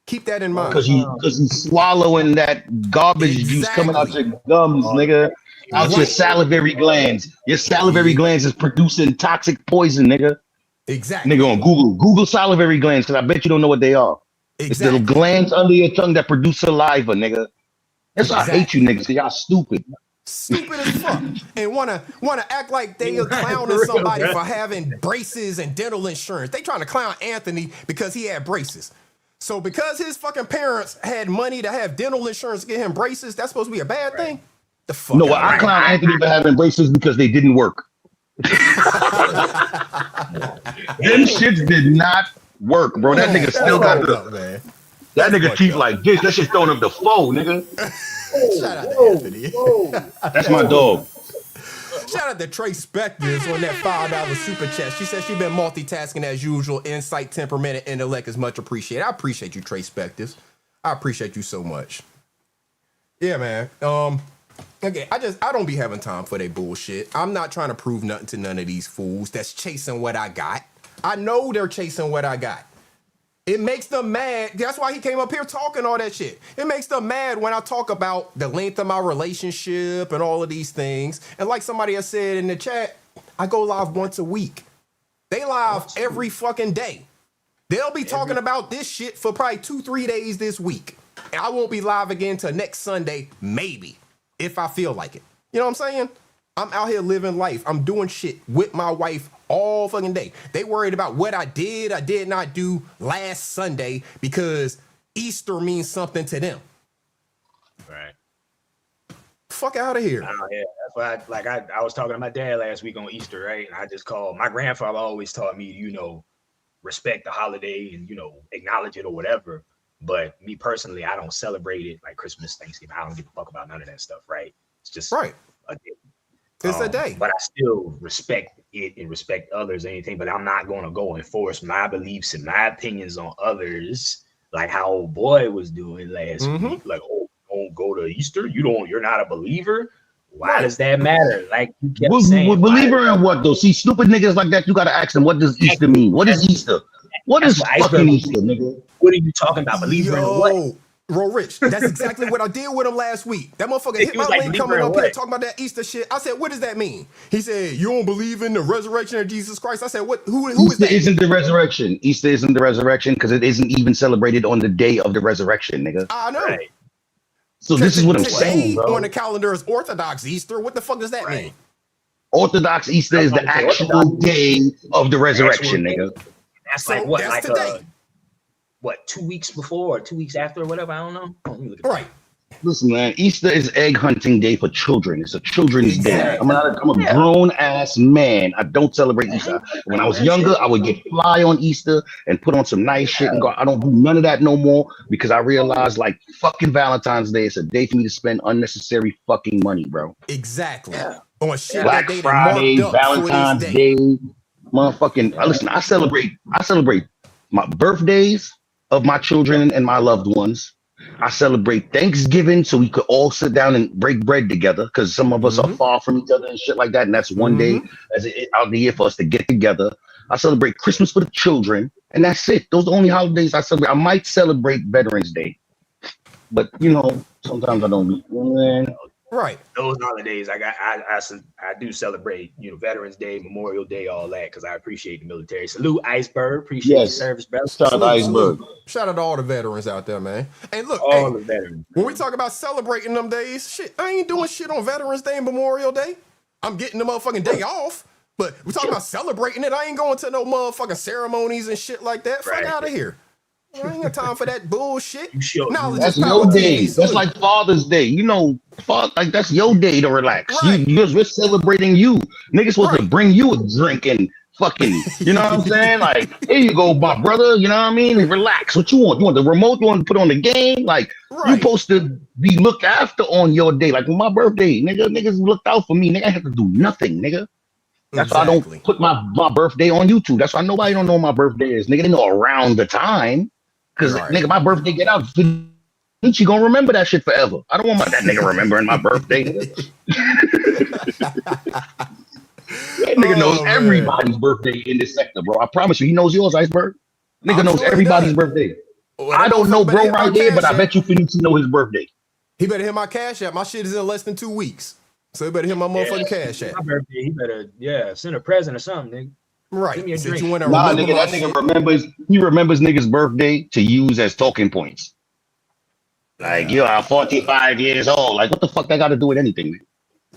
Keep that in mind. Because you swallowing that garbage juice coming out your gums, nigga. Out your salivary glands. Your salivary glands is producing toxic poison, nigga. Exactly. Nigga on Google salivary glands, because I bet you don't know what they are. It's little glands under your tongue that produce saliva, nigga. That's why I hate you niggas, 'cause y'all stupid. Stupid as fuck. And wanna act like they are clowning somebody for having braces and dental insurance. They trying to clown Anthony because he had braces. So because his fucking parents had money to have dental insurance to get him braces, that's supposed to be a bad thing? The fuck? No, I clown Anthony for having braces because they didn't work. Them shits did not work, bro. That nigga still got the that nigga teeth like this. That shit throwing up the foe, nigga. Shout out to Anthony. That's my dog. Shout out to Trey Spectors on that $5 super chat. She said she been multitasking as usual. Insight, temperament, and intellect is much appreciated. I appreciate you, Trey Spectors. I appreciate you so much. Yeah, man. Okay, I don't be having time for that bullshit. I'm not trying to prove nothing to none of these fools that's chasing what I got. I know they're chasing what I got. It makes them mad. That's why he came up here talking all that shit. It makes them mad when I talk about the length of my relationship and all of these things. And like somebody has said in the chat, I go live once a week. They live every fucking day. They'll be talking about this shit for probably 2-3 days this week. And I won't be live again till next Sunday, maybe, if I feel like it. You know what I'm saying? I'm out here living life. I'm doing shit with my wife all fucking day. They worried about what I did not do last Sunday because Easter means something to them. Right. Fuck out of here. Oh, yeah. That's why I was talking to my dad last week on Easter, right? And I just called. My grandfather always taught me, respect the holiday and, acknowledge it or whatever. But me personally, I don't celebrate it like Christmas, Thanksgiving. I don't give a fuck about none of that stuff, right? It's just a day. It's a day. But I still respect it and respect others, anything. But I'm not going to go enforce my beliefs and my opinions on others, like how old boy was doing last week. Like, oh, don't go to Easter. You're not a believer. Why does that matter? Like you kept saying, believer in what though? See, stupid niggas like that, you gotta ask them, what does Easter mean? What is Easter? What is fucking Easter, nigga? What are you talking about? Believer in what? Roll Rich, that's exactly what I did with him last week. That motherfucker hit my link coming up here talking about that Easter shit. I said, what does that mean? He said, you don't believe in the resurrection of Jesus Christ? I said, what? Who is that? Easter isn't the resurrection. Easter isn't the resurrection because it isn't even celebrated on the day of the resurrection, nigga. I know. Right. So this is what I'm Today saying, bro. on the calendar is Orthodox Easter. What the fuck does that mean? Orthodox Easter is the actual day of the resurrection, nigga. That's like what? That's like today. What, 2 weeks before or 2 weeks after or whatever? I don't know. Right. Listen, man, Easter is egg hunting day for children. It's a children's day. I'm a grown ass man. I don't celebrate Easter. When I was younger, I would get fly on Easter and put on some nice shit and go. I don't do none of that no more because I realized like fucking Valentine's Day is a day for me to spend unnecessary fucking money, bro. Exactly. On shit Black that they Friday, marked up Valentine's for this day. Day. Motherfucking, listen, I celebrate my birthdays of my children and my loved ones. I celebrate Thanksgiving so we could all sit down and break bread together because some of us are far from each other and shit like that. And that's one day out of the year for us to get together. I celebrate Christmas for the children, and that's it. Those are the only holidays I celebrate. I might celebrate Veterans Day, but you know, sometimes I don't. Right. Those holidays, I do celebrate, you know, Veterans Day, Memorial Day, all that, because I appreciate the military. Salute, Iceberg. Appreciate your service, brother. Shout out to Iceberg. Shout out to all the veterans out there, man. And look, all the veterans. When we talk about celebrating them days, shit, I ain't doing shit on Veterans Day and Memorial Day. I'm getting the motherfucking day off. But we talking about celebrating it. I ain't going to no motherfucking ceremonies and shit like that. Fuck out of here. I ain't got time for that bullshit. That's your day. That's like Father's Day. You know, like that's your day to relax. Right. We're celebrating you. Niggas supposed to bring you a drink and fucking, you know what I'm saying? Like, here you go, my brother. You know what I mean? Relax. What you want? You want the remote? You want to put on the game? Like, you supposed to be looked after on your day. Like, on my birthday, niggas looked out for me. Nigga, I have to do nothing, nigga. That's why I don't put my birthday on YouTube. That's why nobody don't know my birthday is. Nigga, they know around the time. Because, nigga, my birthday get out. She gonna remember that shit forever. I don't want that nigga remembering my birthday. That nigga knows everybody's birthday in this sector, bro. I promise you, he knows yours, Iceberg. Nigga knows everybody's birthday. I don't know, bro, right there, but I bet you Felicia know his birthday. He better hit my Cash App. My shit is in less than 2 weeks. So he better hit my motherfucking Cash App. My birthday, he better, send a present or something, nigga. Right. Give me a drink. Nah, nigga, that nigga remembers niggas' birthday to use as talking points. Like, I'm 45 years old. Like, what the fuck that got to do with anything?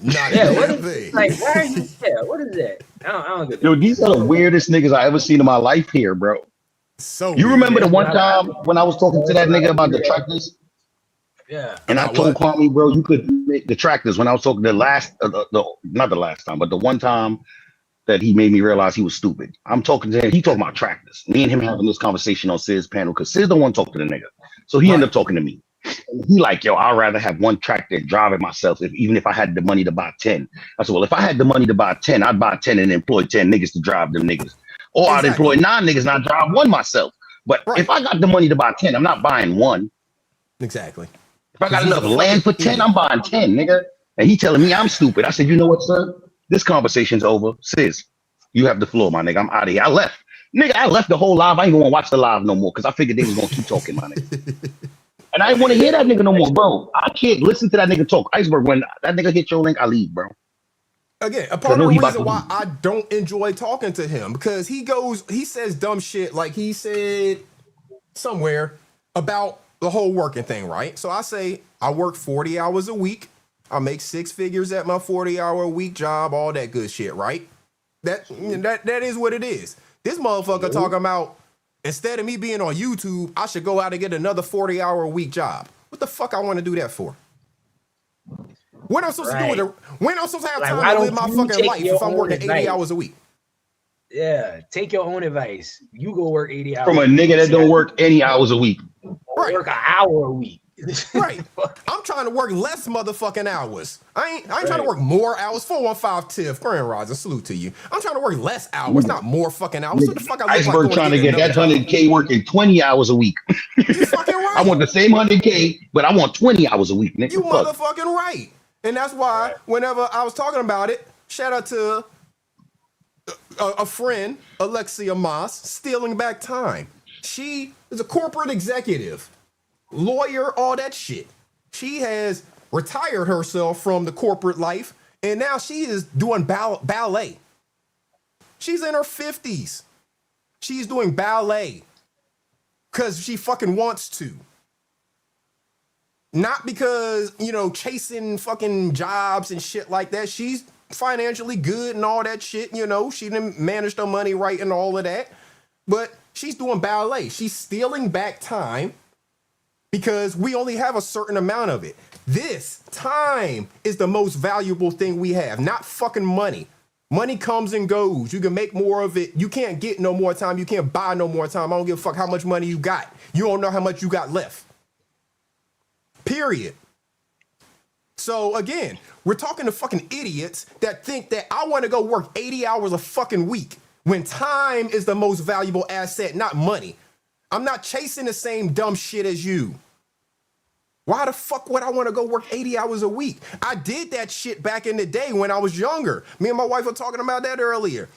Not what is, like, why are you? Yeah, what is that? I don't get that. Yo, these are the weirdest niggas I ever seen in my life here, bro. So you remember the one time when I was talking to that nigga about the tractors? Yeah. And I told Kwame, bro, you could make the tractors when I was talking not the last time, but the one time that he made me realize he was stupid. I'm talking to him. He talking about tractors. Me and him having this conversation on Sid's panel because Sid's the one talking to the nigga. So he ended up talking to me. And he like, yo, I'd rather have one tractor and drive it myself, even if I had the money to buy 10. I said, well, if I had the money to buy 10, I'd buy 10 and employ 10 niggas to drive them niggas. Or I'd employ 9 niggas and I'd drive one myself. But if I got the money to buy 10, I'm not buying one. Exactly. If I got enough land for 10, I'm buying 10, nigga. And he telling me I'm stupid. I said, you know what, sir? This conversation's over. Sis, you have the floor, my nigga. I'm out of here. I left. Nigga, I left the whole live. I ain't gonna watch the live no more because I figured they was gonna keep talking, my nigga. And I didn't want to hear that nigga no more, bro. I can't listen to that nigga talk. Iceberg, when that nigga hit your link, I leave, bro. Again, a part of the reason why I don't enjoy talking to him because he says dumb shit like he said somewhere about the whole working thing, right? So I say I work 40 hours a week. I make 6 figures at my 40-hour-a-week job, all that good shit, right? That is what it is. This motherfucker talking about instead of me being on YouTube, I should go out and get another 40-hour-a-week job. What the fuck I want to do that for? What am I supposed to do with it? When am I supposed to have time to live my fucking life if I'm working 80 hours a week? Yeah, take your own advice. You go work 80 hours. From a nigga that don't work any hours a week. Right. Work an hour a week. Right. I'm trying to work less motherfucking hours. I ain't trying to work more hours. 415 Tiff, Grand Rising, salute to you. I'm trying to work less hours, not more fucking hours. What the fuck I look Iceberg like trying to get that 100K working 20 hours a week. You fucking right. I want the same 100K, but I want 20 hours a week, nigga. You motherfucking right. And that's why whenever I was talking about it, shout out to a friend, Alexia Moss, stealing back time. She is a corporate executive, lawyer, all that shit. She has retired herself from the corporate life, and now she is doing ballet. She's in her 50s. She's doing ballet because she fucking wants to. Not because, chasing fucking jobs and shit like that. She's financially good and all that shit, She didn't manage her money right and all of that. But she's doing ballet. She's stealing back time because we only have a certain amount of it. This time is the most valuable thing we have, not fucking money. Money comes and goes. You can make more of it. You can't get no more time. You can't buy no more time. I don't give a fuck how much money you got. You don't know how much you got left. Period. So again, we're talking to fucking idiots that think that I want to go work 80 hours a fucking week when time is the most valuable asset, not money. I'm not chasing the same dumb shit as you. Why the fuck would I want to go work 80 hours a week? I did that shit back in the day when I was younger. Me and my wife were talking about that earlier.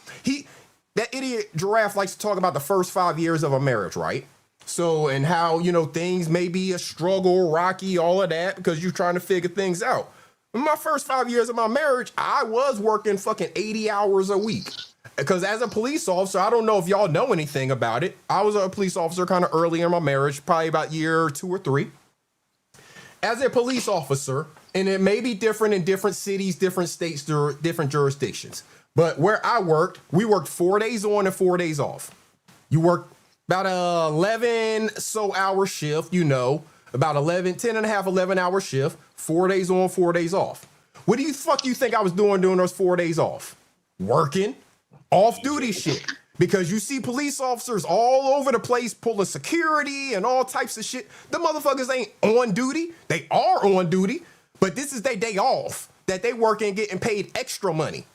That idiot Giraffe likes to talk about the first 5 years of a marriage, right? So, and how, you know, things may be a struggle, rocky, all of that, because you're trying to figure things out. In my first 5 years of my marriage, I was working fucking 80 hours a week. Because as a police officer, I don't know if y'all know anything about it. I was a police officer kind of early in my marriage, probably about year 2 or 3. As a police officer, and it may be different in different cities, different states, different jurisdictions. But where I worked, we worked 4 days on and 4 days off. You work about 11 hour shift, you know, about 10 and a half, 11 hour shift, 4 days on, 4 days off. What do you think I was doing during those 4 days off? Working, off duty shit. Because you see police officers all over the place pulling security and all types of shit. The motherfuckers ain't on duty. They are on duty, but this is their day off that they working getting paid extra money.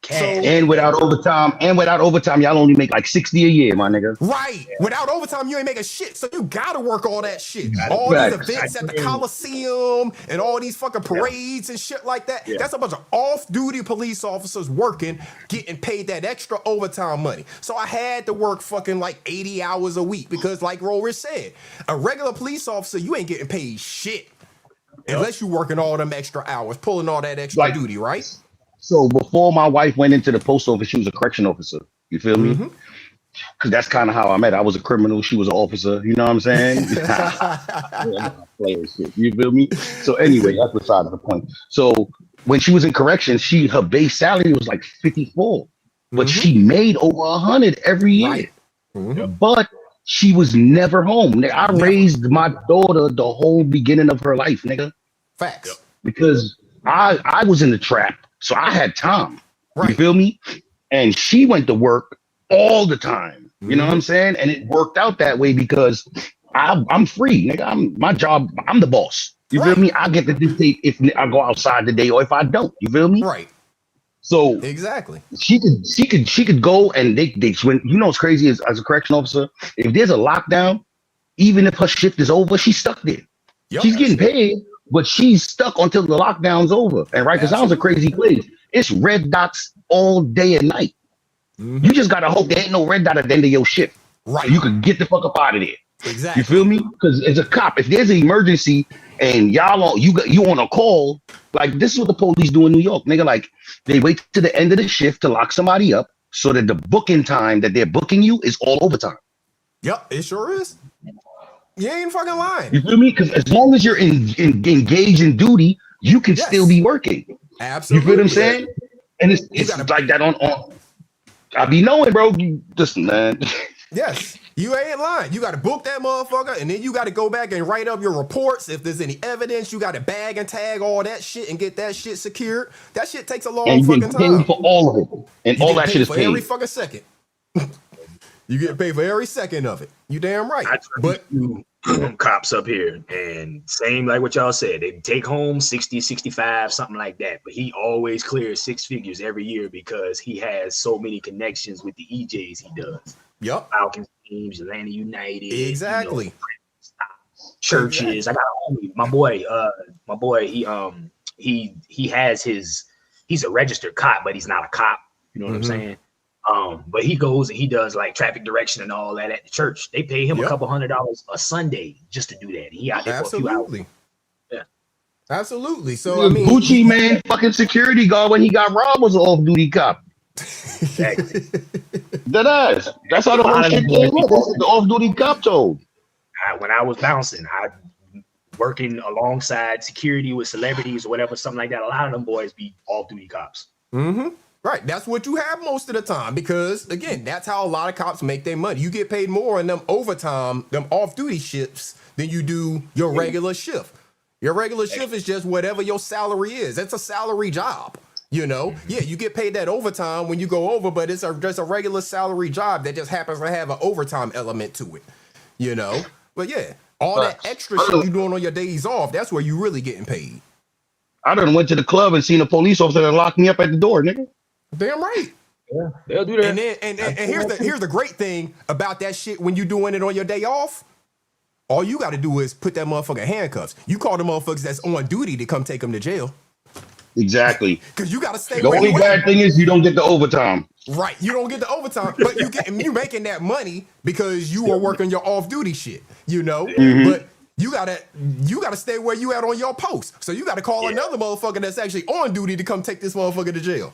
And without overtime, y'all only make like 60 a year, my nigga. Right. Without overtime, you ain't making shit. So you gotta work all that shit. All these events at the Coliseum and all these fucking parades and shit like that. Yeah. That's a bunch of off-duty police officers working, getting paid that extra overtime money. So I had to work fucking like 80 hours a week because like Rory said, a regular police officer, you ain't getting paid shit. Unless you working all them extra hours, pulling all that extra duty, right? So before my wife went into the post office, she was a correction officer. You feel me? Because that's kind of how I met. I was a criminal. She was an officer. You know what I'm saying? You feel me? So anyway, that's beside the point. So when she was in corrections, her base salary was like 54, but she made over 100 every year. Right. But she was never home. I raised my daughter the whole beginning of her life, nigga. Facts. Because I was in the trap. So I had time, you feel me? And she went to work all the time. You know what I'm saying? And it worked out that way because I'm free, nigga. My job, I'm the boss. You feel me? I get to dictate if I go outside today or if I don't. You feel me? Right. So exactly, she could go and they when you know what's crazy is as a correction officer, if there's a lockdown, even if her shift is over, she's stuck there. Yep. She's getting paid. But she's stuck until the lockdown's over. And right, because that was a crazy place. It's red dots all day and night. You just gotta hope there ain't no red dot at the end of your shift. Right. So you can get the fuck up out of there. Exactly. You feel me? Because as a cop, if there's an emergency and you on a call, like this is what the police do in New York, nigga. Like they wait to the end of the shift to lock somebody up so that the booking time that they're booking you is all overtime. Yep, it sure is. You ain't fucking lying. You feel me? Because as long as you're engaged in duty, you can still be working. Absolutely. You feel what I'm saying? And it's like that on. I be knowing, bro. Listen, man. Yes, you ain't lying. You got to book that motherfucker, and then you got to go back and write up your reports. If there's any evidence, you got to bag and tag all that shit and get that shit secured. That shit takes a long fucking time. Paid for all of it, and all that shit is paid every fucking second. You get paid for every second of it. You damn right. But cops up here, and same like what y'all said, they take home 60, 65, something like that. But he always clears 6 figures every year because he has so many connections with the EJs he does. Yep. Falcons teams, Atlanta United. Exactly. You know, churches. Exactly. I got a homie. My boy, he has he's a registered cop, but he's not a cop. You know what I'm saying? But he goes and he does like traffic direction and all that at the church. They pay him a couple $100 a Sunday just to do that. He out there for a few hours. Yeah. Absolutely. So I mean, Gucci man, fucking security guard when he got robbed was an off-duty cop. Exactly. That's how the whole shit came up. The off-duty cop told. When I was bouncing, I working alongside security with celebrities or whatever, something like that. A lot of them boys be off-duty cops. Right. That's what you have most of the time because, again, that's how a lot of cops make their money. You get paid more in them overtime, them off-duty shifts than you do your regular shift. Your regular shift is just whatever your salary is. It's a salary job, you know? Yeah, you get paid that overtime when you go over, but it's just a regular salary job that just happens to have an overtime element to it, you know? But yeah, all that extra shit you doing on your days off, that's where you really getting paid. I done went to the club and seen a police officer that locked me up at the door, nigga. Damn right. Yeah, they'll do that. And then and here's the great thing about that shit when you doing it on your day off. All you got to do is put that motherfucker in handcuffs. You call the motherfuckers that's on duty to come take them to jail. Exactly. Because you got to stay. The only bad thing is you don't get the overtime. Right, you don't get the overtime, but you making that money because you are working your off duty shit, you know. But you gotta stay where you at on your post. So you gotta call another motherfucker that's actually on duty to come take this motherfucker to jail.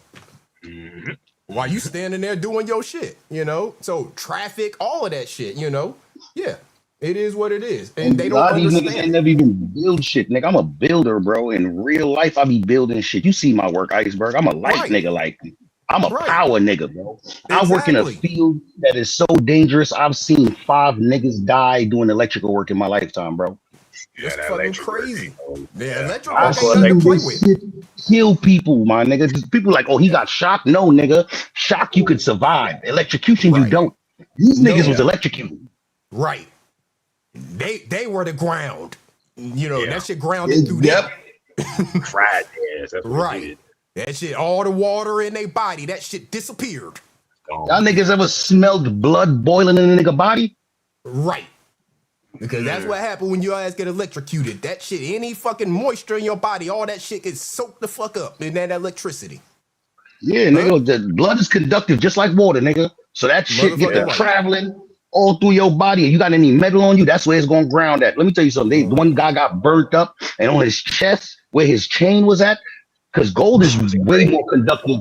While you standing there doing your shit, you know. So traffic, all of that shit, you know. Yeah, it is what it is, and they don't understand. These niggas ain't never even build shit, nigga. I'm a builder, bro. In real life, I be building shit. You see my work, Iceberg. I'm a light nigga, like. I'm a power nigga, bro. I work in a field that is so dangerous. I've seen 5 niggas die doing electrical work in my lifetime, bro. It's fucking crazy. Yeah, electrical I've seen this shit kill people, my nigga. Just people like, oh, he got shocked. No, nigga. Shock, you could survive. Electrocution, you don't. These niggas was electrocuted. Right. They were the ground. You know, that shit grounded through them. Fried ass. That's what it did. That shit, all the water in their body, that shit disappeared. Y'all niggas ever smelled blood boiling in a nigga body? Right. Because that's what happened when your ass get electrocuted. That shit, any fucking moisture in your body, all that shit gets soaked the fuck up in that electricity. Yeah, nigga, the blood is conductive just like water, nigga. So that shit get to traveling all through your body. And you got any metal on you, that's where it's going to ground at. Let me tell you something. One guy got burnt up, and on his chest, where his chain was at, because gold is way more conductive.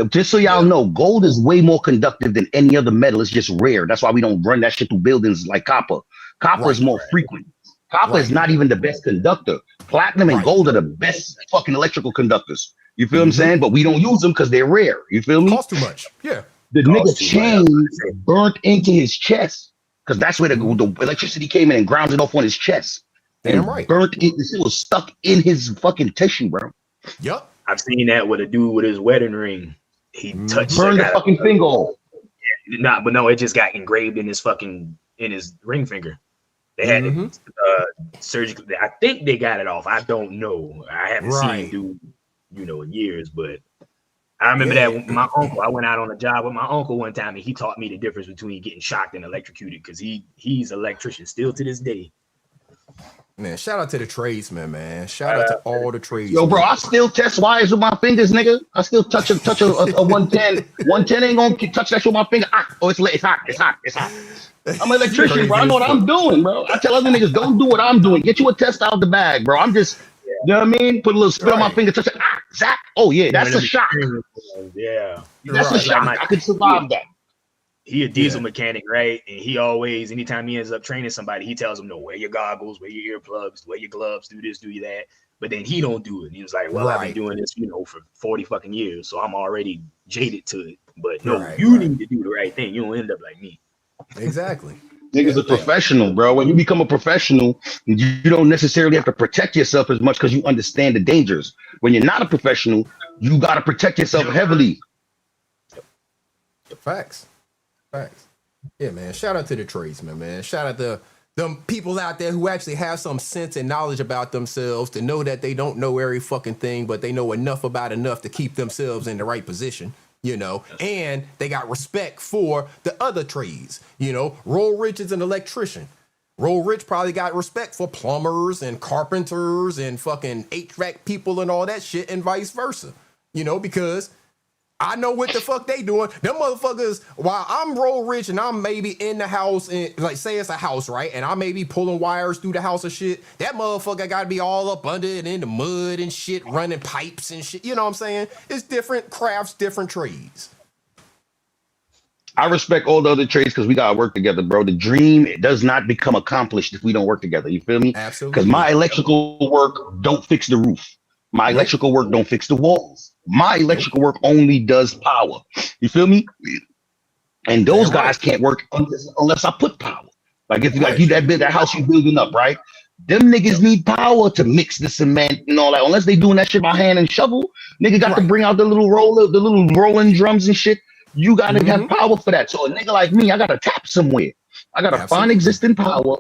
Just so y'all know, gold is way more conductive than any other metal. It's just rare. That's why we don't run that shit through buildings like copper. Copper is more frequent. Copper is not even the best conductor. Platinum and gold are the best fucking electrical conductors. You feel what I'm saying? But we don't use them because they're rare. You feel me? Cost too much. Yeah. The nigga chain burnt into his chest because that's where the electricity came in and ground it off on his chest. Damn right. Burnt it. This shit was stuck in his fucking tissue, bro. Yep. I've seen that with a dude with his wedding ring. He touched burned the fucking finger off. Yeah, but no, it just got engraved in his ring finger. They had it surgically. I think they got it off. I don't know. I haven't seen dude, in years, but I remember that with my uncle. I went out on a job with my uncle one time, and he taught me the difference between getting shocked and electrocuted because he's an electrician still to this day. Man, shout out to the tradesmen, man. Shout out to all the tradesmen. Yo, bro, I still test wires with my fingers, nigga. I still touch a 110. 110 ain't gonna touch that shit with my finger. Oh, it's hot. I'm an electrician, bro. I know what I'm doing, bro. I tell other niggas, don't do what I'm doing. Get you a test out the bag, bro. I'm just, you know what I mean? Put a little spit on my finger, touch it. Zap. Oh, yeah, that's a shock. Yeah. That's a shock. I could survive that. He a diesel mechanic, right? And he always, anytime he ends up training somebody, he tells them, no, wear your goggles, wear your earplugs, wear your gloves, do this, do that. But then he don't do it. And he was like, well, I've been doing this, for 40 fucking years. So I'm already jaded to it. But no, you need to do the right thing. You don't end up like me. Exactly. Niggas a professional, bro. When you become a professional, you don't necessarily have to protect yourself as much because you understand the dangers. When you're not a professional, you got to protect yourself heavily. Facts. Yeah, man. Shout out to the tradesmen, man. Shout out to them people out there who actually have some sense and knowledge about themselves to know that they don't know every fucking thing, but they know enough to keep themselves in the right position, and they got respect for the other trades. Roll Rich is an electrician. Roll Rich probably got respect for plumbers and carpenters and fucking HVAC people and all that shit and vice versa, because I know what the fuck they doing. Them motherfuckers, while I'm Roll Rich and I'm maybe in the house, and like say it's a house, right? And I may be pulling wires through the house and shit. That motherfucker gotta be all up under it in the mud and shit, running pipes and shit. You know what I'm saying? It's different crafts, different trades. I respect all the other trades because we gotta work together, bro. The dream, it does not become accomplished if we don't work together. You feel me? Absolutely. Because my electrical work don't fix the roof. My electrical work don't fix the walls. My electrical work only does power. You feel me? And those guys can't work unless I put power. Like if you that house you building up, right? Them niggas need power to mix the cement and all that. Unless they doing that shit by hand and shovel, nigga got to bring out the little rolling drums and shit. You gotta have power for that. So a nigga like me, I gotta tap somewhere. I gotta find existing power.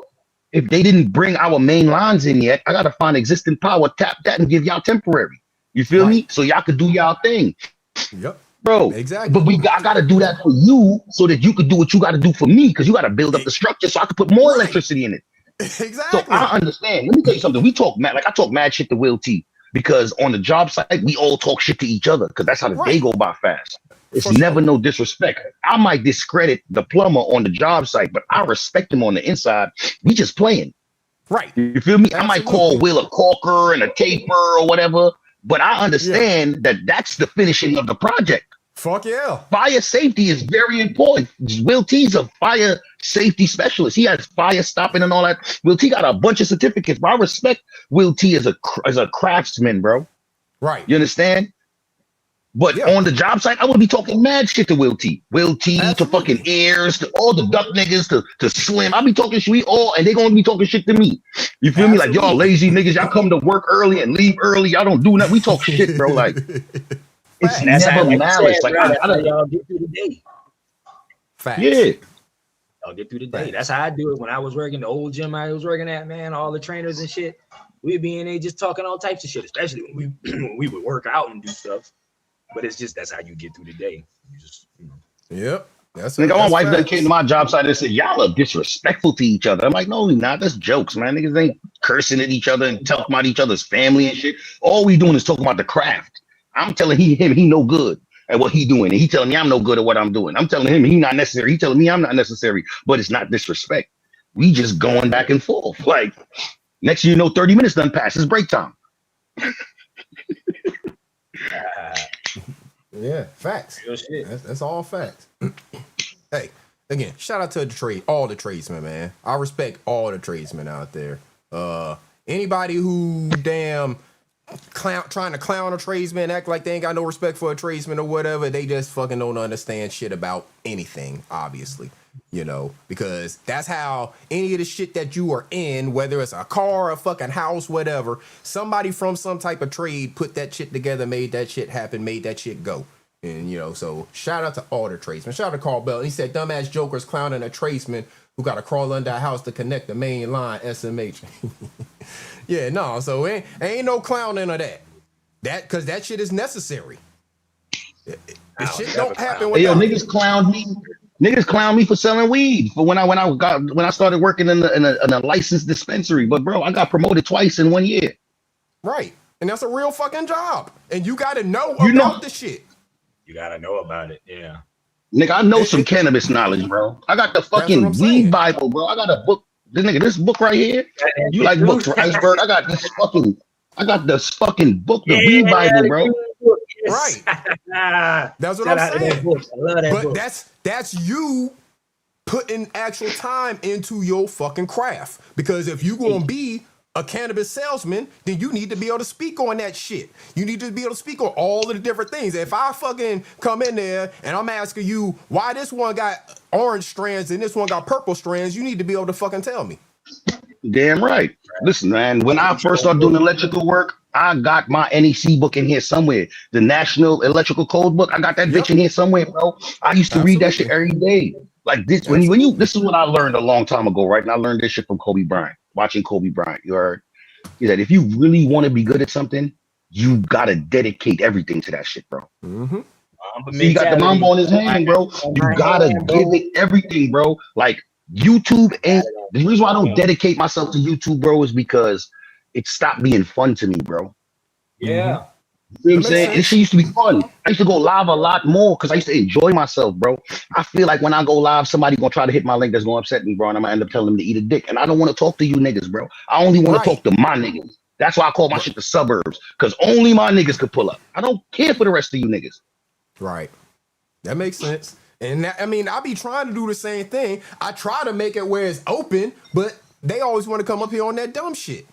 If they didn't bring our main lines in yet, I gotta find existing power, tap that, and give y'all temporary. You feel me? So y'all could do y'all thing. Yep. Bro, Exactly. but I gotta do that for you so that you could do what you gotta do for me, because you gotta build up the structure so I could put more electricity in it. Exactly. So I understand. Let me tell you something. I talk mad shit to Will T, because on the job site we all talk shit to each other, because that's how the day go by fast. It's never no disrespect. I might discredit the plumber on the job site, but I respect him on the inside. We just playing. Right. You feel me? I might call Will a caulker and a taper or whatever, but I understand that that's the finishing of the project. Fuck yeah. Fire safety is very important. Will T's a fire safety specialist. He has fire stopping and all that. Will T got a bunch of certificates, but I respect Will T as a craftsman, bro. Right. You understand? But on the job site, I would be talking mad shit to Will T. Will T to fucking Ears, to all the duck niggas, to Slim. I'll be talking shit, and they gonna be talking shit to me. You feel me? Like, y'all lazy niggas, y'all come to work early and leave early. Y'all don't do nothing. We talk shit, bro. Like, it's And that's how, never like you malice. said, Like, bro, that's I how don't. y'all get through the day. Facts. Yeah. Y'all get through the day. That's how I do it when I was working the old gym I was working at, man. All the trainers and shit. We'd be in there just talking all types of shit, especially when we would work out and do stuff. But it's just that's how you get through the day. You just, Yep. Nigga, my wife that came to my job site and said, y'all are disrespectful to each other. I'm like, no, we not. That's jokes, man. Niggas ain't cursing at each other and talking about each other's family and shit. All we doing is talking about the craft. I'm telling him he no good at what he doing. And he telling me I'm no good at what I'm doing. I'm telling him he not necessary. He telling me I'm not necessary. But it's not disrespect. We just going back and forth. Like, next thing you know, 30 minutes done passed. It's break time. Yeah, facts. Real shit. That's all facts. Hey, again, shout out to all the tradesmen, man. I respect all the tradesmen out there. Anybody who trying to clown a tradesman, act like they ain't got no respect for a tradesman or whatever, they just fucking don't understand shit about anything, obviously. You know, because that's how any of the shit that you are in, whether it's a car, a fucking house, whatever, somebody from some type of trade put that shit together, made that shit happen, made that shit go. And, you know, so shout out to all the tradesmen. Shout out to Carl Bell. He said, dumbass jokers clowning a tradesman who got to crawl under a house to connect the main line, SMH. Yeah, no, so ain't no clowning of that. Because that shit is necessary. The shit don't happen Hey, yo, without niggas clowned me. Niggas clown me for selling weed for when I started working in a licensed dispensary. But bro, I got promoted twice in 1 year. Right. And that's a real fucking job. And you gotta know about the shit. You gotta know about it, yeah. Nigga, I know some cannabis knowledge, bro. I got the fucking weed Bible, bro. I got a book. This book right here. You like books for Iceberg? I got this fucking book, the weed Bible, bro. Right. That's what I'm saying. But that's you putting actual time into your fucking craft. Because if you gonna be a cannabis salesman, then you need to be able to speak on that shit. You need to be able to speak on all of the different things. If I fucking come in there and I'm asking you why this one got orange strands and this one got purple strands, you need to be able to fucking tell me. Damn right. Listen, man, when I first started doing electrical work, I got my NEC book in here somewhere. The National Electrical Code book. I got that bitch in here somewhere, bro. I used to read that shit every day. Like this, when you this is what I learned a long time ago, right? And I learned this shit from Kobe Bryant, watching Kobe Bryant. You heard? He said, if you really want to be good at something, you gotta dedicate everything to that shit, bro. Mm-hmm. See, he got the mamba on his hand, bro. You gotta give it everything, bro. Like YouTube ain't the reason why I don't dedicate myself to YouTube, bro, is because it stopped being fun to me, bro. Yeah. You know what I'm saying? This shit used to be fun. I used to go live a lot more because I used to enjoy myself, bro. I feel like when I go live, somebody gonna try to hit my link that's gonna upset me, bro, and I'm gonna end up telling them to eat a dick. And I don't want to talk to you niggas, bro. I only want to talk to my niggas. That's why I call my shit the suburbs, because only my niggas could pull up. I don't care for the rest of you niggas. Right. That makes sense. And that, I mean, I be trying to do the same thing. I try to make it where it's open, but they always want to come up here on that dumb shit.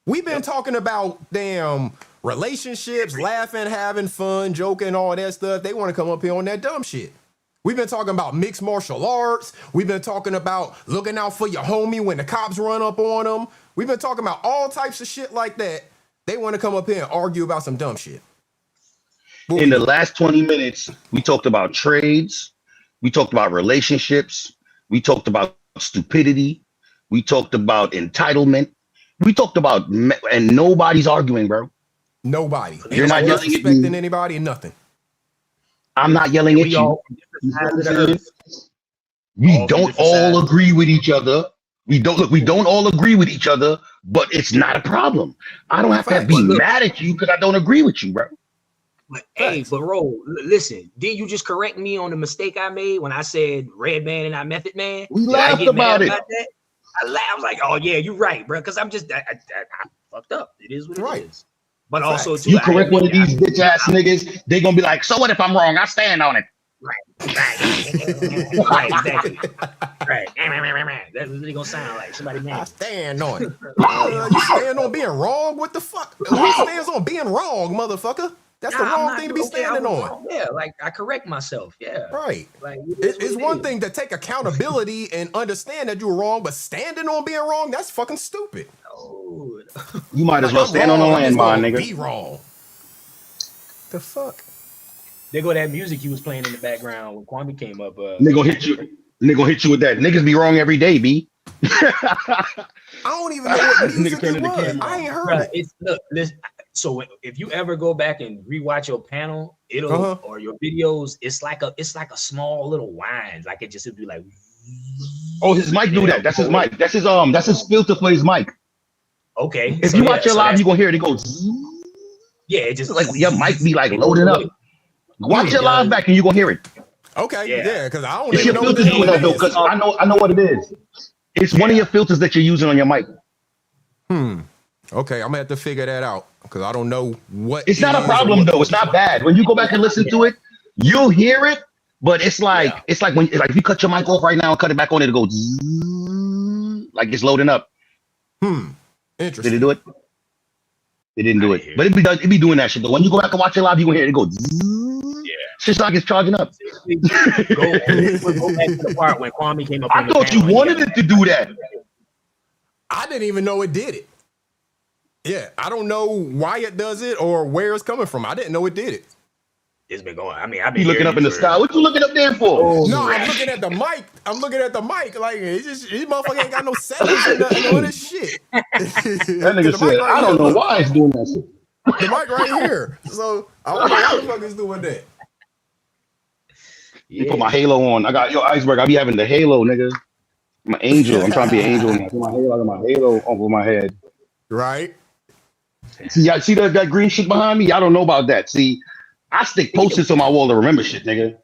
We've been talking about damn relationships, laughing, having fun, joking, all that stuff. They want to come up here on that dumb shit. We've been talking about mixed martial arts. We've been talking about looking out for your homie when the cops run up on them. We've been talking about all types of shit like that. They want to come up here and argue about some dumb shit. In the last 20 minutes, we talked about trades. We talked about relationships. We talked about stupidity. We talked about entitlement. We talked about, and nobody's arguing, bro. Nobody. You're not disrespecting anybody and nothing. I'm not yelling at We you. all from different You see what sides I'm of the saying? earth. We All from don't different all sides. agree with each other. We don't all agree with each other, but it's not a problem. I don't have to But be look, mad at you because I don't agree with you, bro. but hey, but Ro, listen, didn't you just correct me on the mistake I made when I said Red Man and not Method Man? We Did I laughed get mad about it. about that? I laughed. I was like, oh yeah, you're right, bro. Because I'm just I fucked up. It is what it is. But also too, You I correct admit one of these bitch ass niggas, they gonna be like, so what if I'm wrong? I stand on it. right, exactly. Right. That's what they gonna sound like. Somebody mad. I stand on it. You stand on being wrong? What the fuck? Who stands on being wrong, motherfucker? That's the I'm wrong not thing to be okay, I standing was on. wrong. Yeah, like I correct myself. Yeah. Right. Like It's one thing to take accountability and understand that you were wrong, but standing on being wrong, that's fucking stupid. Oh. You might as Like, well I'm stand on a wrong, I'm just landmine, gonna nigga. be wrong. The fuck? There go that music you was playing in the background when Kwame came up. They gonna hit you. They gonna hit you with that. Niggas be wrong every day, B. I don't even know what music it was. I ain't heard Bruh, it. it's look, listen, so if you ever go back and rewatch your panel, it'll or your videos, it's like a small little whine. Like it just would be like Oh, his mic do that. That's his mic. That's his filter for his mic. Okay. If so you yeah, watch it so live, that's- you gonna hear it. It goes yeah, it just like your mic be like it loading goes up. away. Watch It it live does. back and you gonna hear it. Okay, yeah, because I don't It's even your know what filters this doing that though, is. because I know what it is. It's one of your filters that you're using on your mic. Okay, I'm gonna have to figure that out because I don't know what. It's not a is or problem what- though. It's not bad. When you go back and listen to it, you'll hear it. But it's like when if you cut your mic off right now and cut it back on, it goes like it's loading up. Interesting. Did it do it? It didn't do it. But it be doing that shit. But when you go back and watch it live, you gonna hear it go. Yeah. Shit's like it's charging up. Go back to the part when Kwame came up. I thought you wanted it to do that. I didn't even know it did it. Yeah, I don't know why it does it or where it's coming from. I didn't know it did it. It's been going. I mean, I've been You looking hearing up in the for- sky? What you looking up there for? No, I'm looking at the mic. I'm looking at the mic. Like, it's just, this motherfucker ain't got no settings and nothing on this shit. That nigga said, I don't know why it's doing that shit. The mic right here. So, I don't know why the fuck it's doing that. You put my halo on. I got Iceberg. I be having the halo, nigga. I'm an angel. I'm trying to be an angel. I got my halo over my head. Right. See, y'all see that green shit behind me? Y'all don't know about that. See, I stick post-its on my wall to remember shit, nigga.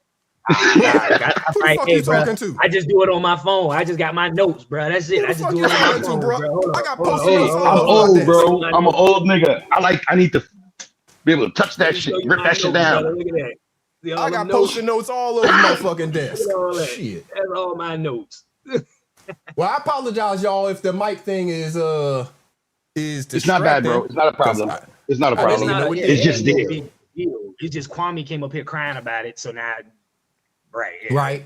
Hey, bro, I just do it on my phone. I just got my notes, bro. That's it. I just do it on my phone, bro. Hold I got on, post-it notes all I'm over old, my bro. desk. I'm an old nigga. I need to be able to touch that shit, rip that shit down. Look at that. See all I them got post-it notes all over my fucking desk. Look at all that. Shit. That's all my notes. Well, I apologize, y'all, if the mic thing is It's not bad, bro. It's not a problem. It's not a problem. It's just there. It's just Kwame came up here crying about it. So now, right. Right.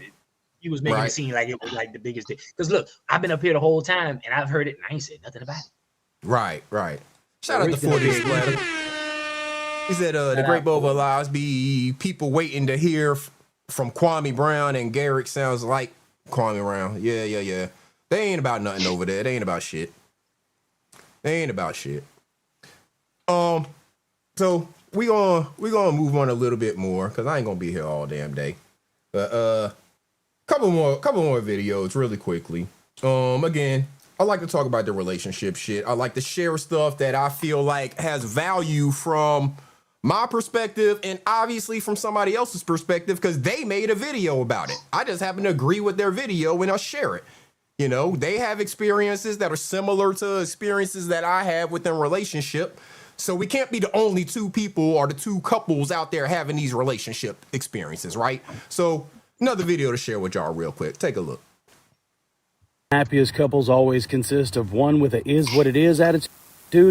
He was making it Right. seem like it was like the biggest thing. Because look, I've been up here the whole time and I've heard it and I ain't said nothing about it. Right. Shout out to 40 Splatter. He said, the Great Bova Lives be people waiting to hear from Kwame Brown and Garrick sounds like Kwame Brown. Yeah. They ain't about nothing over there. They ain't about shit. So we gonna move on a little bit more because I ain't gonna be here all damn day. But couple more videos really quickly. Again, I like to talk about the relationship shit. I like to share stuff that I feel like has value from my perspective and obviously from somebody else's perspective because they made a video about it. I just happen to agree with their video and I'll share it. You know, they have experiences that are similar to experiences that I have within relationship. So we can't be the only two people or the two couples out there having these relationship experiences, right? So another video to share with y'all real quick. Take a look. Happiest couples always consist of one with a is what it is attitude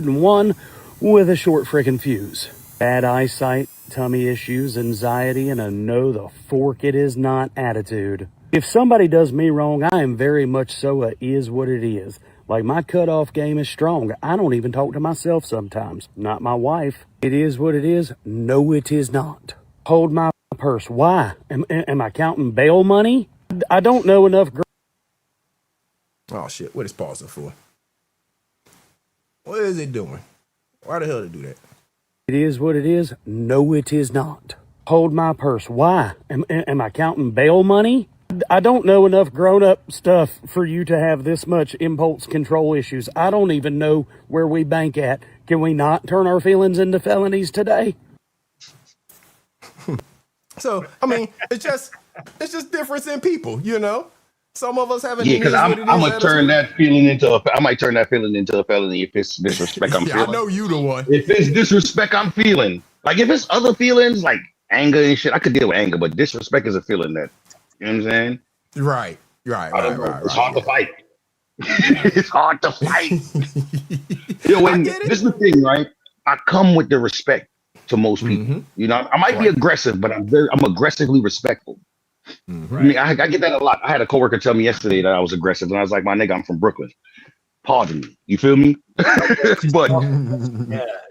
and one with a short frickin' fuse. Bad eyesight, tummy issues, anxiety, and a no the fork it is not attitude. If somebody does me wrong, I am very much so a is what it is. Like my cutoff game is strong. I don't even talk to myself sometimes. Not my wife. It is what it is. No, it is not. Hold my purse. Why? Am I counting bail money? I don't know enough. Oh shit, what is pausing for? What is it doing? Why the hell did it do that? It is what it is. No, it is not. hold my purse. Why? Am I counting bail money? I don't know enough grown-up stuff for you to have this much impulse control issues. I don't even know where we bank at. Can we not turn our feelings into felonies today? So, I mean, it's just difference in people, you know? Some of us haven't. Yeah, because I'm gonna turn that feeling into I might turn that feeling into a felony if it's disrespect I'm Yeah, feeling. I know you the one. If it's disrespect I'm feeling, like if it's other feelings like anger and shit, I could deal with anger, but disrespect is a feeling that, you know what I'm saying? Right. It's hard to fight. It's hard to fight. You know, when this is the thing, right? I come with the respect to most people. You know, I might be aggressive, but I'm aggressively respectful. I mean, I get that a lot. I had a coworker tell me yesterday that I was aggressive, and I was like, "My nigga, I'm from Brooklyn. Pardon me." You feel me? But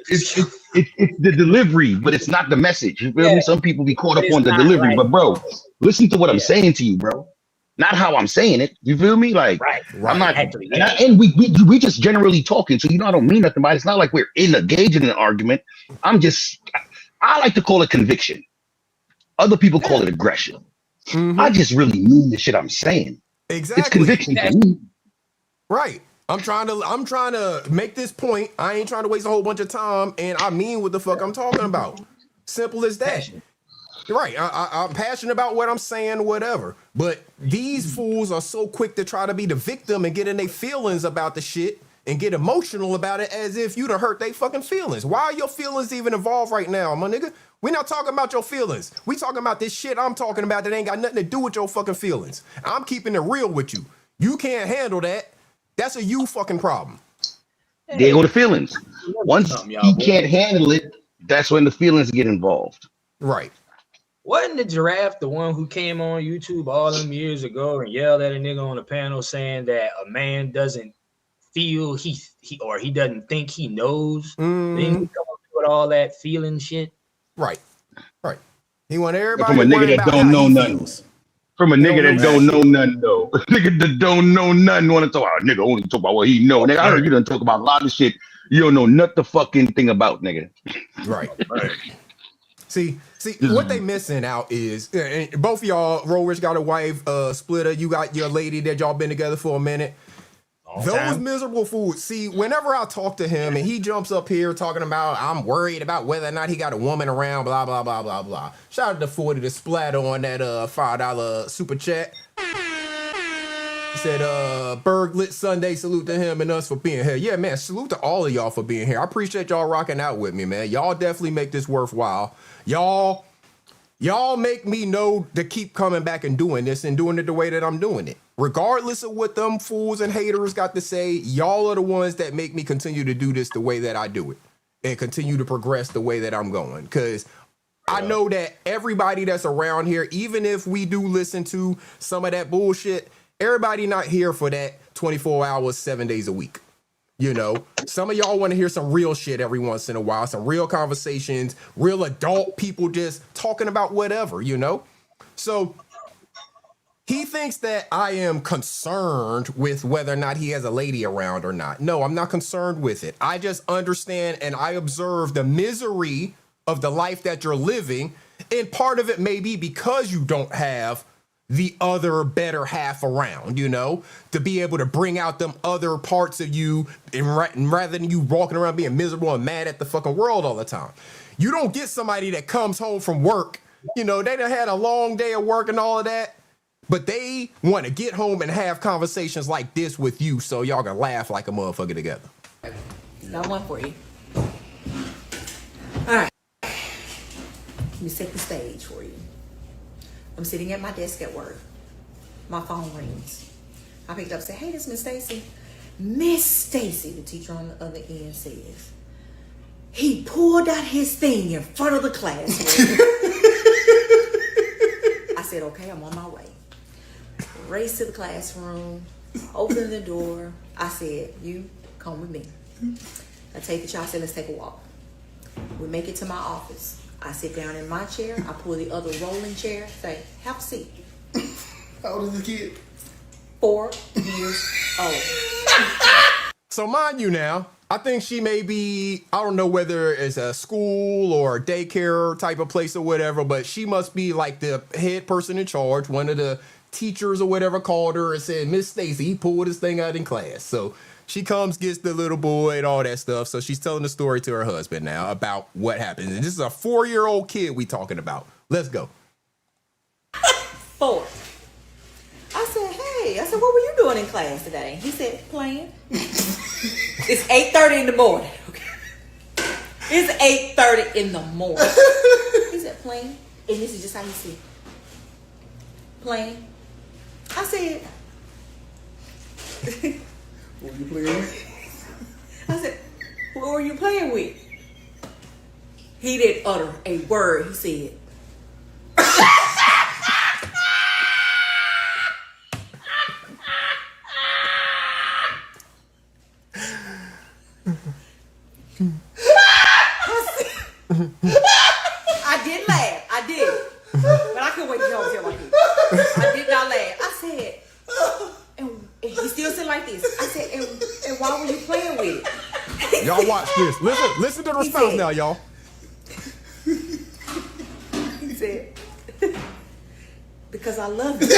it's the delivery, but it's not the message. You feel me? Some people be caught up on the delivery, but bro, listen to what I'm saying to you, bro. Not how I'm saying it. You feel me? Like I'm not. Actually, and we just generally talking, so you know I don't mean nothing by it. It's not like we're engaged in an argument. I like to call it conviction. Other people call it aggression. I just really mean the shit I'm saying. Exactly. It's conviction for me. Right. I'm trying to make this point. I ain't trying to waste a whole bunch of time, and I mean what the fuck I'm talking about. Simple as that. Right. I'm passionate about what I'm saying, whatever. But these fools are so quick to try to be the victim and get in their feelings about the shit and get emotional about it as if you done hurt their fucking feelings. Why are your feelings even involved right now, my nigga? We're not talking about your feelings. We talking about this shit I'm talking about that ain't got nothing to do with your fucking feelings. I'm keeping it real with you. You can't handle that. That's a you fucking problem. There go the feelings. Once he can't handle it, that's when the feelings get involved. Right. Wasn't the giraffe the one who came on YouTube all them years ago and yelled at a nigga on the panel saying that a man doesn't feel he doesn't think he knows? Then he come up with all that feeling shit. Right. He want everybody from a nigga that don't know nothing. From a nigga that don't know nothing, though. A nigga that don't know nothing want to talk about. Nigga only talk about what he know. Nigga, I heard you done talk about a lot of shit you don't know nothing the fucking thing about, nigga. Right. See, what they missing out is both of y'all, Rollers got a wife, Splitter, you got your lady that y'all been together for a minute. Those miserable fools. See, whenever I talk to him and he jumps up here talking about I'm worried about whether or not he got a woman around, blah, blah, blah, blah, blah. Shout out to 40 to splatter on that $5 super chat. He said, Berg lit Sunday, salute to him and us for being here. Yeah, man, salute to all of y'all for being here. I appreciate y'all rocking out with me, man. Y'all definitely make this worthwhile. Y'all make me know to keep coming back and doing this and doing it the way that I'm doing it. Regardless of what them fools and haters got to say, y'all are the ones that make me continue to do this the way that I do it and continue to progress the way that I'm going. Because I know that everybody that's around here, even if we do listen to some of that bullshit, everybody not here for that 24 hours, 7 days a week. You know, some of y'all want to hear some real shit every once in a while, some real conversations, real adult people just talking about whatever, you know? So he thinks that I am concerned with whether or not he has a lady around or not. No, I'm not concerned with it. I just understand and I observe the misery of the life that you're living. And part of it may be because you don't have the other better half around, you know, to be able to bring out them other parts of you and rather than you walking around being miserable and mad at the fucking world all the time. You don't get somebody that comes home from work, you know, they done had a long day of work and all of that, but they want to get home and have conversations like this with you so y'all can laugh like a motherfucker together. Got one for you. All right. Let me set the stage for you. I'm sitting at my desk at work. My phone rings. I picked up and said, hey, this is Miss Stacy. Miss Stacy, the teacher on the other end, says, he pulled out his thing in front of the class. I said, okay, I'm on my way. Race to the classroom, open the door. I said, you come with me. I take the child, I said, let's take a walk. We make it to my office. I sit down in my chair. I pull the other rolling chair. Say, have a seat. How old is the kid? 4 years old. So mind you now, I think she may be, I don't know whether it's a school or a daycare type of place or whatever, but she must be like the head person in charge. One of the teachers or whatever called her and said, Miss Stacy, he pulled his thing out in class. So she comes, gets the little boy and all that stuff. So she's telling the story to her husband now about what happened. And this is a 4-year-old kid we talking about. Let's go. 4. I said, what were you doing in class today? He said, playing. It's 8:30 in the morning. Okay. It's 8:30 in the morning. He said, playing. And this is just how he said, playing. I said, What were you playing with? I said, what were you playing with? He didn't utter a word. He said, I did laugh. I did. But I couldn't wait to y'all tell like this. I did not laugh. I said, and he still said like this. I said, and why were you playing with it? Y'all watch this. Listen to the response now, y'all. He said, because I love you.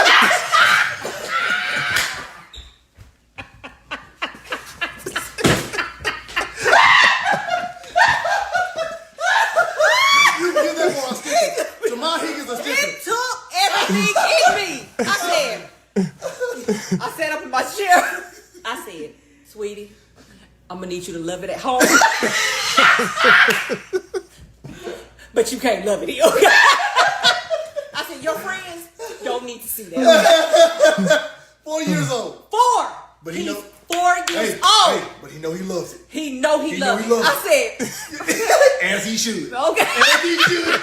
It took everything in me. I sat up in my chair. I said, sweetie, I'm gonna need you to love it at home. But you can't love it here, okay? I said, your friends don't need to see that. 4 years old. 4. But He's he know 4 years old. But he know he loves it. He know he loves it. I said, As he should. okay. As he should.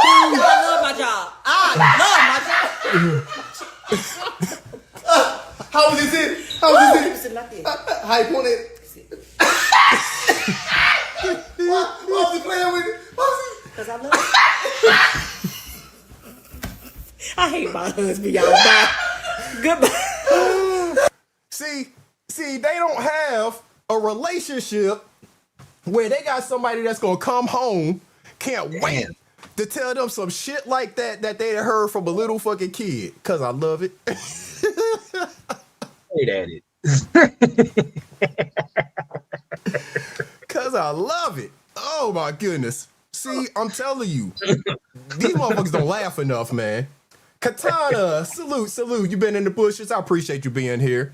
I love my job. How was it? How was it? How you want it? Why was he playing with it? Because I love it. I hate my husband, y'all. Bye. Goodbye. See, they don't have a relationship where they got somebody that's gonna come home, can't wait to tell them some shit like that they heard from a little fucking kid. Cause I love it. Wait at it. Cause I love it. Oh my goodness. See, I'm telling you, these motherfuckers don't laugh enough, man. Katana, salute. You been in the bushes. I appreciate you being here.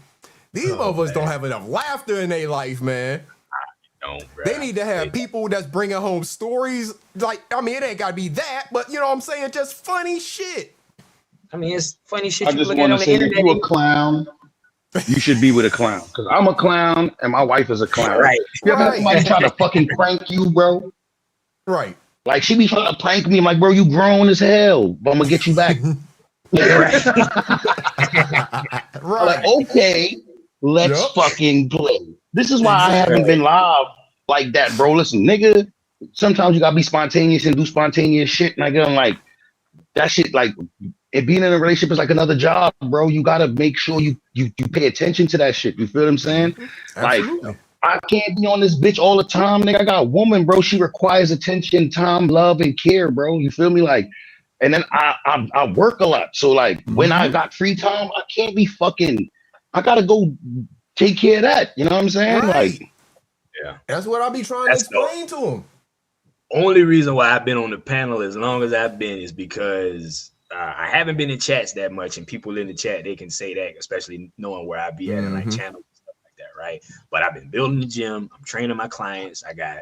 These motherfuckers don't have enough laughter in their life, man. They need to have people that's bringing home stories. Like, I mean, it ain't gotta be that, but you know what I'm saying? Just funny shit. I mean, it's funny shit. I You just look at want on to the say, if internet. you a clown, you should be with a clown. Because I'm a clown and my wife is a clown. Right. You ever had somebody try to fucking prank you, bro? Right. Like, she be trying to prank me. I'm like, bro, you grown as hell, but I'm going to get you back. Right. I'm like, okay, let's fucking play. This is why I haven't been live like that, bro. Listen, nigga, sometimes you got to be spontaneous and do spontaneous shit. And I get, I'm like, that shit, like, and being in a relationship is like another job, bro. You gotta make sure you pay attention to that shit. You feel what I'm saying? Absolutely. Like, I can't be on this bitch all the time, nigga. I got a woman, bro. She requires attention, time, love, and care, bro. You feel me? Like, and then I work a lot, so like when I got free time, I can't be fucking. I gotta go take care of that. You know what I'm saying? Right. Like, yeah, that's what I be trying to explain to them. Only reason why I've been on the panel as long as I've been is because I haven't been in chats that much, and people in the chat, they can say that, especially knowing where I be at and like channels and stuff like that, right? But I've been building the gym, I'm training my clients, I got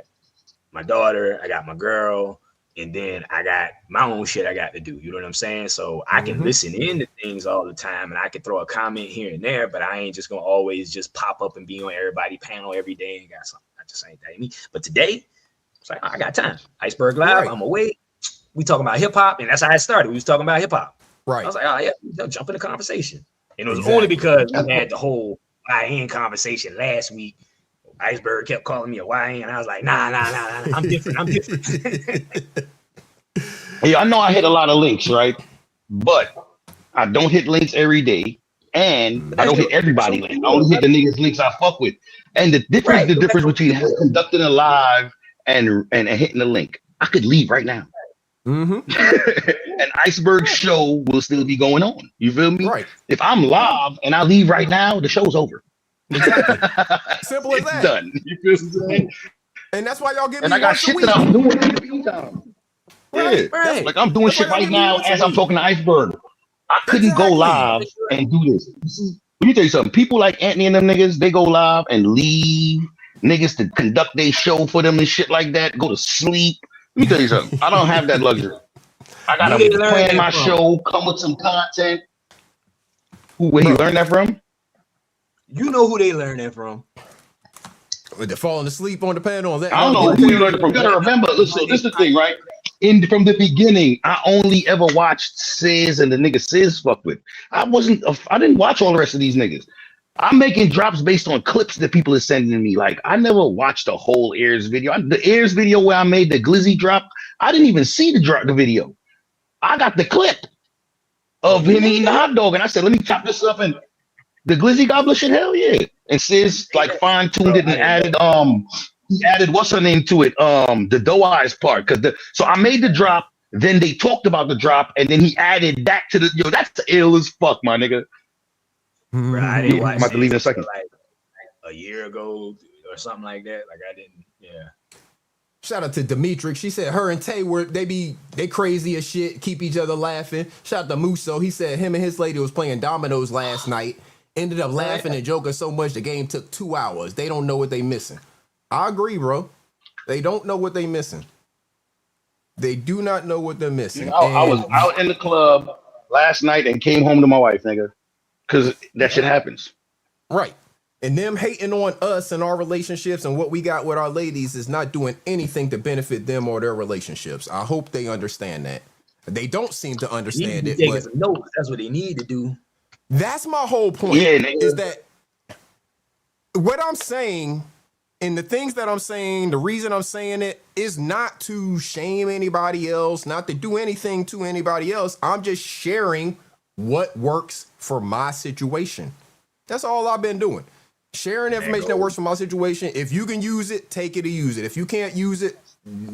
my daughter, I got my girl, and then I got my own shit I got to do. You know what I'm saying? So I can listen in to things all the time, and I can throw a comment here and there, but I ain't just gonna always just pop up and be on everybody panel every day and got something. I just ain't that me. But today, it's like, I got time. Iceberg Live, I'm away. We talking about hip hop, and that's how it started. We was talking about hip hop. Right. I was like, oh yeah, jump in the conversation. And it was only because we had the whole YN conversation last week. Iceberg kept calling me a YN. I was like, nah. I'm different. hey, I know I hit a lot of links, right? But I don't hit links every day. and I don't hit everybody link. I only hit the niggas links I fuck with. And the difference between conducting a live and hitting the link. I could leave right now. An Iceberg show will still be going on. You feel me? Right. If I'm live and I leave right now, the show's over. Exactly. Simple as It's that. done. You feel what I'm saying? And that's why y'all give me And I got once a shit week. that I'm doing in the meantime. Right, Yeah. right. Like I'm doing That's why shit y'all right give me now once a as I'm week. talking to Iceberg. I couldn't go live and do this. Let me tell you something. People like Anthony and them niggas, they go live and leave niggas to conduct their show for them and shit like that. Go to sleep. Let me tell you something. I don't have that luxury. I Who they gotta learn plan that my from? show, come with some content. Where you learn that from? You know who they learn that from. They're falling asleep on the panel. I don't know who you learned it from. You gotta remember, listen, this is the thing, right? From the beginning, I only ever watched Sis and the nigga Sis fuck with. I didn't watch all the rest of these niggas. I'm making drops based on clips that people are sending me. Like, I never watched the whole Ayers video. The Ayers video where I made the Glizzy drop, I didn't even see the video. I got the clip of him eating the hot dog, and I said, let me chop this up. And the Glizzy Gobbler shit, hell yeah. And Sis like fine-tuned it and added he added what's her name to it, the doe eyes part. So I made the drop, then they talked about the drop, and then he added that to the that's ill as fuck, my nigga. Bro, I didn't I'm watch about to leave in a second. like a year ago or something like that. Like I didn't. Yeah. Shout out to Demetrix. She said her and Tay they crazy as shit, keep each other laughing. Shout out to Muso. He said him and his lady was playing dominoes last night. Ended up laughing and joking so much the game took 2 hours. They don't know what they missing. I agree, bro. They don't know what they missing. They do not know what they're missing. I was out in the club last night and came home to my wife, nigga. Because that shit happens. Right. And them hating on us and our relationships and what we got with our ladies is not doing anything to benefit them or their relationships. I hope they understand that. They don't seem to understand it. But notes. That's what they need to do. That's my whole point. Yeah, is that what I'm saying and the things that I'm saying, the reason I'm saying it is not to shame anybody else, not to do anything to anybody else. I'm just sharing what works for my situation. That's all I've been doing. Sharing information that works for my situation. If you can use it, take it or use it. If you can't use it,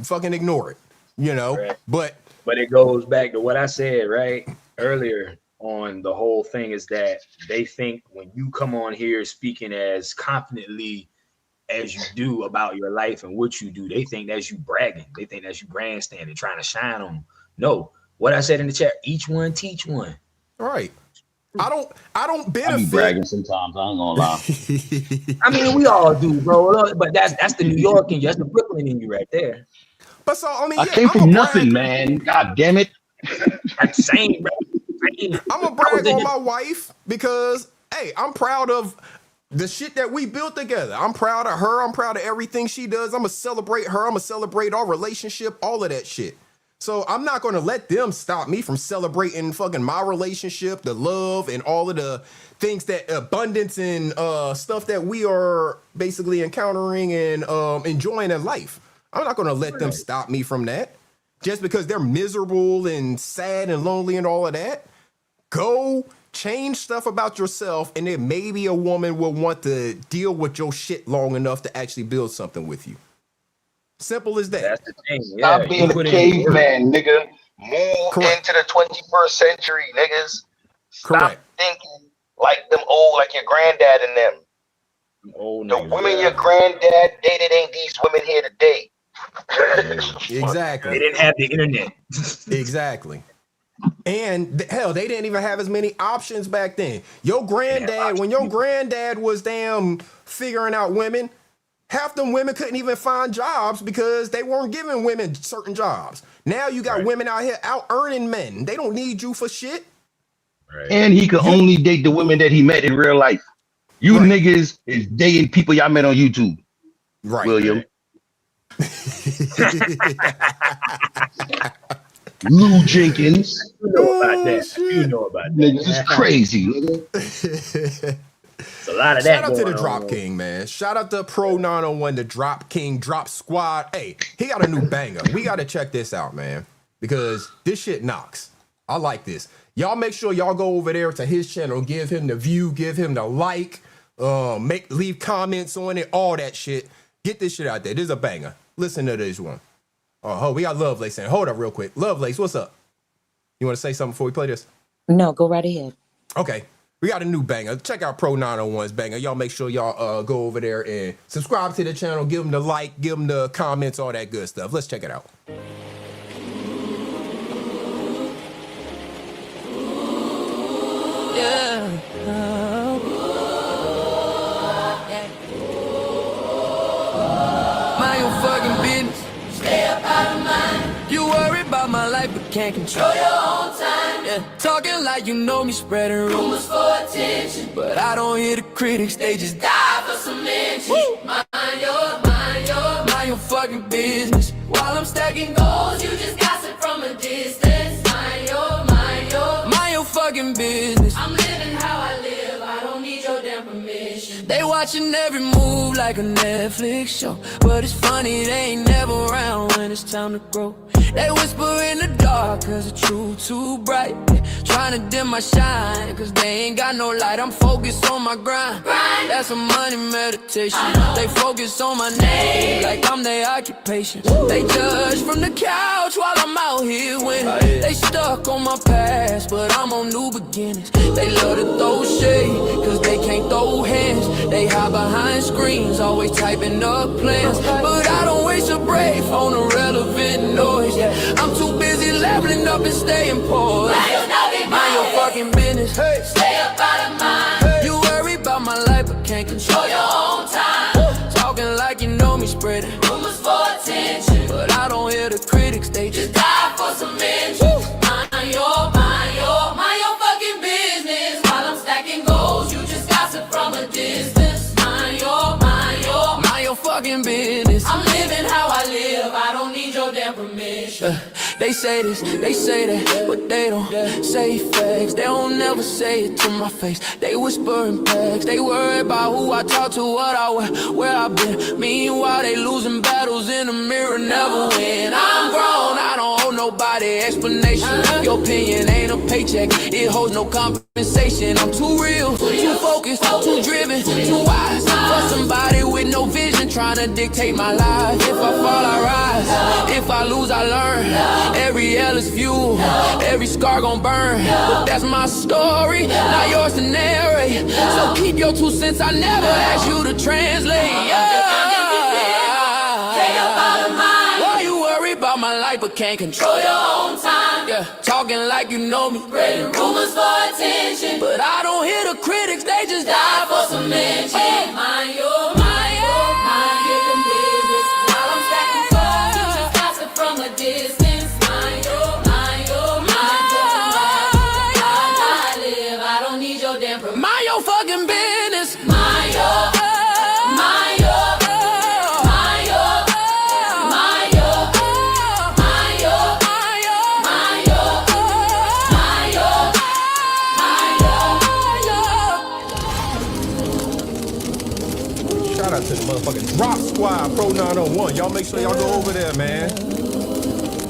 fucking ignore it. You know? Right. But it goes back to what I said right earlier on the whole thing is that they think when you come on here speaking as confidently as you do about your life and what you do, they think that's you bragging. They think that's you grandstanding, trying to shine on them. No, what I said in the chat, each one teach one. All right. I don't benefit. I be bragging sometimes. I ain't gonna lie. I mean, we all do, bro. But that's the New York in you. That's the Brooklyn in you right there. But so I mean, I came from nothing, man. God damn it. Same, bro. I'm gonna brag on my wife because hey, I'm proud of the shit that we built together. I'm proud of her. I'm proud of everything she does. I'm gonna celebrate her. I'm gonna celebrate our relationship, all of that shit. So I'm not gonna let them stop me from celebrating fucking my relationship, the love, and all of the things that abundance and stuff that we are basically encountering and enjoying in life. I'm not gonna let them stop me from that just because they're miserable and sad and lonely and all of that. Go change stuff about yourself, and then maybe a woman will want to deal with your shit long enough to actually build something with you. Simple as that. That's the thing. Yeah, Stop being a caveman, nigga. Move into the 21st century, niggas. Stop thinking like them old, like your granddad and them. The women your granddad dated ain't these women here today. Exactly. They didn't have the internet. Exactly. And hell, they didn't even have as many options back then. Your granddad, when your granddad was damn figuring out women, half them women couldn't even find jobs because they weren't giving women certain jobs. Now you got women out here out earning men. They don't need you for shit. And he could only date the women that he met in real life. You niggas is dating people y'all met on YouTube. Right. William. Lou Jenkins. You know about that. You know about that. Niggas is crazy, nigga. It's a lot of that. Shout out to the going Drop on. King, man. Shout out to Pro 901, the Drop King Drop Squad. Hey, he got a new banger. We got to check this out, man, because this shit knocks. I like this. Y'all make sure y'all go over there to his channel, give him the view, give him the like, leave comments on it, all that shit. Get this shit out there. This is a banger. Listen to this one. Oh, we got Lovelace in. Hold up real quick. Lovelace, what's up? You want to say something before we play this? No, go right ahead. Okay. We got a new banger. Check out Pro 901's banger. Y'all make sure y'all go over there and subscribe to the channel. Give them the like, give them the comments, all that good stuff. Let's check it out. Yeah. Mind your fucking business. Stay up out of mind. You worry about my life but can't control your own time. Yeah. Talking like you know me, spreading rumors for attention. But I don't hear the critics, they just die for some mention. Mind your fucking business. While I'm stacking goals, you just gossip from a distance. Mind your fucking business. I'm living how I live, I don't need your damn permission. They watching every move like a Netflix show. But it's funny, they ain't never around when it's time to grow. They whisper in the dark cause the truth too bright. Trying to dim my shine cause they ain't got no light. I'm focused on my grind. That's a money meditation. They focus on my name like I'm their occupation. They judge from the couch while I'm out here winning. They stuck on my past but I'm on new beginnings. They love to throw shade cause they can't throw hands. They hide behind screens always typing up plans. But I don't waste a breath on irrelevant noise. I'm too busy leveling up and staying poised. Mind your fucking business. Hey. Stay up out of mind. Hey. You worry about my life but can't control your own time. Talking like you know me, spreading rumors for attention. But I don't hear the critics, they just die for some mention. Mind your fucking business. While I'm stacking goals, you just gossip from a distance. Mind your fucking business. I'm living how I live, I don't need your damn permission. They say this, they say that, but they don't say facts. They don't never say it to my face. They whisper in packs. They worry about who I talk to, what I wear, where I've been. Meanwhile, they losing battles in the mirror, never win. I'm grown, I don't owe nobody explanation. Your opinion ain't a paycheck, it holds no compensation. I'm too real, too focused, too driven, too wise for somebody with no vision trying to dictate my life. If I fall, I rise. If I lose, I learn. Every L is fuel, every scar gon' burn. But that's my story, not yours to narrate. So keep your 2 cents, I never ask you to translate. Why you worry about my life but can't control your own time? Yeah, talking like you know me, spreading rumors for attention. But I don't hear the critics, they just die for some mention. Mind your business. While I'm stacking gold, you just gossip from a distance. Mind your fucking business. Mind your Shout out to the motherfucking Drop Squad, Pro 901. Y'all make sure y'all go over there, man.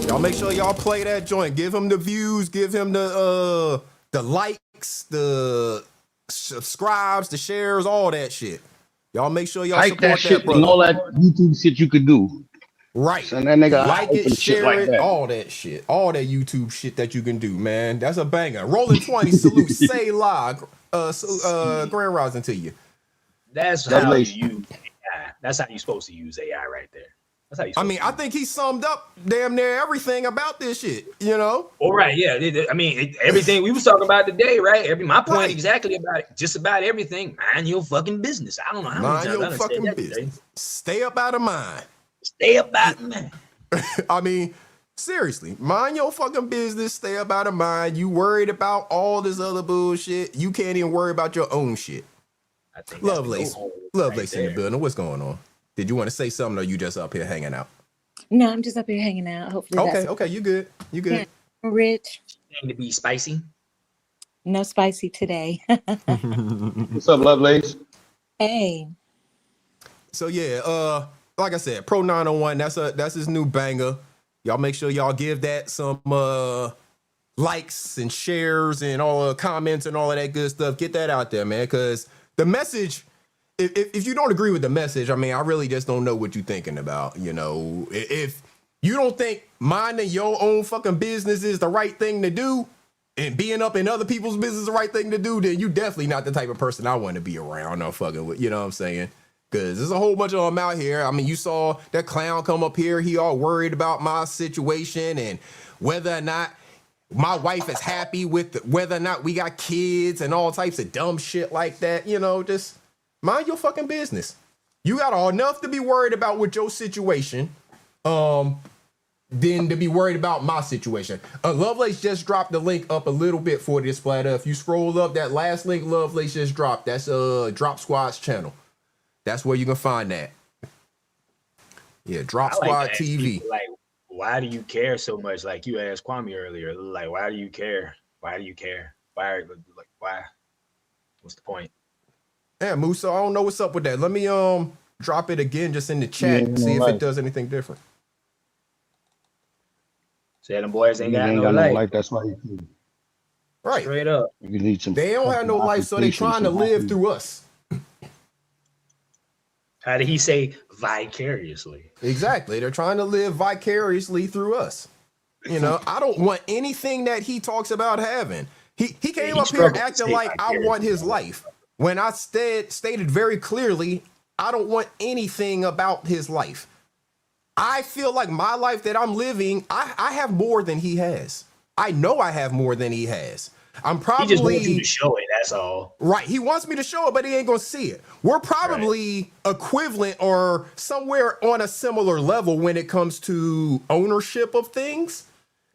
Y'all make sure y'all play that joint. Give him the views, give him the likes, the subscribes, the shares, all that shit. Y'all make sure y'all Hype support that shit brother. and all that YouTube shit you could do. Right. So that nigga like it, share like it, that. all that shit. All that YouTube shit that you can do, man. That's a banger. Rolling 20, salute, say live. Grand rising to you. That's how you use AI. That's how you're supposed to use AI right there. That's how you. I mean, I think he summed up damn near everything about this shit, you know? All right, yeah. I mean, everything we was talking about today, right? My point exactly about it, just about everything. Mind your fucking business. I don't know how many times your fucking business. Today. Stay up out of mind. Stay up out of mind. I mean, seriously, mind your fucking business. Stay up out of mind. You worried about all this other bullshit. You can't even worry about your own shit. I think Lovelace in the building. What's going on? Did you want to say something, or you just up here hanging out? No, I'm just up here hanging out. Hopefully, okay, you good? You good? Yeah, rich. To be spicy. No spicy today. What's up, Lovelace? Hey. So yeah, like I said, Pro 901. That's his new banger. Y'all make sure y'all give that some likes and shares and all the comments and all of that good stuff. Get that out there, man, because the message, if you don't agree with the message, I mean, I really just don't know what you're thinking about. You know, if you don't think minding your own fucking business is the right thing to do and being up in other people's business is the right thing to do, then you definitely not the type of person I want to be around or fucking with. You know what I'm saying? Because there's a whole bunch of them out here. I mean, you saw that clown come up here. He all worried about my situation and whether or not my wife is happy with whether or not we got kids and all types of dumb shit like that. You know, just mind your fucking business. You got enough to be worried about with your situation than to be worried about my situation. Lovelace just dropped the link up a little bit for this splatter. If you scroll up, that last link Lovelace just dropped, that's Drop Squad's channel. That's where you can find that. Yeah, Drop Squad TV. People, like, why do you care so much? Like you asked Kwame earlier, like, why do you care? Why do you care? Why? What's the point? Yeah, Musa, I don't know what's up with that. Let me drop it again just in the chat and see if it does anything different. Say them boys ain't got no life. That's why right. Straight up. They don't have no life, so they trying to live through us. How did he say vicariously? Exactly. They're trying to live vicariously through us. You know, I don't want anything that he talks about having. He came up here acting like I want his life. When I stated very clearly, I don't want anything about his life. I feel like my life that I'm living, I have more than he has. I know I have more than he has. I'm probably he just wants you to show it. That's all. Right. He wants me to show it, but he ain't gonna see it. We're probably equivalent or somewhere on a similar level when it comes to ownership of things,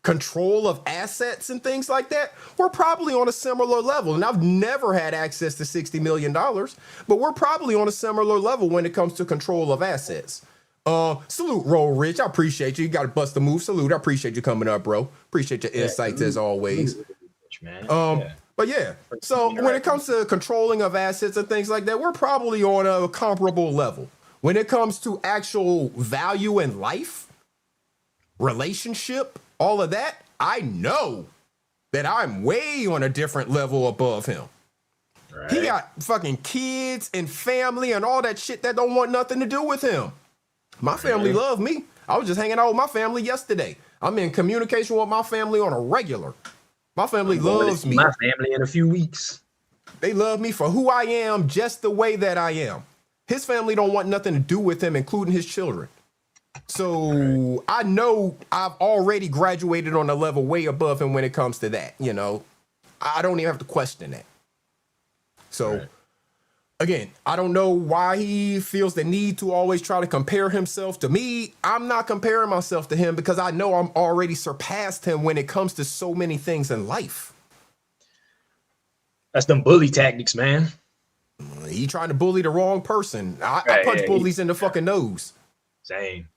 control of assets and things like that. We're probably on a similar level. And I've never had access to $60 million, but we're probably on a similar level when it comes to control of assets. Salute, Roll Rich. I appreciate you. You got to bust a move. Salute. I appreciate you coming up, bro. Appreciate your insights as always. But yeah, so when it comes to controlling of assets and things like that, we're probably on a comparable level. When it comes to actual value in life, relationship, all of that, I know that I'm way on a different level above him. Right. He got fucking kids and family and all that shit that don't want nothing to do with him. My family love me. I was just hanging out with my family yesterday. I'm in communication with my family on a regular. My family loves me. My family in a few weeks. They love me for who I am, just the way that I am. His family don't want nothing to do with him, including his children. So I know I've already graduated on a level way above him when it comes to that. You know, I don't even have to question that. So again, I don't know why he feels the need to always try to compare himself to me. I'm not comparing myself to him because I know I'm already surpassed him when it comes to so many things in life. That's them bully tactics, man. He trying to bully the wrong person. I punch bullies in the fucking nose. Same.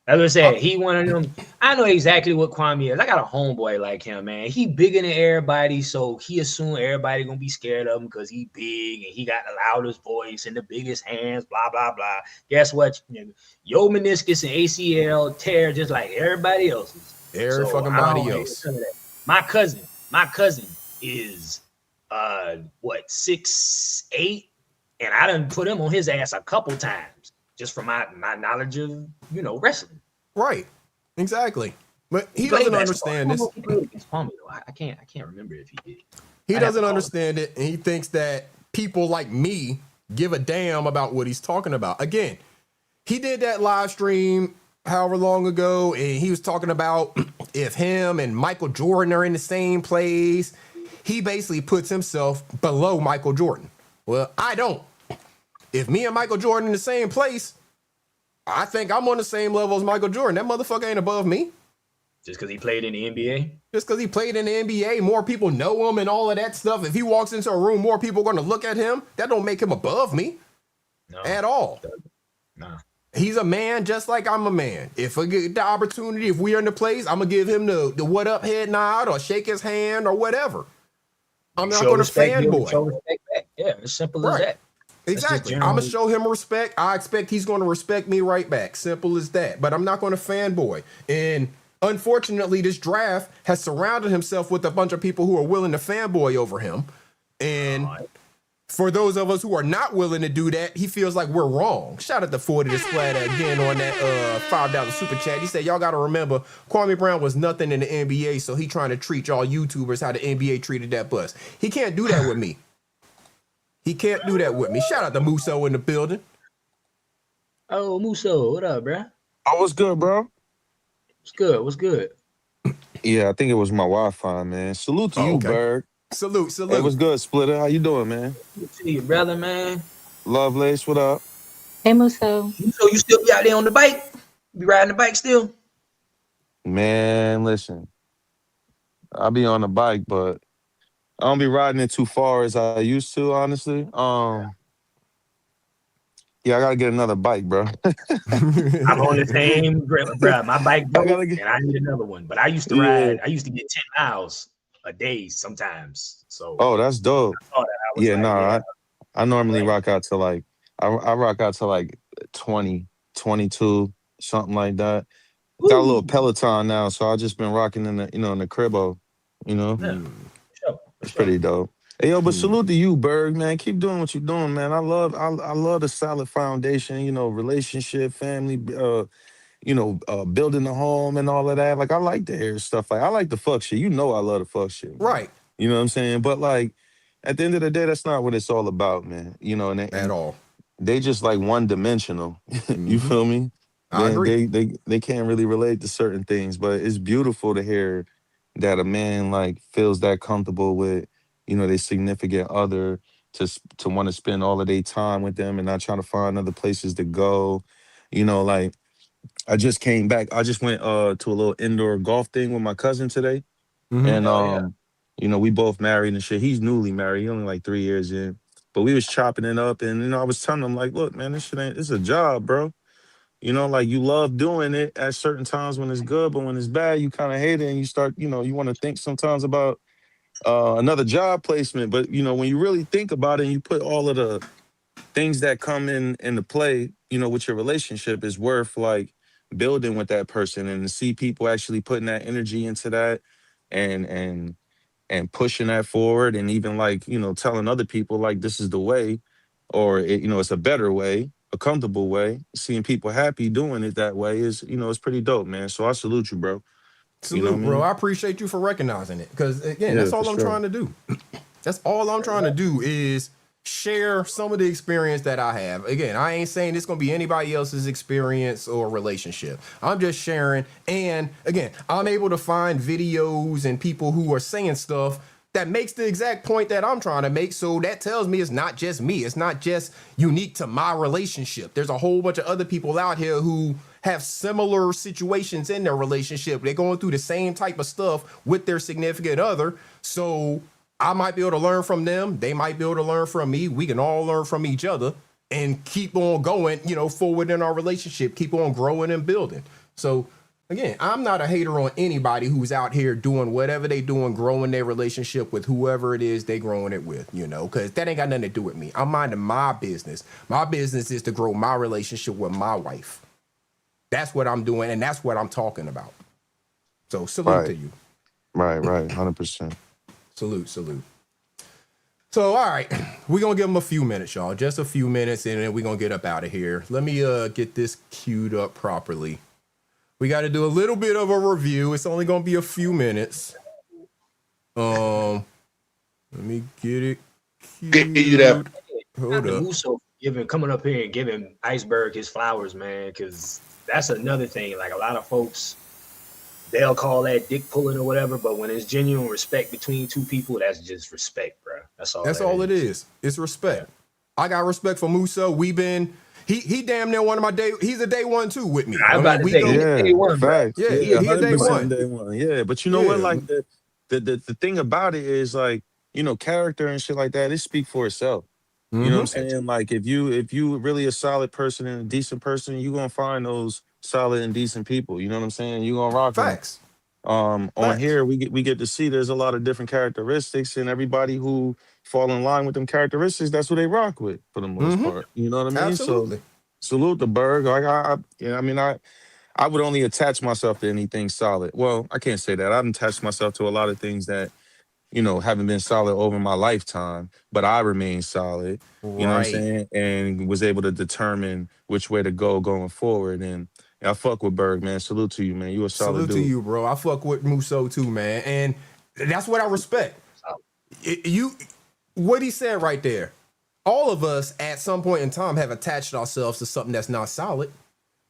As I said, he one of them. I know exactly what Kwame is. I got a homeboy like him, man. He bigger than everybody, so he assumed everybody gonna be scared of him because he big and he got the loudest voice and the biggest hands, blah, blah, blah. Guess what? Your meniscus and ACL tear just like everybody else's. Every fucking body else. My cousin is 6'8", and I done put him on his ass a couple times. Just from my knowledge of, wrestling. Right. Exactly. But he doesn't understand this. I can't remember if he did. He doesn't understand it, and he thinks that people like me give a damn about what he's talking about. Again, he did that live stream however long ago, and he was talking about if him and Michael Jordan are in the same place, he basically puts himself below Michael Jordan. Well, I don't. If me and Michael Jordan in the same place, I think I'm on the same level as Michael Jordan. That motherfucker ain't above me. Just because he played in the NBA? Just because he played in the NBA, more people know him and all of that stuff. If he walks into a room, more people are going to look at him. That don't make him above me at all. No. He's a man just like I'm a man. If I get the opportunity, if we're in the place, I'm going to give him the what up head nod or shake his hand or whatever. I'm not going to fanboy. Show respect back. Yeah, as simple as that. Exactly. I'm going to show him respect. I expect he's going to respect me right back. Simple as that. But I'm not going to fanboy. And Unfortunately, this draft has surrounded himself with a bunch of people who are willing to fanboy over him. And for those of us who are not willing to do that, he feels like we're wrong. Shout out to 40 to Splatter again on that $5 super chat. He said, y'all got to remember, Kwame Brown was nothing in the NBA, so he trying to treat y'all YouTubers how the NBA treated that bus. He can't do that with me. He can't do that with me. Shout out to Musso in the building. Oh, Musso, what up, bro? Oh, what's good, bro? What's good? What's good? Yeah, I think it was my Wi-Fi, man. Salute to you, Berg. Salute. Hey, what's good, Splitter? How you doing, man? Good to see you, brother, man. Lovelace, what up? Hey, Muso. So you still be out there on the bike? Be riding the bike still? Man, listen. I'll be on the bike, but I don't be riding it too far as I used to, honestly. Yeah, I gotta get another bike, bro. I'm on the same, bro. My bike broke, and I need another one. But I used to ride. I used to get 10 miles a day sometimes. So. Oh, that's dope. Yeah, like, I normally rock out to like I rock out to like 20, 22, something like that. Got a little Peloton now, so I just been rocking in the in the cribbo, It's pretty dope. Hey yo, but salute to you, Berg, man. Keep doing what you're doing, man. I love the solid foundation, relationship, family, building a home and all of that. Like I like to hear stuff I like the fuck shit. I love the fuck shit. Man. Right. You know what I'm saying? But like at the end of the day, that's not what it's all about, man. At all. They just like one dimensional. You feel me? I agree. They can't really relate to certain things, but it's beautiful to hear that a man like feels that comfortable with, their significant other to want to spend all of their time with them and not trying to find other places to go. Like I just came back. I just went to a little indoor golf thing with my cousin today. And we both married and shit. He's newly married. He only like 3 years in. But we was chopping it up and I was telling him like, look, man, it's a job, bro. Like you love doing it at certain times when it's good, but when it's bad, you kind of hate it and you start, you want to think sometimes about another job placement. But when you really think about it and you put all of the things that come into play, with your relationship is worth like building with that person and to see people actually putting that energy into that and pushing that forward and even like, telling other people like this is the way or it's a better way, a comfortable way. Seeing people happy doing it that way is, it's pretty dope, man. So I salute you, bro. Salute, bro. I appreciate you for recognizing it. Because again, that's all I'm trying to do. That's all I'm trying to do is share some of the experience that I have. Again, I ain't saying it's gonna be anybody else's experience or relationship. I'm just sharing. And again, I'm able to find videos and people who are saying stuff that makes the exact point that I'm trying to make. So that tells me it's not just me. It's not just unique to my relationship. There's a whole bunch of other people out here who have similar situations in their relationship. They're going through the same type of stuff with their significant other. So I might be able to learn from them. They might be able to learn from me. We can all learn from each other and keep on going, forward in our relationship, keep on growing and building. So again, I'm not a hater on anybody who's out here doing whatever they doing, growing their relationship with whoever it is they growing it with, because that ain't got nothing to do with me. I'm minding my business. My business is to grow my relationship with my wife. That's what I'm doing, and that's what I'm talking about. So salute to you. Right, 100%. Salute. So, all right, we're going to give them a few minutes, y'all. Just a few minutes, and then we're going to get up out of here. Let me get this queued up properly. We got to do a little bit of a review. It's only going to be a few minutes. Let me get it queued up. Hold up. Musso coming up here and giving Iceberg his flowers, man, because that's another thing. Like a lot of folks, they'll call that dick pulling or whatever, but when it's genuine respect between two people, that's just respect, bro. That's all. It is. It's respect. I got respect for Musso. We've been. He damn near one of my day. He's a day one too with me. I'm about to say, day one, facts. Yeah, he a day one. Day one. Yeah, but you know what? Like the thing about it is like character and shit like that. It speak for itself. You know what I'm saying? Like if you really a solid person and a decent person, you gonna find those solid and decent people. You know what I'm saying? You gonna rock facts. On here we get to see there's a lot of different characteristics, and everybody who fall in line with them characteristics, that's what they rock with for the most part. You know what I mean? Absolutely. So salute the Berg. Like I would only attach myself to anything solid. Well, I can't say that. I've attached myself to a lot of things that, haven't been solid over my lifetime, but I remain solid. You know what I'm Right. saying? And was able to determine which way to go going forward. And I fuck with Berg, man. Salute to you, man. You a solid Salute to dude. you, bro. I fuck with Muso too, man. And that's what I respect. What he said right there. All of us at some point in time have attached ourselves to something that's not solid.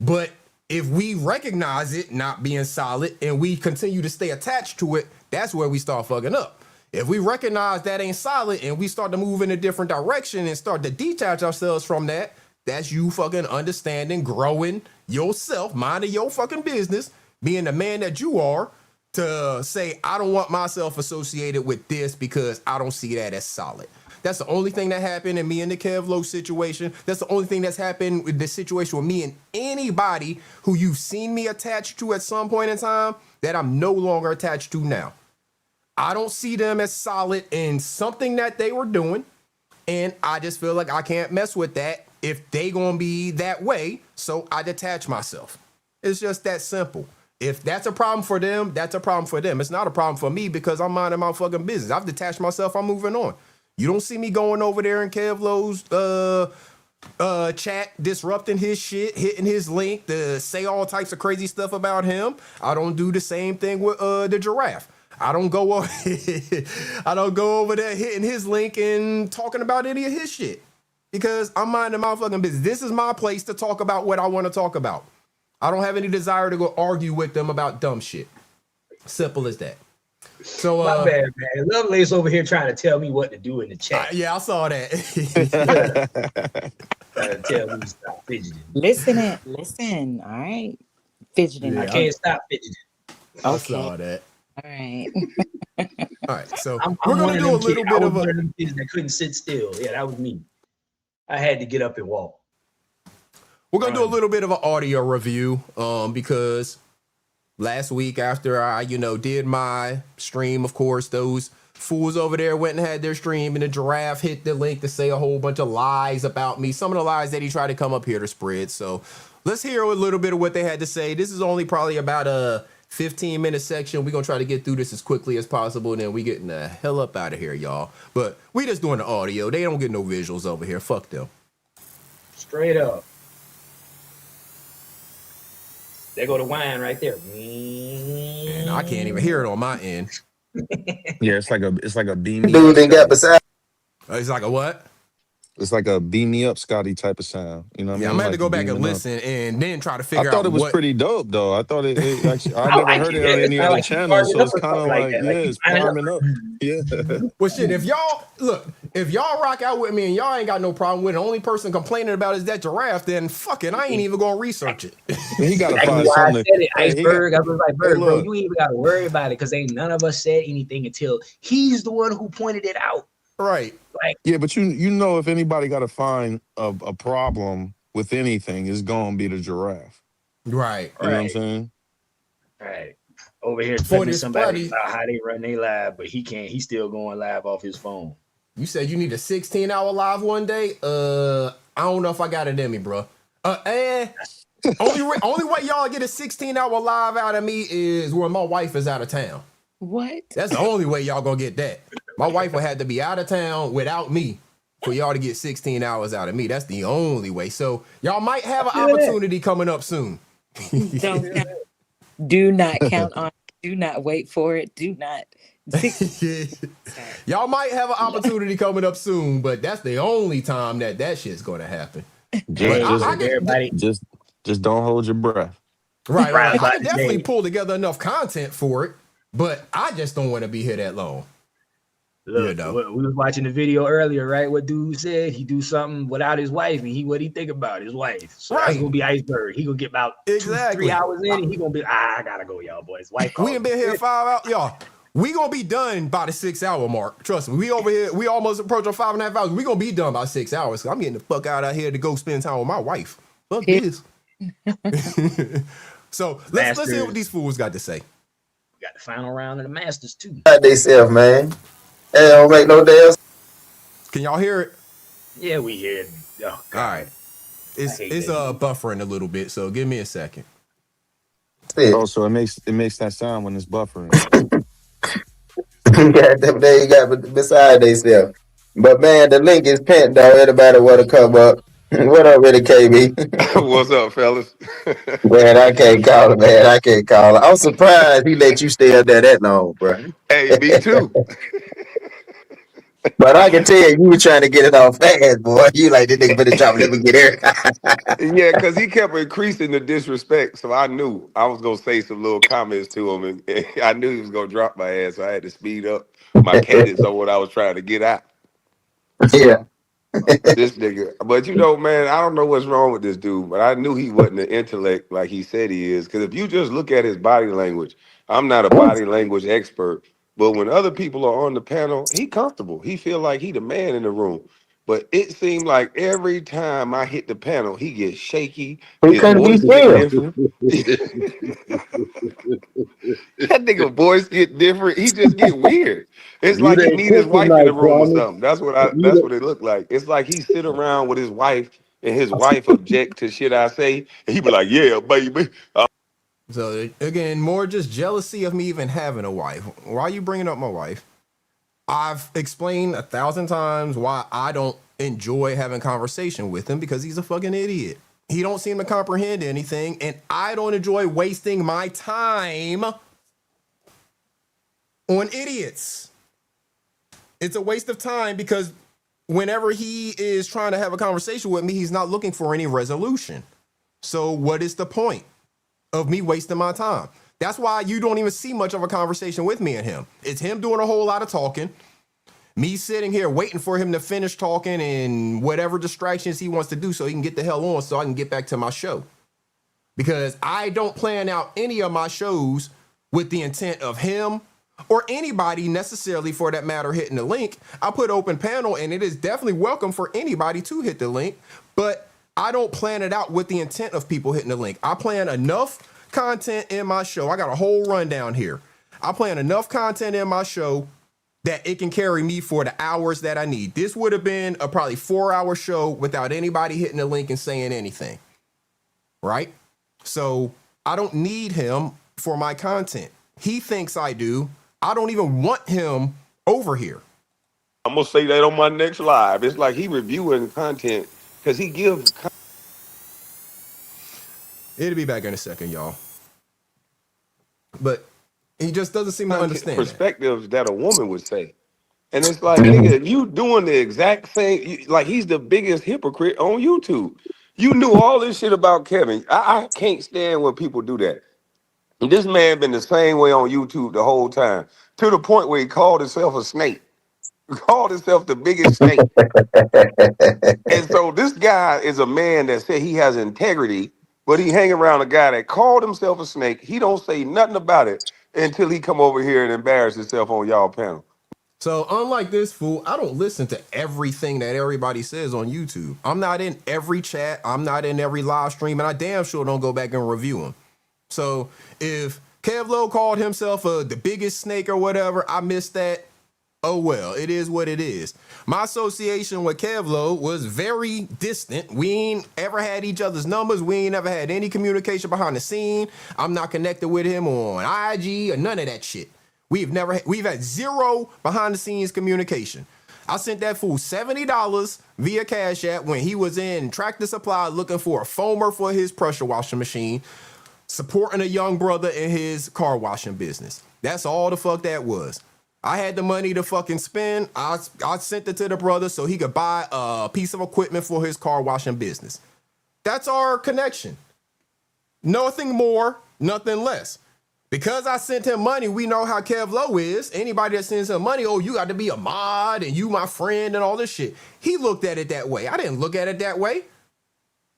But if we recognize it not being solid and we continue to stay attached to it, that's where we start fucking up. If we recognize that ain't solid and we start to move in a different direction and start to detach ourselves from that, that's you fucking understanding, growing yourself, minding your fucking business, being the man that you are, to say, I don't want myself associated with this because I don't see that as solid. That's the only thing that happened in me and the Kev Lowe situation. That's the only thing that's happened with the situation with me and anybody who you've seen me attached to at some point in time that I'm no longer attached to now. I don't see them as solid in something that they were doing, and I just feel like I can't mess with that if they gonna be that way, so I detach myself. It's just that simple. If that's a problem for them, that's a problem for them. It's not a problem for me because I'm minding my fucking business. I've detached myself, I'm moving on. You don't see me going over there in Kev Lowe's chat, disrupting his shit, hitting his link to say all types of crazy stuff about him. I don't do the same thing with the giraffe. I don't go over there hitting his link and talking about any of his shit because I'm minding my fucking business. This is my place to talk about what I want to talk about. I don't have any desire to go argue with them about dumb shit. Simple as that. So my bad, man. Lovelace over here trying to tell me what to do in the chat. Yeah, I saw that. Trying to tell me to stop fidgeting. Listen. All right, fidgeting. I can't stop fidgeting. I saw that. All right. All right. So we're gonna do a little bit of one of them kids that couldn't sit still. Yeah, that was me. I had to get up and walk. We're gonna do a little bit of an audio review, because last week after I, did my stream, of course, those fools over there went and had their stream, and the giraffe hit the link to say a whole bunch of lies about me. Some of the lies that he tried to come up here to spread. So let's hear a little bit of what they had to say. This is only probably about a 15-minute section. We're gonna try to get through this as quickly as possible, and then we getting the hell up out of here, y'all. But we just doing the audio. They don't get no visuals over here. Fuck them. Straight up. There go the wine right there. And I can't even hear it on my end. Yeah, it's like a beam me Dude, up. they got Scotty. It's like a what? It's like a beam me up Scotty type of sound. You know what I mean? I'm gonna have to Like go back and beaming up. listen and then try to figure out. I thought it was what... pretty dope though. I thought it actually, I never like heard it. it on It's any not other like channel, so it's up or kind of something like, that. yeah, Like it's firing priming up. Yeah. Well, shit, if y'all rock out with me and y'all ain't got no problem with it, the only person complaining about is that giraffe, then fuck it, I ain't even gonna research it. He gotta That's find why I something. said it, Hey, Iceberg. I was like, Berg, bro, look. you ain't even gotta worry about it because ain't none of us said anything until he's the one who pointed it out. Right. Like, Yeah, but you know, if anybody got to find a problem with anything, it's gonna be the giraffe. Right. You know what I'm saying? Right. Over here For telling this somebody party- about how they run their live, but he can't. He's still going live off his phone. You said you need a 16-hour live one day. I don't know if I got it in me, bro. Only way y'all get a 16-hour live out of me is when my wife is out of town. What? That's the only way y'all gonna get that. My wife would have to be out of town without me for y'all to get 16 hours out of me. That's the only way. So y'all might have an opportunity coming up soon. Do not count on. Do not wait for it. Do not. Y'all might have an opportunity coming up soon, but that's the only time that shit's gonna happen. Just don't hold your breath. Right. I can definitely pull together enough content for it, but I just don't want to be here that long. Look, we was watching the video earlier, right? What dude said he do something without his wife, and what he think about his wife. So that's gonna be Iceberg. He gonna get about 2-3 hours in, and he gonna be, I gotta go, y'all boys. Wife, we ain't been here 5 hours, y'all. We gonna be done by the 6-hour mark. Trust me. We over here. We almost approach our 5.5 hours. We gonna be done by 6 hours. I'm getting the fuck out of here to go spend time with my wife. Fuck this. So let's hear what these fools got to say. We got the final round of the Masters too. They self, man. Hey, don't make no damn. Can y'all hear it? Yeah, we hear it. Oh, all right. It's buffering a little bit, so give me a second. Oh, so it makes that sound when it's buffering. You got them there you got beside themselves. But man, the link is pinned though. Anybody want to come up? What up with it, KB? What's up, fellas? Man, I can't call it, man. I can't call it. I'm surprised he let you stay up there that long, bro. Hey, me too. But I can tell you were trying to get it off fast, boy. You like this nigga finna drop, let me get here. Yeah, because he kept increasing the disrespect, so I knew I was gonna say some little comments to him, and I knew he was gonna drop my ass, so I had to speed up my cadence on what I was trying to get out. Yeah. This nigga, but you know, man, I don't know what's wrong with this dude, but I knew he wasn't the intellect like he said he is. Because if you just look at his body language, I'm not a body language expert, but when other people are on the panel, he comfortable. He feel like he the man in the room. But it seemed like every time I hit the panel, he gets shaky. He His couldn't be voice get still. different. That nigga voice get different. He just get weird. It's You like he that need his wife in the kryptonite, room or promise. something. You That's that what it looked like. It's like he sit around with his wife and his wife object to shit I say, and he be like, "Yeah, baby." So again, more just jealousy of me even having a wife. Why are you bringing up my wife? I've explained 1,000 times why I don't enjoy having conversation with him because he's a fucking idiot. He don't seem to comprehend anything, and I don't enjoy wasting my time on idiots. It's a waste of time because whenever he is trying to have a conversation with me, he's not looking for any resolution. So what is the point of me wasting my time? That's why you don't even see much of a conversation with me and him. It's him doing a whole lot of talking, me sitting here waiting for him to finish talking and whatever distractions he wants to do so he can get the hell on so I can get back to my show. Because I don't plan out any of my shows with the intent of him or anybody necessarily for that matter hitting the link. I put open panel and it is definitely welcome for anybody to hit the link, but I don't plan it out with the intent of people hitting the link. I plan enough content in my show. I got a whole rundown here. I plan enough content in my show that it can carry me for the hours that I need. This would have been a probably 4-hour show without anybody hitting the link and saying anything, right? So I don't need him for my content. He thinks I do. I don't even want him over here. I'm gonna say that on my next live. It's like he reviewing content because he give It'll be back in a second, y'all. But he just doesn't seem to understand that. perspectives that a woman would say. And it's like, nigga, you doing the exact same. Like, he's the biggest hypocrite on YouTube. You knew all this shit about Kevin. I can't stand when people do that. This man been the same way on YouTube the whole time, to the point where he called himself a snake. He called himself the biggest snake. And so this guy is a man that said he has integrity, but he hang around a guy that called himself a snake. He don't say nothing about it until he come over here and embarrass himself on y'all panel. So unlike this fool, I don't listen to everything that everybody says on YouTube. I'm not in every chat. I'm not in every live stream, and I damn sure don't go back and review them. So if Kevlo called himself the biggest snake or whatever, I missed that. Oh well, it is what it is. My association with Kevlo was very distant. We ain't ever had each other's numbers. We ain't ever had any communication behind the scene. I'm not connected with him on IG or none of that shit. We've had zero behind the scenes communication. I sent that fool $70 via Cashapp when he was in Tractor Supply looking for a foamer for his pressure washing machine, supporting a young brother in his car washing business. That's all the fuck that was. I had the money to fucking spend. I sent it to the brother so he could buy a piece of equipment for his car washing business. That's our connection. Nothing more, nothing less. Because I sent him money, we know how Kev Lowe is. Anybody that sends him money, oh, you got to be a mod and you my friend and all this shit. He looked at it that way. I didn't look at it that way.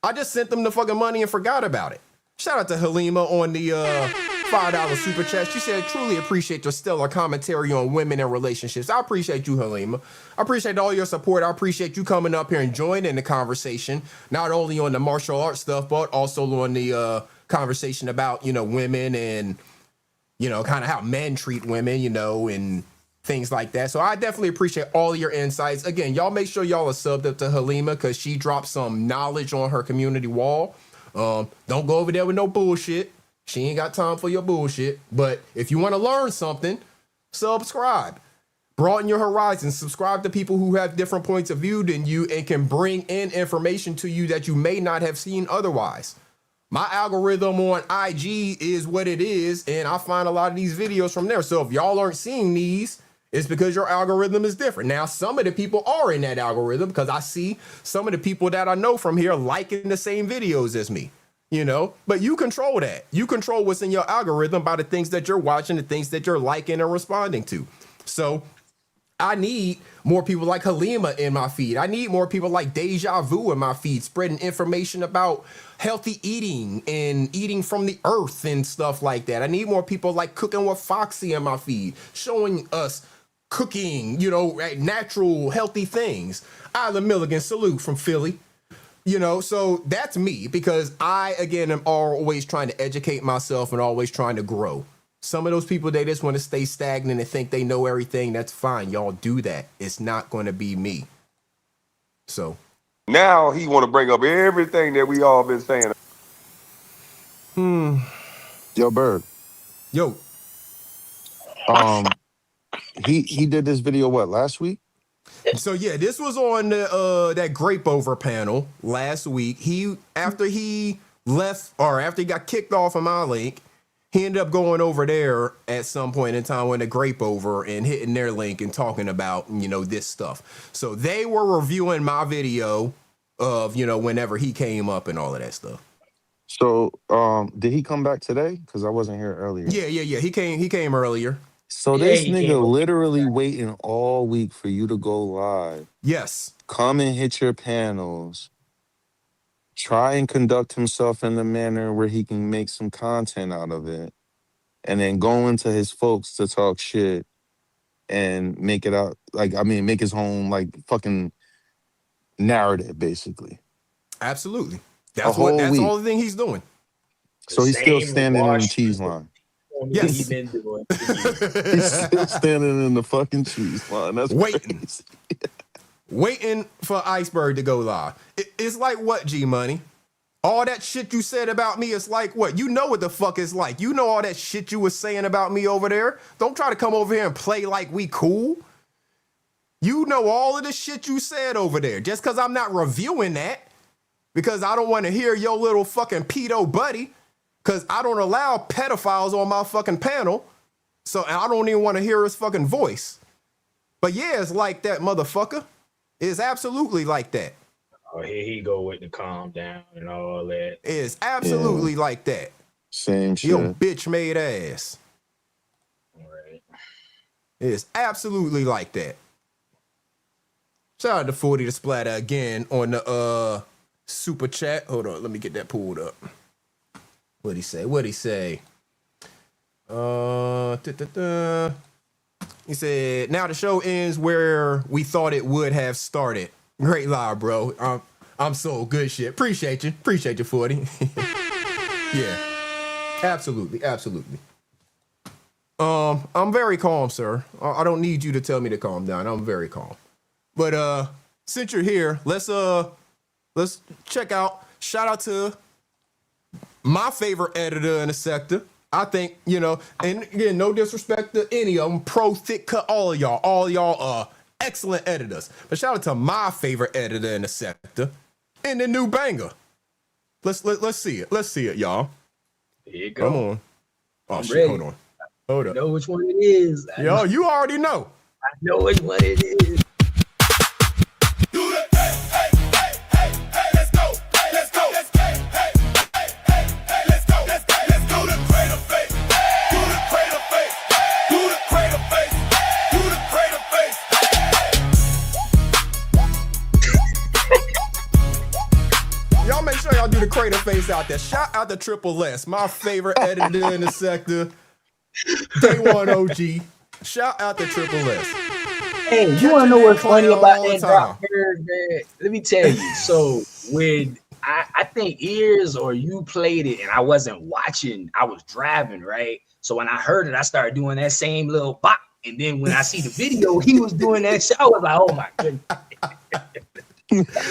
I just sent them the fucking money and forgot about it. Shout out to Halima on the $5 super chat. She said, truly appreciate your stellar commentary on women and relationships. I appreciate you, Halima. I appreciate all your support. I appreciate you coming up here and joining the conversation, not only on the martial arts stuff, but also on the conversation about, women and, kind of how men treat women, and things like that. So I definitely appreciate all your insights. Again, y'all make sure y'all are subbed up to Halima because she dropped some knowledge on her community wall. Don't go over there with no bullshit. She ain't got time for your bullshit. But if you want to learn something, subscribe. Broaden your horizons. Subscribe to people who have different points of view than you and can bring in information to you that you may not have seen otherwise. My algorithm on IG is what it is, and I find a lot of these videos from there. So if y'all aren't seeing these, it's because your algorithm is different. Now, some of the people are in that algorithm because I see some of the people that I know from here liking the same videos as me, you know, but you control that. You control what's in your algorithm by the things that you're watching, the things that you're liking and responding to. So I need more people like Halima in my feed. I need more people like Deja Vu in my feed, spreading information about healthy eating and eating from the earth and stuff like that. I need more people like Cooking with Foxy in my feed, showing us cooking, you know, natural, healthy things. Isla Milligan, salute from Philly. You know, so that's me because I, again, am always trying to educate myself and always trying to grow. Some of those people, they just want to stay stagnant and think they know everything. That's fine. Y'all do that. It's not going to be me. So now he want to bring up everything that we all been saying. Yo, Bird. Yo. He did this video what, last week? So yeah, this was on the that Grape Over panel last week. After he left or after he got kicked off of my link, he ended up going over there at some point in time when the Grape Over and hitting their link and talking about, you know, this stuff. So they were reviewing my video of, you know, whenever he came up and all of that stuff. So did he come back today? Because I wasn't here earlier. Yeah. He came earlier. So this nigga literally waiting all week for you to go live. Yes. Come and hit your panels. Try and conduct himself in a manner where he can make some content out of it. And then go into his folks to talk shit and make it out, make his own, fucking narrative, basically. Absolutely. That's all the thing he's doing. So he's still standing in the cheese line. Yes. He's been doing. He's still standing in the fucking cheese line. That's waiting. Crazy. Waiting for Iceberg to go live. It's like what, G Money? All that shit you said about me is like what? You know what the fuck it's like. You know all that shit you was saying about me over there. Don't try to come over here and play like we cool. You know all of the shit you said over there. Just because I'm not reviewing that, because I don't want to hear your little fucking pedo buddy, because I don't allow pedophiles on my fucking panel, so I don't even want to hear his fucking voice. But yeah, it's like that, motherfucker. It's absolutely like that. Oh, here he go with the calm down and all that. It's absolutely like that. Same shit. Yo, bitch made ass. All right. It's absolutely like that. Shout out to 40 to Splatter again on the super chat. Hold on, let me get that pulled up. What'd he say? He said, now the show ends where we thought it would have started. Great live, bro. I'm so good shit. Appreciate you, 40. Yeah, absolutely. I'm very calm, sir. I don't need you to tell me to calm down. I'm very calm. But since you're here, let's check out. Shout out to my favorite editor in the sector. I think, you know, and again, no disrespect to any of them, pro, thick cut, all of y'all. All y'all are excellent editors. But shout out to my favorite editor in the sector and the new banger. Let's see it. Let's see it, y'all. Here you go. Come on. Oh, I'm shit, ready. hold on. Hold up. I know which one it is. Yo, you already know. I know which one it is. Y'all make sure y'all do the crater face out there. Shout out to Triple S, my favorite editor in the sector. Day one OG. Shout out to Triple S. Hey, you wanna know what's funny about that drop, man? Let me tell you. So when I think Ears or you played it and I wasn't watching, I was driving, right? So when I heard it, I started doing that same little bop. And then when I see the video, he was doing that shit. I was like, oh my goodness.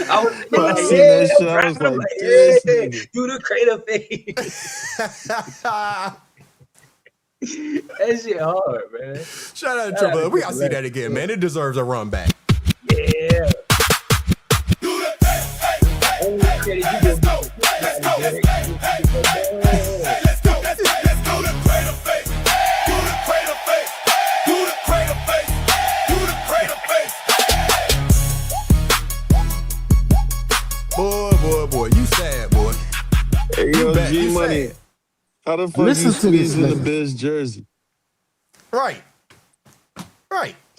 I was thinking I like, seen that yeah, shit. I Brian. was I'm like, like, this yeah, nigga. do the crater face. That shit hard, man. Shout out to Shout out Triple to L. We gotta see Triple that X. again, man. It deserves a run back. Yeah. Only credit you gonna get Let's go to crater face. Do the crater face. Do the crater face. Do the crater face. Boy, you sad, boy. Hey, You yo, bet, G you Money. sad. How the fuck Listen you to this squeeze in the nigga. Biz jersey? Right.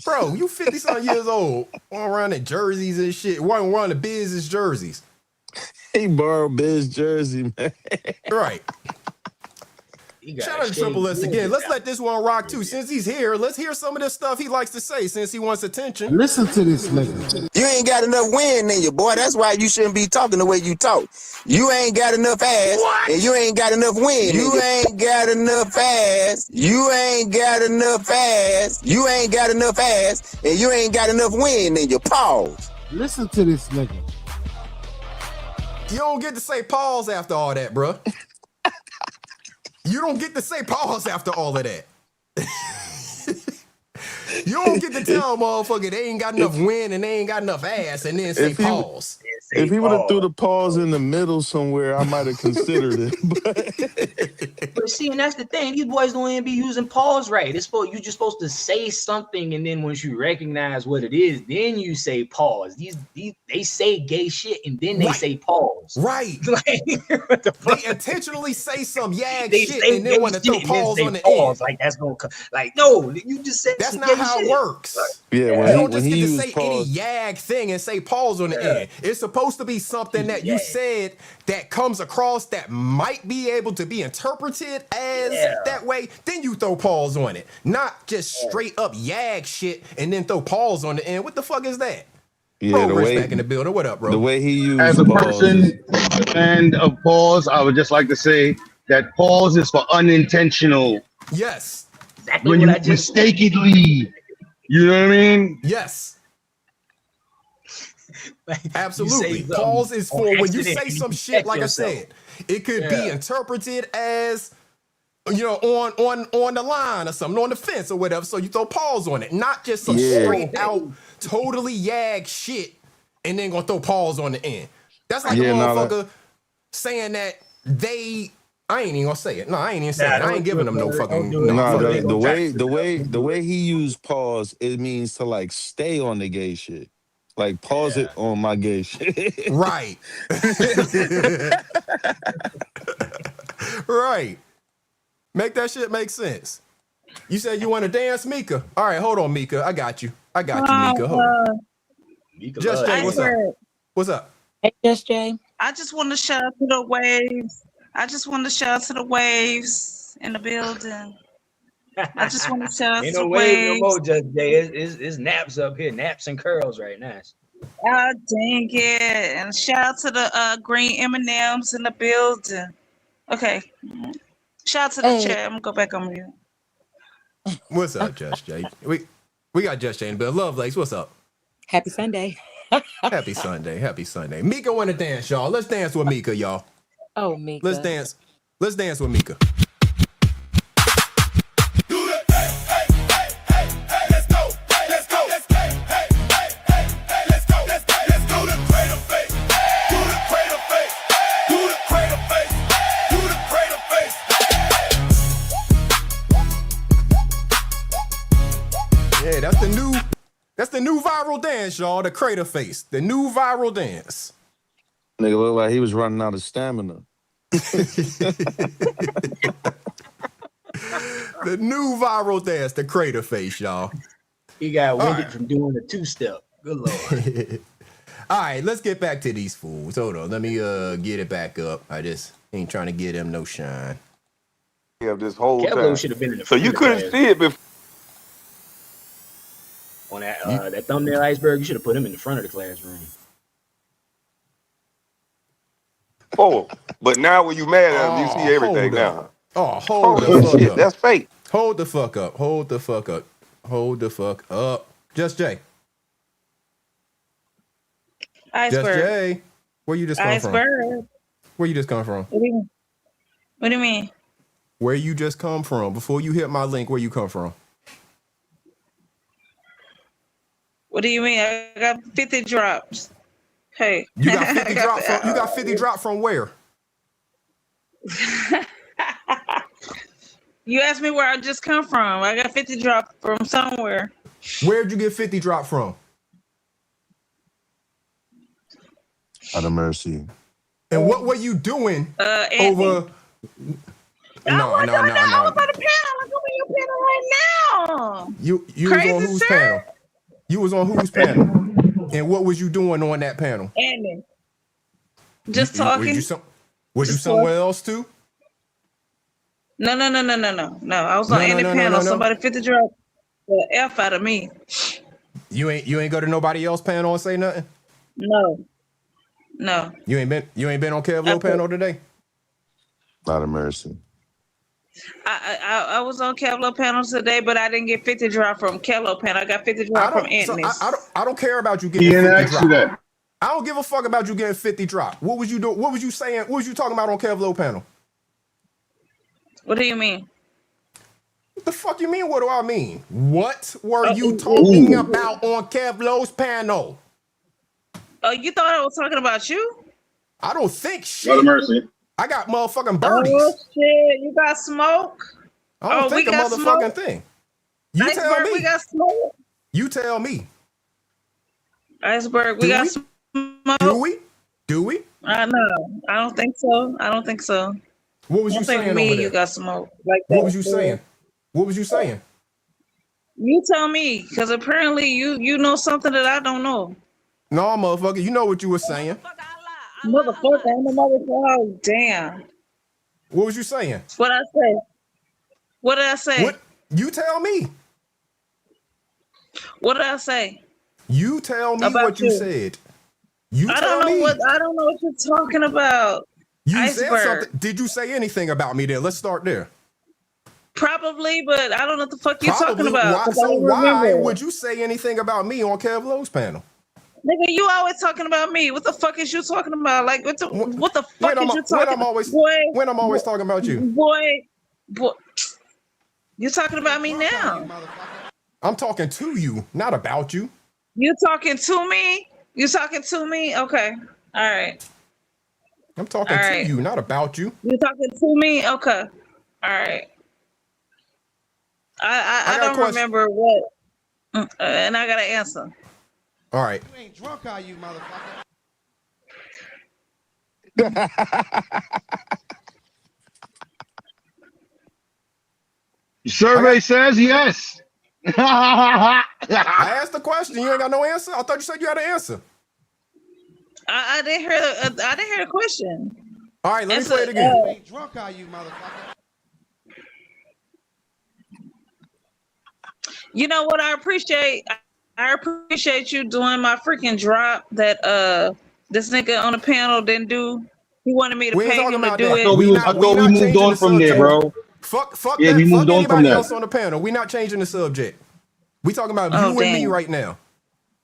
Bro, you 50-something years old. Walking around in jerseys and shit. Walking around the business jerseys. He borrowed Biz jersey, man. Right. You got Shout out to Triple S again. Let's let this one rock too. Since he's here, let's hear some of the stuff he likes to say since he wants attention. Listen to this nigga. You ain't got enough wind in you, boy. That's why you shouldn't be talking the way you talk. You ain't got enough ass, and you ain't got enough wind. You ain't got enough ass. You ain't got enough ass. You ain't got enough ass, and you ain't got enough wind in your pause. Listen to this nigga. You don't get to say pause after all that, bruh. You don't get to say pause after all of that. You don't get to tell a motherfucker they ain't got enough wind and they ain't got enough ass and then say pause. If he would have threw the pause in the middle somewhere, I might have considered it. But see, and that's the thing. These boys don't even be using pause right. It's supposed, you're just supposed to say something, and then once you recognize what it is, then you say pause. These they say gay shit, and then they say pause. Right. Like, what the fuck? They intentionally say some yag They shit say and then gay want to throw shit and then pause say on the pause. end. Like that's gonna come. Like no, you just said That's some not gay how shit. it works. Yeah, You when don't he just get to used say pause, any yag thing and say pause on the end. It's supposed to be something that you said that comes across that might be able to be interpreted as that way. Then you throw pause on it. Not just straight up yag shit and then throw pause on the end. What the fuck is that? yeah, Bro, Rich back in the building. What up, the bro? way he As used a pause person, is a fan of pause, I would just like to say that pause is for unintentional. Yes. Exactly When what you I just mistakenly, you know what I mean? Yes. Absolutely. say Pause is on for when you accident say and some you shit, catch like yourself. I said, it could be interpreted as, you know, on the line or something, on the fence or whatever. So you throw pause on it, not just some straight out, totally yag shit and then gonna throw pause on the end. That's like a motherfucker saying that I ain't even gonna say it. No, I ain't even saying it. I ain't giving them no fucking the way he used pause, it means to like stay on the gay shit. Like pause it on my gay shit. Right. Right. Make that shit make sense. You said you want to dance, Mika? All right, hold on, Mika. I got you, Mika. Hold on. Just Jay, what's up? What's up? Hey, Just Jay. I just want to shout out to the waves. I just want to shout out to the waves in the building. I just want to shout out Ain't to no the wave no waves. more, Just Jay. It's naps up here, naps and curls right now. Ah, dang it. And shout out to the green M&Ms in the building. Okay. Shout out to the chat. I'm going to go back on mute. What's up, Just Jay? We got Just Jay in the building. Lovelace, what's up? Happy Sunday. Happy Sunday. Happy Sunday. Mika want to dance, y'all. Let's dance with Mika, y'all. Oh, Mika. Let's dance. Let's dance with Mika. Yeah, that's the new viral dance, y'all. The crater face. The new viral dance. Nigga looked like he was running out of stamina. The new viral dance, the crater face, y'all. He got winded from doing the two-step. Good lord. All right, let's get back to these fools. Hold on, let me get it back up. I just ain't trying to give them no shine. This whole Kevlo time. should have been in the So front you of the couldn't class. see it before. On that thumbnail iceberg, you should have put him in the front of the classroom. But now when you mad at him, you see everything hold up. now. Oh, hold the Oh, fuck shit, up. that's fake. Hold the fuck up. Hold the fuck up. Hold the fuck up. Just Jay. Just Iceberg. Jay. Where you just come from? Iceberg. Where you just come from? What do you mean? Where you just come from? Before you hit my link, where you come from? What do you mean? I got 50 drops. Hey. You got 50 drop from you got 50 drop from where? You asked me where I just come from. I got 50 drop from somewhere. Where'd you get 50 drop from? Out of mercy. And what were you doing Andy. over? No. I was on the panel. I'm on your panel right now. You Crazy, was on whose sir? panel? You was on whose panel? And what was you doing on that panel? Andy. Just talking. Was you somewhere else too? No. I was on Andy panel. No. Somebody 50 drop the F out of me. You ain't go to nobody else panel and say nothing? No. You ain't been on Kevlo panel today? Out of mercy. I was on Kevlo panel today, but I didn't get 50 drop from Kevlo panel. I got 50 drop from Anthony's. I don't care about you getting 50 drop. I don't give a fuck about you getting 50 drop. What was you doing? What was you saying? What was you talking about on Kevlo panel? What do you mean? What the fuck you mean? What do I mean? What were you talking about on Kevlo's panel? Oh, you thought I was talking about you? I don't think shit. God of mercy. I got motherfucking birdies. Oh shit! You got smoke? I don't think we a got motherfucking smoke? thing. You Iceberg, tell me. we got smoke. You tell me. Iceberg, we got smoke. Do we? I know. I don't think so. What was you saying over there? You got smoke. Like that. What was you saying? What was you saying? You tell me, because apparently you know something that I don't know. No, motherfucker, you know what you were saying. Motherfucker, I'm a motherfucker. Oh, damn. What was you saying? What I say? What did I say? What? You tell me. What did I say? You tell me About what you said. You I tell don't know me. I don't know what you're talking about. You Iceberg. said something. Did you say anything about me there? Let's start there. Probably, but I don't know what the fuck you're talking Probably. about. Why, 'cause I so don't why remember. would you say anything about me on Kev Lowe's panel? Nigga, you always talking about me. What the fuck is you talking about? Like, what the fuck is you talking When I'm always talking about you. Boy, you talking about me now. I'm talking to you, not about you. You talking to me? You talking to me? Okay. All right. I'm talking to you, not about you. You talking to me? Okay. All right. I don't remember what, and I got to answer. All right. You ain't drunk, are you, motherfucker? Survey says yes. I asked the question. You ain't got no answer. I thought you said you had an answer. I didn't hear the. I didn't hear the question. All right, let me play it again. You ain't drunk, are you, motherfucker? You know what? I appreciate you doing my freaking drop that this nigga on the panel didn't do. He wanted me to We ain't pay talking him to about do that. it. I thought we moved on from there, bro. Fuck Yeah, that. we moved Fuck on from anybody there. else on the panel. We not changing the subject. We talking about you and me right now.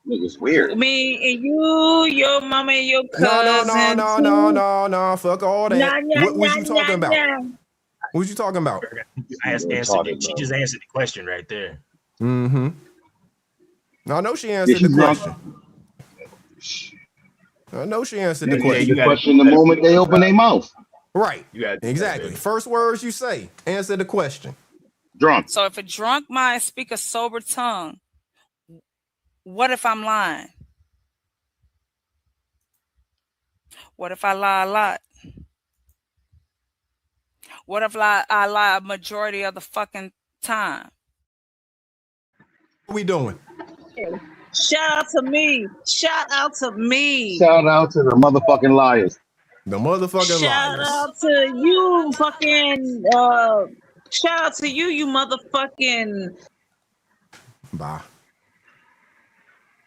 Nigga's weird. Me and you, your mama and your cousin. No. Fuck all that. What was you talking about? What was you talking about? She just answered the question right there. Mm-hmm. No, I know she answered the question. I know she answered the question. The question the moment they open their mouth. Right. Exactly. First words you say. Answer the question. Drunk. So if a drunk mind speak a sober tongue, what if I'm lying? What if I lie a lot? What if I lie a majority of the fucking time? What we doing? Shout out to me. Shout out to me. Shout out to the motherfucking liars. The motherfucking Shout liars. out to you, fucking. Shout out to you, you motherfucking. Bye.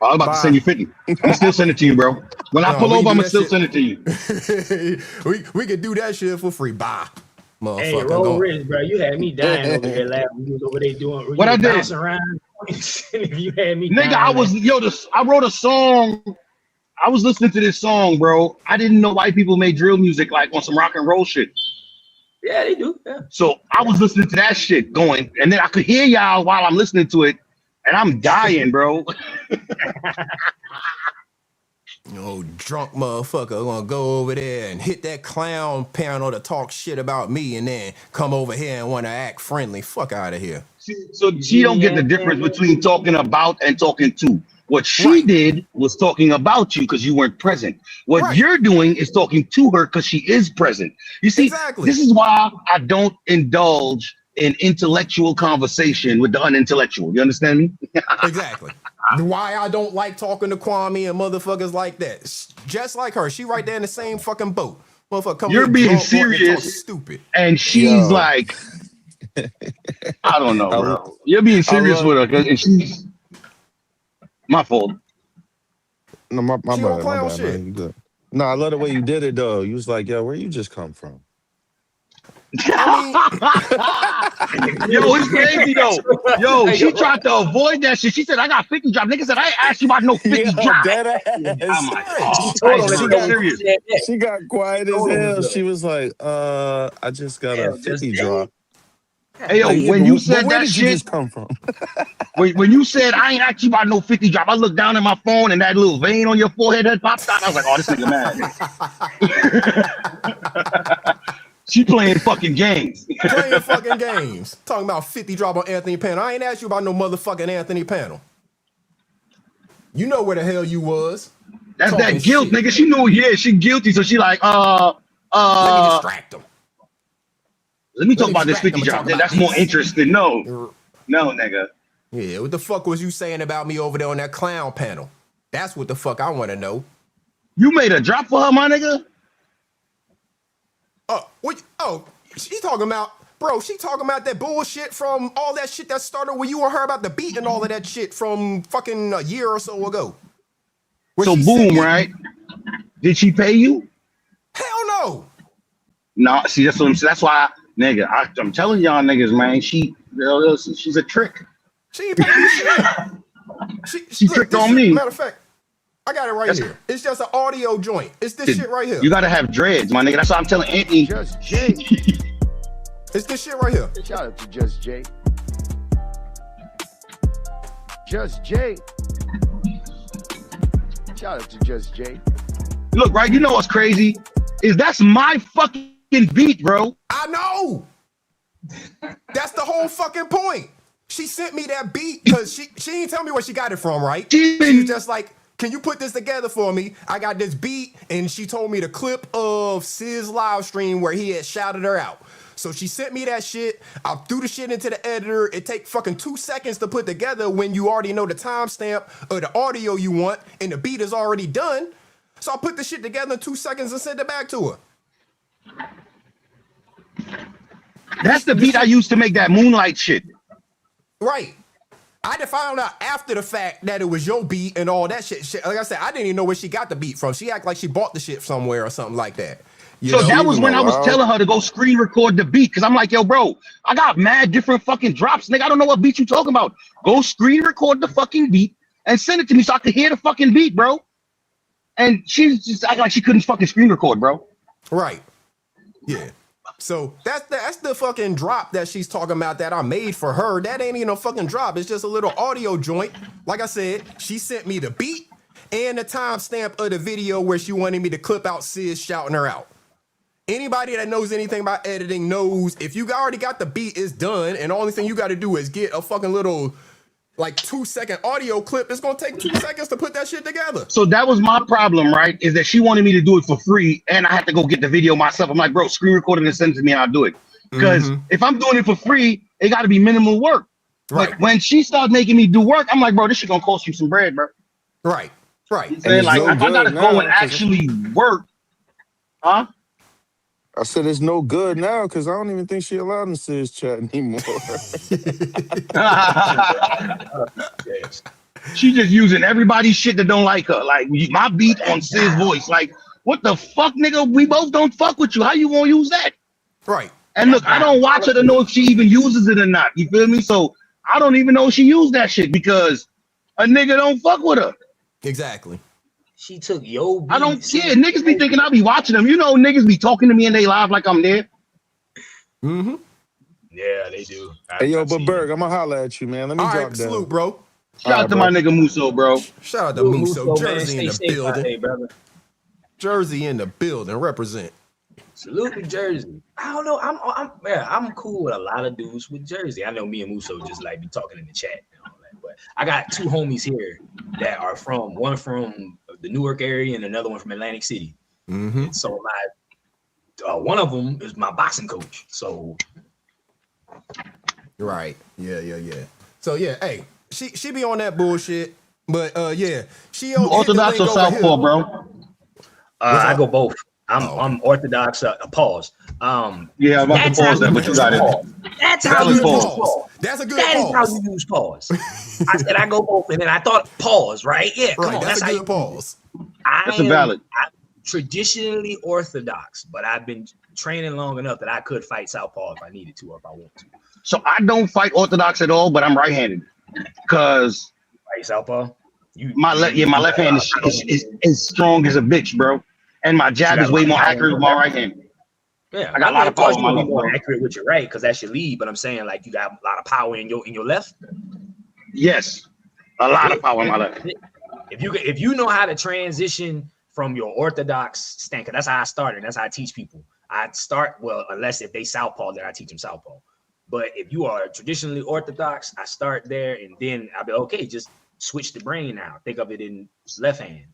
I was about to send you 50. I'm gonna still send it to you, bro. When I pull over, I'm gonna still send it to you. we can do that shit for free. Bye. Motherfucker. Hey, roll rich, bro. You had me dying over there last when you was over there doing What I did? bouncing around. You had me Nigga, dying, I was I wrote a song. I was listening to this song, bro. I didn't know white people made drill music like on some rock and roll shit. Yeah, they do. Yeah. So I was listening to that shit going, and then I could hear y'all while I'm listening to it, and I'm dying, bro. Drunk motherfucker gonna go over there and hit that clown panel to talk shit about me and then come over here and want to act friendly. Fuck out of here. So she don't get the difference between talking about and talking to. What she did was talking about you because you weren't present. What you're doing is talking to her because she is present. You see, this is why I don't indulge in intellectual conversation with the unintellectual. You understand me? Exactly. Why I don't like talking to Kwame and motherfuckers like that. Just like her. She right there in the same fucking boat. Motherfucker, come You're here being drunk, wanting to talk serious, stupid. and she's like, I don't know, bro. You're being serious with her, and she's my fault. No, my She bad, on clown shit. man. You good. No, I love the way you did it though. You was like, yo, where you just come from? Yo, it's crazy though. Yo, she tried to avoid that shit. She said, I got 50 drops. Nigga said, I ain't asked you about no 50 drops. I'm like, She got quiet as hell. She was like, I just got a 50 drop. Hey, yo, Like, when but you but said where that did you shit, just come from? when you said, I ain't asked you about no 50 drop, I looked down at my phone and that little vein on your forehead had popped out. I was like, oh, this nigga mad. She playing fucking games. Playing fucking games. Talking about 50 drop on Anthony Panel. I ain't asked you about no motherfucking Anthony Panel. You know where the hell you was. That's Talking that guilt, shit. nigga. She knew, yeah, she guilty. So she like, Let me distract him. Let me talk about this distract 50 him and drop. talk Yeah, about that's more this. interesting. No, nigga. Yeah, what the fuck was you saying about me over there on that clown panel? That's what the fuck I want to know. You made a drop for her, my nigga? She talking about, bro, she talking about that bullshit from all that shit that started with you and her about the beat and all of that shit from fucking a year or so ago. Where So she sent boom, me- right? Did she pay you? Hell no. No, see, that's what I'm saying. That's why, nigga, I'm telling y'all niggas, man, she's a trick. She ain't paying me shit. She Look, tricked this on shit- me. Matter of fact, I got it right here. It's just an audio joint. It's this shit right here. You gotta have dreads, my nigga. That's why I'm telling Anthony. Just Jay. It's this shit right here. Shout out to Just Jay. Just Jay. Shout out to Just Jay. Look, right, you know what's crazy? Is that's my fucking beat, bro. I know. That's the whole fucking point. She sent me that beat because she didn't tell me where she got it from, right? She was just like, can you put this together for me? I got this beat, and she told me the clip of Siz's live stream where he had shouted her out. So she sent me that shit. I threw the shit into the editor. It take fucking 2 seconds to put together when you already know the timestamp or the audio you want, and the beat is already done. So I put the shit together in 2 seconds and sent it back to her. That's the beat I used to make that Moonlight shit. Right. I just found out after the fact that it was your beat and all that shit. Like I said, I didn't even know where she got the beat from. She acted like she bought the shit somewhere or something like that. So that was when I was telling her to go screen record the beat. Cause I'm like, yo, bro, I got mad different fucking drops, nigga. I don't know what beat you talking about. Go screen record the fucking beat and send it to me so I could hear the fucking beat, bro. And she's just acting like she couldn't fucking screen record, bro. Right. Yeah. So that's the fucking drop that she's talking about that I made for her. That ain't even a fucking drop. It's just a little audio joint. Like I said, she sent me the beat and the timestamp of the video where she wanted me to clip out Sis shouting her out. Anybody that knows anything about editing knows if you already got the beat, it's done, and the only thing you got to do is get a fucking little like 2 second audio clip. It's gonna take 2 seconds to put that shit together. So that was my problem, right? Is that she wanted me to do it for free, and I had to go get the video myself. I'm like, bro, screen record it and send it to me, and I'll do it. Because if I'm doing it for free, it got to be minimal work. Right. But when she started making me do work, I'm like, bro, this shit gonna cost you some bread, bro. Right. Right. You know what I'm saying? Like, if I gotta go and actually work, huh? I said it's no good now because I don't even think she allowed in Sis chat anymore. She just using everybody's shit that don't like her. Like my beat on Sis voice. Like, what the fuck, nigga? We both don't fuck with you. How you gonna use that? Right. And look, I don't watch her to know if she even uses it or not. You feel me? So I don't even know if she used that shit because a nigga don't fuck with her. Exactly. She took your I don't beats. care. Niggas be thinking I be watching them. You know, niggas be talking to me and they live like I'm there. Mm-hmm. Yeah, they do. Hey, yo, I've but seen it. Berg, I'm gonna holler at you, man. Let me All drop right, down. salute, bro. Shout out to my nigga Muso, bro. Shout out to Salute, Muso. man. Jersey in Stay the safe out building. there, brother. Jersey in the building. Represent. Salute to Jersey. I don't know. I'm cool with a lot of dudes with Jersey. I know me and Muso just like be talking in the chat and all that. But I got two homies here that are one from the Newark area and another one from Atlantic City. Mm-hmm. And so one of them is my boxing coach. So right. Yeah. So yeah, hey, she be on that bullshit. But yeah, she You Orthodox or Southpaw, bro? I go both. I'm Orthodox. Pause. Yeah, I'm about to pause that, but you got it. That's how you use Pause. pause. That's a good That is pause. how you use pause. I said I go both, and then I thought pause. Right? Yeah. Come Right. on. That's a how good you pause. That's a valid. I'm traditionally Orthodox, but I've been training long enough that I could fight Southpaw if I needed to or if I want to. So I don't fight Orthodox at all, but I'm right-handed. Cause Fight Southpaw. My left hand is strong as a bitch, bro. And my jab is way more accurate with my right hand. Yeah, I got a lot of power you in my be left, more bro. accurate with your right because that's your lead. But I'm saying like you got a lot of power in your left. Yes, a lot of power in my left. If you know how to transition from your Orthodox stance, that's how I started. That's how I teach people. I start unless if they Southpaw, then I teach them Southpaw. But if you are traditionally Orthodox, I start there and then I'll be okay. Just switch the brain now. Think of it in left hand.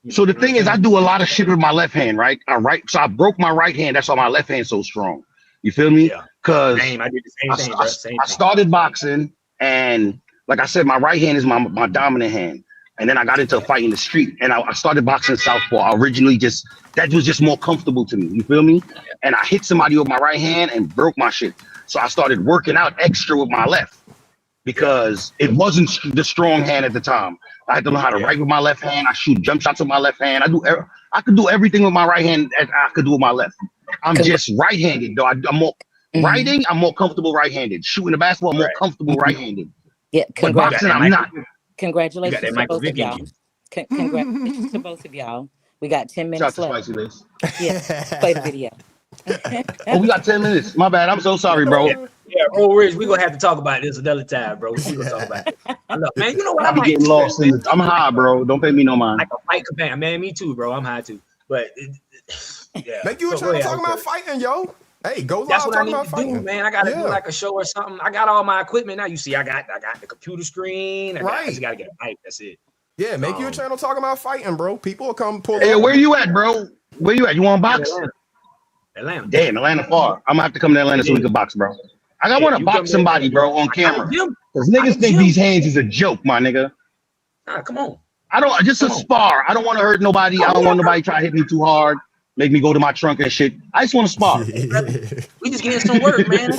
So the thing is, I do a lot of shit with my left hand, right? So I broke my right hand. That's why my left hand's so strong. You feel me? Yeah. Because I did the same thing, bro. Same I started boxing, and like I said, my right hand is my dominant hand. And then I got into a fight in the street, and I started boxing southpaw. I originally that was just more comfortable to me. You feel me? And I hit somebody with my right hand and broke my shit. So I started working out extra with my left because it wasn't the strong hand at the time. I had to learn how to write with my left hand. I shoot jump shots with my left hand. I could do everything with my right hand as I could do with my left. I'm just right-handed, though. I'm more writing. I'm more comfortable right-handed. Shooting the basketball, I'm more comfortable right-handed. Yeah, but boxing, I'm not. Congratulations to both of y'all. Congratulations to both of y'all. We got 10 minutes left. Spicy Lace. Yeah, play the video. Oh, we got 10 minutes. My bad. I'm so sorry, bro. Yeah, Roll Ridge, we're gonna have to talk about this another time, bro. We're gonna talk about it. Look, man, you know what? I'm getting lost in this. I'm high, bro. Don't pay me no mind. Like a fight command, man. Me too, bro. I'm high too. But yeah, Make you a channel talking about fighting, yo. Hey, go live that's what I talking need about to fighting. do, man. I gotta do like a show or something. I got all my equipment now. You see, I got the computer screen. I just gotta get a mic. That's it. Yeah, make you a channel talking about fighting, bro. People will come pull. Hey, where you at, bro? Where you at? You want to box? Atlanta. Damn, Atlanta far. I'm gonna have to come to Atlanta so we can box, bro. I want to box somebody, bro, on camera. Because niggas think these hands is a joke, my nigga. Nah, come on. I don't just a spar. I don't want to hurt nobody. I don't want nobody try to hit me too hard, make me go to my trunk and shit. I just want to spar. We just getting some work, man.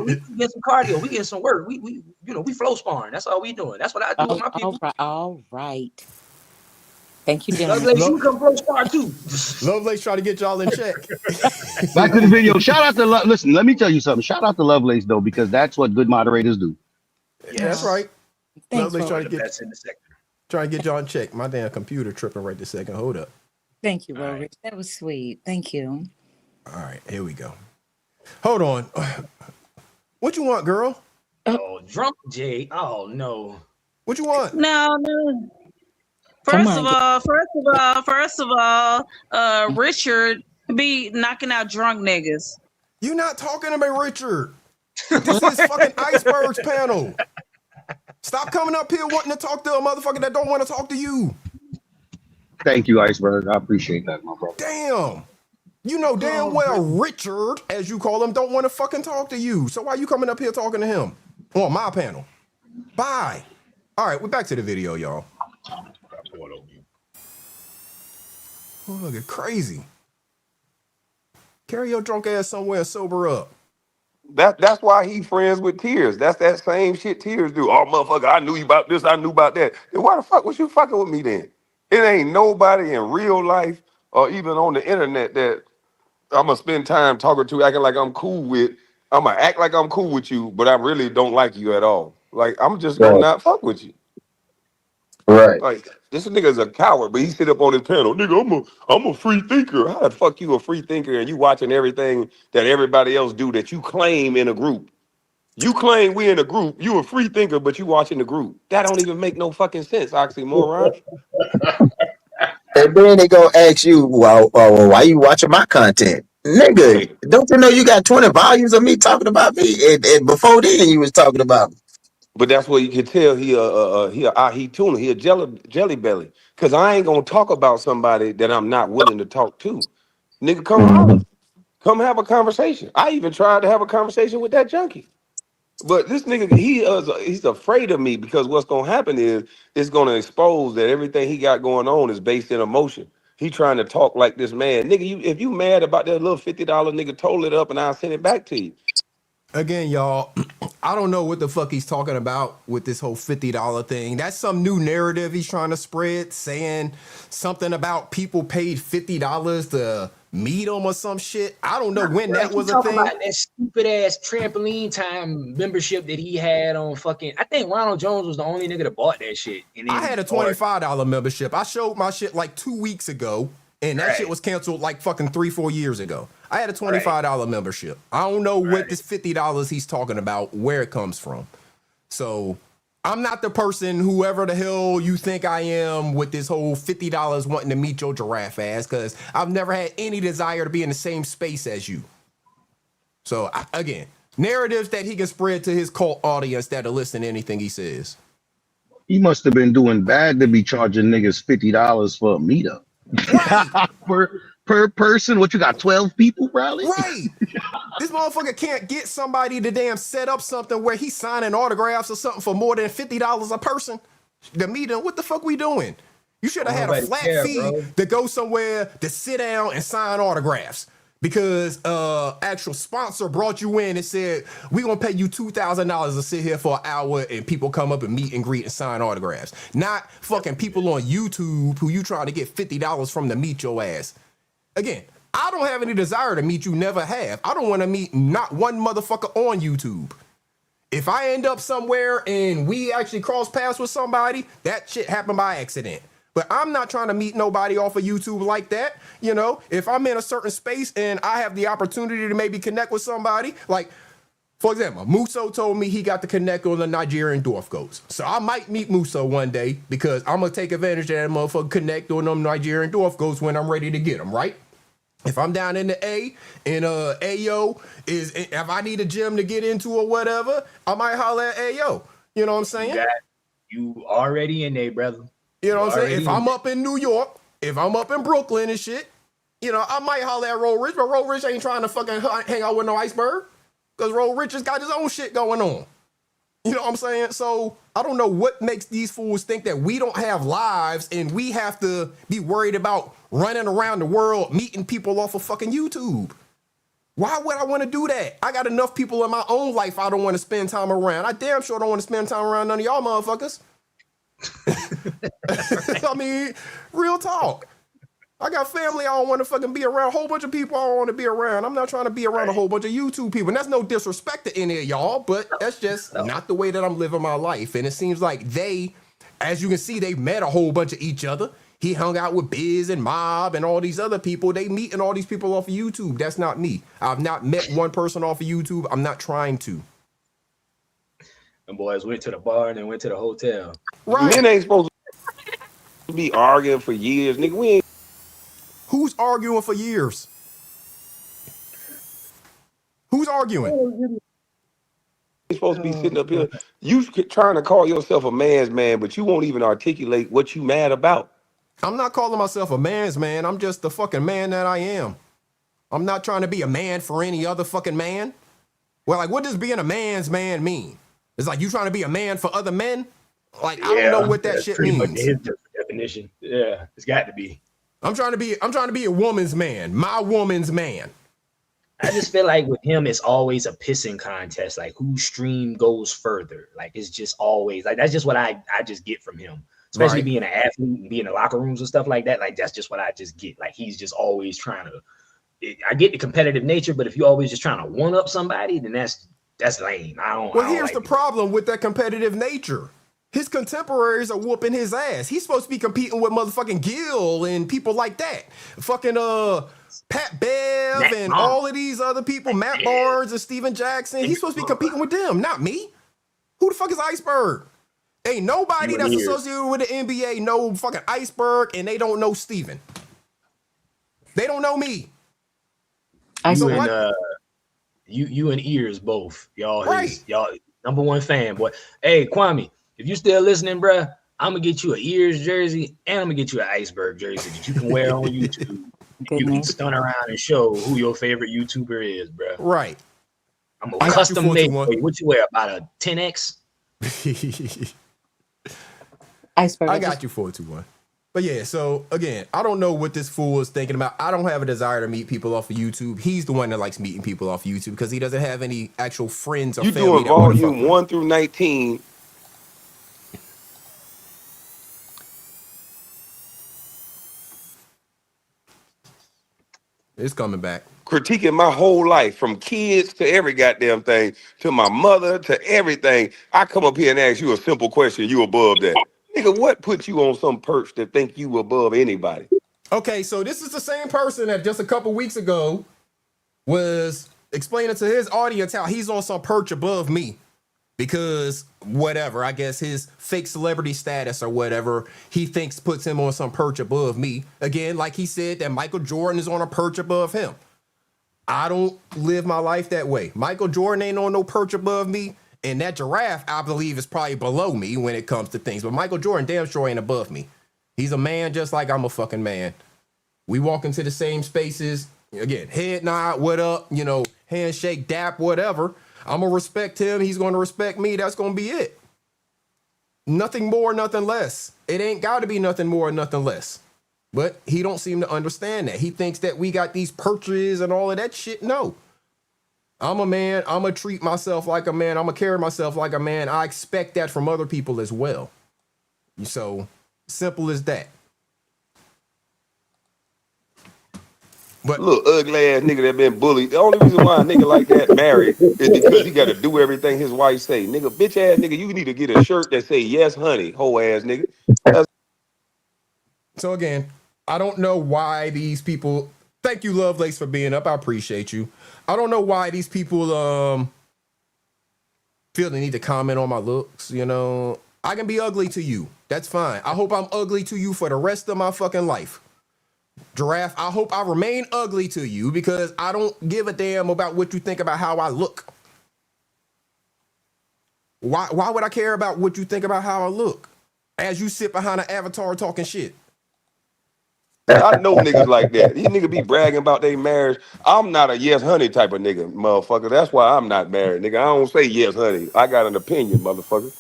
We get some cardio. We getting some work. We flow sparring. That's all we doing. That's what I do with my people. All right. Thank you, Lovelace, gentlemen. you come pro spar too. Lovelace try to get y'all in check. Back to the video. Shout out to listen. Let me tell you something. Shout out to Lovelace though, because that's what good moderators do. Yeah, that's right. Thanks, Lovelace trying to that's in the sector. trying to get y'all in check. My damn computer tripping right this second. Hold up. Thank you, Robert. That was sweet. Thank you. All right, here we go. Hold on. What you want, girl? Oh, drunk Jay. Oh no. What you want? No. First of all, Richard be knocking out drunk niggas. You not talking about Richard. This is fucking Iceberg's panel. Stop coming up here wanting to talk to a motherfucker that don't want to talk to you. Thank you, Iceberg. I appreciate that, my brother. Damn. You know damn well Richard, as you call him, don't want to fucking talk to you. So why you coming up here talking to him on my panel? Bye. All right, we're back to the video, y'all. Oh, look at crazy. Carry your drunk ass somewhere, sober up. That's why he friends with Tears. That's that same shit Tears do. Oh, motherfucker, I knew you about this, I knew about that. Then why the fuck was you fucking with me then? It ain't nobody in real life or even on the internet that I'm gonna spend time talking to, acting like I'm cool with. I'm gonna act like I'm cool with you, but I really don't like you at all. Like, I'm just gonna not fuck with you. Right. Like this nigga's a coward, but he sit up on his panel. Nigga, I'm a free thinker. How the fuck you a free thinker and you watching everything that everybody else do that you claim in a group? You claim we in a group. You a free thinker, but you watching the group. That don't even make no fucking sense, oxymoron. And then they go ask you, well, why you watching my content? Nigga, Right. don't you know you got 20 volumes of me talking about me? And before then you was talking about me. But that's what you can tell he tuna, he a jelly belly. Cause I ain't gonna talk about somebody that I'm not willing to talk to. Nigga, come holler. Come have a conversation. I even tried to have a conversation with that junkie. But this nigga, he's afraid of me because what's gonna happen is it's gonna expose that everything he got going on is based in emotion. He trying to talk like this man. Nigga, if you mad about that little $50 nigga, total it up and I'll send it back to you. Again, y'all, I don't know what the fuck he's talking about with this whole $50 thing. That's some new narrative he's trying to spread, saying something about people paid $50 to meet him or some shit. I don't know when that was a thing. About that stupid ass trampoline time membership that he had on fucking. I think Ronald Jones was the only nigga that bought that shit. And then I had a $25 membership. I showed my shit like 2 weeks ago, and that shit was canceled like fucking 3-4 years ago. I had a $25 membership. I don't know what this $50 he's talking about, where it comes from. So I'm not the person, whoever the hell you think I am, with this whole $50 wanting to meet your giraffe ass, because I've never had any desire to be in the same space as you. So again, narratives that he can spread to his cult audience that'll listen to anything he says. He must have been doing bad to be charging niggas $50 for a meetup. Right. per person. What, you got 12 people probably? Right. This motherfucker can't get somebody to damn set up something where he's signing autographs or something for more than $50 a person. The meeting, what the fuck we doing? You should have had a flat fee to go somewhere to sit down and sign autographs. Because actual sponsor brought you in and said, we're going to pay you $2,000 to sit here for an hour and people come up and meet and greet and sign autographs. Not fucking people on YouTube who you trying to get $50 from to meet your ass. Again, I don't have any desire to meet you, never have. I don't want to meet not one motherfucker on YouTube. If I end up somewhere and we actually cross paths with somebody, that shit happened by accident. But I'm not trying to meet nobody off of YouTube like that. You know, if I'm in a certain space and I have the opportunity to maybe connect with somebody, like, for example, Muso told me he got to connect on the Nigerian dwarf goats. So I might meet Muso one day because I'm going to take advantage of that motherfucker, connect on them Nigerian dwarf goats when I'm ready to get them, right? If I'm down in the A and Ayo is, if I need a gym to get into or whatever, I might holler at Ayo. You know what I'm saying? You already in there, brother. You know what I'm saying? If I'm up in New York, if I'm up in Brooklyn and shit, you know, I might holler at Roll Rich, but Roll Rich ain't trying to fucking hang out with no Iceberg because Roll Rich has got his own shit going on. You know what I'm saying? So I don't know what makes these fools think that we don't have lives and we have to be worried about running around the world meeting people off of fucking YouTube. Why would I want to do that? I got enough people in my own life I don't want to spend time around. I damn sure don't want to spend time around none of y'all motherfuckers. I mean, real talk. I got family I don't want to fucking be around. A whole bunch of people I don't want to be around. I'm not trying to be around a whole bunch of YouTube people. And that's no disrespect to any of y'all, but that's just not the way that I'm living my life. And it seems like they, as you can see, they met a whole bunch of each other. He hung out with Biz and Mob and all these other people. They meeting all these people off of YouTube. That's not me. I've not met one person off of YouTube. I'm not trying to. Them boys went to the bar and then went to the hotel. Right. Men ain't supposed to be arguing for years, nigga. We ain't. Who's arguing for years? Who's arguing? You're supposed to be sitting up here. You trying to call yourself a man's man, but you won't even articulate what you mad about. I'm not calling myself a man's man. I'm just the fucking man that I am. I'm not trying to be a man for any other fucking man. Well, like, what does being a man's man mean? It's like you trying to be a man for other men? Like, I don't know what that shit pretty means. much his definition. Yeah, it's got to be. I'm trying to be a woman's man, my woman's man. I just feel like with him, it's always a pissing contest, like whose stream goes further. Like it's just always like that's just what I just get from him, especially being an athlete and being in locker rooms and stuff like that. Like that's just what I just get. Like he's just always trying to. I get the competitive nature, but if you're always just trying to one up somebody, then that's lame. I don't. Well, here's the problem with that competitive nature. His contemporaries are whooping his ass. He's supposed to be competing with motherfucking Gil and people like that. Fucking Pat Bev Matt and Barnes. all of these other people, Matt Barnes and Steven Jackson. He's supposed to be competing with them, not me. Who the fuck is Iceberg? Ain't nobody that's associated with the NBA know fucking Iceberg, and they don't know Steven. They don't know me. You and Ears both. Y'all Right. y'all number one fan, boy. Hey, Kwame, if you still listening, bruh, I'm gonna get you an Ears jersey and I'm gonna get you an Iceberg jersey that you can wear on YouTube. You can stun around and show who your favorite YouTuber is, bruh. Right. I'm gonna custom make for you. What you wear? About a 10X? Iceberg. I got you 421. But yeah, so again, I don't know what this fool is thinking about. I don't have a desire to meet people off of YouTube. He's the one that likes meeting people off of YouTube because he doesn't have any actual friends or You family. doing volume 1 through 19. It's coming back. Critiquing my whole life, from kids to every goddamn thing, to my mother, to everything. I come up here and ask you a simple question, you above that. Nigga, what put you on some perch that think you above anybody? Okay, so this is the same person that just a couple weeks ago was explaining to his audience how he's on some perch above me. Because whatever, I guess his fake celebrity status or whatever, he thinks puts him on some perch above me. Again, like he said that Michael Jordan is on a perch above him. I don't live my life that way. Michael Jordan ain't on no perch above me. And that giraffe, I believe, is probably below me when it comes to things. But Michael Jordan damn sure ain't above me. He's a man just like I'm a fucking man. We walk into the same spaces. Again, head nod, what up, handshake, dap, whatever. I'm going to respect him. He's going to respect me. That's going to be it. Nothing more, nothing less. It ain't got to be nothing more, nothing less. But he don't seem to understand that. He thinks that we got these perches and all of that shit. No. I'm a man. I'm going to treat myself like a man. I'm going to carry myself like a man. I expect that from other people as well. So, simple as that. But little ugly ass nigga that been bullied. The only reason why a nigga like that married is because he got to do everything his wife say. Nigga, bitch ass nigga, you need to get a shirt that say yes, honey, hoe ass nigga. So again, I don't know why these people. Thank you, Lovelace, for being up. I appreciate you. I don't know why these people feel the need to comment on my looks. I can be ugly to you. That's fine. I hope I'm ugly to you for the rest of my fucking life. Giraffe, I hope I remain ugly to you because I don't give a damn about what you think about how I look. Why would I care about what you think about how I look as you sit behind an avatar talking shit? I know niggas like that. These niggas be bragging about their marriage. I'm not a yes honey type of nigga, motherfucker. That's why I'm not married, nigga. I don't say yes honey. I got an opinion, motherfucker.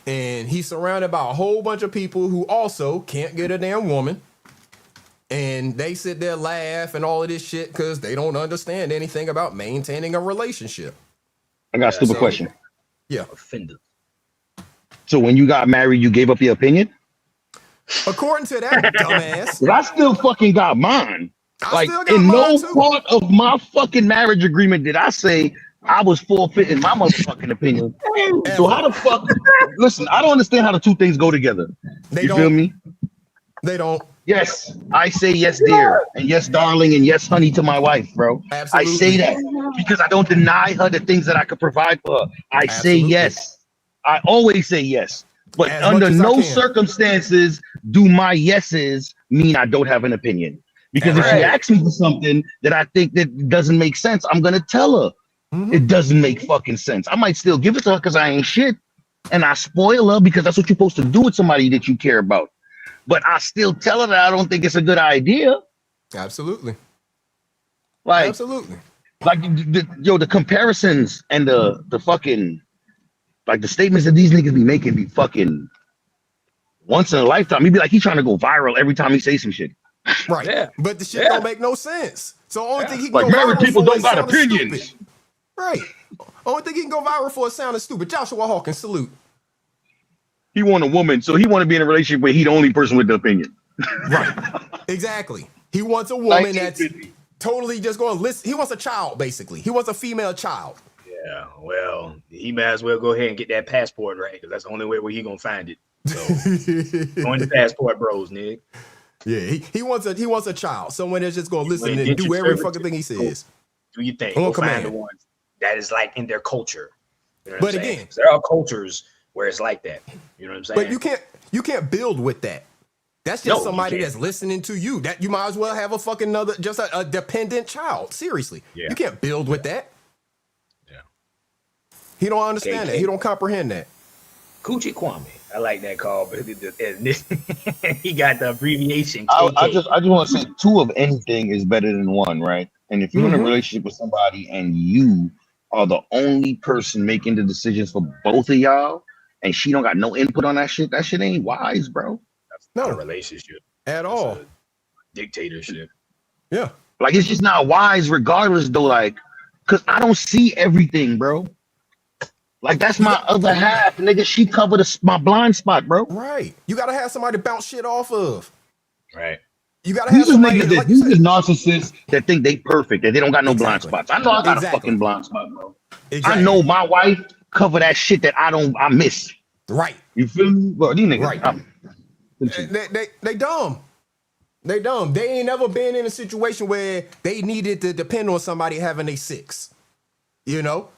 And he's surrounded by a whole bunch of people who also can't get a damn woman. And they sit there, laugh, and all of this shit because they don't understand anything about maintaining a relationship. I got a stupid question. Yeah. Offended. So when you got married, you gave up your opinion? According to that dumbass. I still fucking got mine. In no part of my fucking marriage agreement did I say I was forfeiting my motherfucking opinion. So how the fuck? Listen, I don't understand how the two things go together. Feel me? They don't. Yes, I say yes, dear, and yes, darling, and yes, honey to my wife, bro. Absolutely. I say that because I don't deny her the things that I could provide for her. I say yes. I always say yes. But under no circumstances do my yeses mean I don't have an opinion. Because if she asks me for something that I think that doesn't make sense, I'm gonna tell her it doesn't make fucking sense. I might still give it to her because I ain't shit, and I spoil her because that's what you're supposed to do with somebody that you care about. But I still tell her that I don't think it's a good idea. Absolutely. Absolutely. The comparisons and the fucking the statements that these niggas be making be fucking once in a lifetime. He'd be like, he's trying to go viral every time he says some shit. Right. Yeah. But the shit don't make no sense. So the only thing he can go married viral people for don't got sounding opinions. stupid. Right. Only thing he can go viral for is sounding stupid. Joshua Hawkins, salute. He want a woman, so he want to be in a relationship where he the only person with the opinion. Right. Exactly. He wants a woman that's totally just going to listen. He wants a child, basically. He wants a female child. Yeah, well, he might as well go ahead and get that passport right, because that's the only way where he gonna find it. So, join the passport bros, nigga. Yeah, he wants a child, someone that's just gonna listen and Indentured do every fucking servitude. thing he Go says do your thing. on Go find the command. ones that is like in their culture. You know what But I'm saying? again, 'Cause there are cultures where it's like that. You know what I'm saying? but you can't build with that. That's just somebody that's listening to you. That you might as well have a fucking a dependent child. Seriously, you can't build with that. Yeah, he don't understand that. He don't comprehend that. Coochie Kwame. I like that call, but he got the abbreviation I KK. just want to say two of anything is better than one, right? And if you're in a Mm-hmm. relationship with somebody and you are the only person making the decisions for both of y'all, and she don't got no input on that shit ain't wise, bro. That's not a relationship at all. A dictatorship. Yeah, like it's just not wise, regardless, though. Like, cause I don't see everything, bro. Like that's my other half, nigga. She covered my blind spot, bro. Right. You gotta have somebody to bounce shit off of. Right. You gotta These have are somebody niggas that like these are narcissists that think they perfect, that they don't got no blind Exactly. spots. I know I got a Exactly. fucking blind spot, bro. Exactly. I know my wife cover that shit that I miss. Right. You feel me? Well, these niggas. Right. They dumb. They dumb. They ain't never been in a situation where they needed to depend on somebody having a six. You know?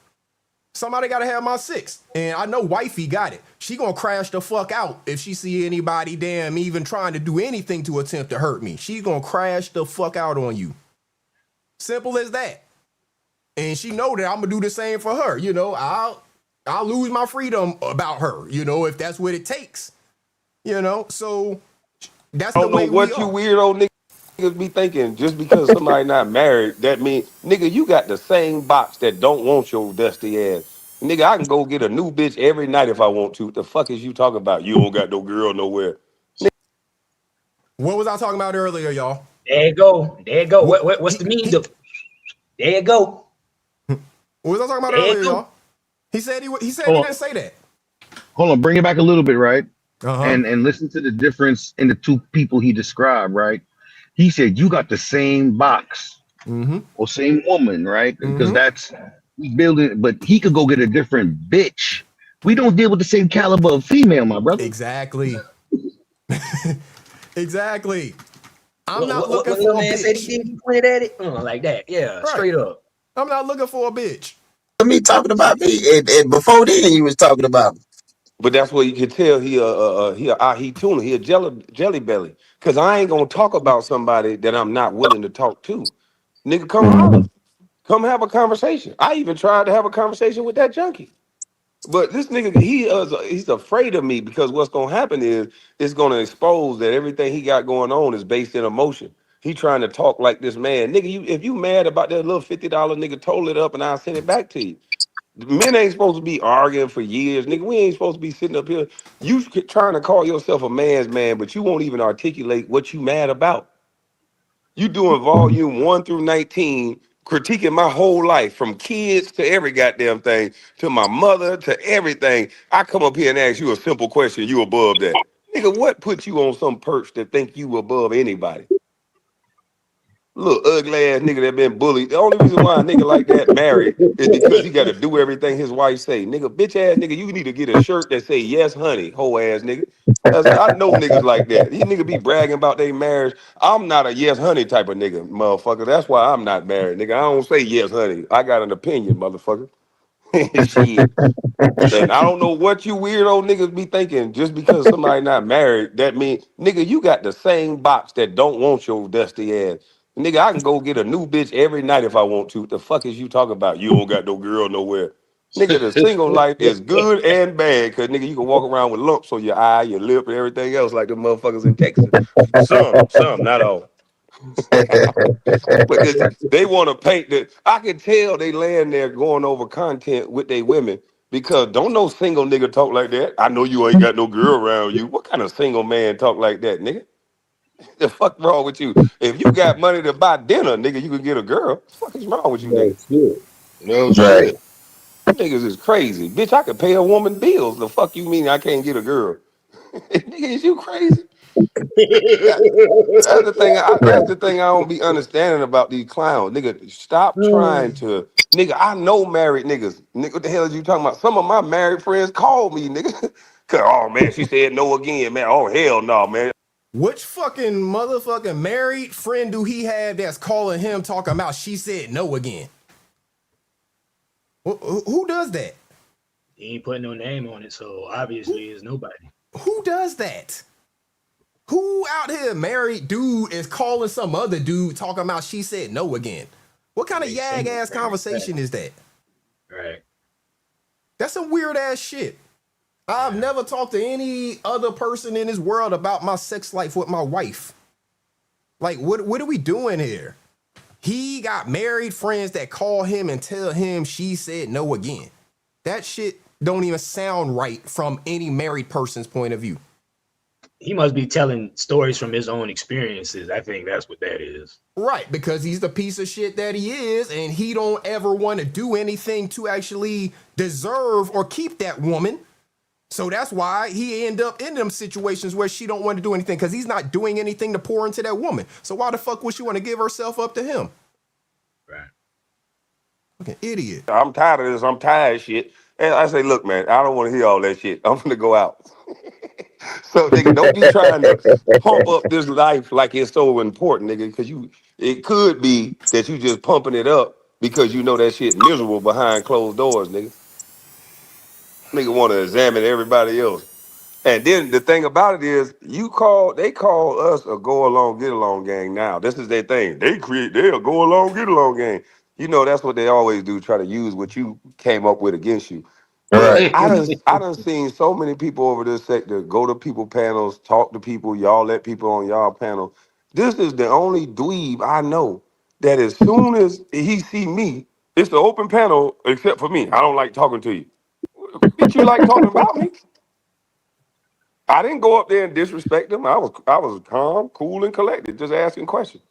Somebody gotta have my six. And I know wifey got it. She gonna crash the fuck out if she see anybody damn even trying to do anything to attempt to hurt me. She gonna crash the fuck out on you. Simple as that. And she know that I'm gonna do the same for her. You know, I'll lose my freedom about her, you know, if that's what it takes. You know, so that's I the don't know way what we you are. weirdo niggas be thinking. Just because somebody not married, that mean, nigga, you got the same box that don't want your dusty ass. Nigga, I can go get a new bitch every night if I want to. The fuck is you talking about? You don't got no girl nowhere. What was I talking about earlier, y'all? There you go. There you go. What's the meaning of? There you go. What was I talking about There you earlier, go. y'all? He said he Hold on. didn't say that. Hold on, bring it back a little bit, right? Uh-huh. And listen to the difference in the two people he described, right? He said you got the same box or same woman, right? Because that's we building, but he could go get a different bitch. We don't deal with the same caliber of female, my brother. Exactly. Exactly. I'm What not looking little for a man said bitch. he did? He pointed at it like that. Yeah, Right. straight up. I'm not looking for a bitch. Me talking about me, and before then you was talking about me. But that's what you can tell he he tuna, he a jelly belly. Cause I ain't gonna talk about somebody that I'm not willing to talk to. Nigga, come holler. Come have a conversation. I even tried to have a conversation with that junkie. But this nigga, he's afraid of me because what's gonna happen is it's gonna expose that everything he got going on is based in emotion. He trying to talk like this man. Nigga, if you mad about that little $50 nigga, total it up and I'll send it back to you. Men ain't supposed to be arguing for years, nigga. We ain't supposed to be sitting up here. You trying to call yourself a man's man, but you won't even articulate what you mad about. You doing volume 1 through 19, critiquing my whole life from kids to every goddamn thing, to my mother, to everything. I come up here and ask you a simple question, you above that. Nigga, what put you on some perch to think you above anybody? Little ugly ass nigga that been bullied. The only reason why a nigga like that married is because he got to do everything his wife say. Nigga, bitch ass nigga, you need to get a shirt that say yes, honey, hoe ass nigga. I know niggas like that. These niggas be bragging about their marriage. I'm not a yes, honey type of nigga, motherfucker. That's why I'm not married, nigga. I don't say yes, honey. I got an opinion, motherfucker. Shit. And I don't know what you weirdo niggas be thinking. Just because somebody not married, that mean, nigga, you got the same box that don't want your dusty ass. Nigga, I can go get a new bitch every night if I want to. The fuck is you talking about? You don't got no girl nowhere. Nigga, the single life is good and bad. Cause nigga, you can walk around with lumps on your eye, your lip, and everything else like the motherfuckers in Texas. Some, not all. But they want to paint that. I can tell they laying there going over content with their women because don't no single nigga talk like that. I know you ain't got no girl around you. What kind of single man talk like that, nigga? The fuck wrong with you? If you got money to buy dinner, nigga, you can get a girl. What the fuck is wrong with you, nigga? No shit. Niggas is crazy. Bitch, I could pay a woman bills. The fuck you mean I can't get a girl? Nigga, is you crazy? That's the thing. That's the thing I don't be understanding about these clowns. Nigga, stop trying to Nigga, I know married niggas. Nigga, what the hell are you talking about? Some of my married friends called me, nigga. Cause, oh man, she said no again, man. Oh hell no, man. Which fucking motherfucking married friend do he have that's calling him talking about she said no again? Who does that? He ain't putting no name on it, so obviously it's nobody. Who does that? Who out here married dude is calling some other dude talking about she said no again? What kind of yag ass conversation is that? Right. That's some weird ass shit. I've never talked to any other person in this world about my sex life with my wife. Like, what are we doing here? He got married friends that call him and tell him she said no again. That shit don't even sound right from any married person's point of view. He must be telling stories from his own experiences. I think that's what that is. Right, because he's the piece of shit that he is, and he don't ever want to do anything to actually deserve or keep that woman. So that's why he end up in them situations where she don't want to do anything, because he's not doing anything to pour into that woman. So why the fuck would she want to give herself up to him? Right. Fucking idiot. I'm tired of this. I'm tired of shit. And I say, look, man, I don't want to hear all that shit. I'm gonna go out. So, nigga, don't be trying to pump up this life like it's so important, nigga, because it could be that you just pumping it up because you know that shit miserable behind closed doors, nigga. Nigga want to examine everybody else. And then the thing about it is, they call us a go along, get along gang now. This is their thing. They a go along, get along gang. You know, that's what they always do, try to use what you came up with against you. But I done seen so many people over this sector go to people panels, talk to people, y'all let people on y'all panel. This is the only dweeb I know that as soon as he see me, it's the open panel except for me. I don't like talking to you. Bitch, you like talking about me? I didn't go up there and disrespect them. I was calm, cool, and collected, just asking questions.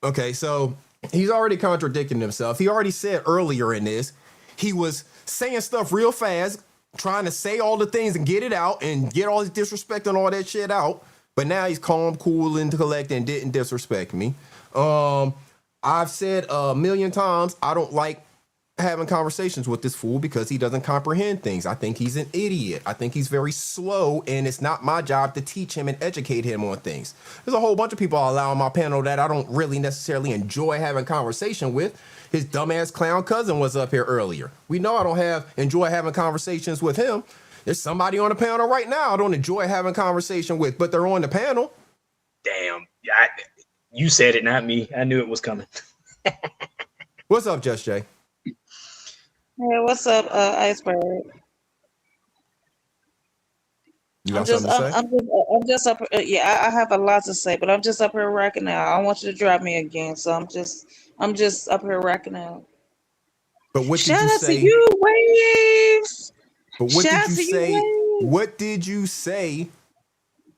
Okay, so he's already contradicting himself. He already said earlier in this, he was saying stuff real fast, trying to say all the things and get it out and get all his disrespect and all that shit out. But now he's calm, cool, and collected and didn't disrespect me. I've said a million times, I don't like having conversations with this fool because he doesn't comprehend things. I think he's an idiot. I think he's very slow, and it's not my job to teach him and educate him on things. There's a whole bunch of people I allow on my panel that I don't really necessarily enjoy having conversation with. His dumbass clown cousin was up here earlier. We know I don't enjoy having conversations with him. There's somebody on the panel right now I don't enjoy having conversation with, but they're on the panel. Damn. You said it, not me. I knew it was coming. What's up, Just Jay? Hey, what's up, Iceberg? You got something to say? I'm just up. Yeah, I have a lot to say, but I'm just up here racking out. I don't want you to drop me again, so I'm just up here racking out. But what did Shout you out say? to you, Waves. But what Shout out did to you say? Waves. What did you say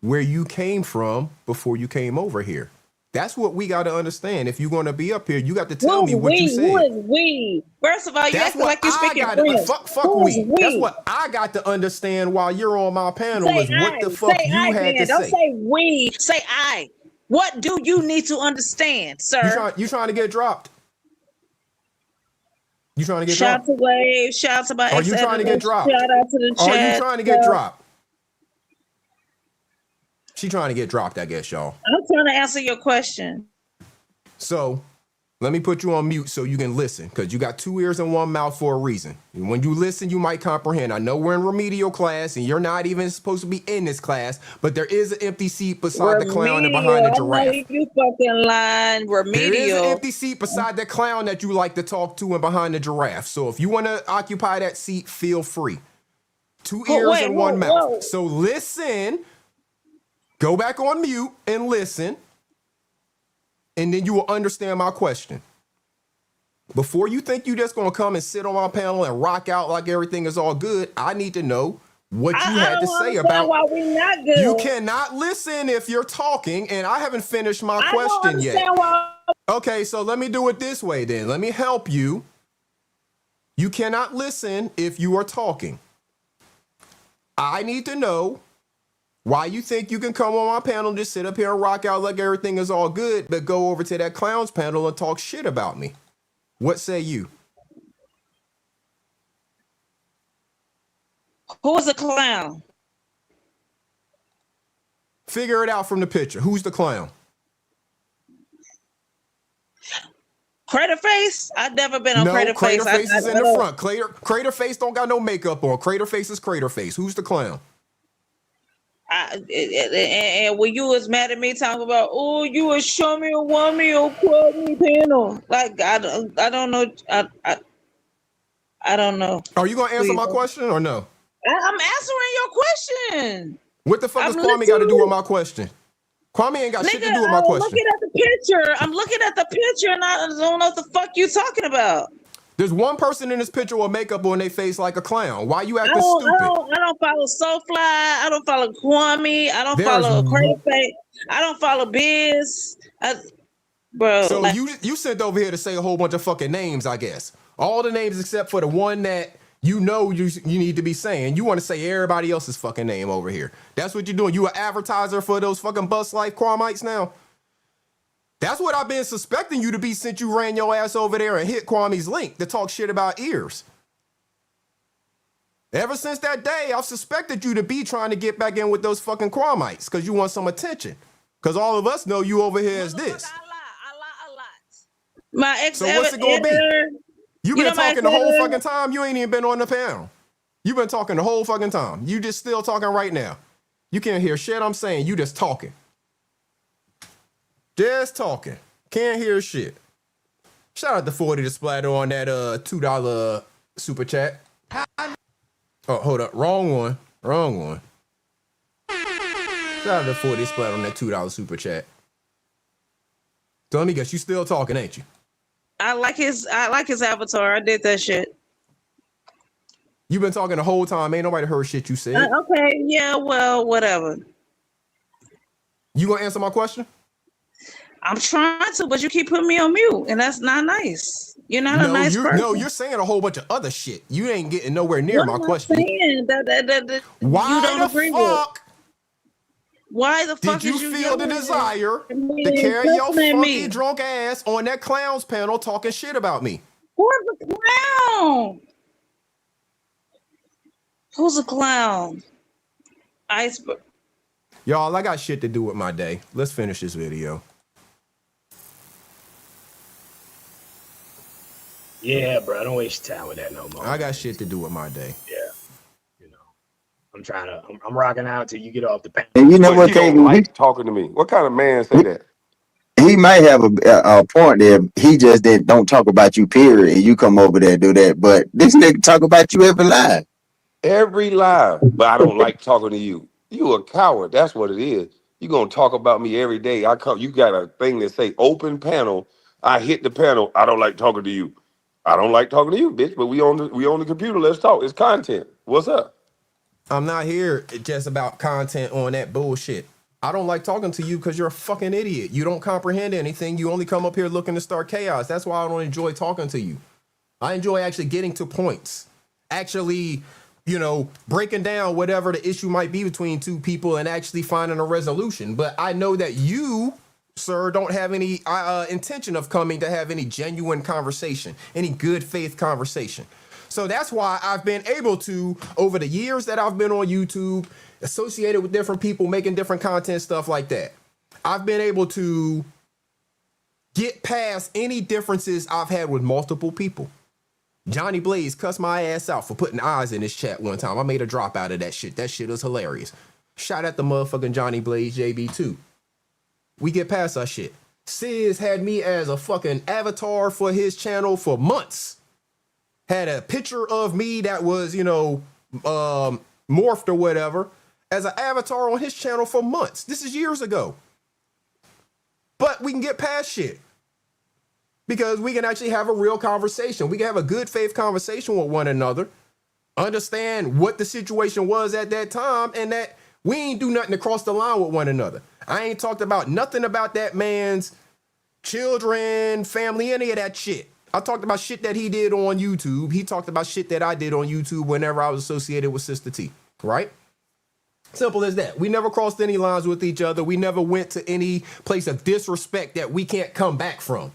where you came from before you came over here? That's what we got to understand. If you're going to be up here, you got to tell me what you said. Who is we? First of all, you acting like you're speaking French. Fuck we. That's what I got to understand while you're on my panel is what the fuck you had to Don't say. say we. Say I. What do you need to understand, sir? You trying to get dropped? You trying to get Shout dropped? to Wave. Shout to my Are you trying to get dropped? Shout out to the chat. Are you trying to get dropped? She trying to get dropped, I guess, y'all. I'm trying to answer your question. So let me put you on mute so you can listen, because you got 2 ears and 1 mouth for a reason. And when you listen, you might comprehend. I know we're in remedial class, and you're not even supposed to be in this class, but there is an empty seat beside the clown and behind the giraffe. You fucking lying. Remedial. There is an empty seat beside that clown that you like to talk to and behind the giraffe. So if you want to occupy that seat, feel free. 2 ears and 1 mouth. So listen, go back on mute and listen. And then you will understand my question. Before you think you just gonna come and sit on my panel and rock out like everything is all good, I need to know what you had to say about why we not good. You cannot listen if you're talking, and I haven't finished my question yet. Okay, so let me do it this way then. Let me help you. You cannot listen if you are talking. I need to know why you think you can come on my panel and just sit up here and rock out like everything is all good, but go over to that clown's panel and talk shit about me. What say you? Who is the clown? Figure it out from the picture. Who's the clown? Crater Face? I've never been on No, Crater Face. Crater Face is in I the don't. front. Crater Face don't got no makeup on. Crater Face is Crater Face. Who's the clown? And when you was mad at me talking about, oh, you was show me or want me or quote me panel. Like I don't know. I don't know. Are you gonna answer Please. my question or no? I'm answering your question. What the fuck I'm does Kwame got to do with listening. my question? Kwame ain't got shit Nigga, to do with my I'm question. looking at the picture. I'm looking at the picture and I don't know what the fuck you talking about. There's one person in this picture with makeup on their face like a clown. Why you I acting don't, stupid? I don't follow Soulfly. I don't follow Kwame. I don't There's follow Crater Face. I don't follow Biz. Bro, So like, you sent over here to say a whole bunch of fucking names, I guess. All the names except for the one that you know you need to be saying. You want to say everybody else's fucking name over here. That's what you're doing. You an advertiser for those fucking Bus Life Kwamites now? That's what I've been suspecting you to be since you ran your ass over there and hit Kwame's link to talk shit about ears. Ever since that day, I've suspected you to be trying to get back in with those fucking Kwamites because you want some attention. Because all of us know you over here as this. my ex. So what's it gonna be? You've been talking the whole fucking time. You ain't even been on the panel. You've been talking the whole fucking time. You just still talking right now. You can't hear shit I'm saying. You just talking. Just talking. Can't hear shit. Shout out to 40 to splatter on that $2 super chat. Oh, hold up. Wrong one. Wrong one. Shout out to 40 to splatter on that $2 super chat. So let me guess, you still talking, ain't you? I like his avatar. I did that shit. You been talking the whole time. Ain't nobody heard shit you said. Okay, yeah, well, whatever. You gonna answer my question? I'm trying to, but you keep putting me on mute, and that's not nice. You're not a nice person. No, you're saying a whole bunch of other shit. You ain't getting nowhere near my What am I question. saying? That Why you don't the agree fuck? With? Why the fuck Did is you you feel the yelling desire at me to and carry your cussing at funky me? drunk ass on that clowns panel talking shit about me? Who's the clown? Who's a clown? Iceberg. Y'all, I got shit to do with my day. Let's finish this video. Yeah, bro. Don't waste your time with that no more. I got shit to do with my day. Yeah. I'm rocking out till you get off the panel. And you know But what, he don't KB? like talking to me. What kind of man say that? He might have a point there. He just don't talk about you, period. And you come over there and do that. But this nigga talk about you every live. Every lie, but I don't like talking to you. You a coward. That's what it is. You gonna talk about me every day. I come. You got a thing that say open panel. I hit the panel. I don't like talking to you. I don't like talking to you, bitch. But we on the computer. Let's talk. It's content. What's up? I'm not here just about content on that bullshit. I don't like talking to you because you're a fucking idiot. You don't comprehend anything. You only come up here looking to start chaos. That's why I don't enjoy talking to you. I enjoy actually getting to points. Actually, breaking down whatever the issue might be between two people and actually finding a resolution. But I know that you, sir, don't have any intention of coming to have any genuine conversation, any good faith conversation. So that's why I've been able to, over the years that I've been on YouTube, associated with different people, making different content, stuff like that, I've been able to get past any differences I've had with multiple people. Johnny Blaze cussed my ass out for putting eyes in his chat one time. I made a drop out of that shit. That shit was hilarious. Shout out to motherfucking Johnny Blaze JB too. We get past our shit. Sis had me as a fucking avatar for his channel for months. Had a picture of me that was, morphed or whatever as an avatar on his channel for months. This is years ago. But we can get past shit. Because we can actually have a real conversation. We can have a good faith conversation with one another. Understand what the situation was at that time and that we ain't do nothing to cross the line with one another. I ain't talked about nothing about that man's children, family, any of that shit. I talked about shit that he did on YouTube. He talked about shit that I did on YouTube whenever I was associated with Sister T, right? Simple as that. We never crossed any lines with each other. We never went to any place of disrespect that we can't come back from.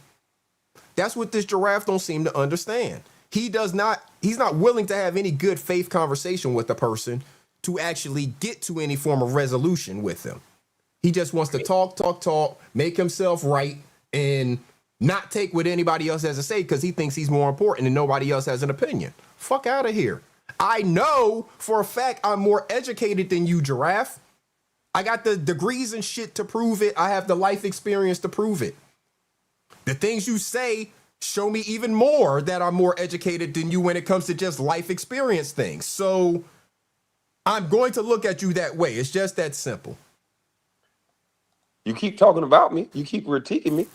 That's what this giraffe don't seem to understand. he's not willing to have any good faith conversation with the person to actually get to any form of resolution with them. He just wants to talk, make himself right, and not take what anybody else has to say because he thinks he's more important and nobody else has an opinion. Fuck out of here. I know for a fact I'm more educated than you, Giraffe. I got the degrees and shit to prove it. I have the life experience to prove it. The things you say show me even more that I'm more educated than you when it comes to just life experience things. So I'm going to look at you that way. It's just that simple. You keep talking about me. You keep critiquing me.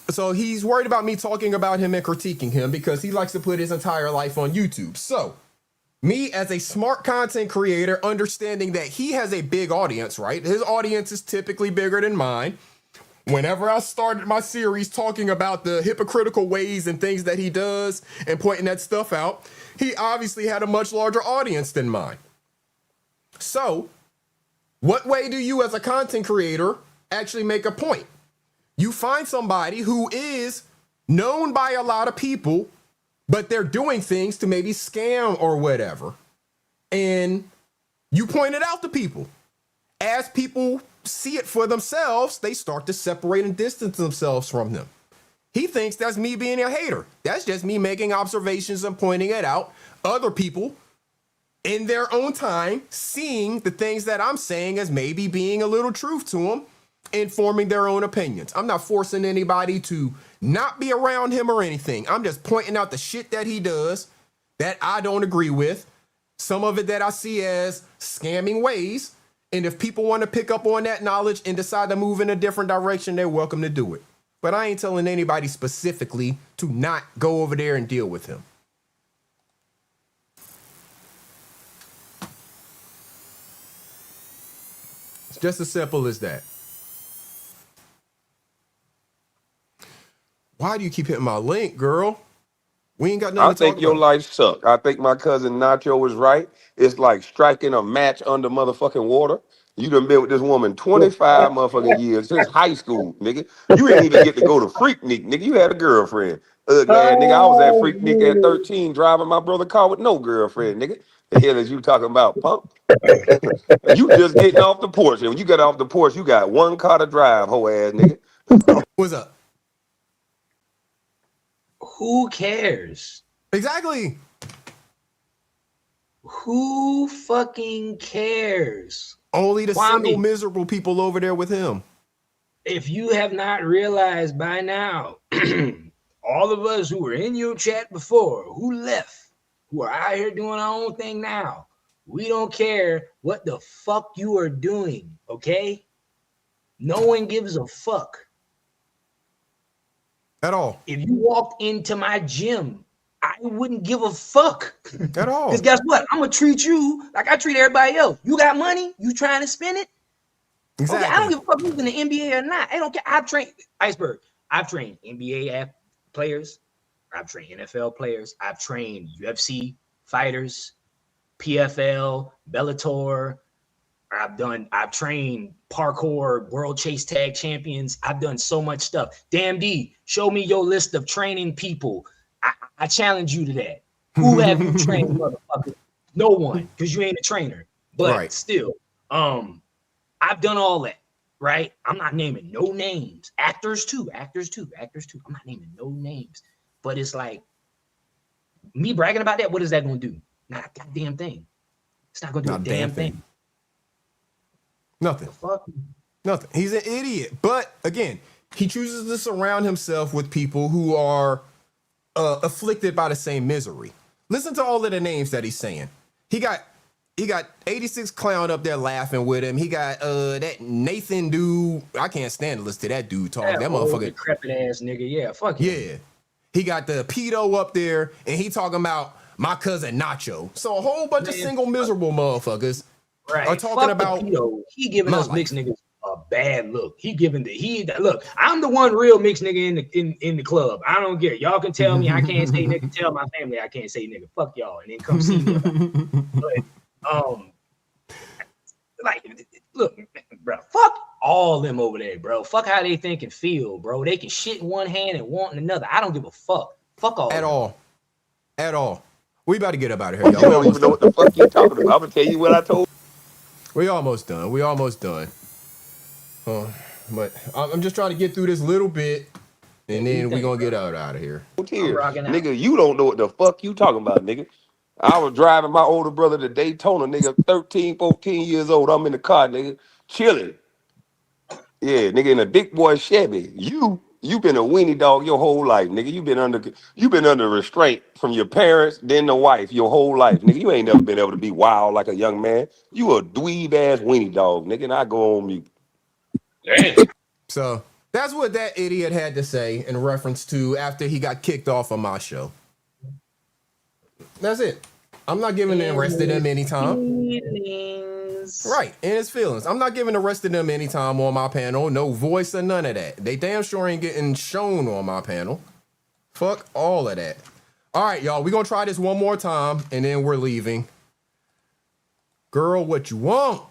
So he's worried about me talking about him and critiquing him because he likes to put his entire life on YouTube. So me as a smart content creator, understanding that he has a big audience, right? His audience is typically bigger than mine. Whenever I started my series talking about the hypocritical ways and things that he does and pointing that stuff out, he obviously had a much larger audience than mine. So what way do you as a content creator actually make a point? You find somebody who is known by a lot of people, but they're doing things to maybe scam or whatever. And you point it out to people. As people see it for themselves, they start to separate and distance themselves from them. He thinks that's me being a hater. That's just me making observations and pointing it out. Other people, in their own time, seeing the things that I'm saying as maybe being a little truth to them, and forming their own opinions. I'm not forcing anybody to not be around him or anything. I'm just pointing out the shit that he does that I don't agree with. Some of it that I see as scamming ways. And if people want to pick up on that knowledge and decide to move in a different direction, they're welcome to do it. But I ain't telling anybody specifically to not go over there and deal with him. It's just as simple as that. Why do you keep hitting my link, girl? We ain't got nothing I to talk think your about. life sucked. I think my cousin Nacho was right. It's like striking a match under motherfucking water. You done been with this woman 25 motherfucking years since high school, nigga. You didn't even get to go to Freaknik, nigga. You had a girlfriend. Ugly ass nigga. I was at Freaknik at 13 driving my brother car with no girlfriend, nigga. The hell is you talking about, punk? You just getting off the porch. And when you got off the porch, you got one car to drive, hoe ass nigga. What's up? Who cares? Exactly. Who fucking cares? Only the Kwame, single miserable people over there with him. If you have not realized by now, all of us who were in your chat before, who left, who are out here doing our own thing now, we don't care what the fuck you are doing, okay? No one gives a fuck. At all. If you walked into my gym, I wouldn't give a fuck. At all. Because guess what? I'm going to treat you like I treat everybody else. You got money? You trying to spend it? Exactly. Okay, I don't give a fuck who's in the NBA or not. I don't care. I've trained Iceberg. I've trained NBA players. I've trained NFL players. I've trained UFC fighters, PFL, Bellator. I've trained parkour, world chase tag champions. I've done so much stuff. Damn D, show me your list of training people. I challenge you to that. Who have you trained, motherfucker? No one, because you ain't a trainer. But still, I've done all that, right? I'm not naming no names. Actors too. I'm not naming no names. But it's like, me bragging about that, what is that going to do? Not a goddamn thing. It's not going to do a damn thing. Nothing. Nothing. He's an idiot. But again, he chooses to surround himself with people who are afflicted by the same misery. Listen to all of the names that he's saying. He got 86 Clown up there laughing with him. He got that Nathan dude. I can't stand to listen to that dude talk. That motherfucker decrepit ass nigga. Yeah, fuck him. Yeah. He got the pedo up there, and he talking about my cousin Nacho. So a whole bunch of single miserable motherfuckers are talking about pedo. He giving us mixed niggas a bad look. Look. I'm the one real mixed nigga in the club. I don't care. Y'all can tell me I can't say nigga. Tell my family I can't say nigga. Fuck y'all, and then come see me. But look, bro. Fuck all them over there, bro. Fuck how they think and feel, bro. They can shit in one hand and want in another. I don't give a fuck. Fuck all at y'all. all. At all. We about to get up out of here, You y'all. We don't even almost know done. what the fuck you talking about. I'm gonna tell you what I told. We almost done. We almost done. But I'm just trying to get through this little bit, and then we gonna get out of here. I'm Here, rocking out. nigga, you don't know what the fuck you talking about, nigga. I was driving my older brother to Daytona, nigga, 13, 14 years old. I'm in the car, nigga, chilling. Yeah, nigga, in a big boy Chevy. You been a weenie dog your whole life, nigga. You been under restraint from your parents, then the wife, your whole life, nigga. You ain't never been able to be wild like a young man. You a dweeb ass weenie dog, nigga, and I go on mute. Damn. So that's what that idiot had to say in reference to after he got kicked off of my show. That's it. I'm not giving the rest of them any time. Right, in his feelings. I'm not giving the rest of them any time on my panel. No voice or none of that. They damn sure ain't getting shown on my panel. Fuck all of that. All right, y'all. We're going to try this one more time, and then we're leaving. Girl, what you want?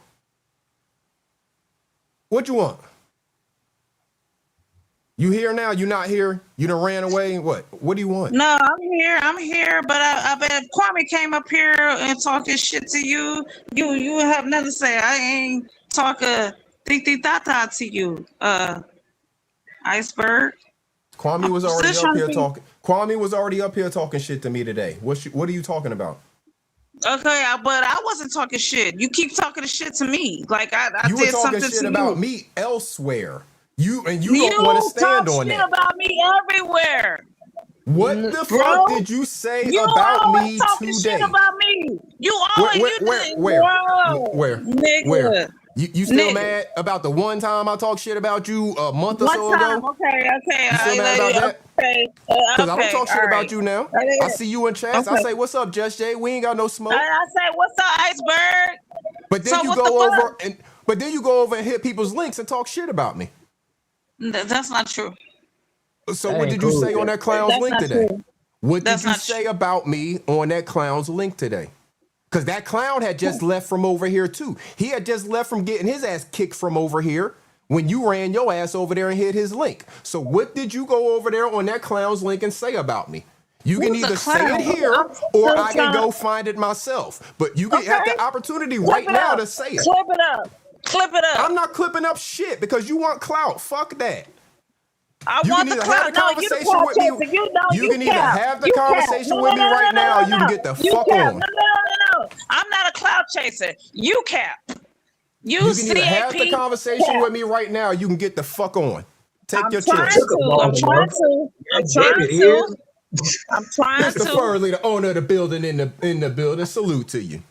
What you want? You here now? You not here? You done ran away? What? What do you want? No, I'm here, but I bet if Kwame came up here and talking shit to you, you would have nothing to say. I ain't talking tata to you, Iceberg. Kwame was I'm already still up trying to here think. talking. Kwame was already up here talking shit to me today. What are you talking about? Okay, but I wasn't talking shit. You keep talking the shit to me. Like I You were did talking something shit to about you. me elsewhere. You don't want to You stand talk on shit that. about me everywhere. What the fuck Bro, did you say you about always me talking shit today? about me. You Where, always where, you where, did, where, bro, where, where? nigga, You still nigga. mad about the one time I talked shit about you a month or One so time, ago? okay, You still mad about that? okay, Because I don't okay, talk all shit right. about you now. I see you in chats. I Okay. say, what's up, Just Jay? We ain't got no smoke. I say, what's up, Iceberg? But then So you what the go fuck? over and hit people's links and talk shit about me. That's not true. So That what ain't did you cool. say on that clown's That's link not today? true. What That's did you not say true. about me on that clown's link today? Because that clown had just left from over here too. He had just left from getting his ass kicked from over here when you ran your ass over there and hit his link. So what did you go over there on that clown's link and say about me? You can Who's the either say clown? it here I'm or still I can trying. go find it myself. But you can have Okay, the opportunity clip right it now up. to say it. Clip it up. Clip it up. I'm not clipping up shit because you want clout. Fuck that. I You can want the either have clout. the No, you the conversation clout with me. chaser. You know, You you can either cap. have the You cap. conversation No, with no, me no, right no, no, now. no, You can no. get the You fuck cap. on. No, no, no, no. I'm not a clout chaser. You cap. You You can either have the CAP conversation cap. with me right now. You can get the fuck on. Take I'm your trying choice. Took a to. I'm Baltimore. trying to. I'm God damn trying it, to. is. I'm trying Mr. to. Furley, the owner of the building in the building. Salute to you.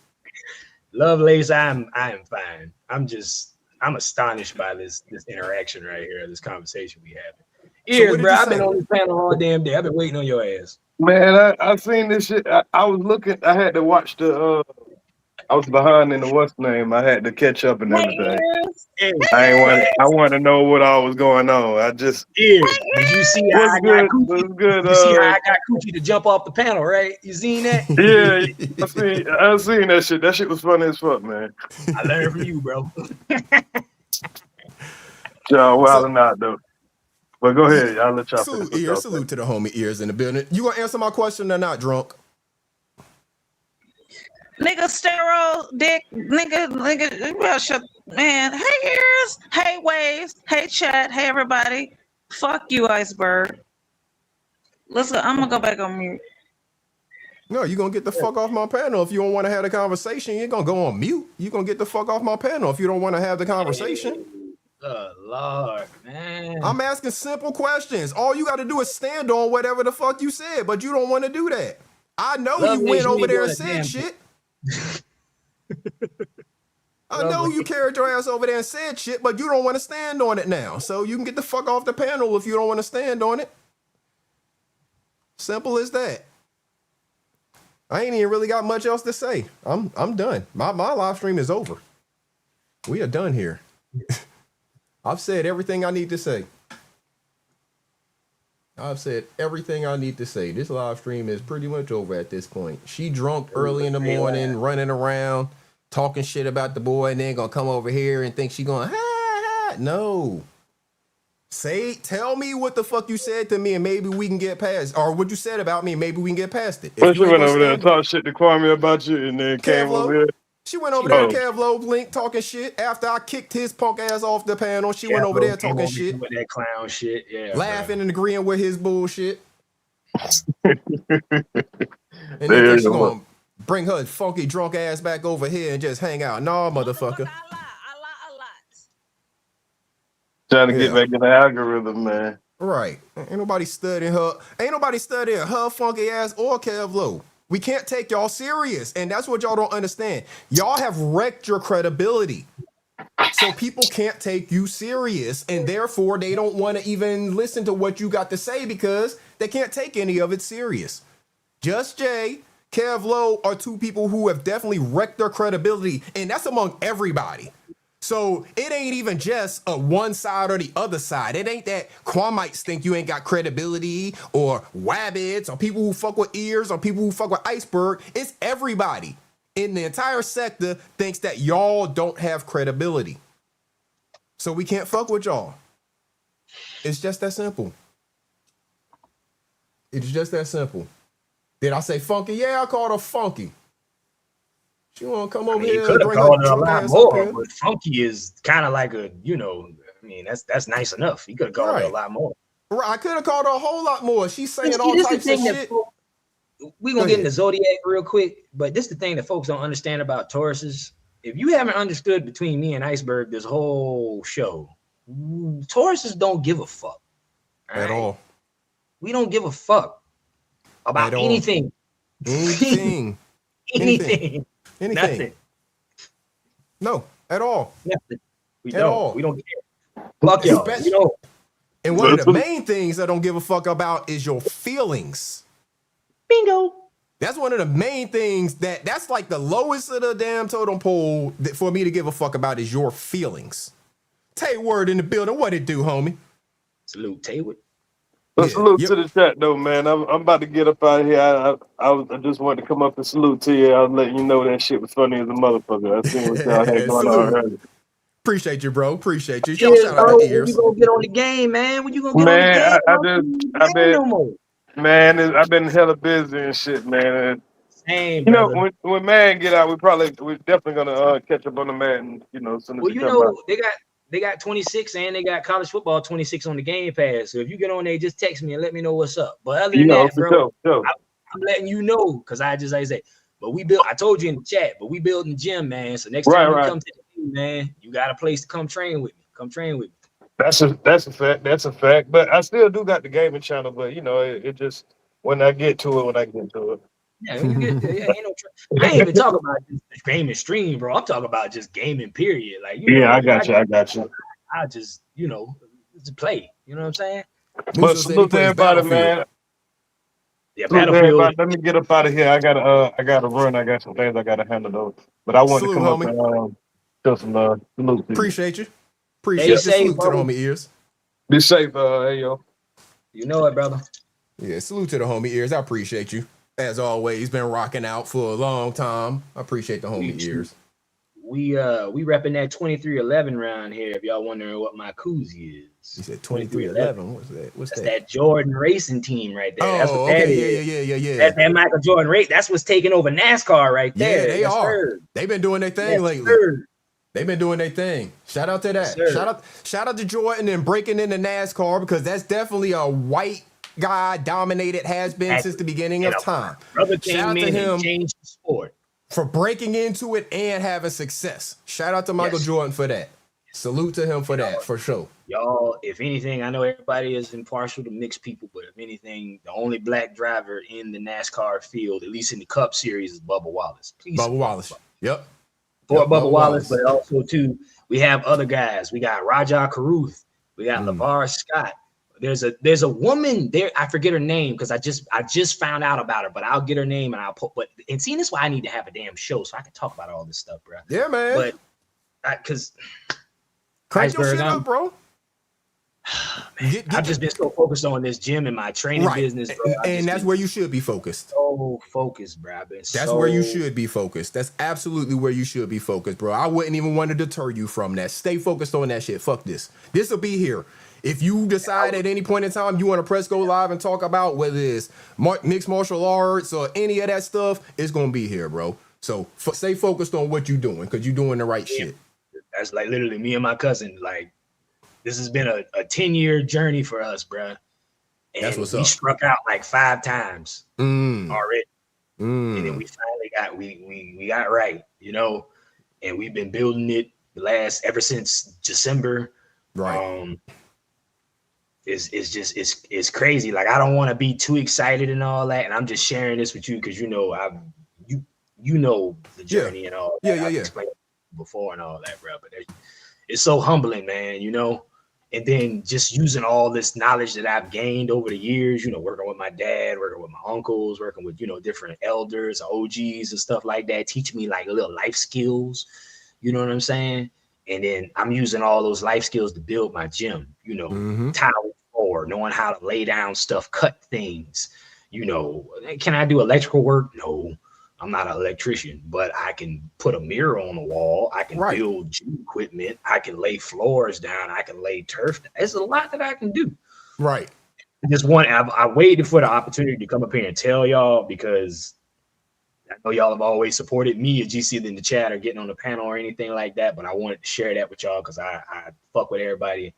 Lovelace, I am fine. I'm astonished by this interaction right here, this conversation we having. So what Ears, did bro. you I've been say? on this panel all damn day. I've been waiting on your ass. Man, I seen this shit. I was looking. I had to watch the. I was behind in the what's name. I had to catch up and Hey, everything. ears. Hey, I ain't want. I Ears. want to know what all was going on. I just ears. Did you see how what's I got good. Coochie? What's good. Did you see how I got Coochie to jump off the panel, right? You seen that? Yeah, I seen that shit. That shit was funny as fuck, man. I learned from you, bro. Y'all So wilding out though. But go ahead. Y'all let y'all finish salute what ears. y'all saying. Salute to the homie ears in the building. You gonna answer my question or not, drunk? Nigga, sterile dick, nigga, well, shut, man. Hey, ears, hey, waves, hey, chat, hey, everybody. Fuck you, Iceberg. Listen, I'm gonna go back on mute. No, you're gonna get the fuck off my panel if you don't want to have the conversation. You're gonna go on mute. You're gonna get the fuck off my panel if you don't want to have the conversation. Oh, Lord, man. I'm asking simple questions. All you gotta do is stand on whatever the fuck you said, but you don't want to do that. I know you Lovelace, went you over ain't there doing and a said damn shit. I know Lovelace. you carried your ass over there and said shit, but you don't want to stand on it now. So you can get the fuck off the panel if you don't want to stand on it. Simple as that. I ain't even really got much else to say. I'm done. My live stream is over. We are done here. I've said everything I need to say. I've said everything I need to say. This live stream is pretty much over at this point. She drunk early in the morning, running around, talking shit about the boy, and then gonna come over here and think she going, ha, ha. No. Tell me what the fuck you said to me, and maybe we can get past, or what you said about me, maybe we can get past it. If Well, she you ain't went gonna over there and stand talked shit to Kwame about you, and then came Kev over Lowe. here. She went over there, Oh, Kev Lowe Blink talking shit. After I kicked his punk ass off the panel, she went over Capo there came talking on me shit, with that clown shit. Yeah, laughing and agreeing with his bullshit. there And then think you she go. gonna bring her funky drunk ass back over here and just hang out. Nah, motherfucker. Trying to get back in the algorithm, man. Right. Ain't nobody studying her. Ain't nobody studying her funky ass or Kev Lowe. We can't take y'all serious. And that's what y'all don't understand. Y'all have wrecked your credibility. So people can't take you serious. And therefore, they don't want to even listen to what you got to say because they can't take any of it serious. Just Jay, Kev Lowe are two people who have definitely wrecked their credibility. And that's among everybody. So it ain't even just a one side or the other side. It ain't that Quamites think you ain't got credibility or Wabbits or people who fuck with ears or people who fuck with Iceberg. It's everybody in the entire sector thinks that y'all don't have credibility. So we can't fuck with y'all. It's just that simple. It's just that simple. Did I say funky? Yeah, I called her funky. She want to come over here and bring her drunk ass up here. But funky is kind of like a, that's nice enough. You could have called her a lot more. Right, I could have called her a whole lot more. She's saying all types of shit. We're going to get into Zodiac real quick, but this is the thing that folks don't understand about Tauruses. If you haven't understood between me and Iceberg this whole show, Tauruses don't give a fuck. At all. We don't give a fuck about anything. Anything. Anything. Nothing. No, at all. Nothing. We at don't. all. We don't care. Fuck y'all. We don't. And one of the main things I don't give a fuck about is your feelings. Bingo. That's one of the main things that's like the lowest of the damn totem pole that for me to give a fuck about is your feelings. Tay Word in the building. What it do, homie? Salute, Tayward. Salute to the chat, though, man. I'm about to get up out of here. I just wanted to come up and salute to you. I was letting you know that shit was funny as a motherfucker. I seen what y'all had going on earlier. Appreciate you, bro. Appreciate you. Y'all shout out to ears. When you gonna get on the game, man? When you gonna get on the game? I've been hella busy and shit, man. Same, you know, brother. when man get out, we're definitely gonna catch up on the man. As soon as he come out. They got 26 and they got college football 26 on the Game Pass. So if you get on there, just text me and let me know what's up. But other than that, bro, I'm letting you know because I say, but I told you in the chat, but we building the gym, man. So next time you come to the team, man, you got a place to come train with me. Come train with me. That's a fact. That's a fact. But I still do got the gaming channel. But it just when I get to it. Yeah, ain't I ain't even talking about just gaming stream, bro. I'm talking about just gaming, period. Like, I got you. I just, just play. You know what I'm saying? But salute to everybody, man. Yeah, Battlefield. Let me get up out of here. I gotta run. I got some things I gotta handle though. But I want to come up and show some salute. Appreciate you. Salute to the homie ears. Be safe, hey yo. You know it, brother. Yeah, salute to the homie ears. I appreciate you. As always, been rocking out for a long time. I appreciate the homie ears. We repping that 2311 round here. If y'all wondering what my koozie is. You said 2311. What's that? That's that Jordan racing team right there. Oh, that's what that is. Yeah. That's that Michael Jordan race. That's what's taking over NASCAR right there. Yeah, they are. They've been doing their thing lately. They've been doing their thing. Shout out to that. Shout out to Jordan and breaking into NASCAR because that's definitely a white guy dominated, has been since the beginning of time. Shout out to him. Changed the sport. For breaking into it and having success. Shout out to Michael Jordan for that. Salute to him for that, for sure. Y'all, if anything, I know everybody is impartial to mixed people, but if anything, the only black driver in the NASCAR field, at least in the Cup Series, is Bubba Wallace. Please, Bubba Wallace. Yep. For Bubba Wallace, but also, too, we have other guys. We got Rajah Caruth. We got LeVar Scott. There's a woman there. I forget her name because I just found out about her, but I'll get her name and I'll put. But and seeing this, why I need to have a damn show so I can talk about all this stuff, bro. Yeah, man. But because crank your shit up, bro. I've just been so focused on this gym and my training business, bro. And that's where you should be focused. So focused, bro. That's where you should be focused. That's absolutely where you should be focused, bro. I wouldn't even want to deter you from that. Stay focused on that shit. Fuck this. This will be here. If you decide at any point in time you want to press go live and talk about whether it's mixed martial arts or any of that stuff, it's gonna be here, bro. So stay focused on what you're doing because you're doing the right shit. That's like literally me and my cousin. Like this has been a 10-year journey for us, bro. And That's what's we up. struck out like 5 times already. And then Mm. we finally got we got right, you know, and we've been building it ever since December. Right. It's crazy. Like I don't want to be too excited and all that, and I'm just sharing this with you because you know you know the journey and all that. I've explained it before and all that, bro. But it's so humbling, man, you know. And then just using all this knowledge that I've gained over the years, you know, working with my dad, working with my uncles, working with, you know, different elders, OGs and stuff like that, teach me like little life skills, you know what I'm saying? And then I'm using all those life skills to build my gym, you know, tile floor, knowing how to lay down stuff, cut things, you know. Can I do electrical work? No. I'm not an electrician, but I can put a mirror on the wall. I can build gym equipment. I can lay floors down. I can lay turf. There's a lot that I can do. Right. I waited for the opportunity to come up here and tell y'all because I know y'all have always supported me as GC in the chat or getting on the panel or anything like that. But I wanted to share that with y'all because I fuck with everybody.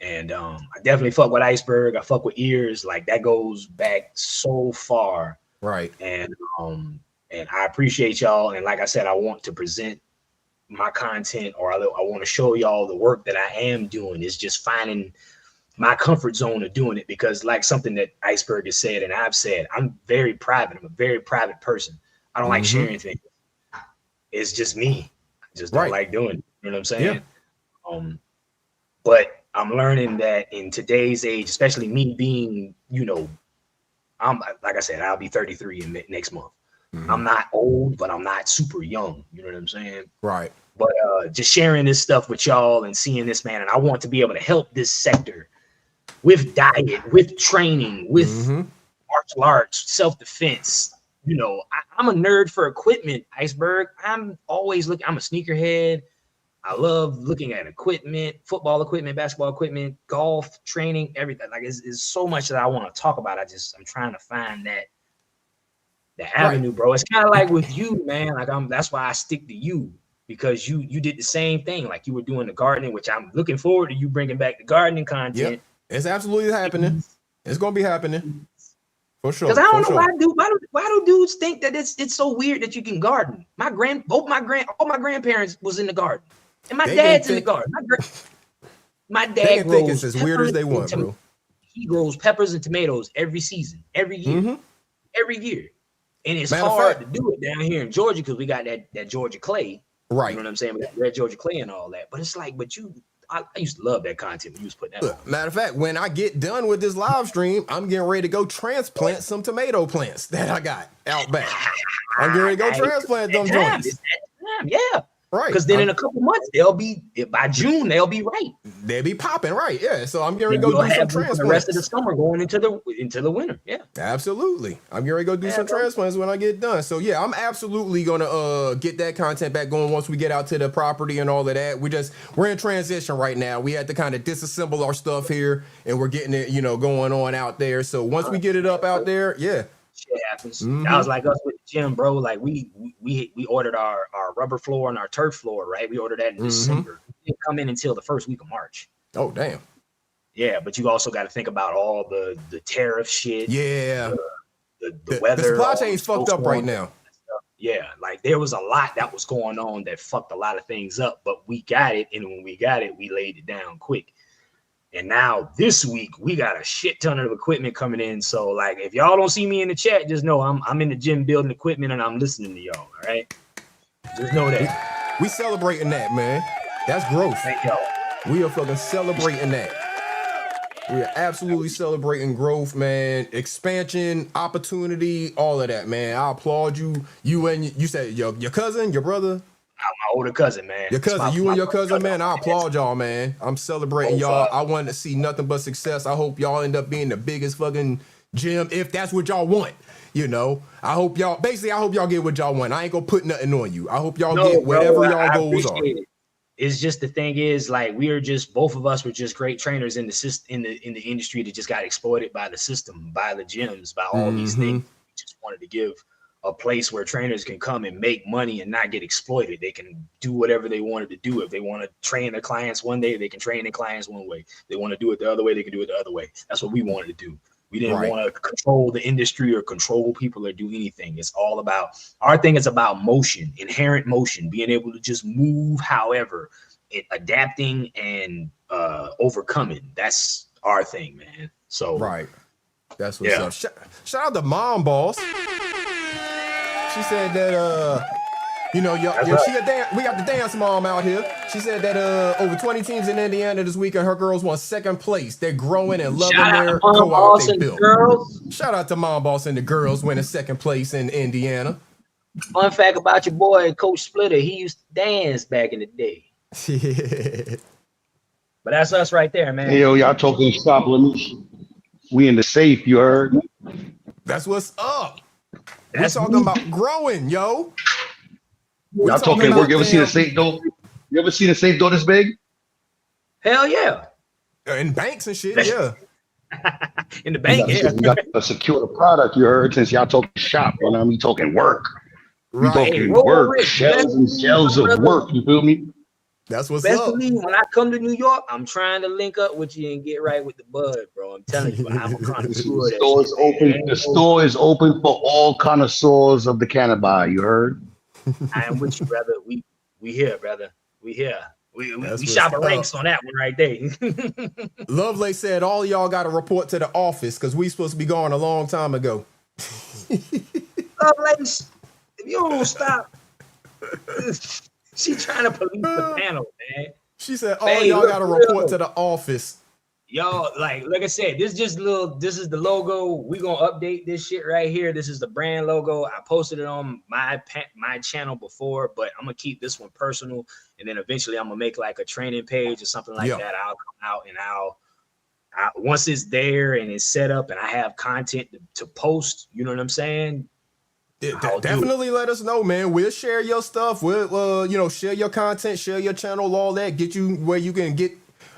And I definitely fuck with Iceberg. I fuck with Ears. Like that goes back so far. Right. And I appreciate y'all. And like I said, I want to present my content, or I want to show y'all the work that I am doing. Is just finding my comfort zone of doing it, because like something that Iceberg has said and I've said, I'm very private. I'm a very private person. I don't like sharing things. It's just me. I just don't like doing it. You know what I'm saying? Yeah. But I'm learning that in today's age, especially me being, you know, I'm like I said, I'll be 33 in next month. I'm not old, but I'm not super young. You know what I'm saying? Right. But just sharing this stuff with y'all and seeing this, man, and I want to be able to help this sector with diet, with training, with martial arts, self-defense. You know, I'm a nerd for equipment, Iceberg. I'm always looking. I'm a sneakerhead. I love looking at equipment, football equipment, basketball equipment, golf, training, everything. Like it's so much that I want to talk about. I'm trying to find the avenue, bro. It's kind of like with you, man. Like that's why I stick to you, because you did the same thing. Like you were doing the gardening, which I'm looking forward to you bringing back the gardening content. Yep. It's absolutely happening. It's gonna be happening for sure. Because I don't know why do dudes think that it's so weird that you can garden? All my grandparents was in the garden, and my dad's in the garden. My dad grows. Think it's as weird as they want, bro. He grows peppers and tomatoes every season, every year, every year. And it's Matter of hard fact, to do it down here in Georgia because we got that Georgia clay. Right. You know what I'm saying? We got red Georgia clay and all that. But it's like, I used to love that content when you was putting that on. Matter of fact, when I get done with this live stream, I'm getting ready to go transplant some tomato plants that I got out back. I'm getting ready to go transplant them joints. It's that time, yeah. Right. Because then in a couple months, by June, they'll be right. They'll be popping, right? Yeah. So I'm getting ready to go do some transplants. The rest of the summer going into the winter. Yeah. Absolutely. I'm getting ready to go do some transplants when I get done. So yeah, I'm absolutely gonna get that content back going once we get out to the property and all of that. We're in transition right now. We had to kind of disassemble our stuff here, and we're getting it, going on out there. So once we get it up out there, yeah. Shit happens. That was like us with the gym, bro. Like we ordered our rubber floor and our turf floor, right? We ordered that in December. It didn't come in until the first week of March. Oh, damn. Yeah, but you also got to think about all the tariff shit. Yeah. The weather. The supply chain's fucked up right now. Yeah, like there was a lot that was going on that fucked a lot of things up, but we got it. And when we got it, we laid it down quick. And now this week we got a shit ton of equipment coming in. So like, if y'all don't see me in the chat, just know I'm in the gym building equipment and I'm listening to y'all. All right, just know that we celebrating that, man. That's growth. Thank y'all. We are fucking celebrating that. We are absolutely celebrating growth, man. Expansion, opportunity, all of that, man. I applaud you. You said your cousin, your brother. My older cousin, man. Your cousin, you and your cousin, man. I applaud y'all, man. I'm celebrating y'all. I wanted to see nothing but success. I hope y'all end up being the biggest fucking gym, if that's what y'all want. I hope y'all get what y'all want. I ain't gonna put nothing on you. I hope y'all get whatever y'all goals are. it's just the thing is like we are just both of us were just great trainers in the system in the industry that just got exploited by the system, by the gyms, by all these things. We just wanted to give a place where trainers can come and make money and not get exploited. They can do whatever they wanted to do. If they want to train their clients one day, they can train their clients one way. If they want to do it the other way, they can do it the other way. That's what we wanted to do. We didn't want to control the industry or control people or do anything. It's all about our thing. Is about motion, inherent motion, being able to just move. However, adapting and overcoming. That's our thing, man. So that's what's up. Shout out to Mom Boss. She said that we got the dance mom out here. She said that over 20 teams in Indiana this week and her girls won second place. They're growing and loving their co-op they built. Shout out to Mom Boss and the girls winning second place in Indiana. Fun fact about your boy, Coach Splitter, he used to dance back in the day. But that's us right there, man. Hey, yo, y'all talking stop limits. We in the safe, you heard? That's what's up. We're talking about growing, yo. Y'all talking work. You ever seen a safe door? You ever seen a safe door this big? Hell yeah. In banks and shit, yeah. In the bank, you got to secure the product, you heard, since y'all talking shop. You know what I mean? Talking work. We talking work, shells and shells of work, you feel me? That's what's Best up. believe when I come to New York, I'm trying to link up with you and get right with the bud, bro. I'm telling you, I'm a connoisseur. The store is open for all connoisseurs of the cannabis, you heard? I am with you, brother. We here, brother. We here. We shop at links on that one right there. Lovelace said all y'all got to report to the office because we supposed to be gone a long time ago. Lovelace, if you don't stop, she trying to police the panel, man. She said all y'all got to report to the office. Y'all, like I said, this is the logo. We gonna update this shit right here. This is the brand logo. I posted it on my channel before, but I'm gonna keep this one personal, and then eventually I'm gonna make like a training page or something like that. I'll come out and I'll once it's there and it's set up and I have content to post. You know what I'm saying? Definitely let us know, man. We'll share your stuff. We'll share your content, share your channel, all that. Get you where you can get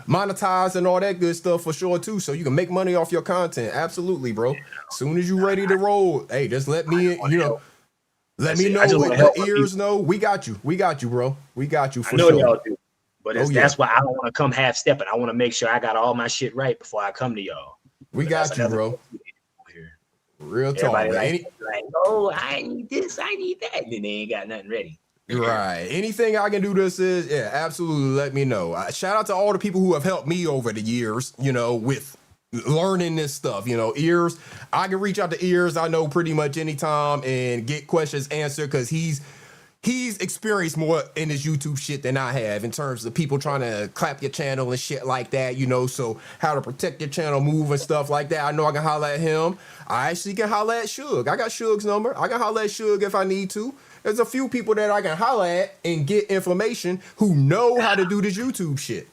monetize and all that good stuff for sure too, so you can make money off your content. Absolutely, bro. As soon as you ready to roll, hey, just let me let me know. Let the ears know. We got you, bro. We got you for sure. Y'all do, but that's why I don't want to come half stepping. I want to make sure I got all my shit right before I come to y'all. We got you, bro. Real talk, man. Like, oh, I need this, I need that, and then they ain't got nothing ready. Right. Anything I can do absolutely let me know. Shout out to all the people who have helped me over the years, with learning this stuff. Ears, I can reach out to Ears, I know pretty much anytime and get questions answered because he's experienced more in this YouTube shit than I have in terms of people trying to clap your channel and shit like that, so how to protect your channel move and stuff like that. I know I can holler at him. I actually can holler at Suge. I got Suge's number. I can holler at Suge if I need to. There's a few people that I can holler at and get information who know how to do this YouTube shit.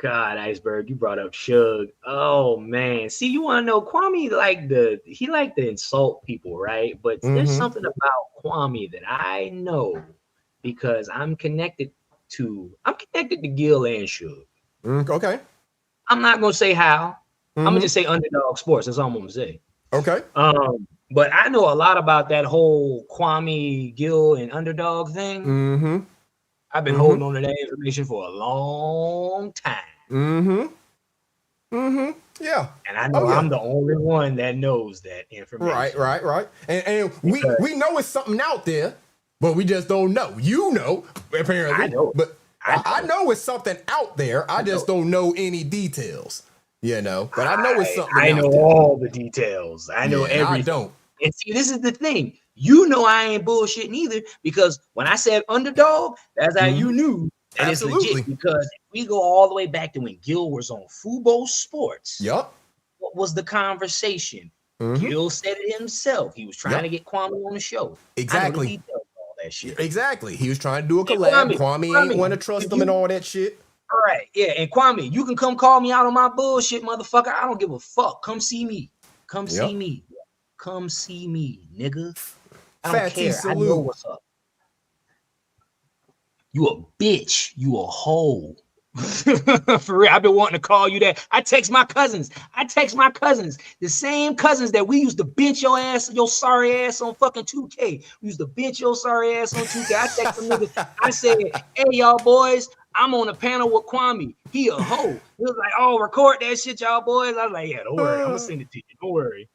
God, Iceberg, you brought up Suge. Oh man, see, you want to know Kwame he like to insult people, right? But there's something about Kwame that I know because I'm connected to Gil and Suge. Okay. I'm not gonna say how. I'm gonna just say Underdog Sports. That's all I'm gonna say. Okay. But I know a lot about that whole Kwame, Gil, and Underdog thing. I've been holding on to that information for a long time. Yeah. And I know I'm the only one that knows that information. Right. And we know it's something out there, but we just don't know. Apparently. I know. But I know it's something out there. I just don't know any details. But I know it's something. I know all the details. I know everything. I don't. And see, this is the thing. I ain't bullshitting either because when I said Underdog, that's how you knew that it's legit. Because if we go all the way back to when Gil was on Fubo Sports. Yup. What was the conversation? Gil said it himself. He was trying to get Kwame on the show. Exactly. I know the details of all that shit. Exactly. He was trying to do a collab. Kwame ain't want to trust him and all that shit. All right. Yeah. And Kwame, you can come call me out on my bullshit, motherfucker. I don't give a fuck. Come see me. Come see me. Come see me, nigga. I don't care. I know what's up. You a bitch. You a hoe. For real, I've been wanting to call you that. I text my cousins. The same cousins that we used to bench your ass, your sorry ass on fucking 2K. We used to bench your sorry ass on 2K. I text them niggas. I said, hey, y'all boys, I'm on a panel with Kwame. He a hoe. He was like, oh, record that shit, y'all boys. I was like, yeah, don't worry. I'm gonna send it to you. Don't worry.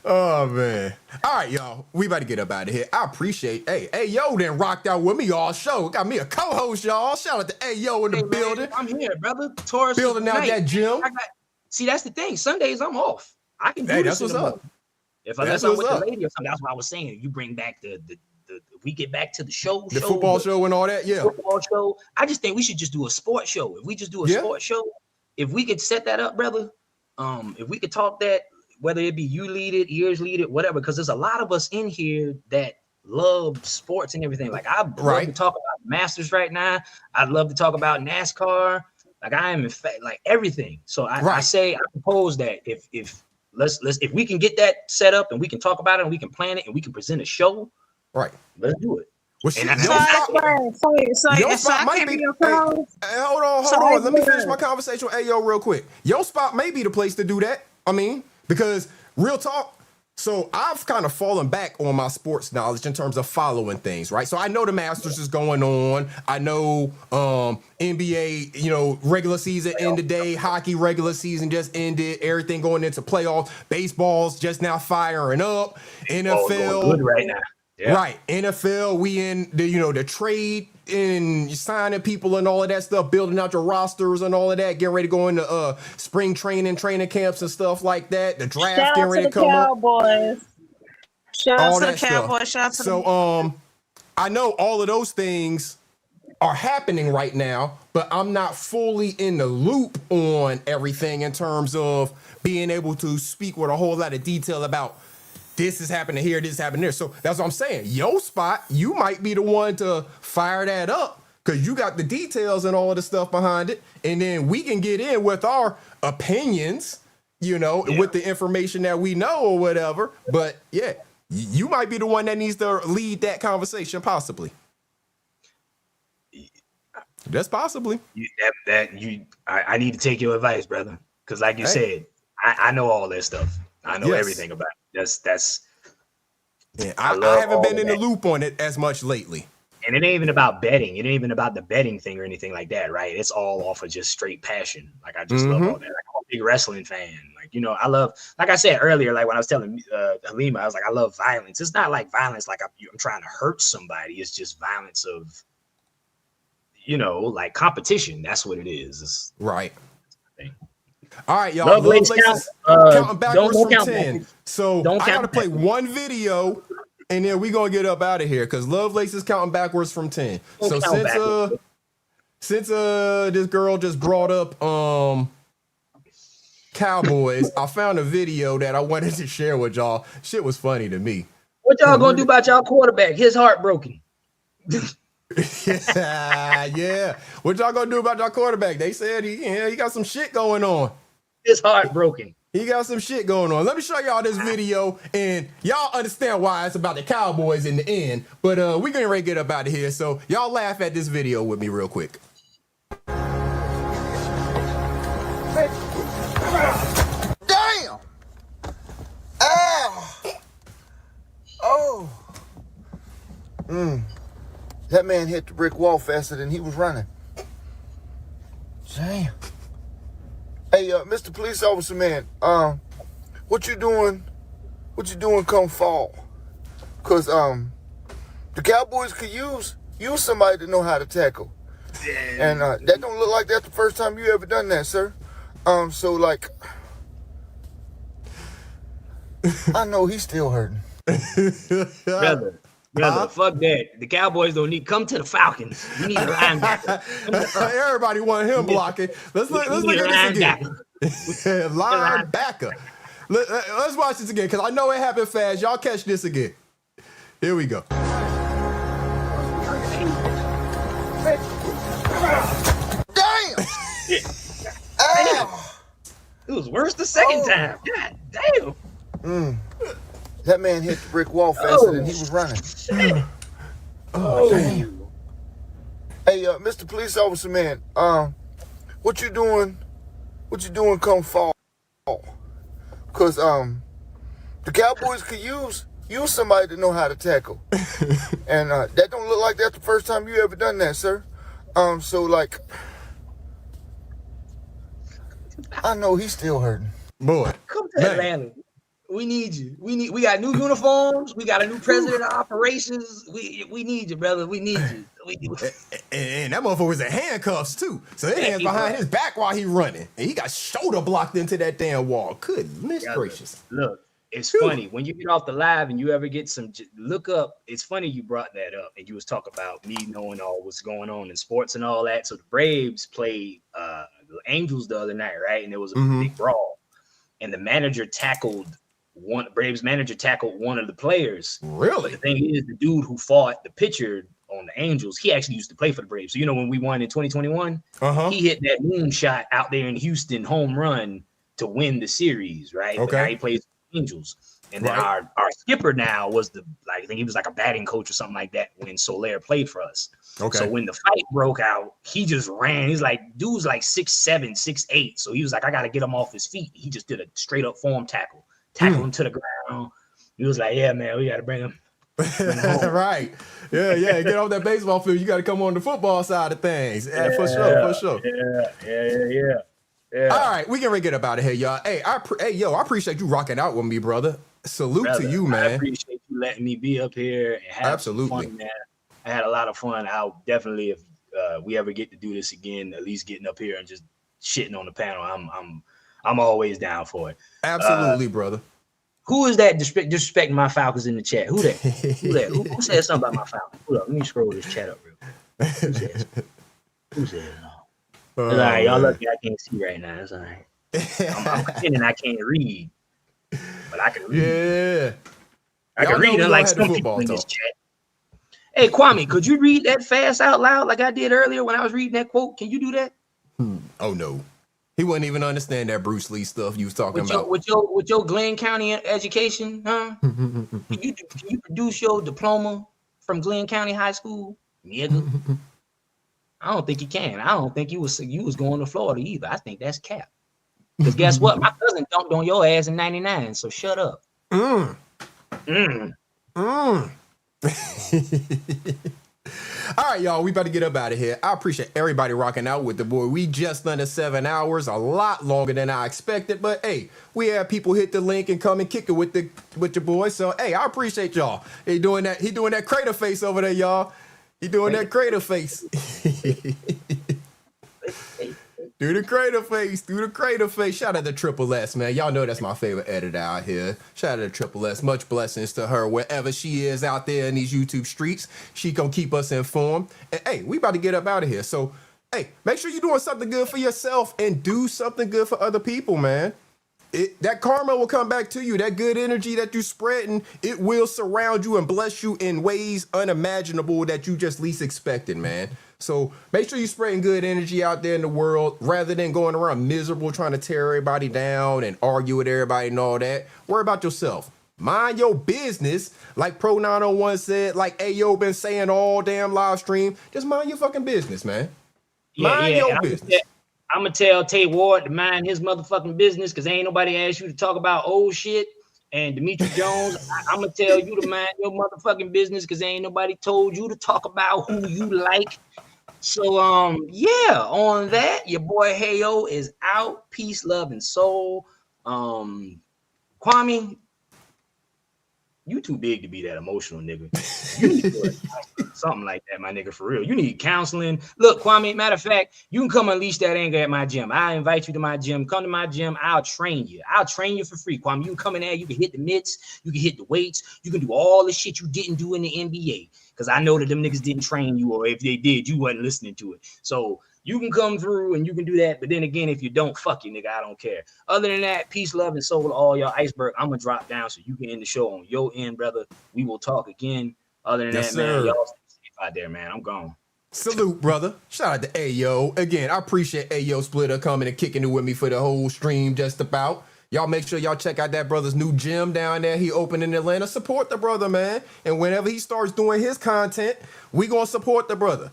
Oh man. All right, y'all. We about to get up out of here. I appreciate. Hey, yo, then rocked out with me all show. Got me a co-host, y'all. Shout out to Ayo in the building. Man, I'm here, brother. Taurus building out that gym. See, that's the thing. Sundays I'm off. I can do this. That's what's up. Unless I'm with the lady or something. That's what I was saying. You bring back the we get back to the football show and all that. Yeah. Football show. I just think we should just do a sports show. If we just do a sports show, if we could set that up, brother. If we could talk that. Whether it be you lead it, ears lead it, whatever, because there's a lot of us in here that love sports and everything. Like I love to talk about Masters right now. I'd love to talk about NASCAR. Like I am in fact like everything. So I propose that if we can get that set up and we can talk about it and we can plan it and we can present a show, right? Let's do it. Well, so I can't be your co-host. Hold on. Let me finish my conversation with Ayo real quick. Your spot may be the place to do that. I mean, because real talk, so I've kind of fallen back on my sports knowledge in terms of following things, right? So I know the Masters is going on. I know NBA, regular season ended today. Hockey regular season just ended. Everything going into playoffs. Baseball's just now firing up. NFL good right now. Yeah. Right. NFL, we in the trade and signing people and all of that stuff, building out your rosters and all of that, getting ready to go into spring training camps and stuff like that. The draft getting ready to come up. Shout out to the Cowboys. Shout out to So I know all of those things are happening right now, but I'm not fully in the loop on everything in terms of being able to speak with a whole lot of detail about this is happening here, this is happening there. So that's what I'm saying. Your spot, you might be the one to fire that up because you got the details and all of the stuff behind it. And then we can get in with our opinions, with the information that we know or whatever. But yeah, you might be the one that needs to lead that conversation, possibly. That's possibly. I need to take your advice, brother. Because like you said, I know all that stuff. I know everything about it. That's yeah. I haven't been in the loop on it as much lately. And it ain't even about betting. It ain't even about the betting thing or anything like that, right? It's all off of just straight passion. Like I just love all that. Like, I'm a big wrestling fan. Like I love. Like I said earlier, like when I was telling Halima, I was like, I love violence. It's not like violence like I'm trying to hurt somebody. It's just violence of, like competition. That's what it is. It's, right. All right, y'all. Love Laces, counting backwards from 10. So I gotta play one video, and then we gonna get up out of here because Love Laces counting backwards from 10. So since this girl just brought up Cowboys, I found a video that I wanted to share with y'all. Shit was funny to me. What y'all gonna do about y'all quarterback? His heart broken. yeah. What y'all gonna do about y'all quarterback? They said he got some shit going on. His heart broken. He got some shit going on. Let me show y'all this video, and y'all understand why it's about the Cowboys in the end. But we gonna ready to get up out of here, so y'all laugh at this video with me real quick. Damn! Ow! Oh! That man hit the brick wall faster than he was running. Damn. Hey, Mr. Police Officer, man, what you doing come fall? Cause the Cowboys could use somebody to know how to tackle. And that don't look like that's the first time you ever done that, sir. So like I know he's still hurting. Brother, fuck that. The Cowboys don't need come to the Falcons. We need a linebacker. Everybody want him blocking. Let's look at this again. Linebacker. Let's watch this again because I know it happened fast. Y'all catch this again. Here we go. Damn! It was worse the second time. God damn. That man hit the brick wall faster than he was running. Oh, damn. Hey, Mr. Police Officer, man. What you doing? What you doing come fall? Cause the Cowboys could use somebody to know how to tackle, and that don't look like that's the first time you ever done that, sir. So like, I know he's still hurting. Boy, come to Atlanta. We need you. We got new uniforms. We got a new president of operations. We need you, brother. We need you. And that motherfucker was in handcuffs too. So his hands behind his back while he running. And he got shoulder blocked into that damn wall. Goodness gracious. Look, it's funny. When you get off the live and you ever get some, look up. It's funny you brought that up and you was talking about me knowing all what's going on in sports and all that. So the Braves played the Angels the other night, right? And there was a big brawl. And the manager tackled Braves manager tackled one of the players. Really? But the thing is, the dude who fought the pitcher on the Angels, he actually used to play for the Braves. So you know when we won in 2021, he hit that moonshot out there in Houston, home run to win the series, right? Okay. But now he plays for the Angels. And then our skipper now was I think he was like a batting coach or something like that when Soler played for us. Okay. So when the fight broke out, he just ran. He's like, dude's like 6'7", 6'8". So he was like, I got to get him off his feet. He just did a straight up form tackle him to the ground. He was like, yeah, man, we got to bring him. Right. Yeah. Get off that baseball field. You got to come on the football side of things. Yeah, for sure. Yeah. All right, we can get up out of here, y'all. Hey, I appreciate you rocking out with me, brother. Salute to you, man. I appreciate you letting me be up here and have fun, man. I had a lot of fun. I'll definitely, if we ever get to do this again, at least getting up here and just shitting on the panel, I'm always down for it. Absolutely, brother. Who is that disrespecting my Falcons in the chat? Who that? Who said something about my Falcons? Hold up, let me scroll this chat up real quick. Who said it? All right, y'all lucky I can't see right now. That's all right. I'm pretending I can't read, but I can read. Yeah. I can read unlike some people in this chat. Hey, Kwame, could you read that fast out loud like I did earlier when I was reading that quote? Can you do that? Oh, no. He wouldn't even understand that Bruce Lee stuff you was talking about. With your Glenn County education, huh? Can you produce your diploma from Glenn County High School, nigga? I don't think you can. I don't think you was going to Florida either. I think that's cap. Because guess what? My cousin dumped on your ass in '99. So shut up. All right, y'all, we better get up out of here. I appreciate everybody rocking out with the boy. We just under 7 hours, a lot longer than I expected. But hey, we had people hit the link and come and kick it with your boy. So hey, I appreciate y'all. He doing that crater face over there, y'all. He doing that crater face. Do the crater face. Shout out to Triple S, man. Y'all know that's my favorite editor out here. Shout out to Triple S. Much blessings to her wherever she is out there in these YouTube streets. She gonna keep us informed. And hey, we about to get up out of here. So hey, make sure you're doing something good for yourself and do something good for other people, man. That karma will come back to you. That good energy that you spreading, it will surround you and bless you in ways unimaginable that you just least expected, man. So make sure you're spreading good energy out there in the world rather than going around miserable trying to tear everybody down and argue with everybody and all that. Worry about yourself. Mind your business. Like Pro 901 said, like Ayo been saying all damn live stream. Just mind your fucking business, man. Mind your business. I'm going to tell Tay Ward to mind his motherfucking business because ain't nobody asked you to talk about old shit. And Demetri Jones, I'm going to tell you to mind your motherfucking business because ain't nobody told you to talk about who you like. So, yeah, on that, your boy Heyo is out. Peace, love, and soul. Kwame, you too big to be that emotional, nigga. You need something like that, my nigga, for real. You need counseling. Look, Kwame, matter of fact, you can come unleash that anger at my gym. I invite you to my gym. Come to my gym. I'll train you. I'll train you for free, Kwame. You can come in there. You can hit the mitts. You can hit the weights. You can do all the shit you didn't do in the NBA. Because I know that them niggas didn't train you, or if they did, you wasn't listening to it. So you can come through and you can do that. But then again, if you don't, fuck you, nigga. I don't care. Other than that, peace, love, and soul to all y'all. Iceberg, I'm going to drop down so you can end the show on your end, brother. We will talk again. Other than that, man, y'all stay safe out there, man. I'm gone. Salute, brother. Shout out to Ayo. Again, I appreciate Ayo Splitter coming and kicking it with me for the whole stream just about. Y'all make sure y'all check out that brother's new gym down there. He opened in Atlanta. Support the brother, man. And whenever he starts doing his content, we gonna support the brother.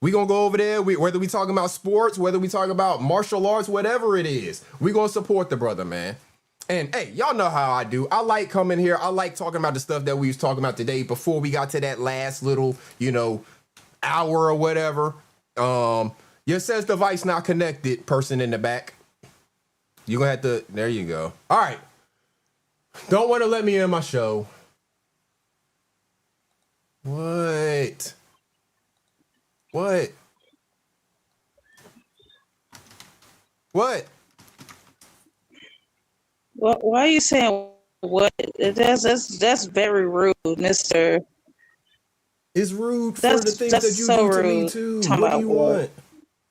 We gonna go over there. Whether we talking about sports, whether we talking about martial arts, whatever it is, we gonna support the brother, man. And hey, y'all know how I do. I like coming here. I like talking about the stuff that we was talking about today before we got to that last little, hour or whatever. Your says device not connected, person in the back. You're gonna have to, there you go. All right. Don't want to let me in my show. What? What? What? Why are you saying what? That's very rude, Mister. It's rude for the things that you do to me too. What do you want?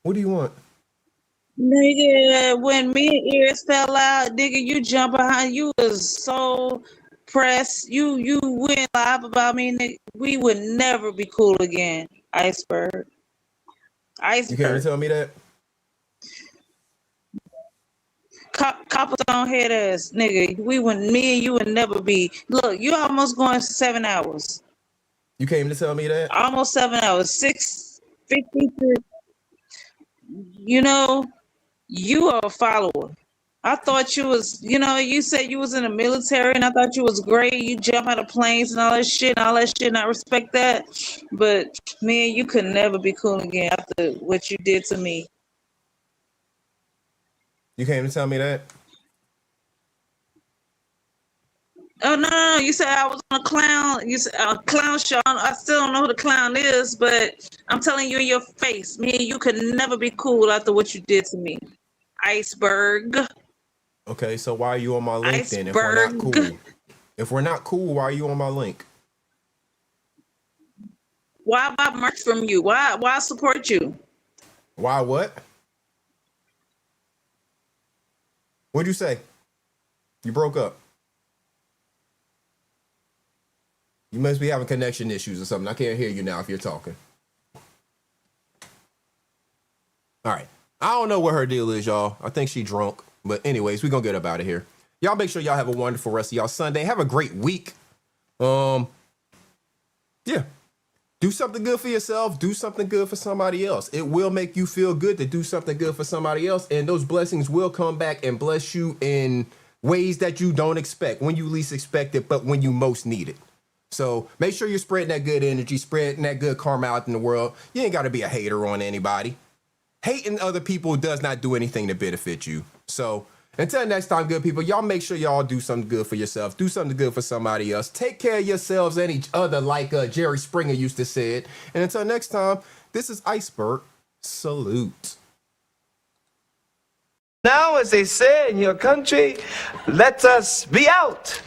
What do you want? Nigga, when me and Ears fell out, nigga, you jump behind. You was so pressed. You went live about me, nigga. We would never be cool again. Iceberg. You can't tell me that. Copper on head ass, nigga. Me and you would never be. Look, you almost going 7 hours. You came to tell me that? Almost 7 hours. 6:53. You are a follower. I thought you was, you said you was in the military and I thought you was great. You jump out of planes and all that shit. And I respect that. But me and you could never be cool again after what you did to me. You came to tell me that? Oh, no. You said I was on a clown. You said a clown show. I still don't know who the clown is, but I'm telling you in your face, me and you could never be cool after what you did to me. Iceberg. Okay, so why are you on my link then if we're not cool? If we're not cool, why are you on my link? Why buy merch from you? Why support you? Why what? What'd you say? You broke up. You must be having connection issues or something. I can't hear you now if you're talking. All right. I don't know what her deal is, y'all. I think she drunk. But anyways, we're going to get up out of here. Y'all make sure y'all have a wonderful rest of y'all Sunday. Have a great week. Yeah. Do something good for yourself. Do something good for somebody else. It will make you feel good to do something good for somebody else. And those blessings will come back and bless you in ways that you don't expect, when you least expect it, but when you most need it. So make sure you're spreading that good energy, spreading that good karma out in the world. You ain't got to be a hater on anybody. Hating other people does not do anything to benefit you. So until next time, good people, y'all make sure y'all do something good for yourself. Do something good for somebody else. Take care of yourselves and each other like Jerry Springer used to say it. And until next time, this is Iceberg. Salute. Now, as they say in your country, let us be out.